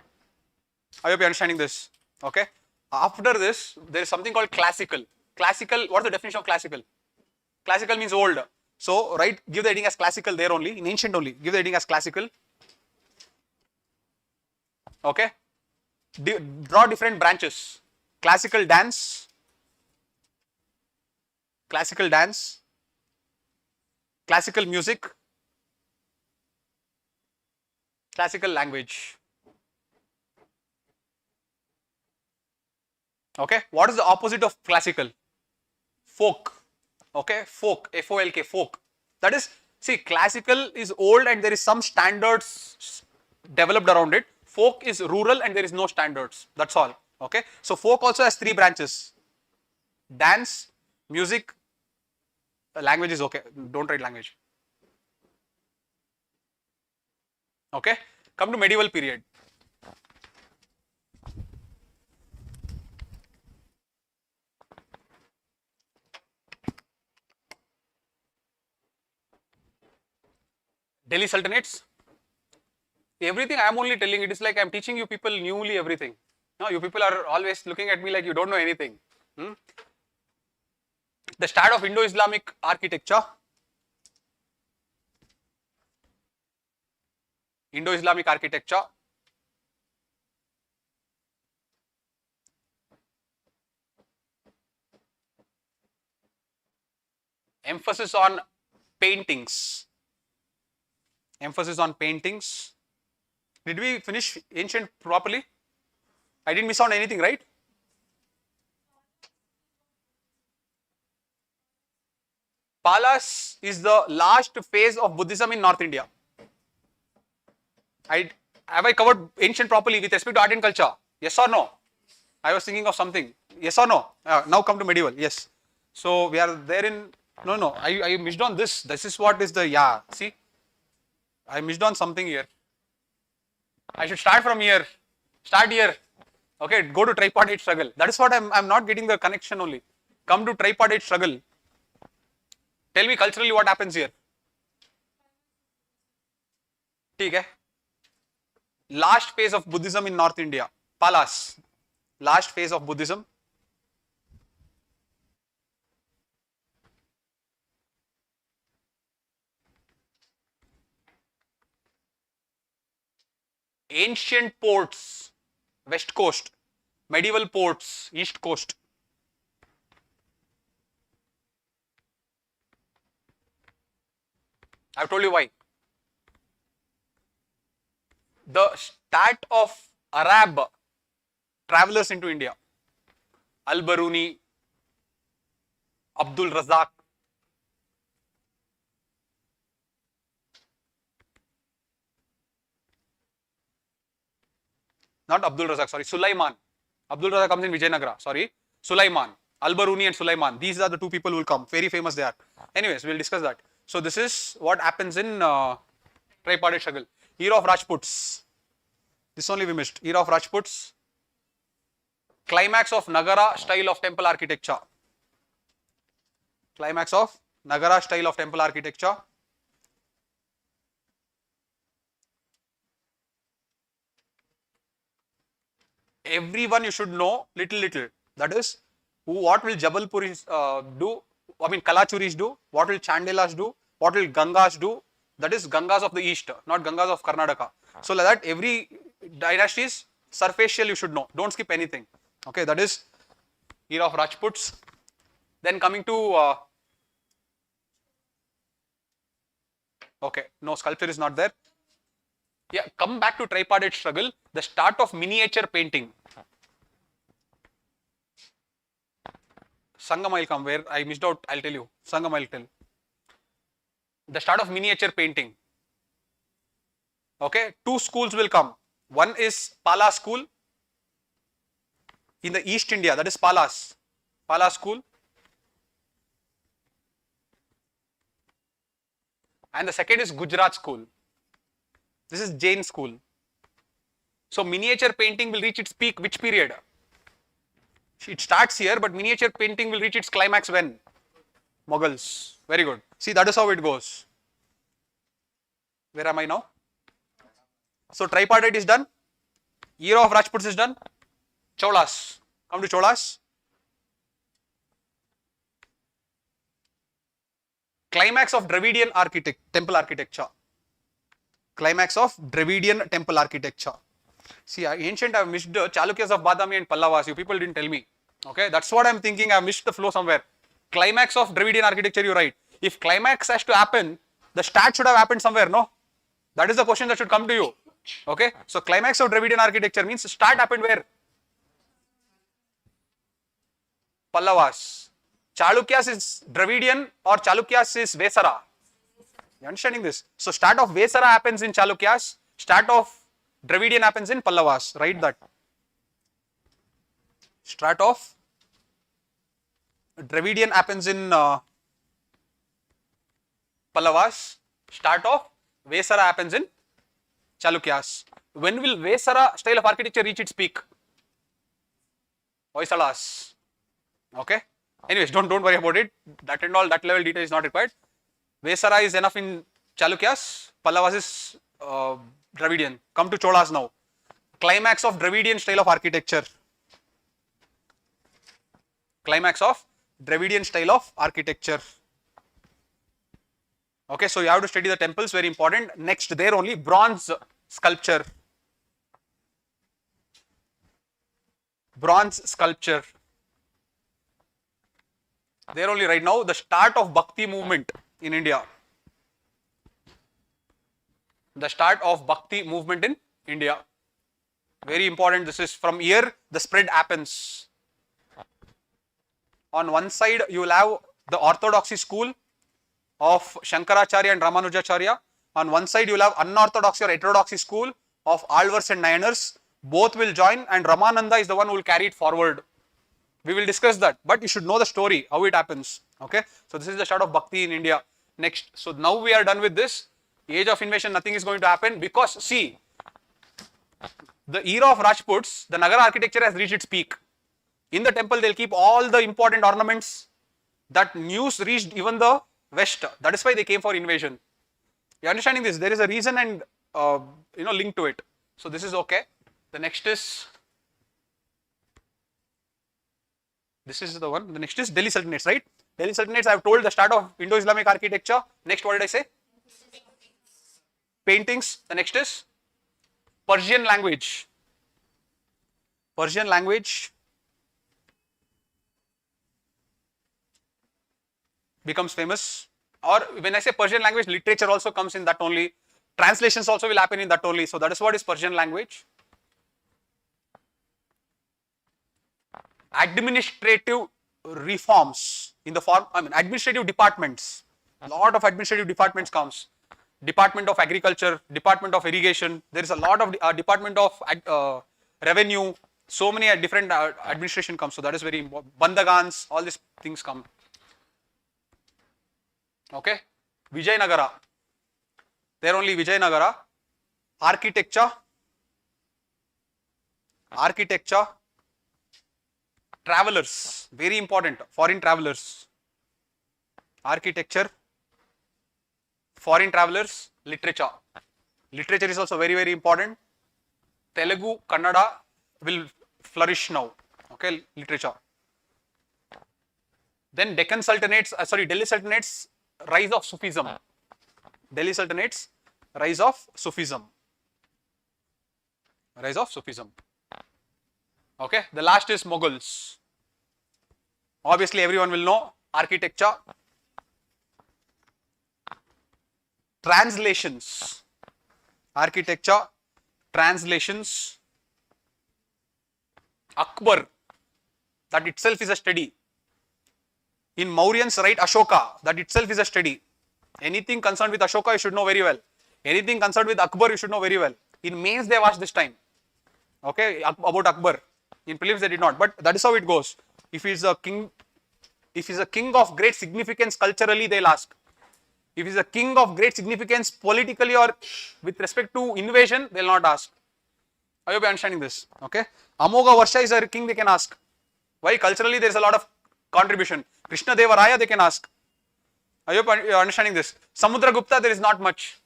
I hope you are understanding this. Okay. After this, there is something called classical. Classical, what is the definition of classical? Classical means old. So, right, give the heading as classical there only, in ancient only. Give the heading as classical. Okay. Draw different branches. Classical dance. Classical dance. Classical music. Classical language. Okay, what is the opposite of classical? Folk. Okay, folk, F-O-L-K, folk. That is, see, classical is old and there is some standards developed around it. Folk is rural and there is no standards. That's all. Okay, so folk also has 3 branches. Dance, music, language is okay. Don't write language. Okay, come to medieval period. Delhi Sultanates. Everything I am only telling, it is like I am teaching you people newly everything. No, you people are always looking at me like you don't know anything. The start of Indo-Islamic architecture. Indo-Islamic architecture. Emphasis on paintings. Emphasis on paintings. Did we finish ancient properly? I didn't miss out anything, right? Palas is the last phase of Buddhism in North India. Have I covered ancient properly with respect to art and culture? Yes or no? I was thinking of something. Yes or no? Now come to medieval. Yes. So we are there in. No. I missed on this. This is what is the See, I missed on something here. I should start from here. Start here. Okay. Go to tripartite struggle. That is what I'm not getting the connection only. Come to tripartite struggle. Tell me culturally what happens here. ठीक है. Last phase of Buddhism in North India. Palas. Last phase of Buddhism. Ancient ports, west coast. Medieval ports, east coast. I've told you why. The start of Arab travelers into India. Al-Baruni, Abdul Razak. Not Abdul Razak, sorry, Sulaiman. Abdul Razak comes in Vijayanagara, sorry. Sulaiman, Al-Baruni and Sulaiman. These are the two people who will come. Very famous they are. Anyways, we'll discuss that. So this is what happens in tripartite struggle. Era of Rajputs. This only we missed. Era of Rajputs. Climax of Nagara style of temple architecture. Climax of Nagara style of temple architecture. Everyone you should know little. That is, what will Jabalpuris do? I mean, Kalachuris do? What will Chandelas do? What will Gangas do? That is Gangas of the East, not Gangas of Karnataka. So like that, every dynasty is surfacial you should know. Don't skip anything. Okay, that is era of Rajputs. Then coming to okay, no, sculpture is not there. Yeah, come back to tripartite struggle. The start of miniature painting. Sangam will come, where I missed out, I'll tell you. Sangam I'll tell. The start of miniature painting. Okay, two schools will come. One is Pala school in the East India, that is Palas. Pala school. And the second is Gujarat school. This is Jain school. So miniature painting will reach its peak which period? It starts here, but miniature painting will reach its climax when? Mughals. Very good. See, that is how it goes. Where am I now? So tripartite is done. Era of Rajputs is done. Cholas. Come to Cholas. Climax of Dravidian temple architecture. Climax of Dravidian temple architecture. See, ancient I have missed the Chalukyas of Badami and Pallavas. You people didn't tell me. Okay, that's what I'm thinking. I have missed the flow somewhere. Climax of Dravidian architecture, you write. If climax has to happen, the start should have happened somewhere, no? That is the question that should come to you. Okay, so climax of Dravidian architecture means start happened where? Pallavas. Chalukyas is Dravidian or Chalukyas is Vesara. You understanding this? So start of Vesara happens in Chalukyas, start of Dravidian happens in Pallavas. Write that. Start of Dravidian happens in Pallavas, start of Vesara happens in Chalukyas. When will Vesara style of architecture reach its peak? Hoysalas. Okay. Anyways, don't worry about it. That and all, that level detail is not required. Vesara is enough in Chalukyas. Pallavas is Dravidian. Come to Cholas now. Climax of Dravidian style of architecture. Climax of Dravidian style of architecture. Okay, so you have to study the temples, very important. Next, there only bronze sculpture. Bronze sculpture. There only right now, the start of Bhakti movement in India. The start of Bhakti movement in India. Very important. This is from here the spread happens. On one side, you will have the orthodoxy school of Shankaracharya and Ramanujacharya. On one side, you will have unorthodoxy or heterodoxy school of Alvars and Nayanars. Both will join, and Ramananda is the one who will carry it forward. We will discuss that, but you should know the story, how it happens. Okay, so this is the start of Bhakti in India. Next, so now we are done with this. Age of invasion, nothing is going to happen because see, the era of Rajputs, the Nagara architecture has reached its peak. In the temple, they'll keep all the important ornaments. That news reached even the west. That is why they came for invasion. You understanding this? There is a reason and linked to it. So this is okay. The next is, this is the one. The next is Delhi Sultanates, right? Delhi Sultanates, I have told the start of Indo-Islamic architecture. Next, what did I say? Paintings. The next is Persian language. Persian language becomes famous. Or when I say Persian language, literature also comes in that only. Translations also will happen in that only. So that is what is Persian language. Administrative reforms in the form, administrative departments. A lot of administrative departments comes. Department of Agriculture, Department of Irrigation. There is a lot of Department of Revenue. So many different administration comes. So that is very important. Bandagans, all these things come. Okay. Vijayanagara. There only Vijayanagara. Architecture. Travelers. Very important. Foreign travelers. Architecture. Foreign travelers. Literature. Literature is also very, very important. Telugu, Kannada will flourish now. Okay. Literature. Then Deccan Sultanates, Delhi Sultanates, rise of Sufism. Delhi Sultanates, rise of Sufism. Rise of Sufism. Okay. The last is Mughals. Obviously, everyone will know architecture. Translations. Architecture, translations. Akbar, that itself is a study. In Mauryans, write Ashoka, that itself is a study. Anything concerned with Ashoka, you should know very well. Anything concerned with Akbar, you should know very well. In mains, they have asked this time. Okay, about Akbar. In prelims, they did not, but that is how it goes. If he is a king, of great significance culturally, they'll ask. If he is a king of great significance politically or with respect to invasion, they'll not ask. I hope you are understanding this. Okay. Amoga Varsha is a king, they can ask. Why? Culturally, there is a lot of contribution. Krishna Deva Raya, they can ask. I hope you are understanding this. Samudra Gupta, there is not much.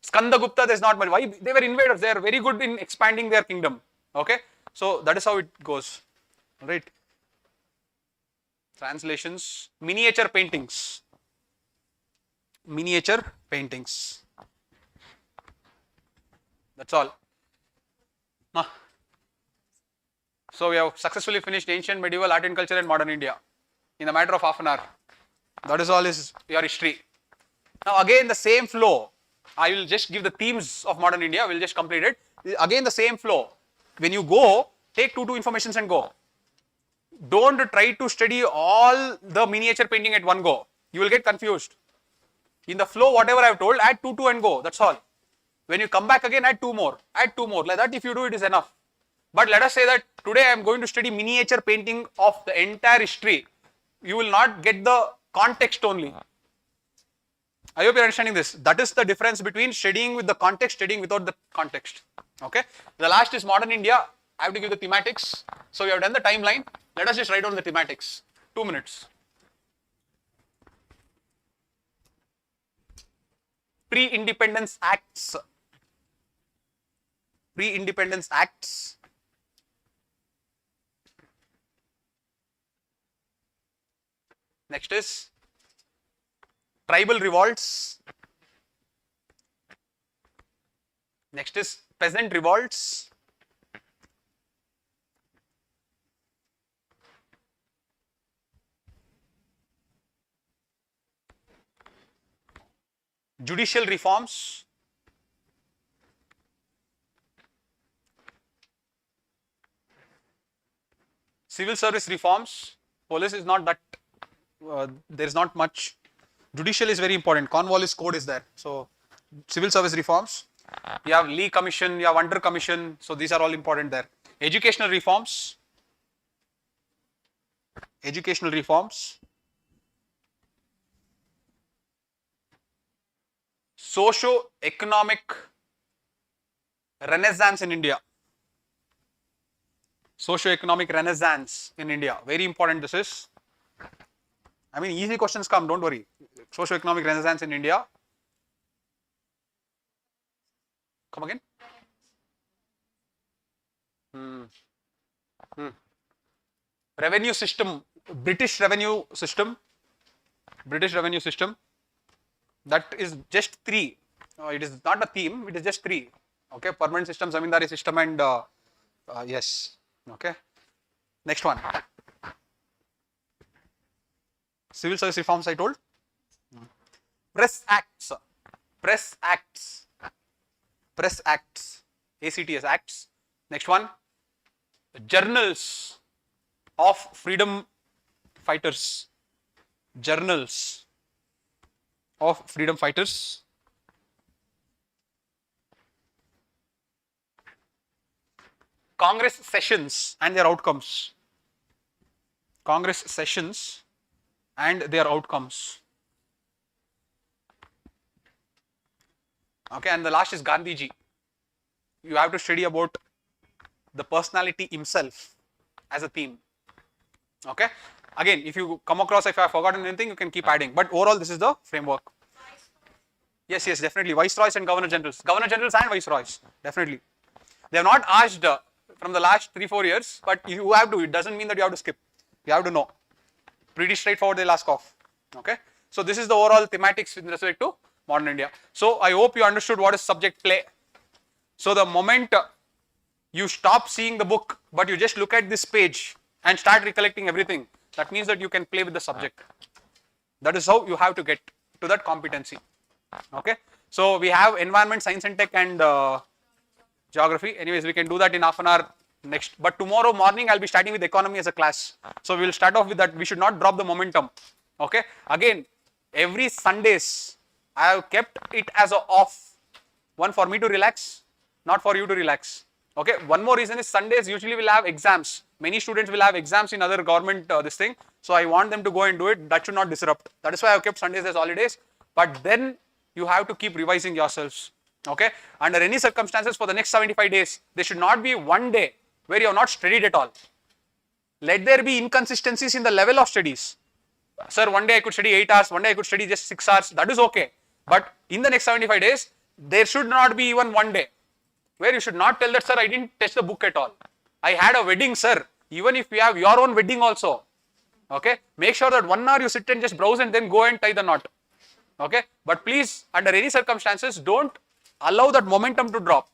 Skanda Gupta, there is not much. Why? They were invaders. They are very good in expanding their kingdom. Okay. So that is how it goes. Right. Translations. Miniature paintings. Miniature paintings. That's all. So we have successfully finished ancient, medieval, art and culture and modern India in a matter of half an hour. That is all is your history. Now again the same flow. I will just give the themes of modern India. We will just complete it. Again the same flow. When you go, take two informations and go. Don't try to study all the miniature painting at one go. You will get confused. In the flow, whatever I have told, add two and go. That's all. When you come back again, add two more. Add two more. Like that, if you do, it is enough. But let us say that today I am going to study miniature painting of the entire history. You will not get the context only. I hope you are understanding this. That is the difference between studying with the context, studying without the context. Okay. The last is modern India. I have to give the thematics. So we have done the timeline. Let us just write down the thematics. 2 minutes. Pre-independence acts. Pre-independence acts. Next is tribal revolts. Next is peasant revolts. Judicial reforms. Civil service reforms. Police is not that, there is not much. Judicial is very important. Cornwallis Code is there. So, civil service reforms. You have Lee Commission, you have Under Commission. So, these are all important there. Educational reforms. Educational reforms. Socio-economic renaissance in India. Socio-economic renaissance in India. Very important this is. I mean, easy questions come, don't worry. Socio-economic renaissance in India. Come again. Revenue system, British revenue system. That is just 3. It is not a theme, it is just 3. Okay, permanent system, zamindari system, and yes. Okay. Next one. Civil service reforms I told. Press acts. ACTS acts. Next one. Journals of freedom fighters. Journals of freedom fighters. Congress sessions and their outcomes. Congress sessions and their outcomes. Okay, and the last is Gandhiji. You have to study about the personality himself as a theme. Okay, again, if you come across, if I have forgotten anything, you can keep adding, but overall this is the framework. Yes, definitely, viceroys and governor generals and viceroys, definitely. They have not asked from the last 3-4 years, but you have to, it doesn't mean that you have to skip, you have to know. Pretty straightforward, they'll ask off. Okay, so this is the overall thematics with respect to modern India. So I hope you understood what is subject play. So the moment you stop seeing the book, but you just look at this page and start recollecting everything, that means that you can play with the subject. That is how you have to get to that competency. Okay, so we have environment, science and tech, and geography. Anyways, we can do that in half an hour next. But tomorrow morning I'll be starting with economy as a class. So we will start off with that. We should not drop the momentum. Okay, again, every Sundays I have kept it as a off. One, for me to relax, not for you to relax. Okay, one more reason is Sundays usually will have exams. Many students will have exams in other government this thing. So I want them to go and do it. That should not disrupt. That is why I have kept Sundays as holidays. But then you have to keep revising yourselves. Okay, under any circumstances for the next 75 days, there should not be one day where you have not studied at all. Let there be inconsistencies in the level of studies. Sir, one day I could study 8 hours, one day I could study just 6 hours. That is okay. But in the next 75 days, there should not be even one day where you should not tell that, sir, I didn't touch the book at all. I had a wedding, sir. Even if you have your own wedding also, okay, make sure that 1 hour you sit and just browse and then go and tie the knot. Okay, but please, under any circumstances, don't allow that momentum to drop.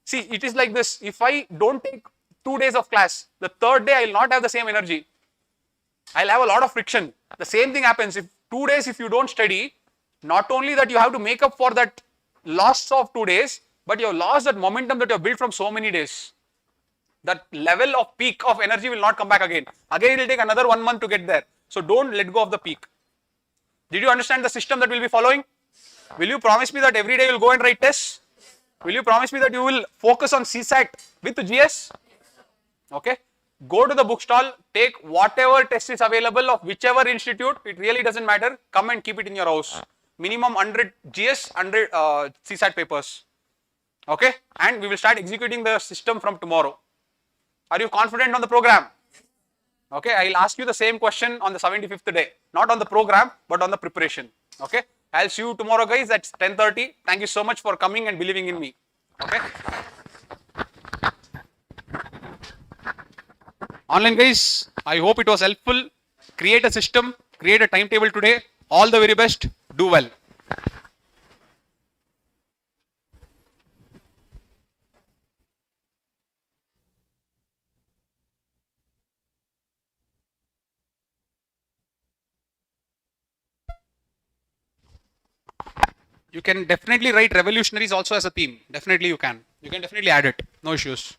See, it is like this. If I don't take 2 days of class, the 3rd day I will not have the same energy. I will have a lot of friction. The same thing happens if 2 days if you don't study. Not only that you have to make up for that loss of 2 days, but you have lost that momentum that you have built from so many days. That level of peak of energy will not come back again. Again, it will take another 1 month to get there. So don't let go of the peak. Did you understand the system that we will be following? Will you promise me that every day you will go and write tests? Will you promise me that you will focus on CSAT with GS? Okay. Go to the bookstall, take whatever test is available of whichever institute, it really doesn't matter. Come and keep it in your house. Minimum 100 GS, 100 CSAT papers. Okay. And we will start executing the system from tomorrow. Are you confident on the program? Okay. I will ask you the same question on the 75th day. Not on the program, but on the preparation. Okay. I'll see you tomorrow, guys, at 10:30. Thank you so much for coming and believing in me. Okay. Online guys, I hope it was helpful. Create a system, create a timetable today. All the very best. Do well. You can definitely write revolutionaries also as a theme. Definitely you can. You can definitely add it. No issues.